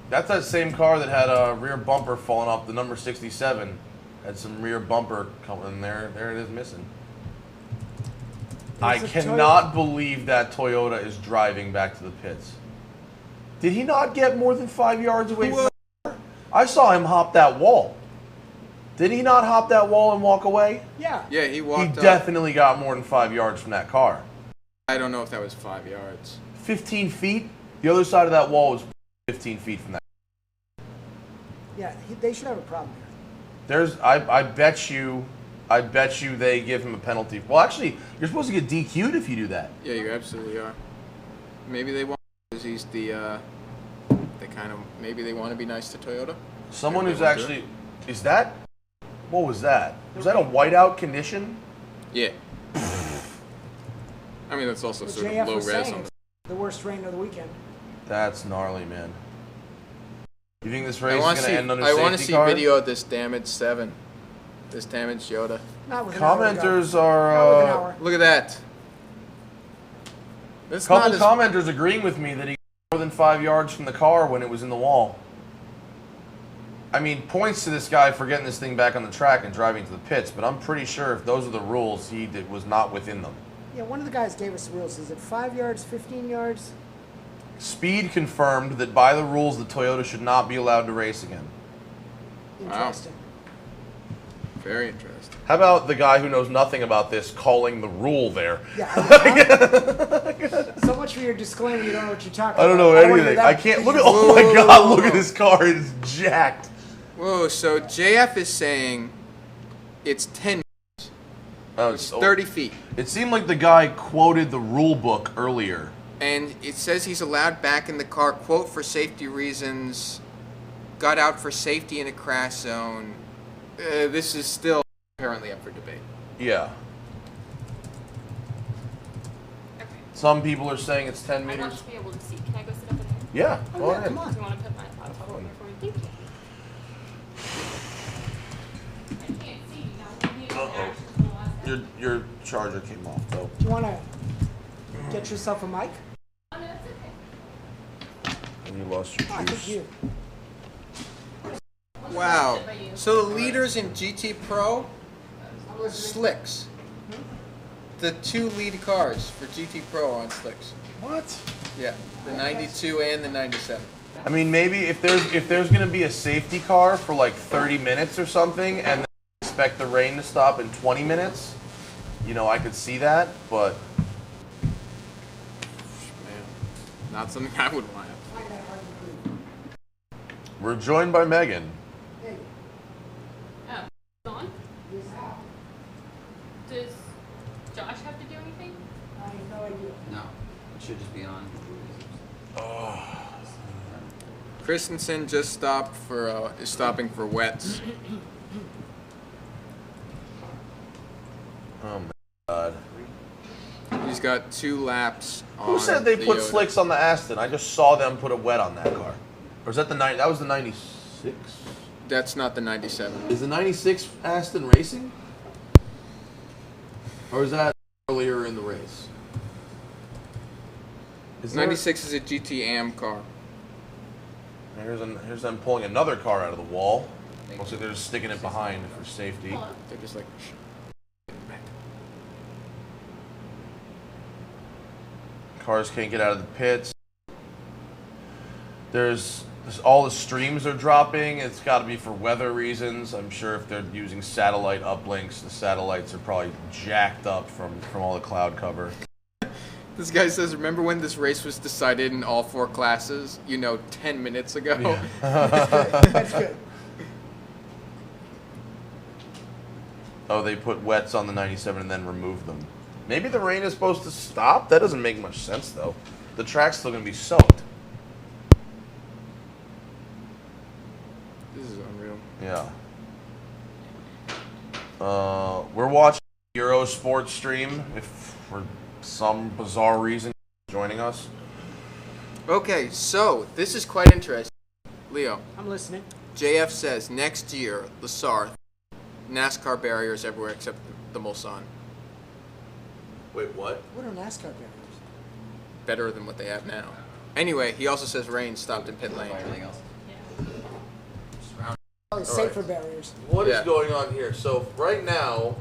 That's that same car that had a rear bumper falling off. The number 67 had some rear bumper coming there. There it is missing. I It's a cannot believe that Toyota is driving back to the pits. Did he not get more than 5 yards away from the car? I saw him hop that wall. Did he not hop that wall and walk away? Yeah. Yeah, he He walked up. definitely got more than 5 yards from that car. I don't know if that was 5 yards. 15 feet? The other side of that wall was 15 feet from that. Yeah. They should have a problem here. I bet you they give him a penalty. Well, actually, you're supposed to get DQ'd if you do that. Yeah, you absolutely are. Maybe they want because he's the maybe they want to be nice to Toyota. Someone Maybe who's they want to. actually is that? What was that? Was that a whiteout condition? Yeah. I mean that's also What sort JF of low was res saying, on it's the worst rain of the weekend. That's gnarly, man. You think this I race is want going to to see end under I safety want to see car? video of this damaged 7. This damaged Yoda. Not with an hour to go. Commenters Not with an are hour. Look at that. That's couple not as, commenters agreeing with me that he got more than 5 yards from the car when it was in the wall. I mean, points to this guy for getting this thing back on the track and driving to the pits, but I'm pretty sure if those are the rules, was not within them. Yeah, one of the guys gave us the rules. Is it 5 yards, 15 yards? Speed confirmed that by the rules, the Toyota should not be allowed to race again. Interesting. Very interesting. How about the guy who knows nothing about this calling the rule there? Yeah. So much for your disclaimer. You don't know what you're talking about. I don't know wanna hear anything. that. I can't look at. Oh my God! Look at this car. It's jacked. Whoa, so JF is saying it's 10 Oh, it's 30 feet. It seemed like the guy quoted the rule book earlier. And it says he's allowed back in the car, quote, for safety reasons, got out for safety in a crash zone. This is still apparently up for debate. Yeah. Okay. Some people are saying it's 10 I want meters. to be able to see. Can I go sit up in here? Yeah. Oh, Go yeah, ahead. come on. Do you want to put my laptop over here for me? Thank you. I can't see. Now, we need an Uh-oh. actual last Your charger came off though. Do you want to get yourself a mic? Oh, no, it's okay. And you lost your Oh, I think juice. you. Wow. So the leaders in GT Pro, slicks. The 2 lead cars for GT Pro on slicks. What? Yeah, the 92 and the 97. I mean, maybe if there's gonna be a safety car for like 30 minutes or something, and then expect the rain to stop in 20 minutes, you know, I could see that. But Man, not something I would want. we're joined by Megan. Oh, it's on? Does Josh have to do anything? I have no idea. No, it should just be on. Christensen just stopped for is stopping for wets. Oh my God. He's got 2 laps. Who said they the put Yoda. slicks on the Aston? I just saw them put a wet on that car. Or is that the that was the 96? That's not the 97. Is the 96 Aston racing? Or is that earlier in the race? Is there- 96 is a GT Am car. Here's them pulling another car out of the wall. Looks like they're just sticking it behind for safety. Hello. They're just like. Cars can't get out of the pits. There's all the streams are dropping. It's got to be for weather reasons. I'm sure if they're using satellite uplinks, the satellites are probably jacked up from all the cloud cover. This guy says, remember when this race was decided in all 4 classes? 10 minutes ago? That's good. Oh, they put wets on the 97 and then removed them. Maybe the rain is supposed to stop? That doesn't make much sense, though. The track's still going to be soaked. This is unreal. Yeah. We're watching Eurosport stream. If for some bizarre reason you're joining us. Okay, so this is quite interesting. Leo, I'm listening. JF says next year, Lasarth, NASCAR barriers everywhere except the Mulsanne. Wait, what? What are NASCAR barriers? Better than what they have now. Anyway, he also says rain stopped in pit lane. Everything else. Oh, safer barriers. What is Yeah. going on here? So right now,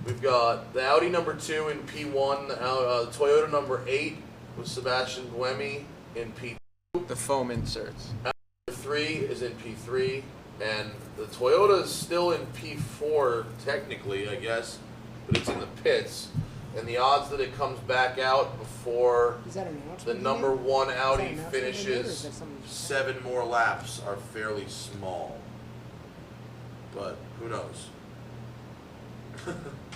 we've got the Audi number 2 in P1, the Toyota number 8 with Sebastian Buemi in P2. The foam inserts. Number 3 is in P3, and the Toyota is still in P4 technically, I guess, but it's in the pits. And the odds that it comes back out before Is that an the announcement? number 1 Audi Is that an announcement you made, or is finishes that something you said? 7 more laps are fairly small. But who knows?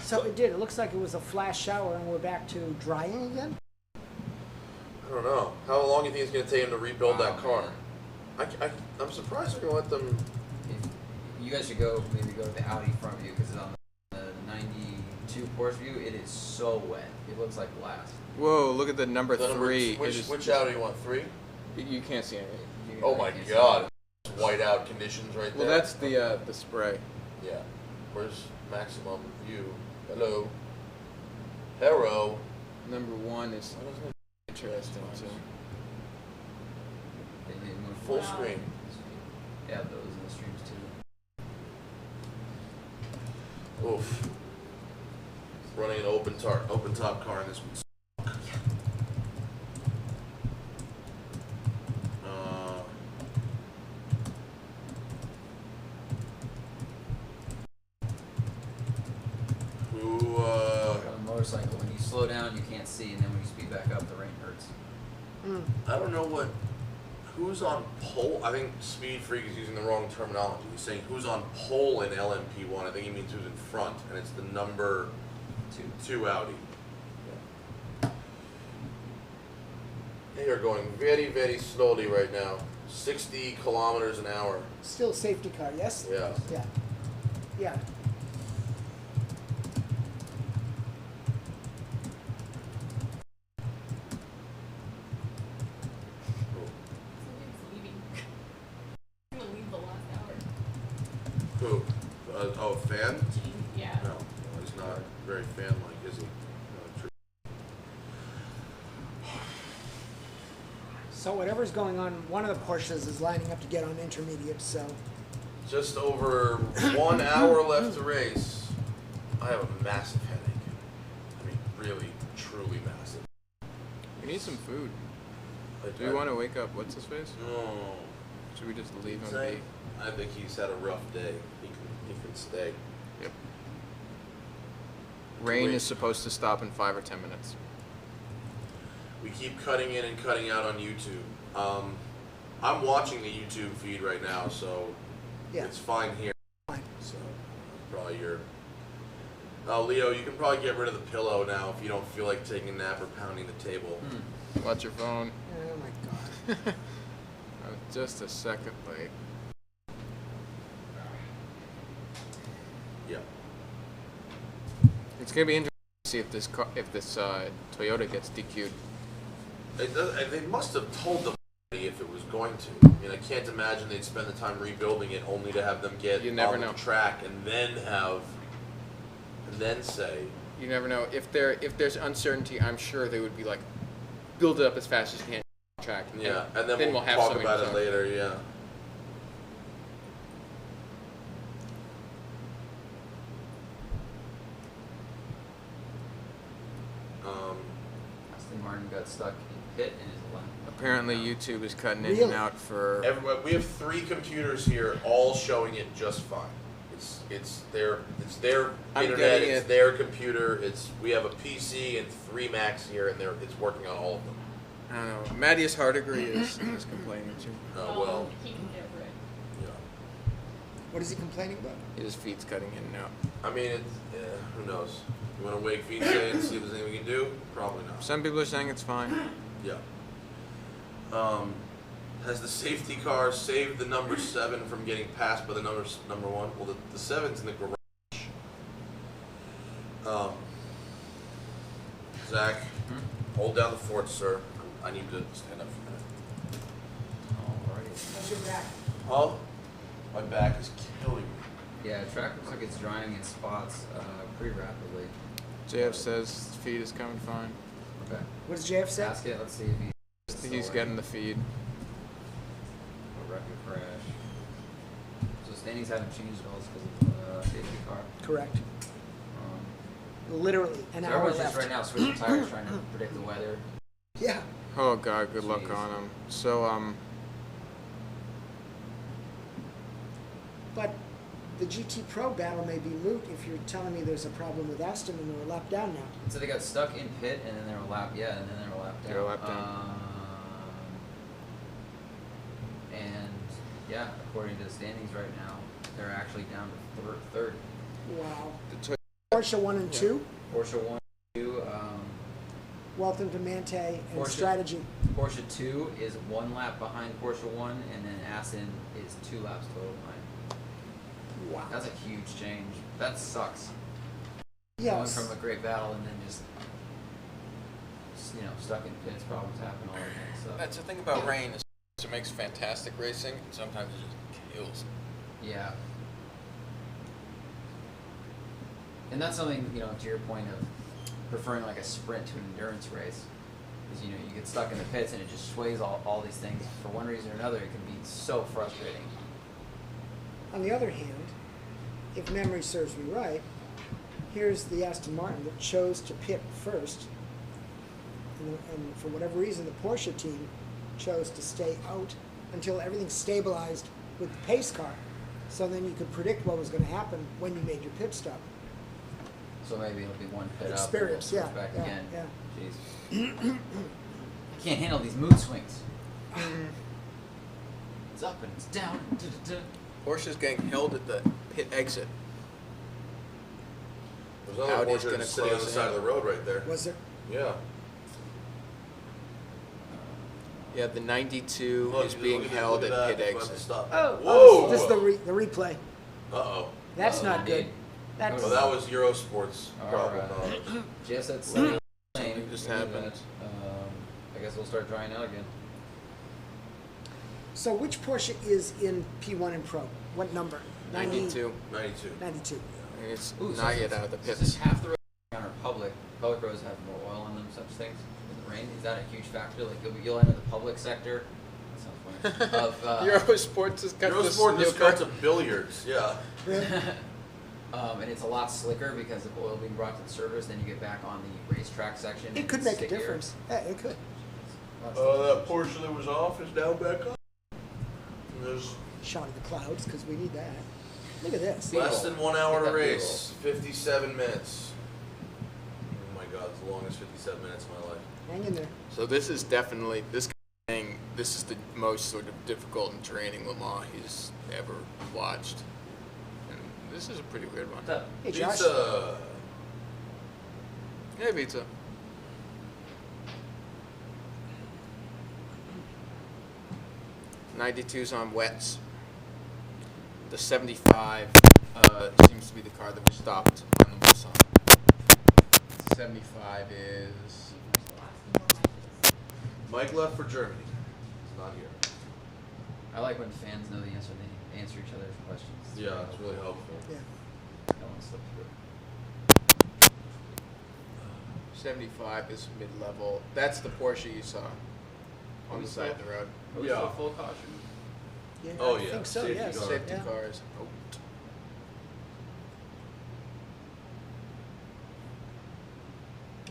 So it did. It looks like it was a flash shower, and we're back to drying again. I don't know. How long do you think it's going to take him to rebuild that car? I'm surprised they're going to let them. You guys should maybe go to the Audi front view because on the 92 Porsche view, it is so wet. It looks like glass. Whoa, look at the number The number 3. Which, It is- which Audi do you want? 3? You can't see anything. You Oh really my can't see God! it. It's white out conditions right Well, there. that's the spray. Yeah. Where's maximum view? Hello. Hello. Number 1 is interesting too. They did move Full wow. screen. Yeah, those in the streams too. Oof. Running an open top car in this one. motorcycle. When you slow down, you can't see, and then when you speed back up, the rain hurts. I don't know who's on pole. I think Speed Freak is using the wrong terminology. He's saying who's on pole in LMP1. I think he means who's in front, and it's the number 2 Audi. They are going very, very slowly right now. 60 kilometers an hour. Still a safety car, yes? Yeah. Yeah. Yeah. Somebody's leaving. I'm gonna leave the last hour. Who? Oh, fan? Gene, yeah. No, he's not very fan-like, is he? No, true. So whatever's going on, one of the Porsches is lining up to get on intermediate, so Just over 1 hour left to race. I have a massive headache. I mean, really, truly massive. We need some food. Like, Do we want to wake up? What's his face? No. Should we just leave him Say, be? I think he's had a rough day. He can stay. Yep. Rain Wait. is supposed to stop in 5 or 10 minutes. We keep cutting in and cutting out on YouTube. I'm watching the YouTube feed right now, so yeah. it's fine here. Fine. So probably your. Leo, you can probably get rid of the pillow now if you don't feel like taking a nap or pounding the table. Watch your phone. Oh my god. I was just a second late. Yeah. It's gonna be interesting to see if this Toyota gets DQ'd. They must have told them if it was going to. I mean, I can't imagine they'd spend the time rebuilding it only to have them get You never on know. the track and then say. You never know. If there's uncertainty, I'm sure they would be like, build it up as fast as you can on the track. Yeah, and then we'll have talk something about to it talk later. Yeah. Aston Martin got stuck in pit in his lap. Apparently, YouTube is cutting in Really? and out for. We have 3 computers here, all showing it just fine. It's their I'm internet, getting it's it. their computer. We have a PC and 3 Macs here, and it's working on all of them. I don't know. Mattias Hardigree is complaining too. Well, He can get rid. yeah. What is he complaining about? His feet's cutting in and out. I mean, who knows? You want to wake feet today and see if there's anything we can do? Probably not. Some people are saying it's fine. Yeah. Has the safety car saved the number 7 from getting passed by the number 1? Well, the 7's in the garage. Zach, hold down the fort, sir. I need to stand up for a minute. Alrighty. How's your back? Oh, my back is killing me. Yeah, the track looks like it's drying in spots pretty rapidly. JF says his feed is coming fine. Okay. What does JF say? Ask it. Let's see if He's getting the feed. a record crash. So standings haven't changed at all because of the safety car. Correct. Um, Literally an so hour everyone's left. just right now switching tires, trying to predict the weather. Yeah. Oh God, good luck Jeez. on him. So But the GT Pro battle may be moot if you're telling me there's a problem with Aston and they're a lap down now. So they got stuck in pit, and then they were lap, and then they were lap down. They were lap down. And yeah, according to the standings right now, they're actually down to third. Wow. the Porsche 1 and 2, Porsche 1, 2, Welcome to Mante and Porsche. Strategy. Porsche 2 is 1 lap behind Porsche 1, and then Aston is 2 laps total behind. Wow. That's a huge change. That sucks. Yes. Going from a great battle and then just stuck in pits, problems happen, all that kind of stuff. that's the thing about rain is it makes fantastic racing, and sometimes it just kills. Yeah. And that's something, to your point of preferring like a sprint to an endurance race. Is, you get stuck in the pits and it just sways all these things. For one reason or another, it can be so frustrating. On the other hand, if memory serves me right, here's the Aston Martin that chose to pit first, and for whatever reason, the Porsche team chose to stay out until everything stabilized with the pace car, so then you could predict what was going to happen when you made your pit stop. So maybe it'll be one pit Experience, up and yeah, back yeah, again. yeah. Jeez. I can't handle these mood swings. It's up and it's down. Porsche's getting held at the pit exit. There's another Audi's Porsche gonna sitting on the close side in. of the road right there. Was there? Yeah. Yeah, the 92 Look, is look being at held that. at pit It's about to exit. stop. Oh, Whoa! this is the replay. Uh-oh. That's not good. Indeed. That's Well, that was Eurosport's All problem. right. not ours. Just at Something lane. just Look at happened. that. I guess we'll start drying out again. So which Porsche is in P1 and Pro? What number? 92. 92. 92. It's Ooh, so not since- yet out of the since pits. half the roads on our public roads have more oil in them, such things. In the rain, is that a huge factor? Like you'll enter the public sector. That sounds funny. Of Eurosports has got this Eurosport new just car. got to billiards. Yeah. and it's a lot slicker because of oil being brought to the surface. Then you get back on the racetrack section. It and could it's make a stickier. difference. Yeah, it could. That Porsche that was off is now back up. And there's Shot of the clouds, because we need that. Look at this. less than 1 hour Get to that race. 57 minutes. Oh my God, it's the longest 57 minutes of my life. Hang in there. So this is definitely this thing. This is the most sort of difficult and draining Le Mans he's ever watched. And this is a pretty weird one. What's up? Hey, Josh. Pizza. Yeah, pizza. '92's on wets. The 75 seems to be the car that was stopped on the Mulsanne. 75 is Mike left for Germany. He's not here. I like when fans know the answer and they answer each other's questions. Yeah, it's really helpful. Yeah. No one slipped through. 75 is mid-level. That's the Porsche you saw on the side of the road. Are we Yeah. still full caution? Yeah, Oh, I yeah. think so, Safety yes. car. Safety Yeah. cars. Oh.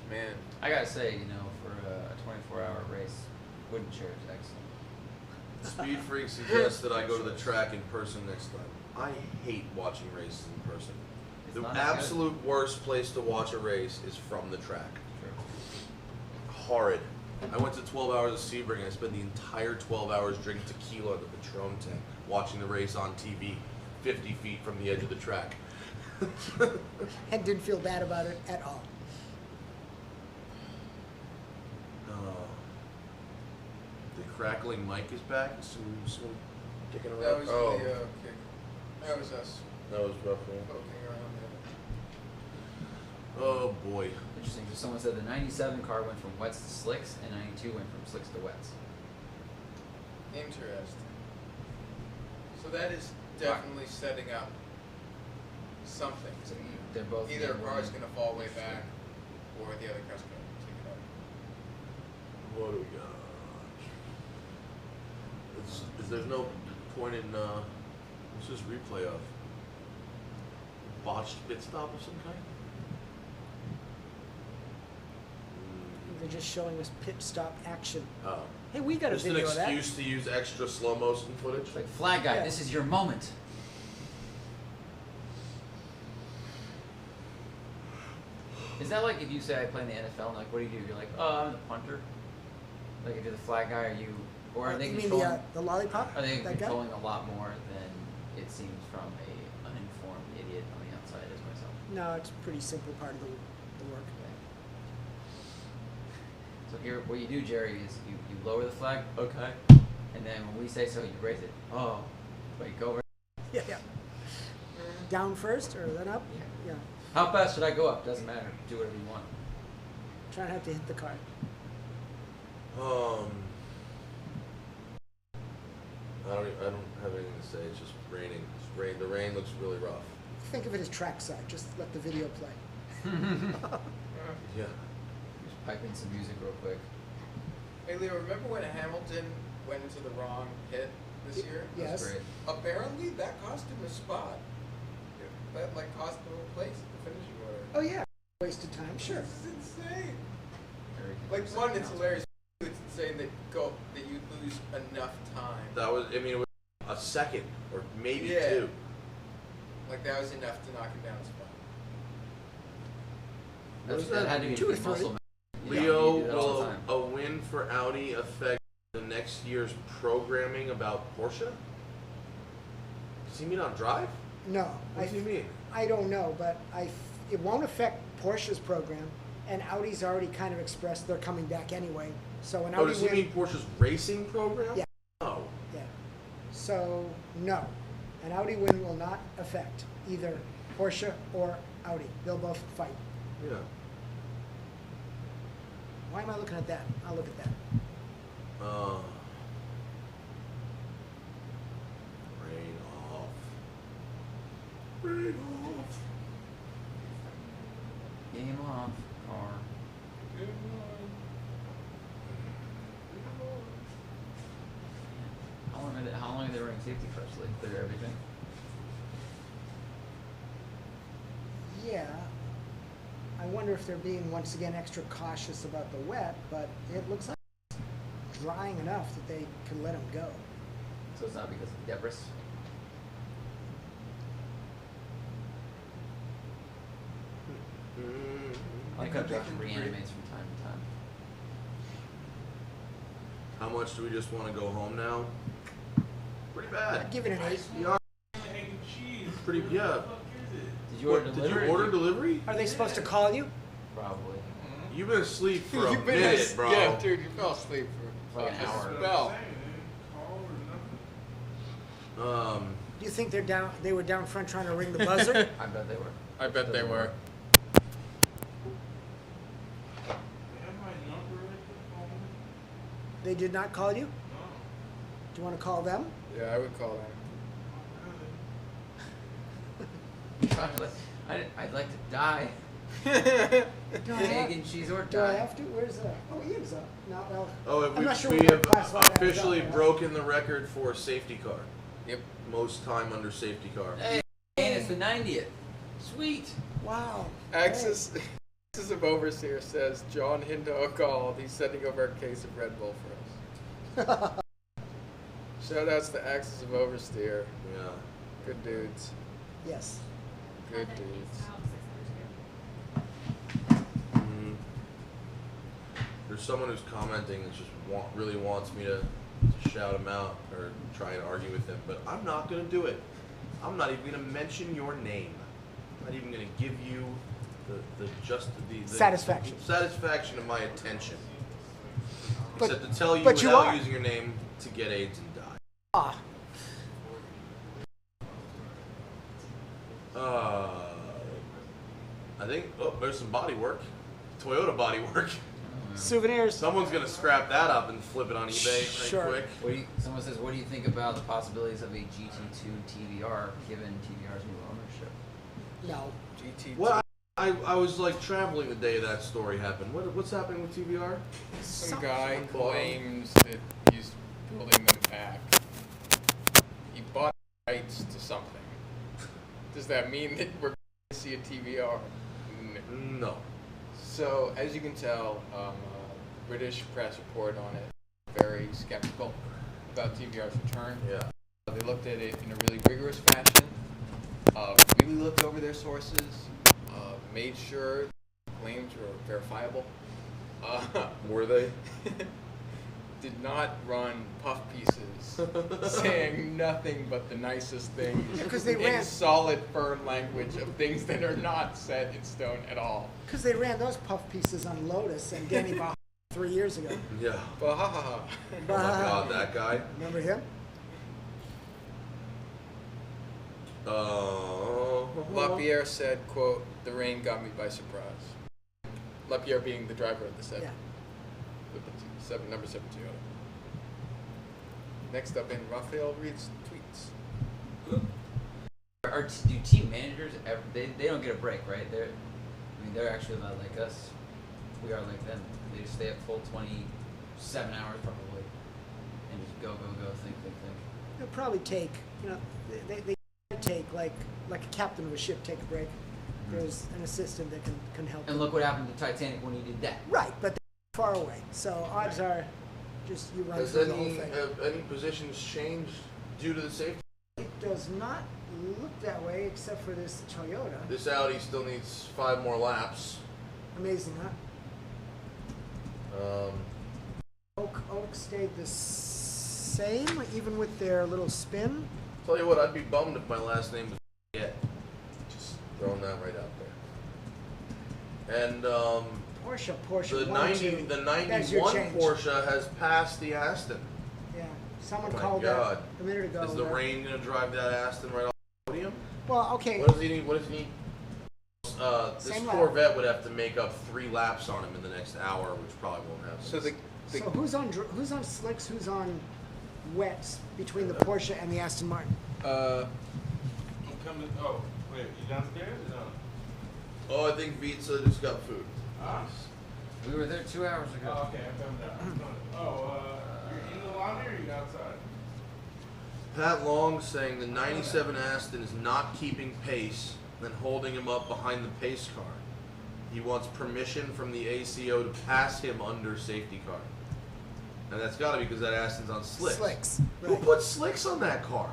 Man, I gotta say, you know, for a 24-hour race, wooden chair is excellent. Speed Freak suggests that I go to the track in person next time. I hate watching races in person. It's The not as good. absolute worst place to watch a race is from the track. True. Horrid. I went to 12 hours of Sebring and I spent the entire 12 hours drinking tequila at the Patron tank, watching the race on TV, 50 feet from the edge of the track. And didn't feel bad about it at all. The crackling mic is back. Someone kicking around. that was oh, the kick. That was us that was rough. Man. poking around Oh boy. Interesting. So someone said the 97 car went from wets to slicks, and 92 went from slicks to wets. there. Interesting. So that is definitely setting up something. So they're both Either a getting car's one. going to fall way back, or the other car's going to take it up. What do we got? There's no point in what's this replay of? Botched pit stop of some kind? They're just showing us pit stop action. Oh. Hey, we got a Just an video of that. excuse to use extra slow motion footage? It's like, flag guy, Yeah. this is your moment. Is that like if you say I play in the NFL, and like, what do? You're like, oh, I'm the punter. Like if you're the flag guy, are you, or are they You mean controlling? the lollipop? Are they That guy? controlling a lot more than it seems from a uninformed idiot on the outside as myself? No, it's a pretty simple part of the work. So here, what you do, Jerry, is you lower the flag, okay, and then when we say so, you raise it. Oh, wait, go over. Yeah, yeah. Down first or then up? Yeah. Yeah. How fast should I go up? Doesn't matter. Do whatever you want. Try not have to hit the car. I don't have anything to say. It's just raining. The rain looks really rough. Think of it as trackside. Just let the video play. Yeah. Just pipe in some music real quick. Hey Leo, remember when Hamilton went into the wrong pit this year? Yes. That's great. Apparently that cost him a spot. That like cost him a place at the finishing order. Oh yeah. Wasted time. Sure. This is insane. Very Like good. one, it's hilarious. It's insane that you lose enough time. That was, I mean, it was a second or maybe Yeah. two. Like that was enough to knock him down a spot. That had to be Two or muscle three. memory. Leo, You do that all the will time. a win for Audi affect the next year's programming about Porsche? Does he mean on drive? No, What does he mean? I don't know, but it won't affect Porsche's program, and Audi's already kind of expressed they're coming back anyway. So an Oh, Audi does he win, mean Porsche's racing program? Yeah. Oh. yeah. So no, an Audi win will not affect either Porsche or Audi. They'll both fight. Yeah. Why am I looking at that? I'll look at that. Rain off. Rain off. Game off, car. How long are they running safety cars? Like clear everything? Yeah. I wonder if they're being once again extra cautious about the wet, but it looks like it's drying enough that they can let them go. So it's not because of debris? I like how Josh reanimates from time to time. How much do we just want to go home now? Pretty bad. I'd give it an 8. Yeah, Egg and cheese. pretty. Yeah. What the fuck is it? Did you order Did delivery? you order delivery? Are they supposed to call you? Probably. You've been asleep for a You've been minute, bro. Yeah, dude, you fell asleep for Like an fucking hour. spell. Do you think they were down front trying to ring the buzzer? I bet they were. I bet they were. They have my number right there. Call me. They did not call you? No. Do you want to call them? Yeah, I would call them. I'd like to die. Do I Egg have, and cheese or do I die. have to? Where's that? Oh, Ian's up. No, well, Oh, I'm not sure we we're have classify that as officially up, right? broken the record for safety car. Yep. Most time under safety car. Hey, and it's the 90th. Sweet. Wow. Axis of Overseer says John Hindo called. He's sending over a case of Red Bull for us. Shout outs to Axis of Oversteer. Yeah. Good dudes. Yes. Good dudes. Mhm. There's someone who's commenting that just really wants me to shout him out or try and argue with him, but I'm not going to do it. I'm not even going to mention your name. I'm not even going to give you the Satisfaction. satisfaction of my attention. But- Except to tell you but you without are. using your name to get AIDS and die. Ah. I think, there's some body work. Toyota body work. Souvenirs. Someone's going to scrap that up and flip it on eBay Sure. right quick. Someone says, what do you think about the possibilities of a GT2 TVR given TVR's new ownership? No. GT2. What? I was like traveling the day that story happened. What's happening with TVR? Some guy claims that he's building them back. He bought rights to something. Does that mean that we're going to see a TVR? No. So, as you can tell, British press report on it, very skeptical about TVR's return. Yeah. They looked at it in a really rigorous fashion, really looked over their sources, made sure claims were verifiable. Were they? Did not run puff pieces, saying nothing but the nicest things Because they in ran- solid, firm language of things that are not set in stone at all. Because they ran those puff pieces on Lotus and Danny Bah 3 years ago. Yeah. Bahaha. Oh my God, that guy. Remember him? LaPierre said, quote, "The rain got me by surprise." LaPierre being the driver of the seven. Yeah. Number 7 Toyota. Next up in Raphael Reed's tweets. Do team managers ever? They don't get a break, right? They're actually not like us. We are like them. They just stay up full 27 hours probably, and just go, think. They'll probably take, they take like a captain of a ship take a break. There's an assistant that can help. And look what happened to Titanic when he did that. Right, but they're far away. So odds are just you run Has through the whole thing. any positions changed due to the safety? It does not look that way except for this Toyota. This Audi still needs 5 more laps. Amazing, huh? Um, Oak stayed the same, even with their little spin. tell you what, I'd be bummed if my last name was yet. Just throwing that right out there. And Porsche. the one, 90, two. the That's your 91 change. Porsche has passed the Aston. Yeah. Someone Oh my called God. that a minute ago. Is the rain gonna drive that Aston right off the podium? Well, okay. What does he need? What does he need? This Same lap. Corvette would have to make up 3 laps on him in the next hour, which probably won't happen. So the So who's on slicks? Who's on wets between the Porsche and the Aston Martin? I'm coming. Oh, wait, you downstairs? No. Oh, I think Pizza just got food. Ah. We were there 2 hours ago. Oh, okay, I'm coming down. I'm coming. Oh, you're in the laundry or you outside? Pat Long saying the 97 Aston is not keeping pace and holding him up behind the pace car. He wants permission from the ACO to pass him under safety car. And that's got to be because that Aston's on slicks. Slicks. Who Right. put slicks on that car?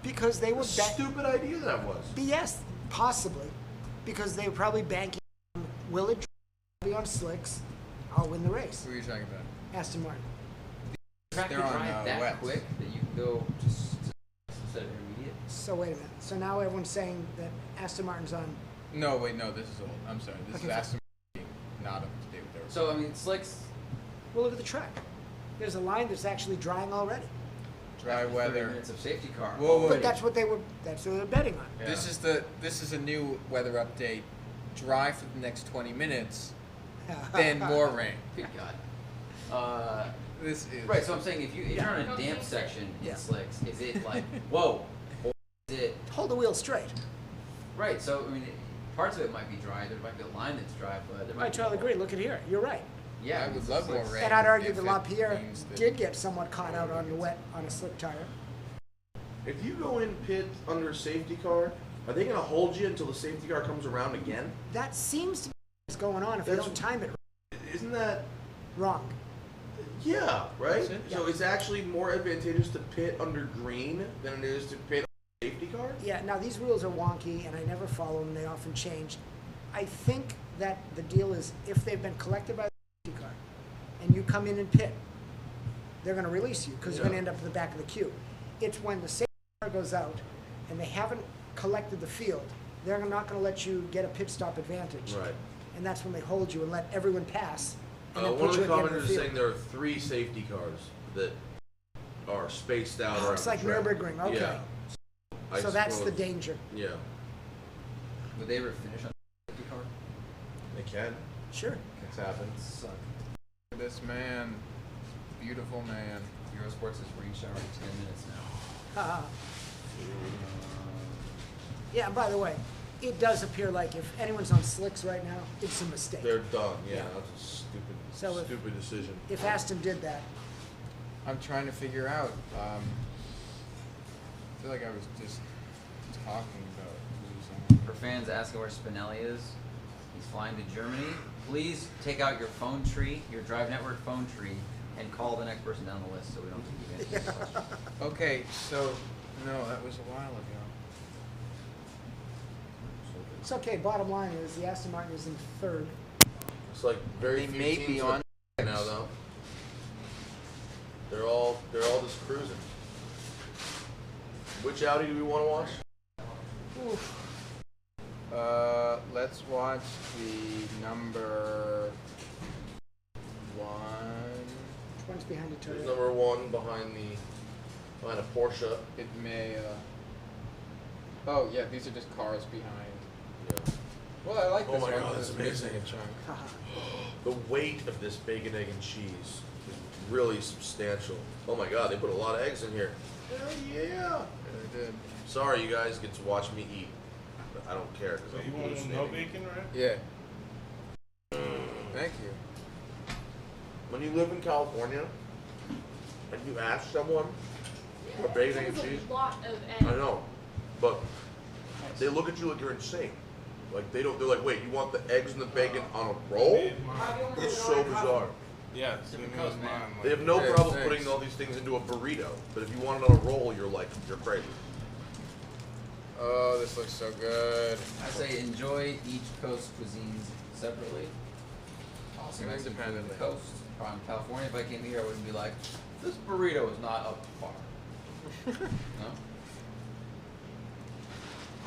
Because they were What a stupid idea that was. Yes, possibly, because they were probably banking on will it be on slicks? I'll win the race. who are you talking about? Aston Martin. Track They're could on, drive that wet. quick that you can go just instead of intermediate. So wait a minute. So now everyone's saying that Aston Martin's on. No, wait, no, this is old. I'm sorry. This Okay, is Aston Martin, not up to date with their. So I mean, slicks. Well, look at the track. There's a line that's actually drying already. dry after 30 weather. minutes of safety car. Whoa, whoa, But wait. that's what they were. That's what they're betting on. Yeah. This is a new weather update. Dry for the next 20 minutes, then more rain. Good God. This is Right. So I'm saying if you're on a Yeah. damp section in Yeah. slicks, is it like whoa, or is it Hold the wheel straight. right? So I mean, parts of it might be dry. There might be a line that's dry, but there might I be totally more. agree. Look at here. You're right. Yeah, I would it's love more slicks. rain. And I'd argue if that it LaPierre means that- did get somewhat caught out on the wet on a slick tire. If you go in pit under a safety car, are they going to hold you until the safety car comes around again? That seems to be what's going on if they That's- don't time it Isn't that... wrong. Yeah, right? That's it. So Yeah. it's actually more advantageous to pit under green than it is to pit on a safety car? Yeah, now these rules are wonky and I never follow them. They often change. I think that the deal is if they've been collected by the safety car and you come in and pit, they're going to release you because you're going to Yeah. end up in the back of the queue. It's when the safety car goes out and they haven't collected the field, they're not going to let you get a pit stop advantage. Right. And that's when they hold you and let everyone pass. And then One put of you the at the end commenters of is the saying field. there are 3 safety cars that are spaced out Oh, around it's the like track. Nürburgring, okay. Yeah. I So that's the suppose- danger. Yeah. Would they ever finish on the safety car? They can. Sure. It's happened. Suck. This man, beautiful man. Eurosports has reached our 10 minutes now. Yeah, and by the way, it does appear like if anyone's on slicks right now, it's a mistake. They're done. Yeah, Yeah. that's a stupid, So if- stupid decision. If Aston did that, I'm trying to figure out. I feel like I was just talking about losing. For fans asking where Spinelli is, he's flying to Germany. Please take out your phone tree, your Drive Network phone tree, and call the next person down the list so we don't have to keep answering this question. Okay, so no, that was a while ago. it's okay. Bottom line is the Aston Martin is in third. It's like very They few may teams be that on now though. They're all just cruising. Which Audi do we want to watch? Oof. Let's watch the number 1. Which one's behind the There's Toyota? number 1 behind a Porsche. It may. Oh yeah, these are just cars behind. Yeah. Well, I like Oh this my one. God, 'cause that's it's missing amazing. a chunk. Haha. The weight of this bacon, egg, and cheese is really substantial. Oh my God, they put a lot of eggs in here. Hell yeah! Yeah, they did. Sorry, you guys get to watch me eat, but I don't care because So I'm you want no hallucinating. bacon, right? Yeah. Thank you. When you live in California and you ask someone for bacon, egg, and cheese, a lot of eggs. I know, but they look at you like you're insane. Like they're like, wait, you want the eggs and the bacon on a roll? Made mine. It's so bizarre. Yeah, it's Different mine. coast, man. They have no Yeah, problem thanks. putting all these things into a burrito, but if you want it on a roll, you're crazy. Oh, this looks so good. I say enjoy each coast cuisines separately. Mexican food on the Independently. coast. From California, if I came here, I wouldn't be like, this burrito is not up to par. No?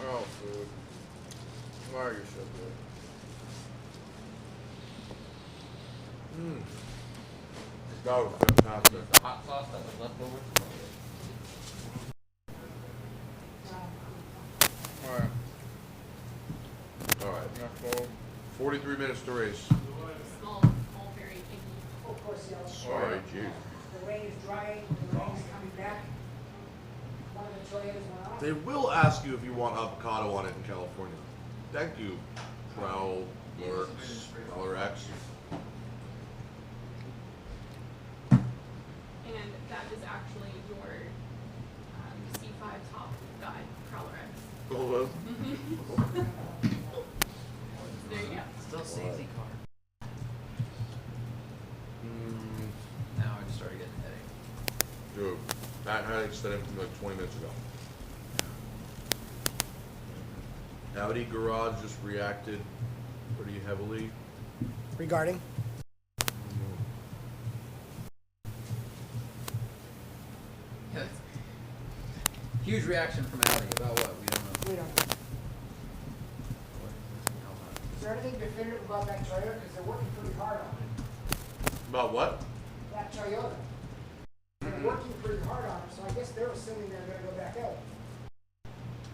Oh, food. Why are you so good? That was fantastic. The hot sauce that was left over. Alright. All right. Enough food. 43 minutes to race. Small, very icky. Of course, yeah. Sorry, geez. The rain is drying, the rain is coming back. One of the Toyotas went off. They will ask you if you want avocado on it in California. Thank you, Prowl Works, Prowler X. And that is actually your C5 top guy, Prowler X. Oh, There you go. Still safety car. Now I just started getting a headache. dude, that headache set in from like 20 minutes ago. Audi Garage just reacted pretty heavily. Regarding? Yeah, huge reaction from Audi about what? We don't know. We don't know. Is there anything definitive about that Toyota? Because they're working pretty hard on it. About what? That Toyota. They're working pretty hard on it, so I guess they're assuming they're going to go back out.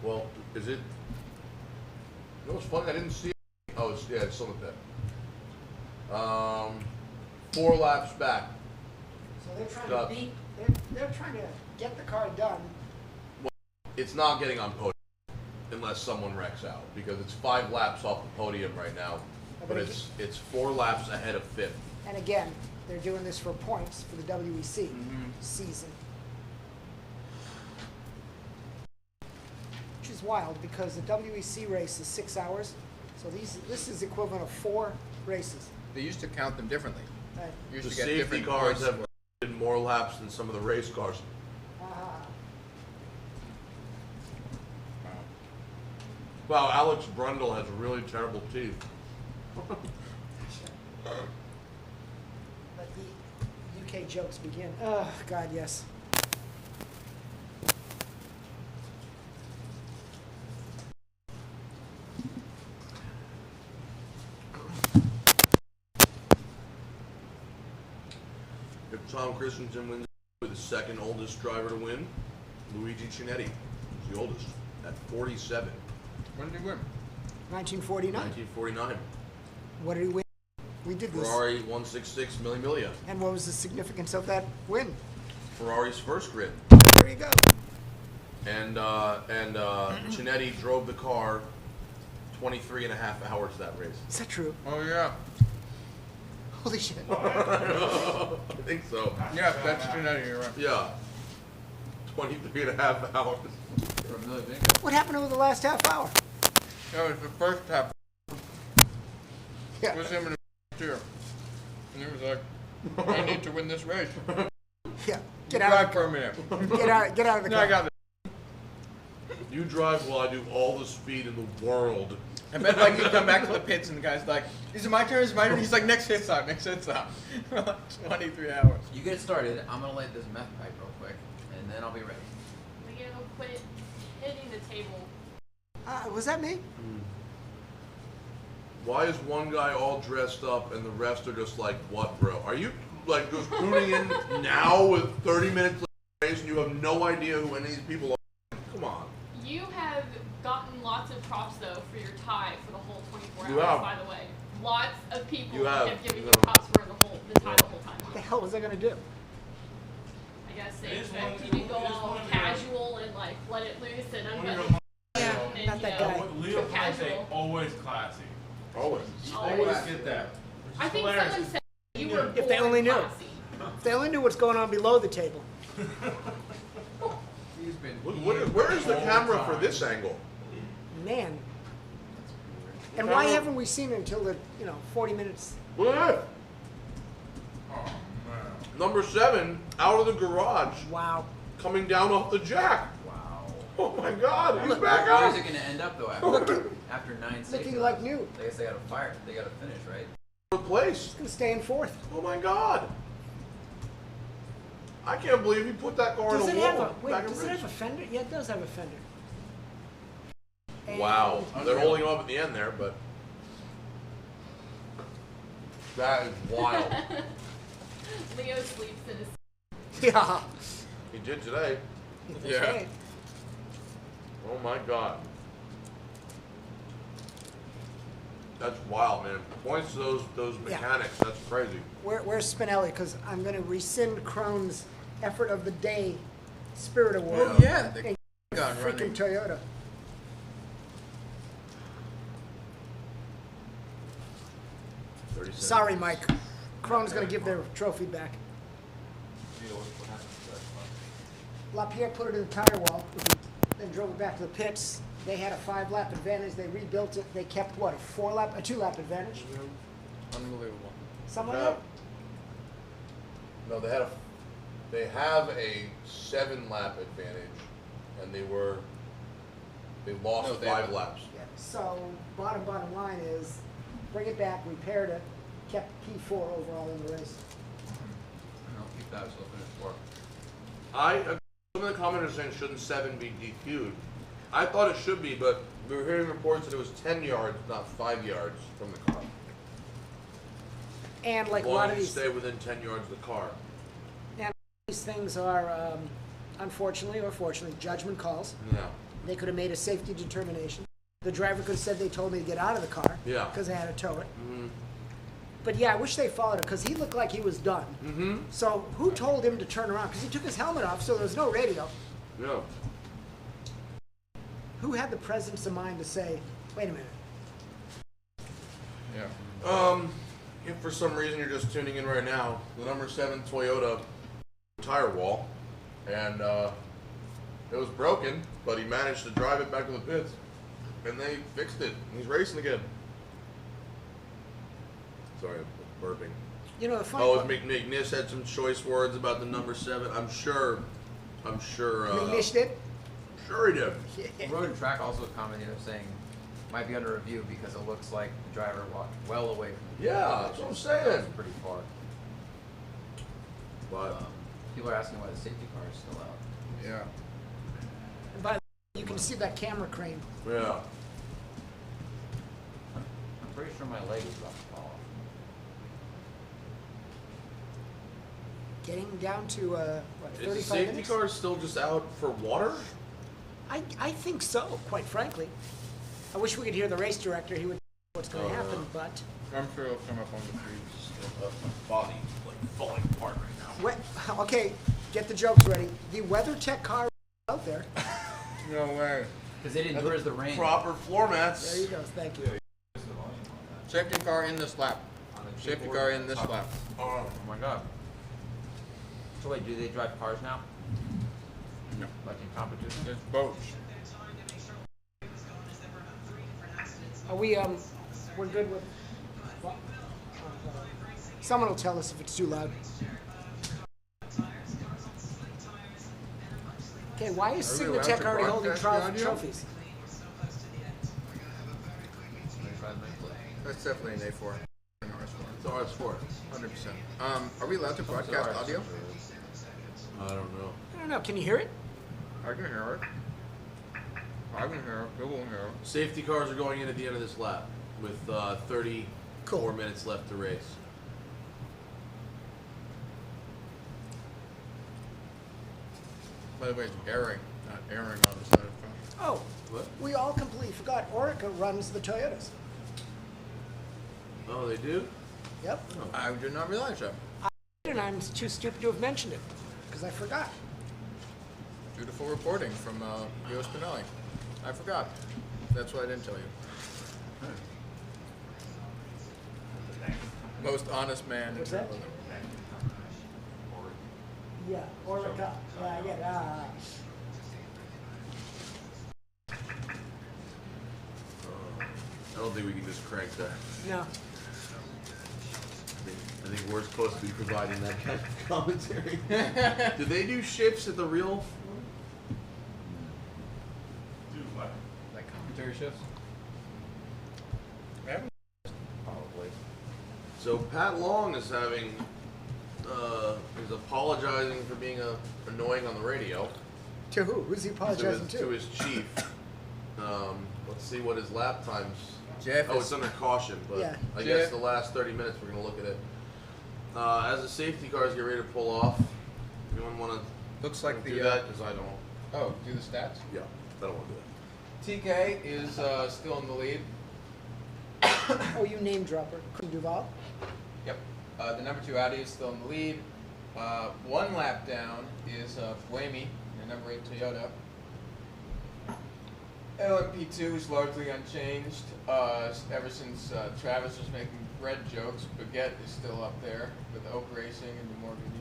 Well, is it? You know what's funny? I didn't see it. Oh, it's still like that. 4 laps back. So they're trying Duh. to beat. They're trying to get the car done. It's not getting on podium unless someone wrecks out because it's 5 laps off the podium right now, but it's 4 laps ahead of 5th. And again, they're doing this for points for the WEC season. Which is wild because the WEC race is 6 hours. So this is equivalent of 4 races. They used to count them differently. Right. You used The to get safety different cars points. have did more laps than some of the race cars. Wow, Alex Brundle has really terrible teeth. Let the UK jokes begin. Oh, God, yes. If Tom Christensen wins, with the second oldest driver to win, Luigi Cinetti is the oldest at 47, When did he win? 1949. 1949. What did he win? We did this. Ferrari 166 Milli Miglia. And what was the significance of that win? Ferrari's first grid. There you go. And Cinetti drove the car 23 and a half hours that race. Is that true? Oh yeah. Holy shit. I think so. Yeah, that's Genetti, you're right. Yeah. 23 and a half hours. For a million things. What happened over the last half hour? That was the first half. Yeah. It was him in the year. And he was like, I need to win this race. Yeah. Get Drive out. for a minute. Get out of the No, car. I got this. You drive while I do all the speed in the world. I bet like you come back to the pits and the guy's like, is it my turn? Is it my turn? He's like, next hit stop, next hit stop. For like 23 hours. You get it started. I'm gonna light this meth pipe real quick, and then I'll be ready. Leo, quit hitting the table. Was that me? Why is one guy all dressed up and the rest are just like, what, bro? Are you like just tuning in now with 30 minutes left in the race and you have no idea who any of these people are? Come on. You have gotten lots of props though for your tie for the whole 24 hours. You have. By the way, lots of people You have. given You you have. props for the tie the whole time. What the hell was I going to do? I guess they It is expect one- you to go it is all one of your- casual and like let it loose and One of your unbutton. Yeah, and, not that you guy. know, Leo go Ponte, casual. always classy. Always. Always get that. Which is I think hilarious. someone said you were If they born only knew. classy. If they only knew what's going on below the table. He's been. Where is the camera for this angle? Man. And why haven't we seen it until the, 40 minutes? Look at that. Oh, man. Number 7, out of the garage, Wow. coming down off the jack. Wow. Oh my God, he's back Where up. is it gonna end up though after 9 stages? Looking like new. I guess they gotta fire. They gotta finish, right? fourth place. It's gonna stay in fourth. Oh my God! I can't believe he put that car Does in it a have wall. a wait? back in Does it have a Ridge. fender? Yeah, it does have a fender. And- Wow, they're holding him up at the end there, but that is wild. Leo sleeps in his. Yeah. He did today. That's Yeah. right. Oh my God. That's wild, man. Points to those Yeah. mechanics. That's crazy. Where's Spinelli? Because I'm going to rescind Krone's effort of the day spirit award. Oh yeah, the Hey, gun freaking running. Toyota. 37. Sorry, Mike. Krone's going to give their trophy back. LaPierre put it in the tire wall, then drove it back to the pits. They had a 5-lap advantage. They rebuilt it. They kept what, a 2-lap advantage? Unbelievable. Something like Yeah. that? No, they have a 7-lap advantage, and they lost No, they 5 haven't. laps. Yeah. So bottom line is, bring it back, repaired it, kept P4 overall in the race. I'll keep that, so I'll finish fourth. Some of the commenters saying shouldn't 7 be DQ'd. I thought it should be, but we were hearing reports that it was 10 yards, not 5 yards from the car. And like As a long lot as of you these, stay within 10 yards of the car. these things are, unfortunately or fortunately, judgment calls. Yeah. They could have made a safety determination. The driver could have said they told me to get out of the car. Yeah. Because they had to tow it. Mm-hmm. But yeah, I wish they followed it because he looked like he was done. Mm-hmm. So who told him to turn around? Because he took his helmet off, so there was no radio. Yeah. Who had the presence of mind to say, wait a minute? Yeah. If for some reason you're just tuning in right now, the number 7 Toyota tire wall, and it was broken, but he managed to drive it back to the pits, and they fixed it. And he's racing again. Sorry, I'm burping. You know, the funny Oh, part- McNish had some choice words about the number 7. I'm sure. McNish did? Sure he did. Road and Track also commented saying might be under review because it looks like the driver walked well away from the Yeah, that's what I'm saying. Pretty far. But People are asking why the safety car is still out. Yeah. And by the way, you can see that camera crane. yeah, I'm pretty sure my leg is about to fall off. Getting down to, what, is the 35 safety minutes? car still just out for water? I think so, quite frankly. I wish we could hear the race director. He would know what's going to happen, but... I'm sure it'll come up on the feed. Body like falling apart right now. What, okay, get the jokes ready. The WeatherTech car out there. No way. Because it endures the rain. Proper floor mats. There you go, thank you. Safety car in this lap. Safety car in this lap. Oh, Oh my god. So wait, do they drive cars now? No. Like in competition? It's boats. Are we, we're good with... Someone will tell us if it's too loud. Okay, why is Are we allowed Signatech to already holding broadcast the audio? trophies? That's definitely an A4. An RS4. it's RS4. 100%. Are we allowed to broadcast audio? I don't know. I don't know, can you hear it? I can hear it. I can hear it. People can hear it. Safety cars are going in at the end of this lap with 34 minutes left to race. By the way, it's airing, not airing on the side of the car. Oh, What? we all completely forgot. Orica runs the Toyotas. Oh, they do? Yep. I did not realize that. And I'm too stupid to have mentioned it, because I forgot. Beautiful reporting from Leo Spinelli. I forgot. That's why I didn't tell you. Most honest man. What's that? Yeah, Orica. Yeah. I don't think we can just crank that. No. I think we're supposed to be providing that kind of commentary. Do they do shifts at the real? Do what? Like commentary shifts? I haven't- Probably. So So Pat Long is is apologizing for being annoying on the radio. To who? Who's he apologizing To his chief. Let's see what his lap times. Jeff Oh, is- it's under caution, but Yeah. I Jeff- guess the last 30 minutes we're gonna look at it. As the safety cars get ready to pull off, anyone want to Looks like do the that? Because I don't. oh, do the stats. Yeah, I don't want to do that. TK is still in the lead. Oh, you name dropper. Duval? Yep. The number 2 Audi is still in the lead. 1 lap down is Buemi, the number 8 Toyota. LMP2 is largely unchanged ever since Travis was making bread jokes. Baguette is still up there with Oak Racing and the Morgan.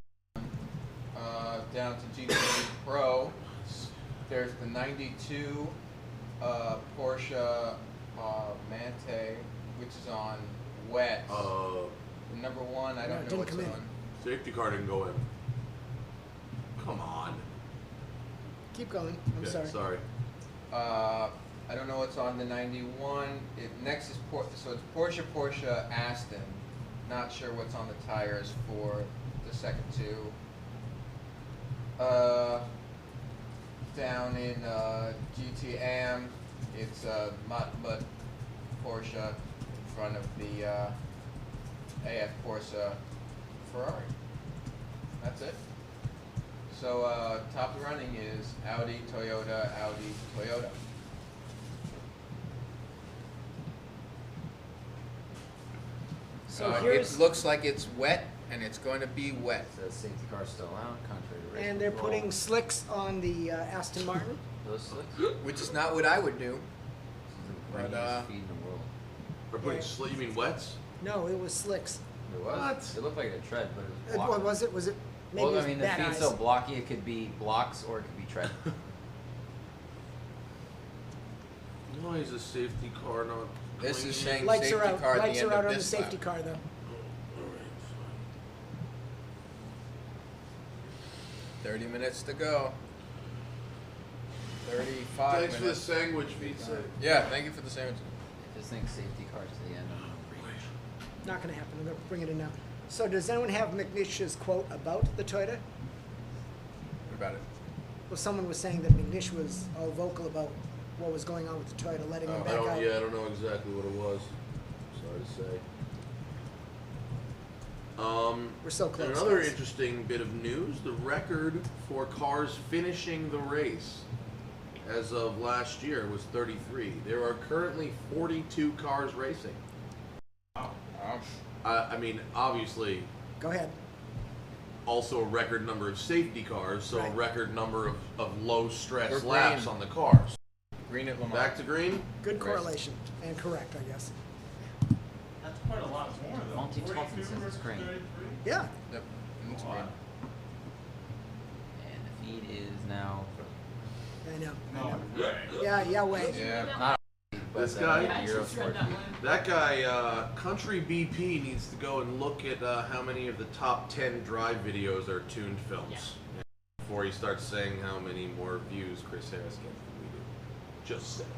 Down to GT Pro, there's the 92 Porsche Mante, which is on wet. The number 1, I No, it don't know didn't what's come in. on. Safety car didn't go in. Come on. Keep going. I'm Yeah, sorry. I don't know what's on the 91. Next is so it's Porsche, Aston. Not sure what's on the tires for the second 2. Down in GT Am, it's Mutt Porsche in front of the AF Corsa Ferrari. That's it. So top of the running is Audi, Toyota, Audi, Toyota. So It here's, looks like it's wet, and it's going to be wet. The safety car's still out, contrary to race and they're control. putting slicks on the Aston Martin. Those slicks. Which is not what I would do. This is the But, grimiest feed in the world. We're putting Yeah. you mean wets? No, it was slicks. It was. What? It looked like a tread, but it was What blocky. was it? Was it maybe Well, it I was mean, the bad feed's eyes. so blocky, it could be blocks or it could be tread. Why is the safety car not? This is clean? saying Lights safety are out. car at Lights the end are out of on the this safety lap. car, though. Alright, 30 minutes to go. 35 Thanks for the minutes. sandwich, pizza. Yeah, thank you for the sandwich. I just think safety car's the end. I'm gonna reach. Not going to happen. They're bringing it in now. So does anyone have McNish's quote about the Toyota? What about it? Well, someone was saying that McNish was all vocal about what was going on with the Toyota, letting them Oh, back out. I don't know exactly what it was. Sorry to say. We're so close. Another guys. interesting bit of news: the record for cars finishing the race as of last year was 33. There are currently 42 cars racing. I mean, obviously, Go ahead. also a record number of safety cars, so a Right. record number of low stress We're laps green. on the cars. Green at Le Mans. Back to green. Good correlation and correct, I guess. That's quite a lot more though. Monty 42 Toffin says it's versus green. 33? Yeah. Yep. It's Wow. green. And the feed is now I know. No way. Yeah, wait. Yeah. not but This guy? Yeah, I Euro just read Sport that feed. one. That guy, Country BP, needs to go and look at how many of the top 10 drive videos are tuned films before he starts saying how many more views Chris Harris gets than we do. Just saying.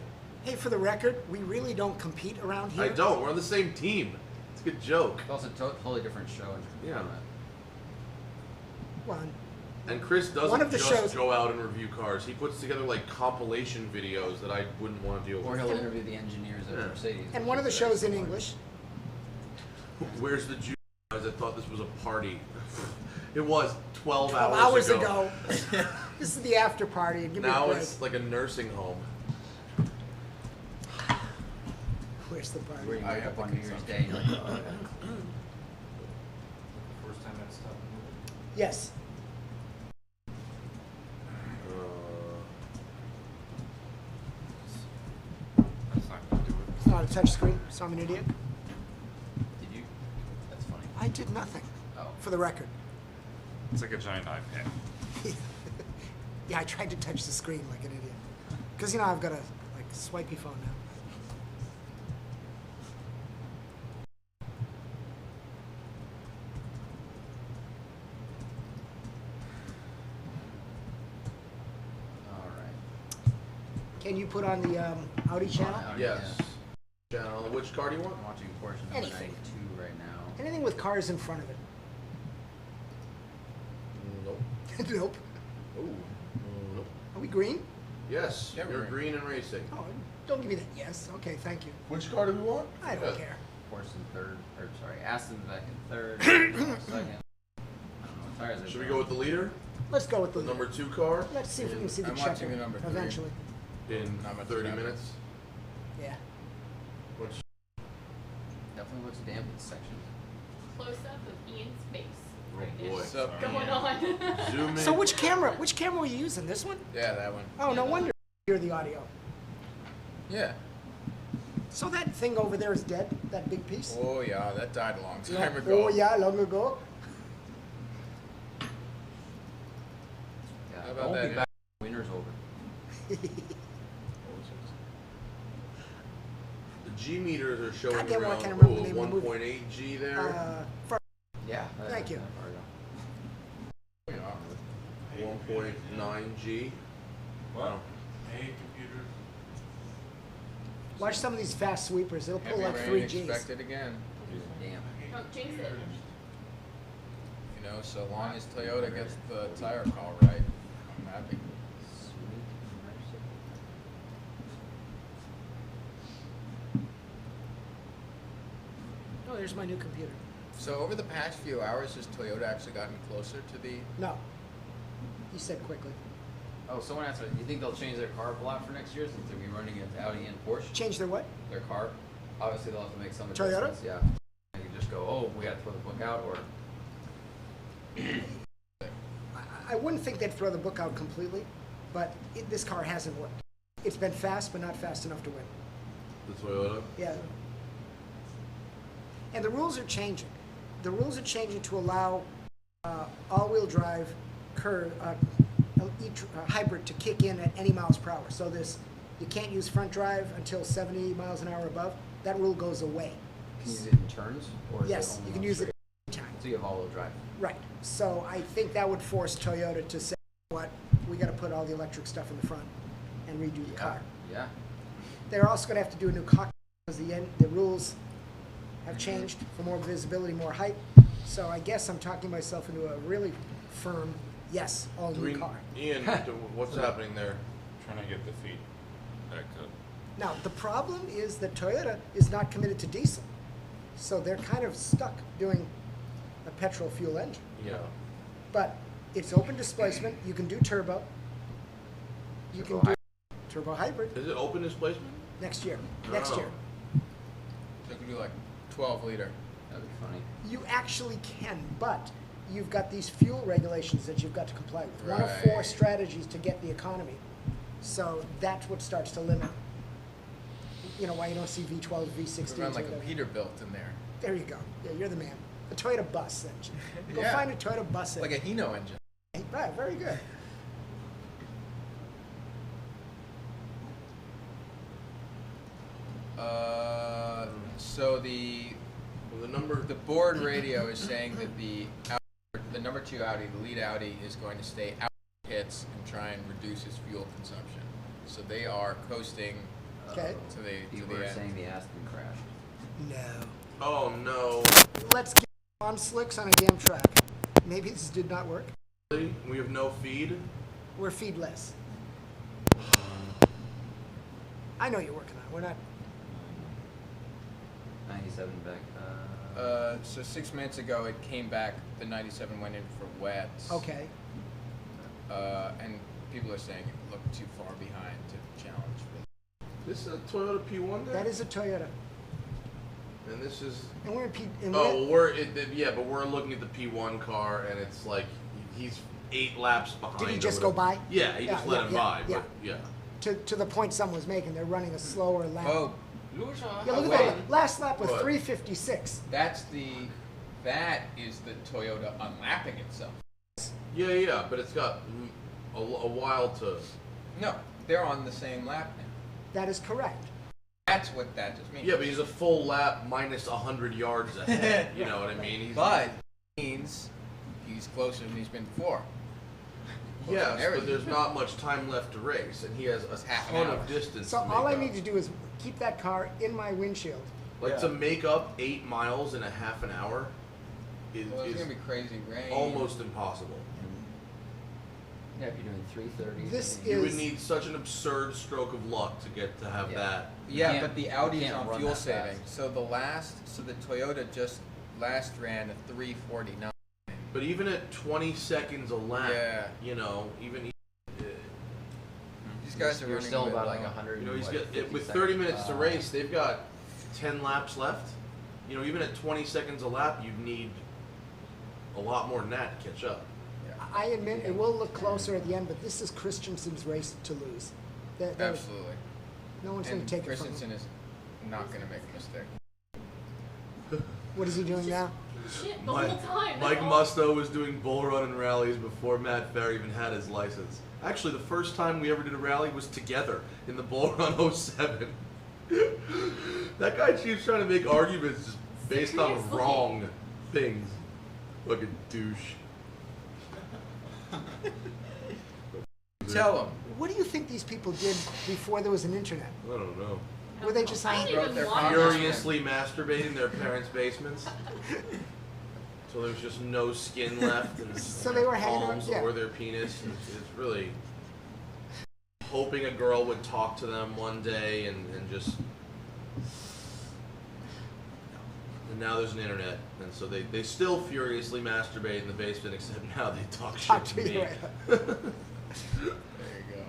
Hey, for the record, we really don't compete around here. I don't. We're on the same team. It's a good joke. It's also a totally different show. Yeah. format. Well, And Chris One doesn't of the just shows- go out and review cars. He puts together like compilation videos that I wouldn't want to deal Or with. he'll interview the engineers of Yeah. Mercedes. and one of the shows in English. Where's the Jew guys? I thought this was a party. It was 12 12 hours ago. This is the after party. Give me a Now break. it's like a nursing home. Where's the Where party? you I wake have up the on New Year's Day and you're like, oh, yeah. First time that stopped moving. Yes. That's not gonna do it. It's not a touch screen, so I'm an idiot. Did you? That's funny. I did nothing, Oh. for the record. It's like a giant iPad. Yeah, I tried to touch the screen like an idiot. Because, you know, I've got a swipey phone now. All right. Can you put on the Audi channel? Audi, Yes. yeah. Channel. Which car do you want? I'm watching Porsche number Anything. 92 right now. Anything with cars in front of it. Nope. Nope. Ooh. Nope. Are we green? Yes, Yeah, you're we're green and racing. Oh, don't give me that. Yes. Okay, thank you. Which car do we want? I don't care. Horse in third, or sorry, Aston's back in third, second. I don't know what tires are. Should we go with the leader? Let's go with The the number 2 car? Let's see if we can see the I'm checker watching the number 3. eventually. In Not much 30 happening. minutes? Yeah. Which, Definitely looks damp in sections. Close up of Ian's face. oh Right boy. What's up, Going Ian? on. Zoom in. So which camera were you using? This one? Yeah, that one. Oh, no wonder you hear the audio. Yeah. So that thing over there is dead, that big piece? Oh yeah, that died a long Yeah. time ago. Oh, yeah, long ago. Yeah, How about won't that? be back when winter's over. The G meters are showing Goddamn, I around can't remember the name of the movie. 1.8 G there. Yeah. Thank you. There we go. 1.9 G. Well, hey, computer. Watch some of these fast sweepers. It'll pull Heavy like rain 3 Gs. expected again. Damn. Don't jinx it. You know, so long as Toyota gets the tire call right, I'm happy. Sweet. Oh, there's my new computer. So over the past few hours, has Toyota actually gotten closer to the? No. He said quickly. Oh, someone asked, do you think they'll change their carb a lot for next year since they'll be running against Audi and Porsche? Change their what? Their carb? Obviously, they'll have to make some Toyota? adjustments. Yeah. They can just go, oh, we got to throw the book out, or I wouldn't think they'd throw the book out completely, but this car hasn't worked. It's been fast, but not fast enough to win. The Toyota. Yeah. And the rules are changing. The rules are changing to allow all-wheel drive hybrid to kick in at any miles per hour. So you can't use front drive until 70 miles an hour above. That rule goes away. can you use it in turns? Or is Yes, it only you can on use it straight? anytime. So you have all-wheel drive. Right. So I think that would force Toyota to say, what, we got to put all the electric stuff in the front and redo the car. Yeah. They're also going to have to do a new cockpit because the rules have changed for more visibility, more height. So I guess I'm talking myself into a really firm yes, all new car. Ian, what's happening there? Trying to get the feet back to. Now, the problem is that Toyota is not committed to diesel. So they're kind of stuck doing a petrol fuel engine. Yeah. But it's open displacement. You can do turbo. You can do turbo hybrid Is it open displacement? next year. Next Oh. year. They could do like 12 liter. That'd be funny. You actually can, but you've got these fuel regulations that you've got to comply with. One of 4 Right. strategies to get the economy. So that's what starts to limit, why you don't see V12, V16s. We run like or a whatever. Peterbilt in there. There you go. Yeah, you're the man. A Toyota bus engine. Go Yeah. find a Toyota bus Like engine. a Hino engine. Right, very good. So the Well, the number. the board radio is saying that the number 2 Audi, the lead Audi, is going to stay out of pits and try and reduce its fuel consumption. So they are coasting Okay. to the People are end. saying the Aston crashed. No. Oh no. Let's get on slicks on a damn track. Maybe this did not work. Really? We have no feed. We're feedless. I know you're working on it. We're not. 97 back. So 6 minutes ago, it came back. The 97 went in for wets. Okay. And people are saying it looked too far behind to challenge. This is a Toyota P1 there. That is a Toyota. And this is. And we're in P. And Oh, but we're looking at the P1 car, and it's like he's 8 laps behind. Did he or just go whatever. by? Yeah, he just let him by. Yeah. But yeah. To the point someone was making, they're running a slower lap. Oh, Yeah, look wait. at that. Last lap was What? 3:56. that is the Toyota unlapping itself. Yeah, but it's got a while to. No, they're on the same lap now. That is correct. That's what that just means. Yeah, but he's a full lap minus 100 yards ahead. You know what I mean? He's, But means he's closer than he's been before. Closer than yes, but everything. there's not much time left to race, and he has a half an ton hour. of distance. So to make all I up. need to do is keep that car in my windshield Like Yeah. to make up 8 miles in a half an hour is It's gonna be crazy rain. almost impossible. Yeah, if you're doing 330. This You would is- need such an absurd stroke of luck to get to have Yeah. that. Yeah, can't- but the you Audi's can't on run fuel that saving. fast. So the Toyota just last ran a 349. But even at 20 seconds a lap, Yeah. you know, even These guys are You're running still with, about like 100. you know, he's what, got 50 with seconds. 30 minutes to race, they've got 10 laps left. You know, even at 20 seconds a lap, you'd need a lot more than that to catch up. I admit it will look closer at the end, but this is Christensen's race to lose. Absolutely. No one's going And to take it from Christensen him. is not going to make a mistake. What is he doing now? Shit, the whole time. Mike that's all. Musto was doing bull running rallies before Matt Ferry even had his license. Actually, the first time we ever did a rally was together in the Bull Run 07. That guy keeps trying to make arguments just based on Seriously? wrong things. Fucking douche. Tell him. What do you think these people did before there was an internet? I don't know. Were they just I hanging don't wrote even their watch comments. it. Furiously masturbating in their parents' basements. So there's just no skin left, and So they were hanging palms out, yeah. or their penis. It's really hoping a girl would talk to them one day, and just. And now there's an internet, and so they still furiously masturbate in the basement, except now they talk shit to me. right. There you go.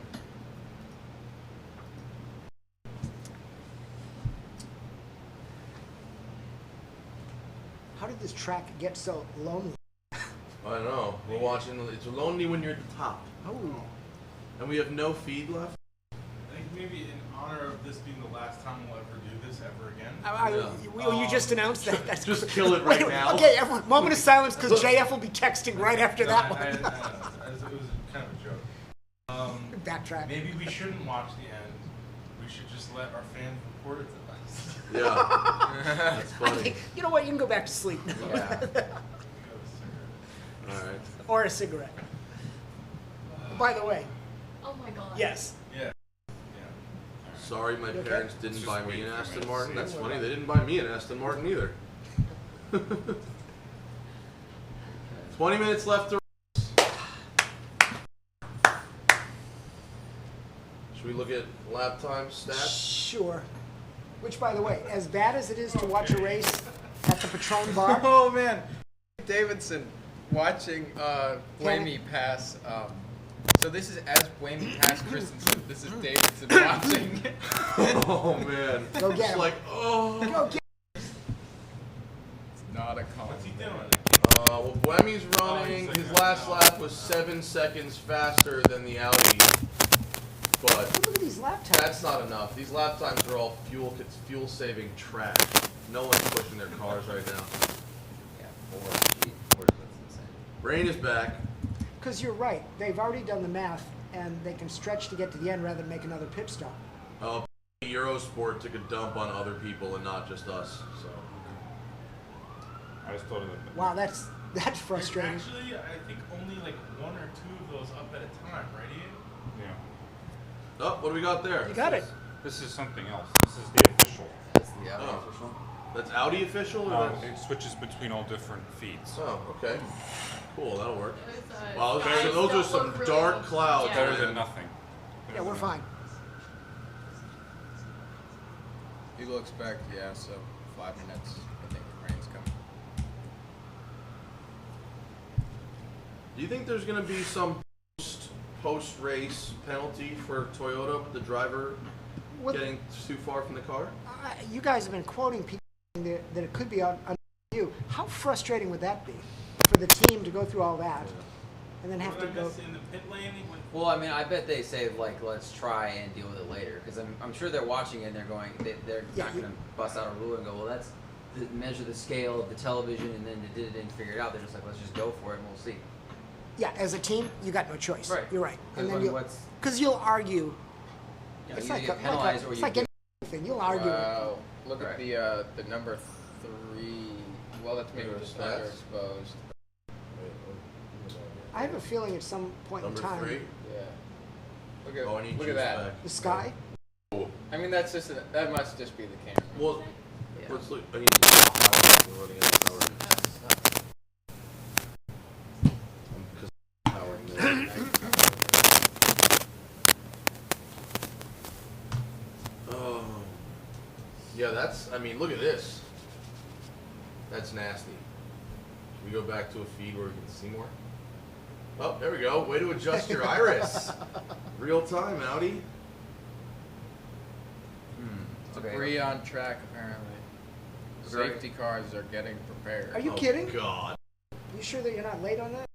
How did this track get so lonely? I know. We're watching. It's lonely when you're at the top, Oh, and we have no feed left. I think maybe in honor of this being the last time we'll ever do this ever again. you just announced that. That's Just kill it right Wait, now. Okay, everyone, moment of silence because JF will be texting right after No, that I one. know. It was kind of a joke. Backtrack. Maybe we shouldn't watch the end. We should just let our fans report it to us. Yeah, that's I funny. think, you know what? You can go back to sleep. Yeah. All right. Or a cigarette. By the way, Oh my god. yes. Yeah. Sorry, my You okay? parents didn't Just buy me wait an for me Aston to Martin. see That's it. funny. They didn't buy me an Aston Martin either. 20 minutes left to race. Should we look at lap time stats? Sure. Which, by the way, as bad as it is to watch a race at the Patron bar, Oh man, Davidson watching Blamey pass. So this is as Blamey passed Christensen. This is Davidson watching. Oh man. Go get It's him. like, oh. go get. It's not a What's he compliment. doing? Well, Buemi's running. he's like, His last lap was 7 seconds faster than the Audi. But Look at these lap times. that's not enough. These lap times are all fuel saving trash. No one's pushing their cars right now. Yeah, 4 feet. 4 that's insane. Rain is back. Because you're right. They've already done the math, and they can stretch to get to the end rather than make another pit stop. Eurosport took a dump on other people and not just us. So I just thought of it. Wow, that's frustrating. Actually, I think only like 1 or 2 of those up at a time, right, Ian? Yeah. oh, what do we got there? You got it. This is something else. This is the official. That's the Audi Oh. official. That's Audi official? Or No, that's... it switches between all different feeds. Oh, okay. Cool, that'll work. Those, Wow, skies so those are don't some look really- dark clouds. Yeah. Better man. than nothing. Yeah, we're fine. You'll expect, yeah, so 5 minutes. I think the rain's coming. Do you think there's going to be some post race penalty for Toyota, the driver Well, getting too far from the car? you guys have been quoting people saying that it could be on you. How frustrating would that be for the team to go through all that and then have to What did I go? miss in the pit lane? Well, I mean, I bet they say like, let's try and deal with it later, because I'm sure they're watching it and they're going, they're Yeah, not going to bust out a rule and go, well, that's measure the scale of the television, and then they didn't figure it out. They're just like, let's just go for it and we'll see. Yeah, as a team, you got no choice. Right. You're right. And 'Cause, then I mean, you'll, what's- because you'll argue. You know, It's you like either a, get penalized or it's you like get. anything. You'll argue. Wow. Look Right. at the number 3. Well, that's maybe Number just stats? underexposed. I have a feeling at some point Number in time, 3? Yeah. Look at Oh, I need look juice at that. back. the sky. I mean, that must just be the camera. Well, Yeah. Let's look. I need to see how we're running out of power. Because powering this. Oh. Yeah, that's. I mean, look at this. That's nasty. Should we go back to a feed where we can see more? Oh, there we go. Way to adjust your iris. Real time, Audi. Okay. Debris on track, apparently. Great. Safety cars are getting prepared. Are you Oh, kidding? God. You sure that you're not late on that?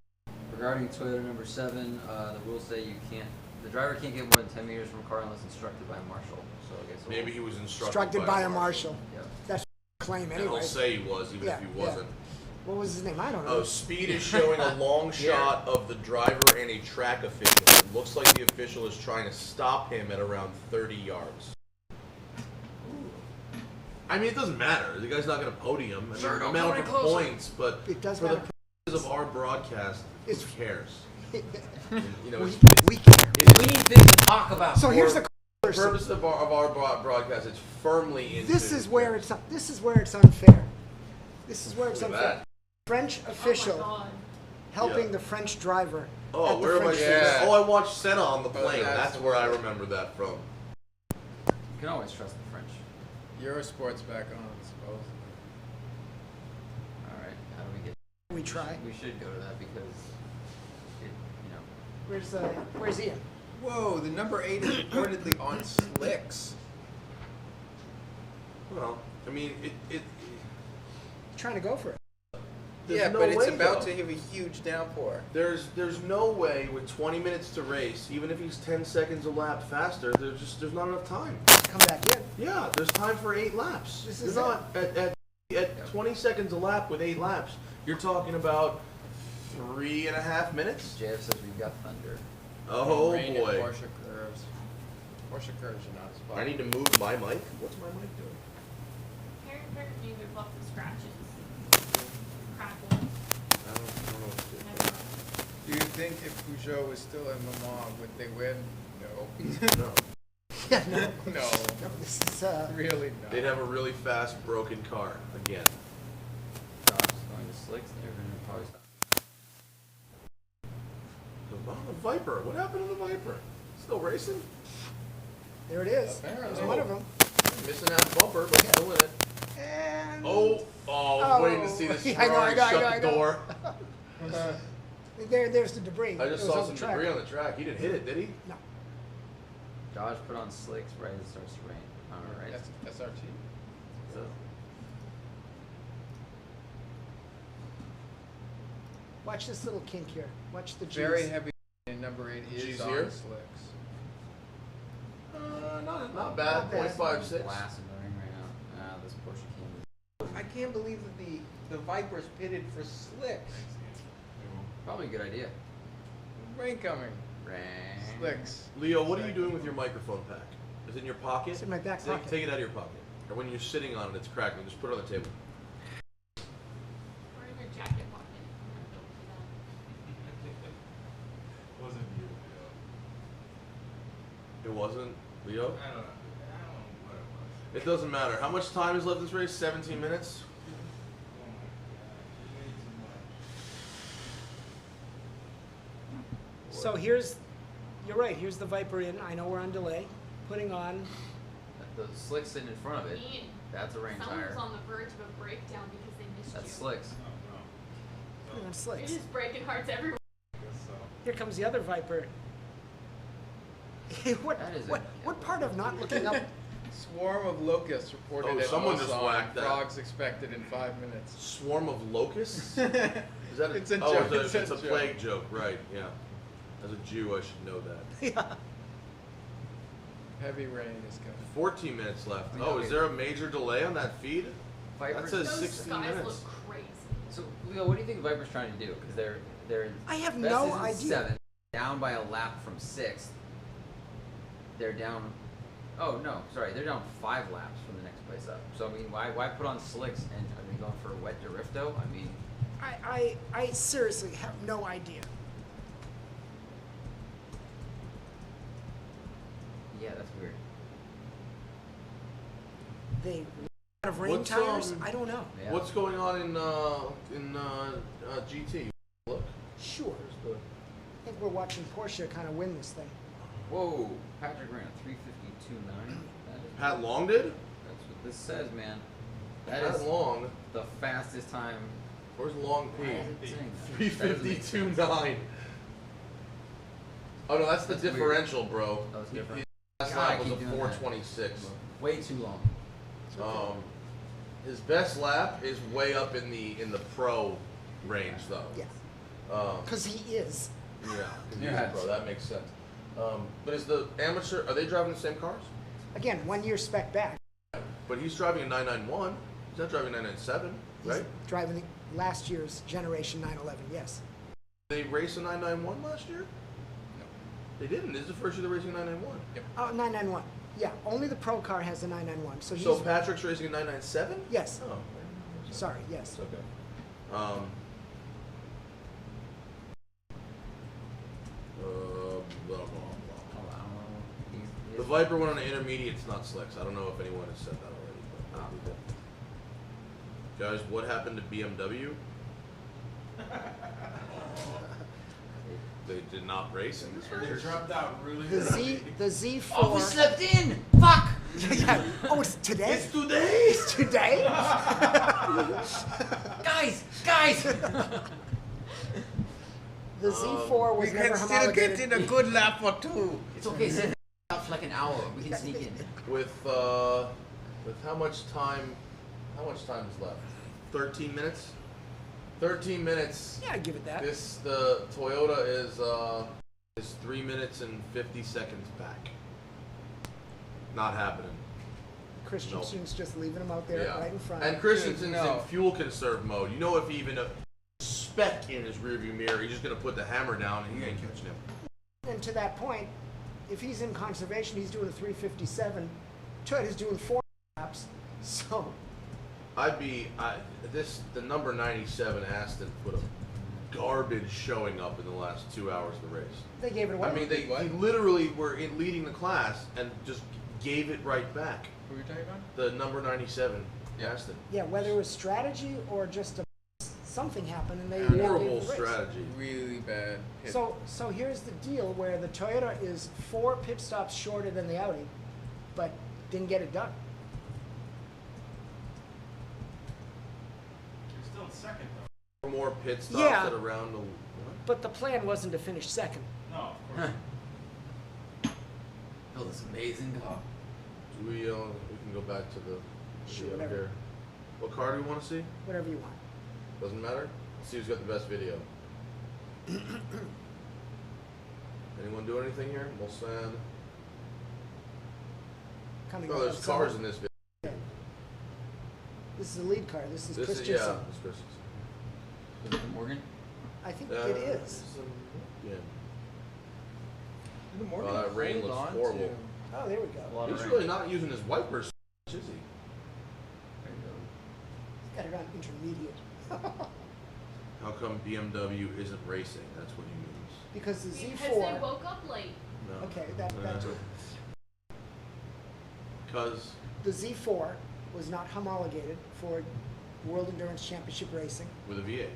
Regarding Toyota number 7, the rules say the driver can't get more than 10 meters from a car unless instructed by a marshal. So I guess Maybe he was Instructed by a marshal. Yep. That's claim And anyway. he'll say he was, even Yeah, if he yeah. wasn't. What was his name? I don't know. Oh, speed is showing a long shot of the driver and a track official. It looks like the official is trying to stop him at around 30 yards. I mean, it doesn't matter. The guy's not going to podium. I Sure, mean, don't amount come of any closer. points, but It does for the matter. purposes of our broadcast, who It's- cares? You know, we, it's, we care. We need things to talk about. So here's the the person. purpose of our broadcast. It's firmly into. This is where it's unfair. This is where it's Look at unfair. that. French Oh my official God. helping Yeah. the French driver. Oh, at the where am I? French seeing Yeah. that? Oh, I watched Senna on the Oh, plane. that's That's where I right. remember that from. You can always trust the French. Eurosport's back on, supposedly. All right. How do we get? We try. We should go to that because it, Where's Ian? Whoa, the number 8 is reportedly on slicks. Well, I mean, it Trying to go for it. there's Yeah, no but it's way, about though. to have a huge downpour. There's no way with 20 minutes to race, even if he's 10 seconds a lap faster, there's not enough time. Come back in. Yeah, there's time for 8 laps. This You're is not at 20 seconds a lap with 8 laps. You're talking about 3.5 minutes. JF says we've got thunder. Oh Rain and boy! Porsche curves. Porsche curves are not a spot. I need to move my mic. What's my mic doing? Apparently there's lots of scratches. Crackles. I don't know what to do. Do you think if Peugeot was still in Le Mans, would they win? No. No. Yeah, no. No. No, this is Really not. They'd have a really fast, broken car again. Josh is going to slicks. They're going to probably stop. The Viper. What happened to the Viper? Still racing? there it is. Apparently. There's one of them. Missing that bumper, but still in it. And I was waiting to see this Yeah, I know, Ferrari I know, I know, shut I the know. door. there's the debris. I just It was saw on some the track. debris on the track. He didn't hit it, did he? No. Josh put on slicks right as it starts to rain. All right. That's SRT. Yeah. Watch this little kink here. Watch the G's. Very heavy. And number 8 is G's on here? slicks. Not bad. Not bad. 0.56. Glass in the ring right now. Ah, this Porsche can't. I can't believe that the Viper's pitted for slicks. Probably a good idea. Rain coming. Rain. Slicks. Leo, what are you doing with your microphone pack? Is it in your pocket? It's in my back pocket. Take it out of your pocket. Or when you're sitting on it, it's crackling. Just put it on the table. Or in your jacket pocket. Wasn't you, It wasn't Leo? I don't know what it was. It doesn't matter. How much time is left in this race? 17 minutes? Oh my god, you made too much. So you're right. Here's the Viper in. I know we're on delay. Putting on. The slicks sitting in front of it. Ian, That's a rain someone tire. was on the verge of a breakdown because they missed That's you. slicks. Putting on It slicks. is breaking hearts everywhere. Here comes the other Viper. what, That is a- what part of not looking up? Swarm of locusts reported Oh, at someone just Busan. whacked that. Frogs expected in 5 minutes. Swarm of locusts? Is that It's a oh, joke, It's it's a a joke. plague joke, right? Yeah. As a Jew, I should know that. Yeah. Heavy rain is coming. 14 minutes left. Yeah, Oh, okay. is there a major delay on that feed? Viper. That says Those 16 skies minutes. look crazy. So, Leo, what do you think Viper's trying to do? Because they're I have best no is in idea. 7, down by a lap from 6th. They're down. Oh no, sorry, they're down 5 laps from the next place up. So I mean, why put on slicks and are they going for a wet Drifto? I mean, I seriously have no idea. yeah, that's weird. They ran out of have rain What's, tires? I don't know. Yeah. What's going on in GT? Look. Sure. There's I think we're watching Porsche kind of win this thing. Whoa, Patrick ran a 3:52.9. That is, Pat Long did? that's what this says, man. That Pat is Long. the fastest time. Where's Long P? Why is it saying that? That doesn't make sense. 3:52.9. Oh no, that's the That's weird. differential, bro. Oh, it's different. His last God, lap was a keep doing that. 4:26. Way too long. His best lap is way up in the pro range though. Yeah. Um, Because he is. yeah, 'cause he's Yeah. a pro. That makes sense. But is the amateur? Are they driving the same cars? Again, 1 year spec back. But he's driving a 991. He's not driving a 997, He's right? driving last year's generation 911, yes. They raced a 991 last year? No. They didn't. This is the first year they're racing a 991. Oh, 991. Yeah, only the pro car has a 991. So he's, So Patrick's racing a 997? yes. Oh, Sorry, yes. it's okay. Blah, blah, blah. Oh, I don't know. The Viper went on an intermediate. It's not slicks. I don't know if anyone has said that already. But guys, what happened to BMW? They did not race in this They race. dropped out really The early. Z4. Oh, we slept in! Fuck! Yeah. Oh, it's today? It's today. It's today? Guys! The Z4 was never homologated. a good lap or two. It's okay, save it out for like an hour. We can sneak in. With how much time? How much time is left? 13 minutes. 13 minutes. Yeah, I'd give it that. The Toyota is 3 minutes and 50 seconds back. Not happening. Christensen's just leaving him out there Yeah. right in front. And Christensen's no. in fuel conserve mode. You know, if even a speck in his rearview mirror, he's just gonna put the hammer down and he ain't catching him. And to that point, if he's in conservation, he's doing a 357. Toyota's doing 4 laps. So, The number 97 Aston put a garbage showing up in the last 2 hours of the race. they gave it away. I mean, they literally were leading the class and just gave it right back. Who are you talking about? The number 97 Aston. yeah, whether it was strategy or just something happened and they Horrible gave the race. strategy. Really bad hit. So here's the deal where the Toyota is 4 pit stops shorter than the Audi, but didn't get it done. You're still in second though. 4 more pit stops Yeah. at around the. What? But the plan wasn't to finish second. No, of course. Build this amazing car. We can go back to the Sure, video whatever. here. What car do we want to see? Whatever you want. Doesn't matter. Let's see who's got the best video. Anyone do anything here? Mulsanne. Coming Oh, up there's with cars someone- in this video. This is a lead car. This is This is Christensen. yeah. This Christensen. Is it Morgan? I think it is. Yeah. The Morgan that rain hold looks on horrible. to- Oh, there we A go. lot of He's rain. really not using his wipers, is he? There you go. He's got it on intermediate. How come BMW isn't racing? That's what he means. Because the Because Z4. they woke up late. No. Okay, that too. Because The Z4 was not homologated for World Endurance Championship racing with a V8.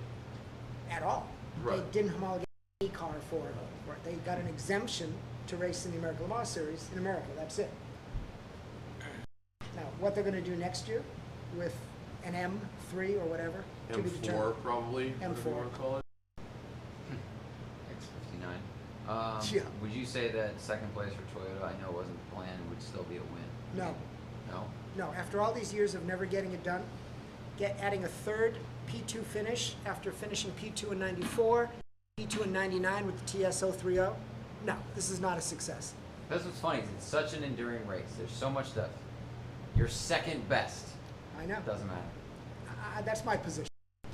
at all. Right. They didn't homologate any car for it. They got an exemption to race in the American Le Mans Series in America. That's it. Now, what they're going to do next year with an M3 or whatever to be M4 determined. probably. whatever M4. you want to call it. X59. Yeah. Would you say that second place for Toyota, I know wasn't the plan, would still be a win? No, No? no. After all these years of never getting it done, adding a third P2 finish after finishing P2 in 94, P2 in 99 with the TS030. No, this is not a success. That's what's funny, is it's such an enduring race. There's so much stuff. You're second best. I know. Doesn't matter. That's my position.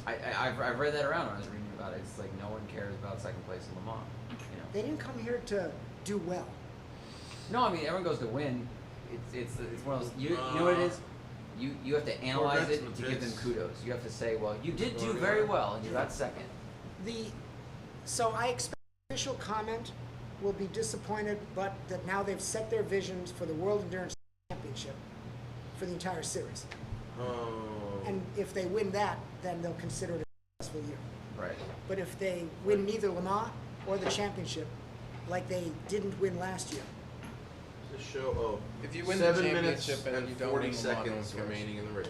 I've read that around when I was reading about it. It's like no one cares about second place in Le Mans. You know? They didn't come here to do well. No, I mean everyone goes to win. It's one of those. You know what it is. You have to analyze it to give them kudos. You have to say, well, you did do very well and you got second. So I expect the official comment will be disappointed, but that now they've set their visions for the World Endurance Championship for the entire series. Oh. And if they win that, then they'll consider it a successful year. Right. But if they win neither Le Mans or the championship, like they didn't win last year, The show. Oh. If you win the 7 minutes championship and and you don't 40 win Le Mans, no one seconds cares. remaining in the race.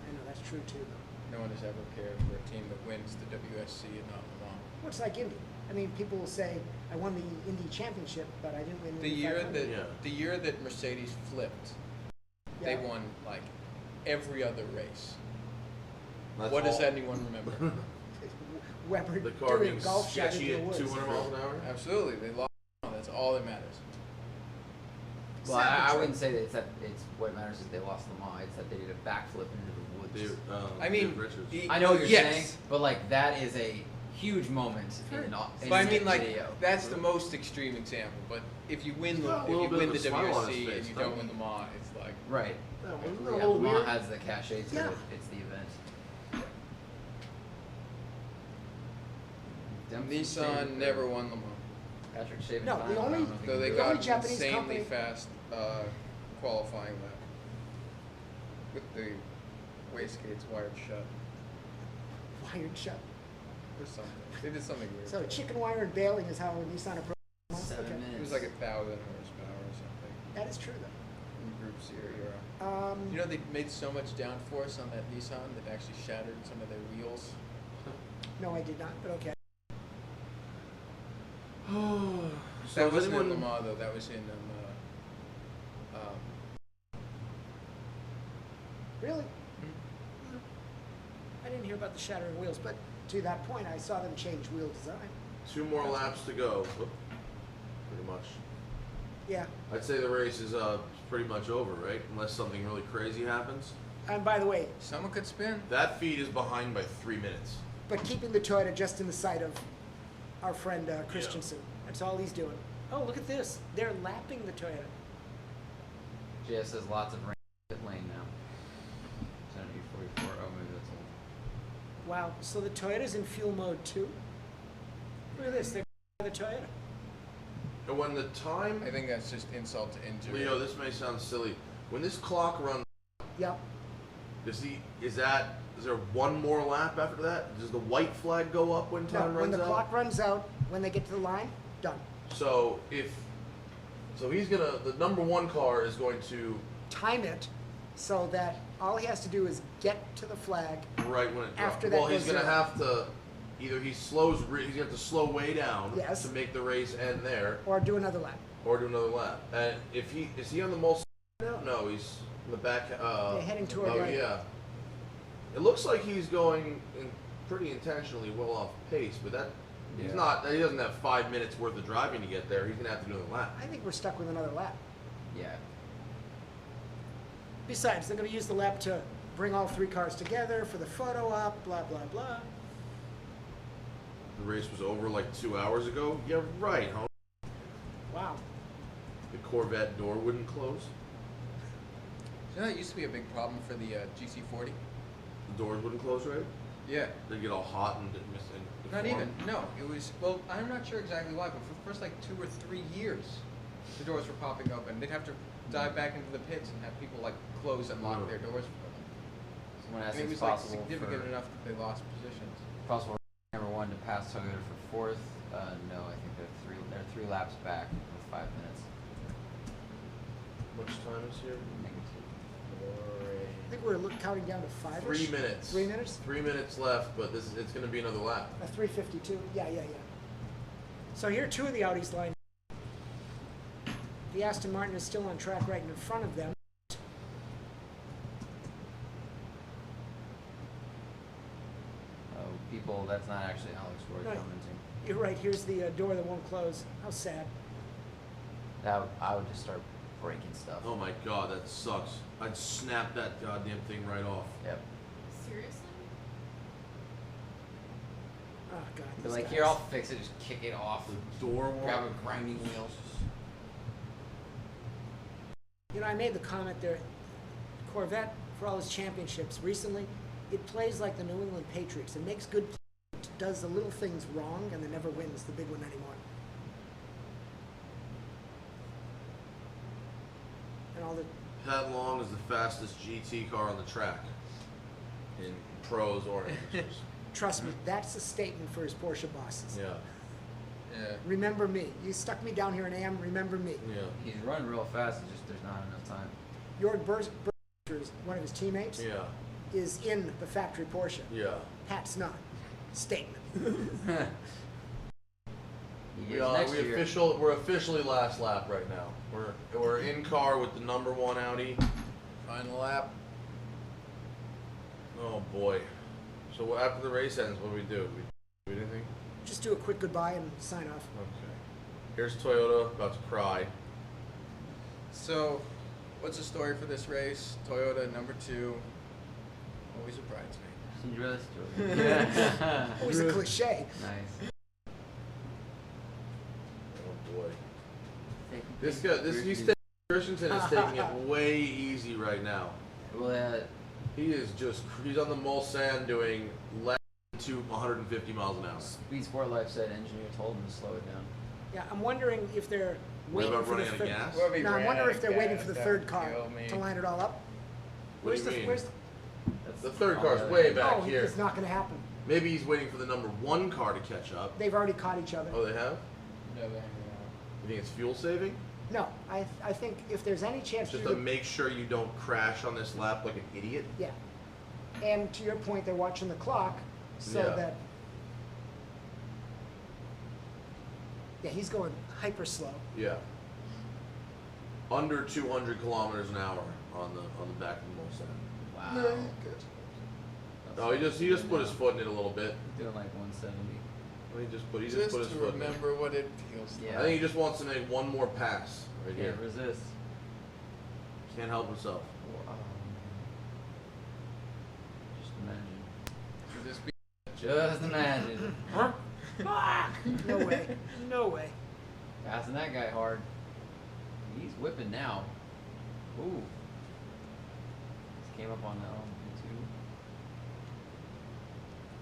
I know that's true too, though. No one has ever cared for a team that wins the WSC and not Le Mans. Well, it's like Indy. I mean, people will say, I won the Indy championship, but I didn't win The Indy year 500. that Yeah. the year that Mercedes flipped, they Yeah. won like every other race. That's What does all- anyone remember? Weber The car doing being golf shot sketchy into the at woods. 200 miles an hour? Absolutely, they lost. That's all that matters. Well, I wouldn't say that it's what matters is they lost Le Mans. It's that they did a backflip into the woods. I mean, Dave Richards. I know what you're yes. saying, but like that is a huge moment in But I mean, the like video. that's the most extreme example. But if you win He's the got a if little you bit win of the a smile on his WSC face, and you doesn't don't win he? Le Mans, it's like Right. Yeah, wasn't that a Yeah, little Le Mans weird? has the cachet to Yeah. it. It's the event. Dempsey's Nissan favorite never player. won Le Mans, Patrick Saban. No, the only- though they The got only an Japanese insanely company- fast qualifying lap with the wastegates wired shut Wired shut. or something. They did something weird. So chicken wire and bailing is how Nissan approaches. 7 Okay. minutes. It was like 1,000 horsepower or something That is true, in Group C era. though. You know they made so much downforce on that Nissan that actually shattered some of their wheels. No, I did not, but okay. So That has wasn't in anyone- Le Mans though. That was in Really? I didn't hear about the shattering wheels, but to that point, I saw them change wheel design. 2 more laps to go. Whoop. Pretty much. Yeah. I'd say the race is pretty much over, right? Unless something really crazy happens. And by the way, someone could spin. That feed is behind by 3 minutes. but keeping the Toyota just in the sight of our friend Christensen. That's all he's doing. Oh, look at this. They're lapping the Toyota. JS has lots of rain pit lane now. 70-44. Oh, maybe that's old. Wow. So the Toyota's in fuel mode too? Look at this. They're the Toyota. And when the time, I think that's just insult to injury. Leo, this may sound silly. When this clock runs, Yep. is there one more lap after that? Does the white flag go up when No, time when runs the out? clock runs out, when they get to the line, done. So he's gonna, the number 1 car is going to, Time it so that all he has to do is get to the flag. right when it drops. After that Well, he's goes gonna zero. have to, either he's gonna have to slow way down Yes. to make the race end there, Or do another lap. or do another lap. And is he on the most now? No, he's in the back. They're heading toward Oh right. yeah. It looks like he's going pretty intentionally well off pace, but he's Yeah. not. He doesn't have 5 minutes worth of driving to get there. He's gonna have to do another lap. I think we're stuck with another lap. Yeah. Besides, they're going to use the lap to bring all 3 cars together for the photo op, blah, blah, blah. The race was over like 2 hours ago. Yeah, right, huh? Wow. The Corvette door wouldn't close. You know that used to be a big problem for the GC40. The doors wouldn't close, right? Yeah. They'd get all hot and Not even. No, it was. Well, I'm not sure exactly why, but for the first like 2 or 3 years, the doors were popping open. They'd have to dive back into the pits and have people like close and lock their doors for them. Someone asked And it if it's was like possible significant for enough that they lost positions. possible for number 1 to pass Toyota for 4th. No, I think they're 3 laps back with 5 minutes. How much time is here? I think we're counting down to 5. 3 minutes. 3 minutes? 3 minutes left, but it's going to be another lap. 3:52. Yeah. So here are 2 of the Audis lined up. The Aston Martin is still on track right in front of them. Oh, people, that's not actually Alex Roy Right. commenting. You're right. Here's the door that won't close. How sad. I would just start breaking stuff. Oh my god, that sucks. I'd snap that goddamn thing right off. Yep. Seriously? Oh, God. But these like, guys. here, I'll fix it. Just kick it off. The door Grab won't. a grinding wheel. You know, I made the comment there. Corvette, for all its championships recently, it plays like the New England Patriots. It makes good plays, it does the little things wrong, and then never wins the big one anymore. And all the Pat Long is the fastest GT car on the track. in pros or amateurs. Trust me, that's a statement for his Porsche bosses. Yeah, Yeah. Remember me. You stuck me down here in AM, remember me. yeah, He's running real fast. It's just there's not enough time. Jorg Berger, one of his teammates, yeah, is in the factory Porsche. yeah. Pat's not. Statement. He is next year. We're officially last lap right now. We're in car with the number 1 Audi. Final lap. Oh boy. So after the race ends, what do? We do anything? Just do a quick goodbye and sign off. Okay. Here's Toyota about to cry. So, what's the story for this race? Toyota number 2. Always a bridesmaid. Cinderella story. Yeah. Always a cliche. Nice. Oh boy. Christensen is taking it way easy right now. Well, He's on the Mulsanne doing less than 150 miles an hour. Speed Sport Life said engineer told him to slow it down. Yeah, I'm wondering if they're What waiting about for the running out of third. gas? Well, we No, I ran wonder out if of they're waiting gas, for the that third would car kill me. to line it all up. What do you mean? Where's That's The third all car's the way other- back oh, here. it's not going to happen. Maybe he's waiting for the number 1 car to catch up. They've already caught each other. Oh, they have? No, they You think it's fuel saving? No, I think if there's any chance Just you to to, make sure you don't crash on this lap like an idiot? yeah. And to your point, they're watching the clock so Yeah. that. Yeah, he's going hyper slow. Yeah. Under 200 kilometers an hour on the back of the Mulsanne. Wow. Oh, he just put his foot in it a little bit. He's doing like 170. He just put his Just foot to in it. remember what it feels like. Yeah. I think he just wants to make one more pass right here. Can't resist. Can't help himself. Wow. Just imagine. Should this be Just imagine. No way. No way. Passing that guy hard. He's whipping now. Ooh. Just came up on that one too.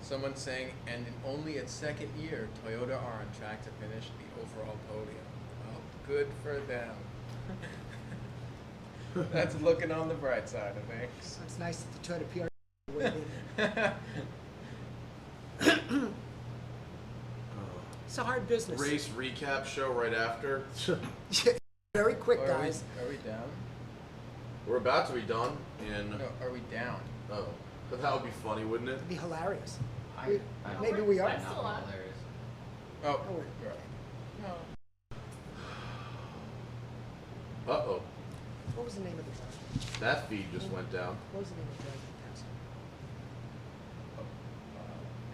someone saying, and in only its second year, Toyota are on track to finish the overall podium. Well, good for them. That's looking on the bright side of things. It's nice that the Toyota PR weighed in. It's a hard business. Race recap show right after. Very quick, Are guys. we down? We're about to be done in. No, are we down? Oh, but that would be funny, wouldn't it? It'd be hilarious. I Maybe we are. I know, hilarious. Oh, Oh, wait. right. No. Uh-oh. What was the name of the driver? That feed just went down. What was the name of the driver that passed?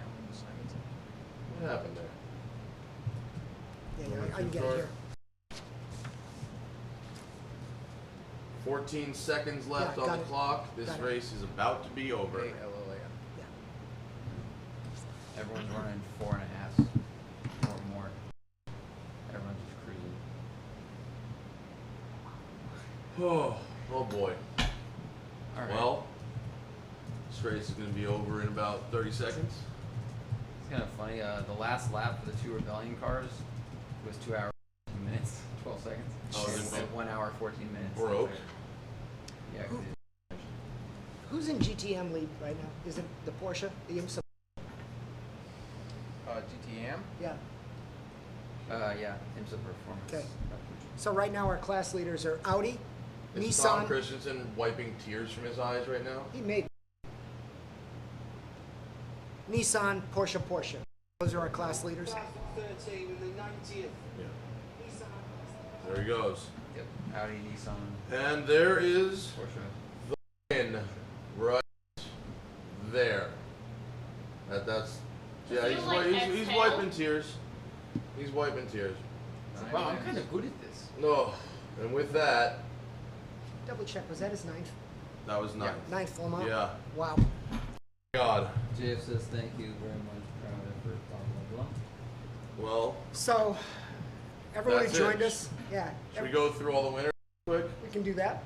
Alan Simonson. What happened there? Yeah, I can get it here. 14 seconds left Yeah, on got the it. clock. This Got it. race is about to be over. A-L-L-A-N. Yeah. Everyone's running 4.5 or more. Everyone's just cruising. Oh boy. All right. Well, this race is going to be over in about 30 seconds. It's kind of funny. The last lap for the two rebellion cars was 2 hours, 2 minutes, 12 seconds. Oh, And is it? 1 hour, 14 minutes. Or Oak? Yeah. 'cause it- Who's in GTM lead right now? Is it the Porsche? The IMSA? GTM? Yeah. yeah, IMSA Performance. Okay. So right now our class leaders are Audi, Is Tom Nissan. Christensen wiping tears from his eyes right now? He made Nissan, Porsche. Those are our class leaders. 13 and the 90th. Yeah. There he goes. Yep. Audi, Nissan, And there is Porsche. win right there. That's yeah. Is it like He's exhale? wiping tears. He's wiping tears. Wow, I'm kind of good at this. No, and with that, Double check. Was that his ninth? that was nice. Ninth full mile? Yeah. Wow. God. JF says thank you very much. Proud effort. Blah blah blah. Well, So everyone who That's joined it. us, yeah, should we go through all the winners quick? we can do that.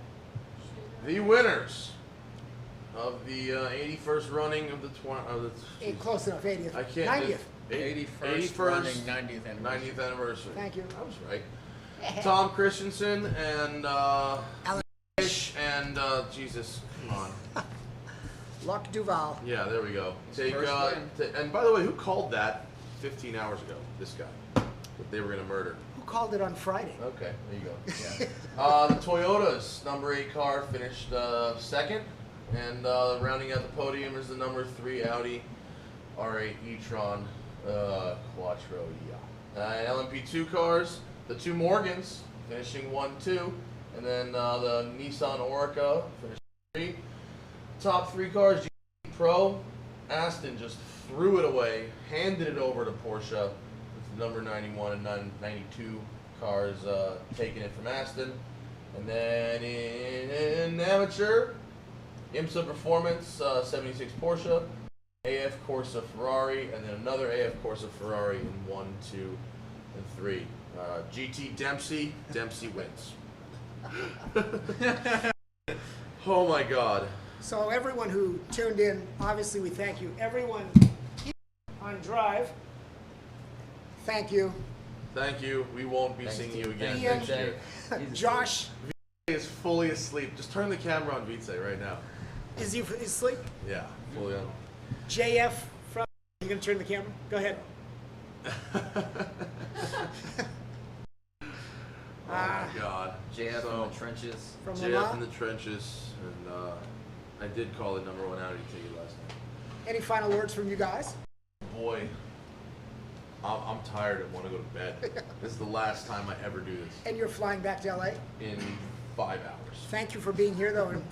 The winners of the 81st running of the Close enough. 80th. I can't. 90th. 81st running 90th anniversary. 90th anniversary. Thank you. I was right. Tom Christensen and Alan Fish and Jesus, come on. Luck Duval. Yeah, there we go. Take, First win. and by the way, who called that 15 hours ago? This guy. That they were going to murder. Who called it on Friday? Okay, there you go. Yeah. The Toyota's number 8 car finished second. And rounding out the podium is the number 3 Audi R8 e-tron Quattro. Yeah. LMP2 cars, the 2 Morgans finishing 1-2. And then the Nissan Orica finished 3. Top 3 cars, GT Pro, Aston just threw it away, handed it over to Porsche. With number 91 and 92 cars taking it from Aston. And then in amateur, IMSA Performance 76 Porsche, AF Corsa Ferrari, and then another AF Corsa Ferrari in 1, 2, and 3. GT Dempsey wins. Oh my God. So everyone who tuned in, obviously we thank you. Everyone on Drive, thank you. Thank you. We won't be seeing you again Ian, next year. Josh, Vite is fully asleep. Just turn the camera on Vite right now. is he asleep? Yeah, fully on. JF from, you gonna turn the camera? Go ahead. Oh my God. JF So, in the trenches. From JF in Lamar. the trenches, and I did call the number 1 Audi ticket last night. Any final words from you guys? Boy, I'm tired and want to go to bed. This is the last time I ever do this. And you're flying back to LA. In 5 hours. Thank you for being here, though. And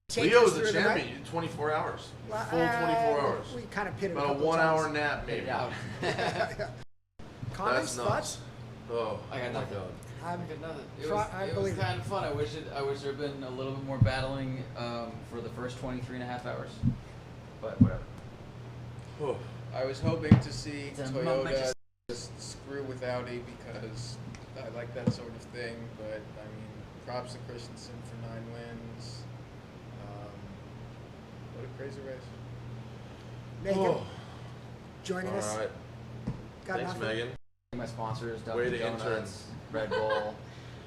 take Leo us was the through champion. night. You did 24 hours. Well, Full 24 hours. We kind of pitted About a couple 1 hour times. nap, maybe. Out. Comments, That's nuts. thoughts? Oh, I got my nothing. God. I'm I got nothing. It Try- was, I it believe was it. kind of fun. I wish there had been a little bit more battling for the first 23 and a half hours. But whatever. Oh. I was hoping to see It's a Toyota momentous- just screw with Audi because I like that sort of thing. But I mean, props to Christensen for 9 wins. What a crazy race! Megan Oh. joining All us. right. Got Thanks, nothing? Megan. My sponsors, Way Dunkin' to intern. Donuts, Red Bull,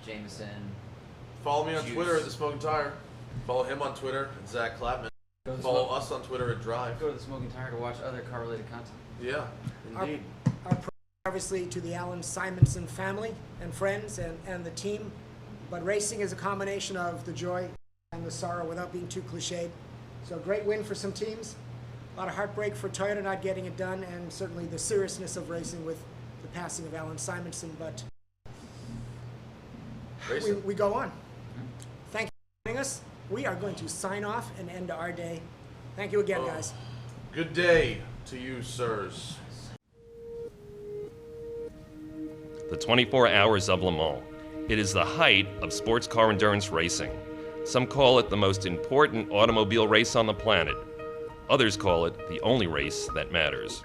Jameson. Follow me on Juice. Twitter at The Smoking Tire. Follow him on Twitter at Zach Clapman. Go to the Follow smoke- us on Twitter at Drive. Go to the Smoking Tire to watch other car-related content. Yeah, indeed. Our prayer, obviously, to the Alan Simonson family and friends and the team. But racing is a combination of the joy and the sorrow without being too cliched. So great win for some teams. A lot of heartbreak for Toyota not getting it done, and certainly the seriousness of racing with the passing of Alan Simonson. But Racing. we go on. Thank you for joining us. We are going to sign off and end our day. Thank you again, guys. Good day to you, sirs. The 24 Hours of Le Mans. It is the height of sports car endurance racing. Some call it the most important automobile race on the planet. Others call it the only race that matters.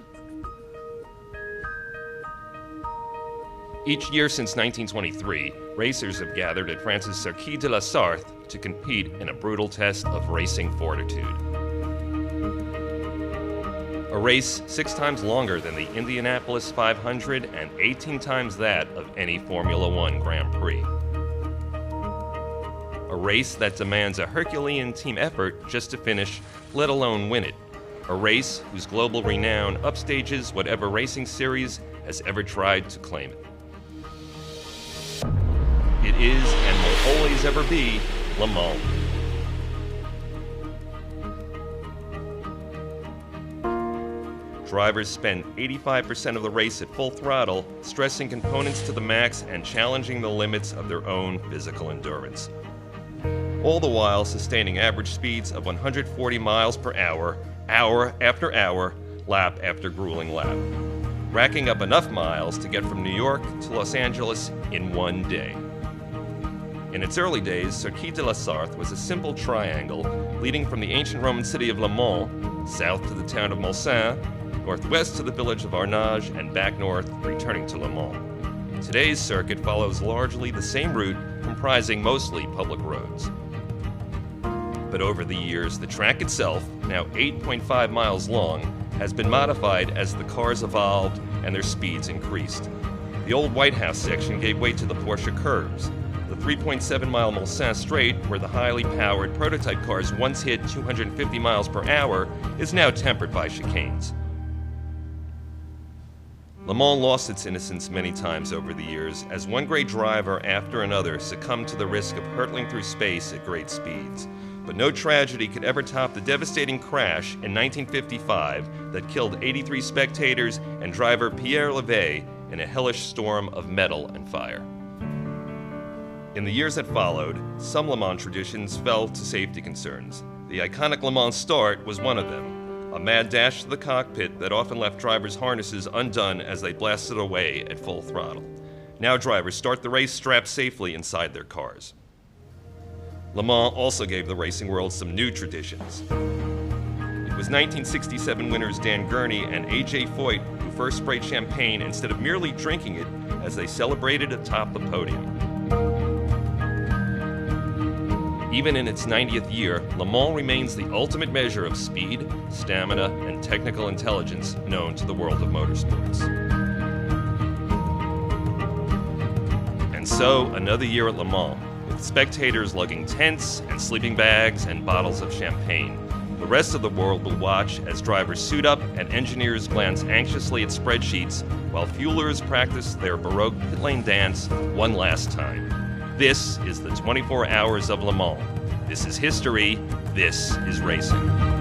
Each year since 1923, racers have gathered at France's Circuit de la Sarthe to compete in a brutal test of racing fortitude. A race 6 times longer than the Indianapolis 500 and 18 times that of any Formula One Grand Prix. A race that demands a Herculean team effort just to finish, let alone win it. A race whose global renown upstages whatever racing series has ever tried to claim it. It is and will always ever be Le Mans. Drivers spend 85% of the race at full throttle, stressing components to the max and challenging the limits of their own physical endurance. All the while sustaining average speeds of 140 miles per hour, hour after hour, lap after grueling lap, racking up enough miles to get from New York to Los Angeles in one day. In its early days, Circuit de la Sarthe was a simple triangle leading from the ancient Roman city of Le Mans, south to the town of Mulsanne, northwest to the village of Arnage, and back north, returning to Le Mans. Today's circuit follows largely the same route, comprising mostly public roads. But over the years, the track itself, now 8.5 miles long, has been modified as the cars evolved and their speeds increased. The old White House section gave way to the Porsche curves. The 3.7-mile Mulsanne Straight, where the highly powered prototype cars once hit 250 miles per hour, is now tempered by chicanes. Le Mans lost its innocence many times over the years, as one great driver after another succumbed to the risk of hurtling through space at great speeds. But no tragedy could ever top the devastating crash in 1955 that killed 83 spectators and driver Pierre Levay in a hellish storm of metal and fire. In the years that followed, some Le Mans traditions fell to safety concerns. The iconic Le Mans start was one of them. A mad dash to the cockpit that often left drivers' harnesses undone as they blasted away at full throttle. Now drivers start the race strapped safely inside their cars. Le Mans also gave the racing world some new traditions. It was 1967 winners Dan Gurney and A.J. Foyt who first sprayed champagne instead of merely drinking it as they celebrated atop the podium. Even in its 90th year, Le Mans remains the ultimate measure of speed, stamina, and technical intelligence known to the world of motorsports. And so, another year at Le Mans, with spectators lugging tents and sleeping bags and bottles of champagne. The rest of the world will watch as drivers suit up and engineers glance anxiously at spreadsheets while fuelers practice their Baroque pit lane dance one last time. This is the 24 Hours of Le Mans. This is history. This is racing.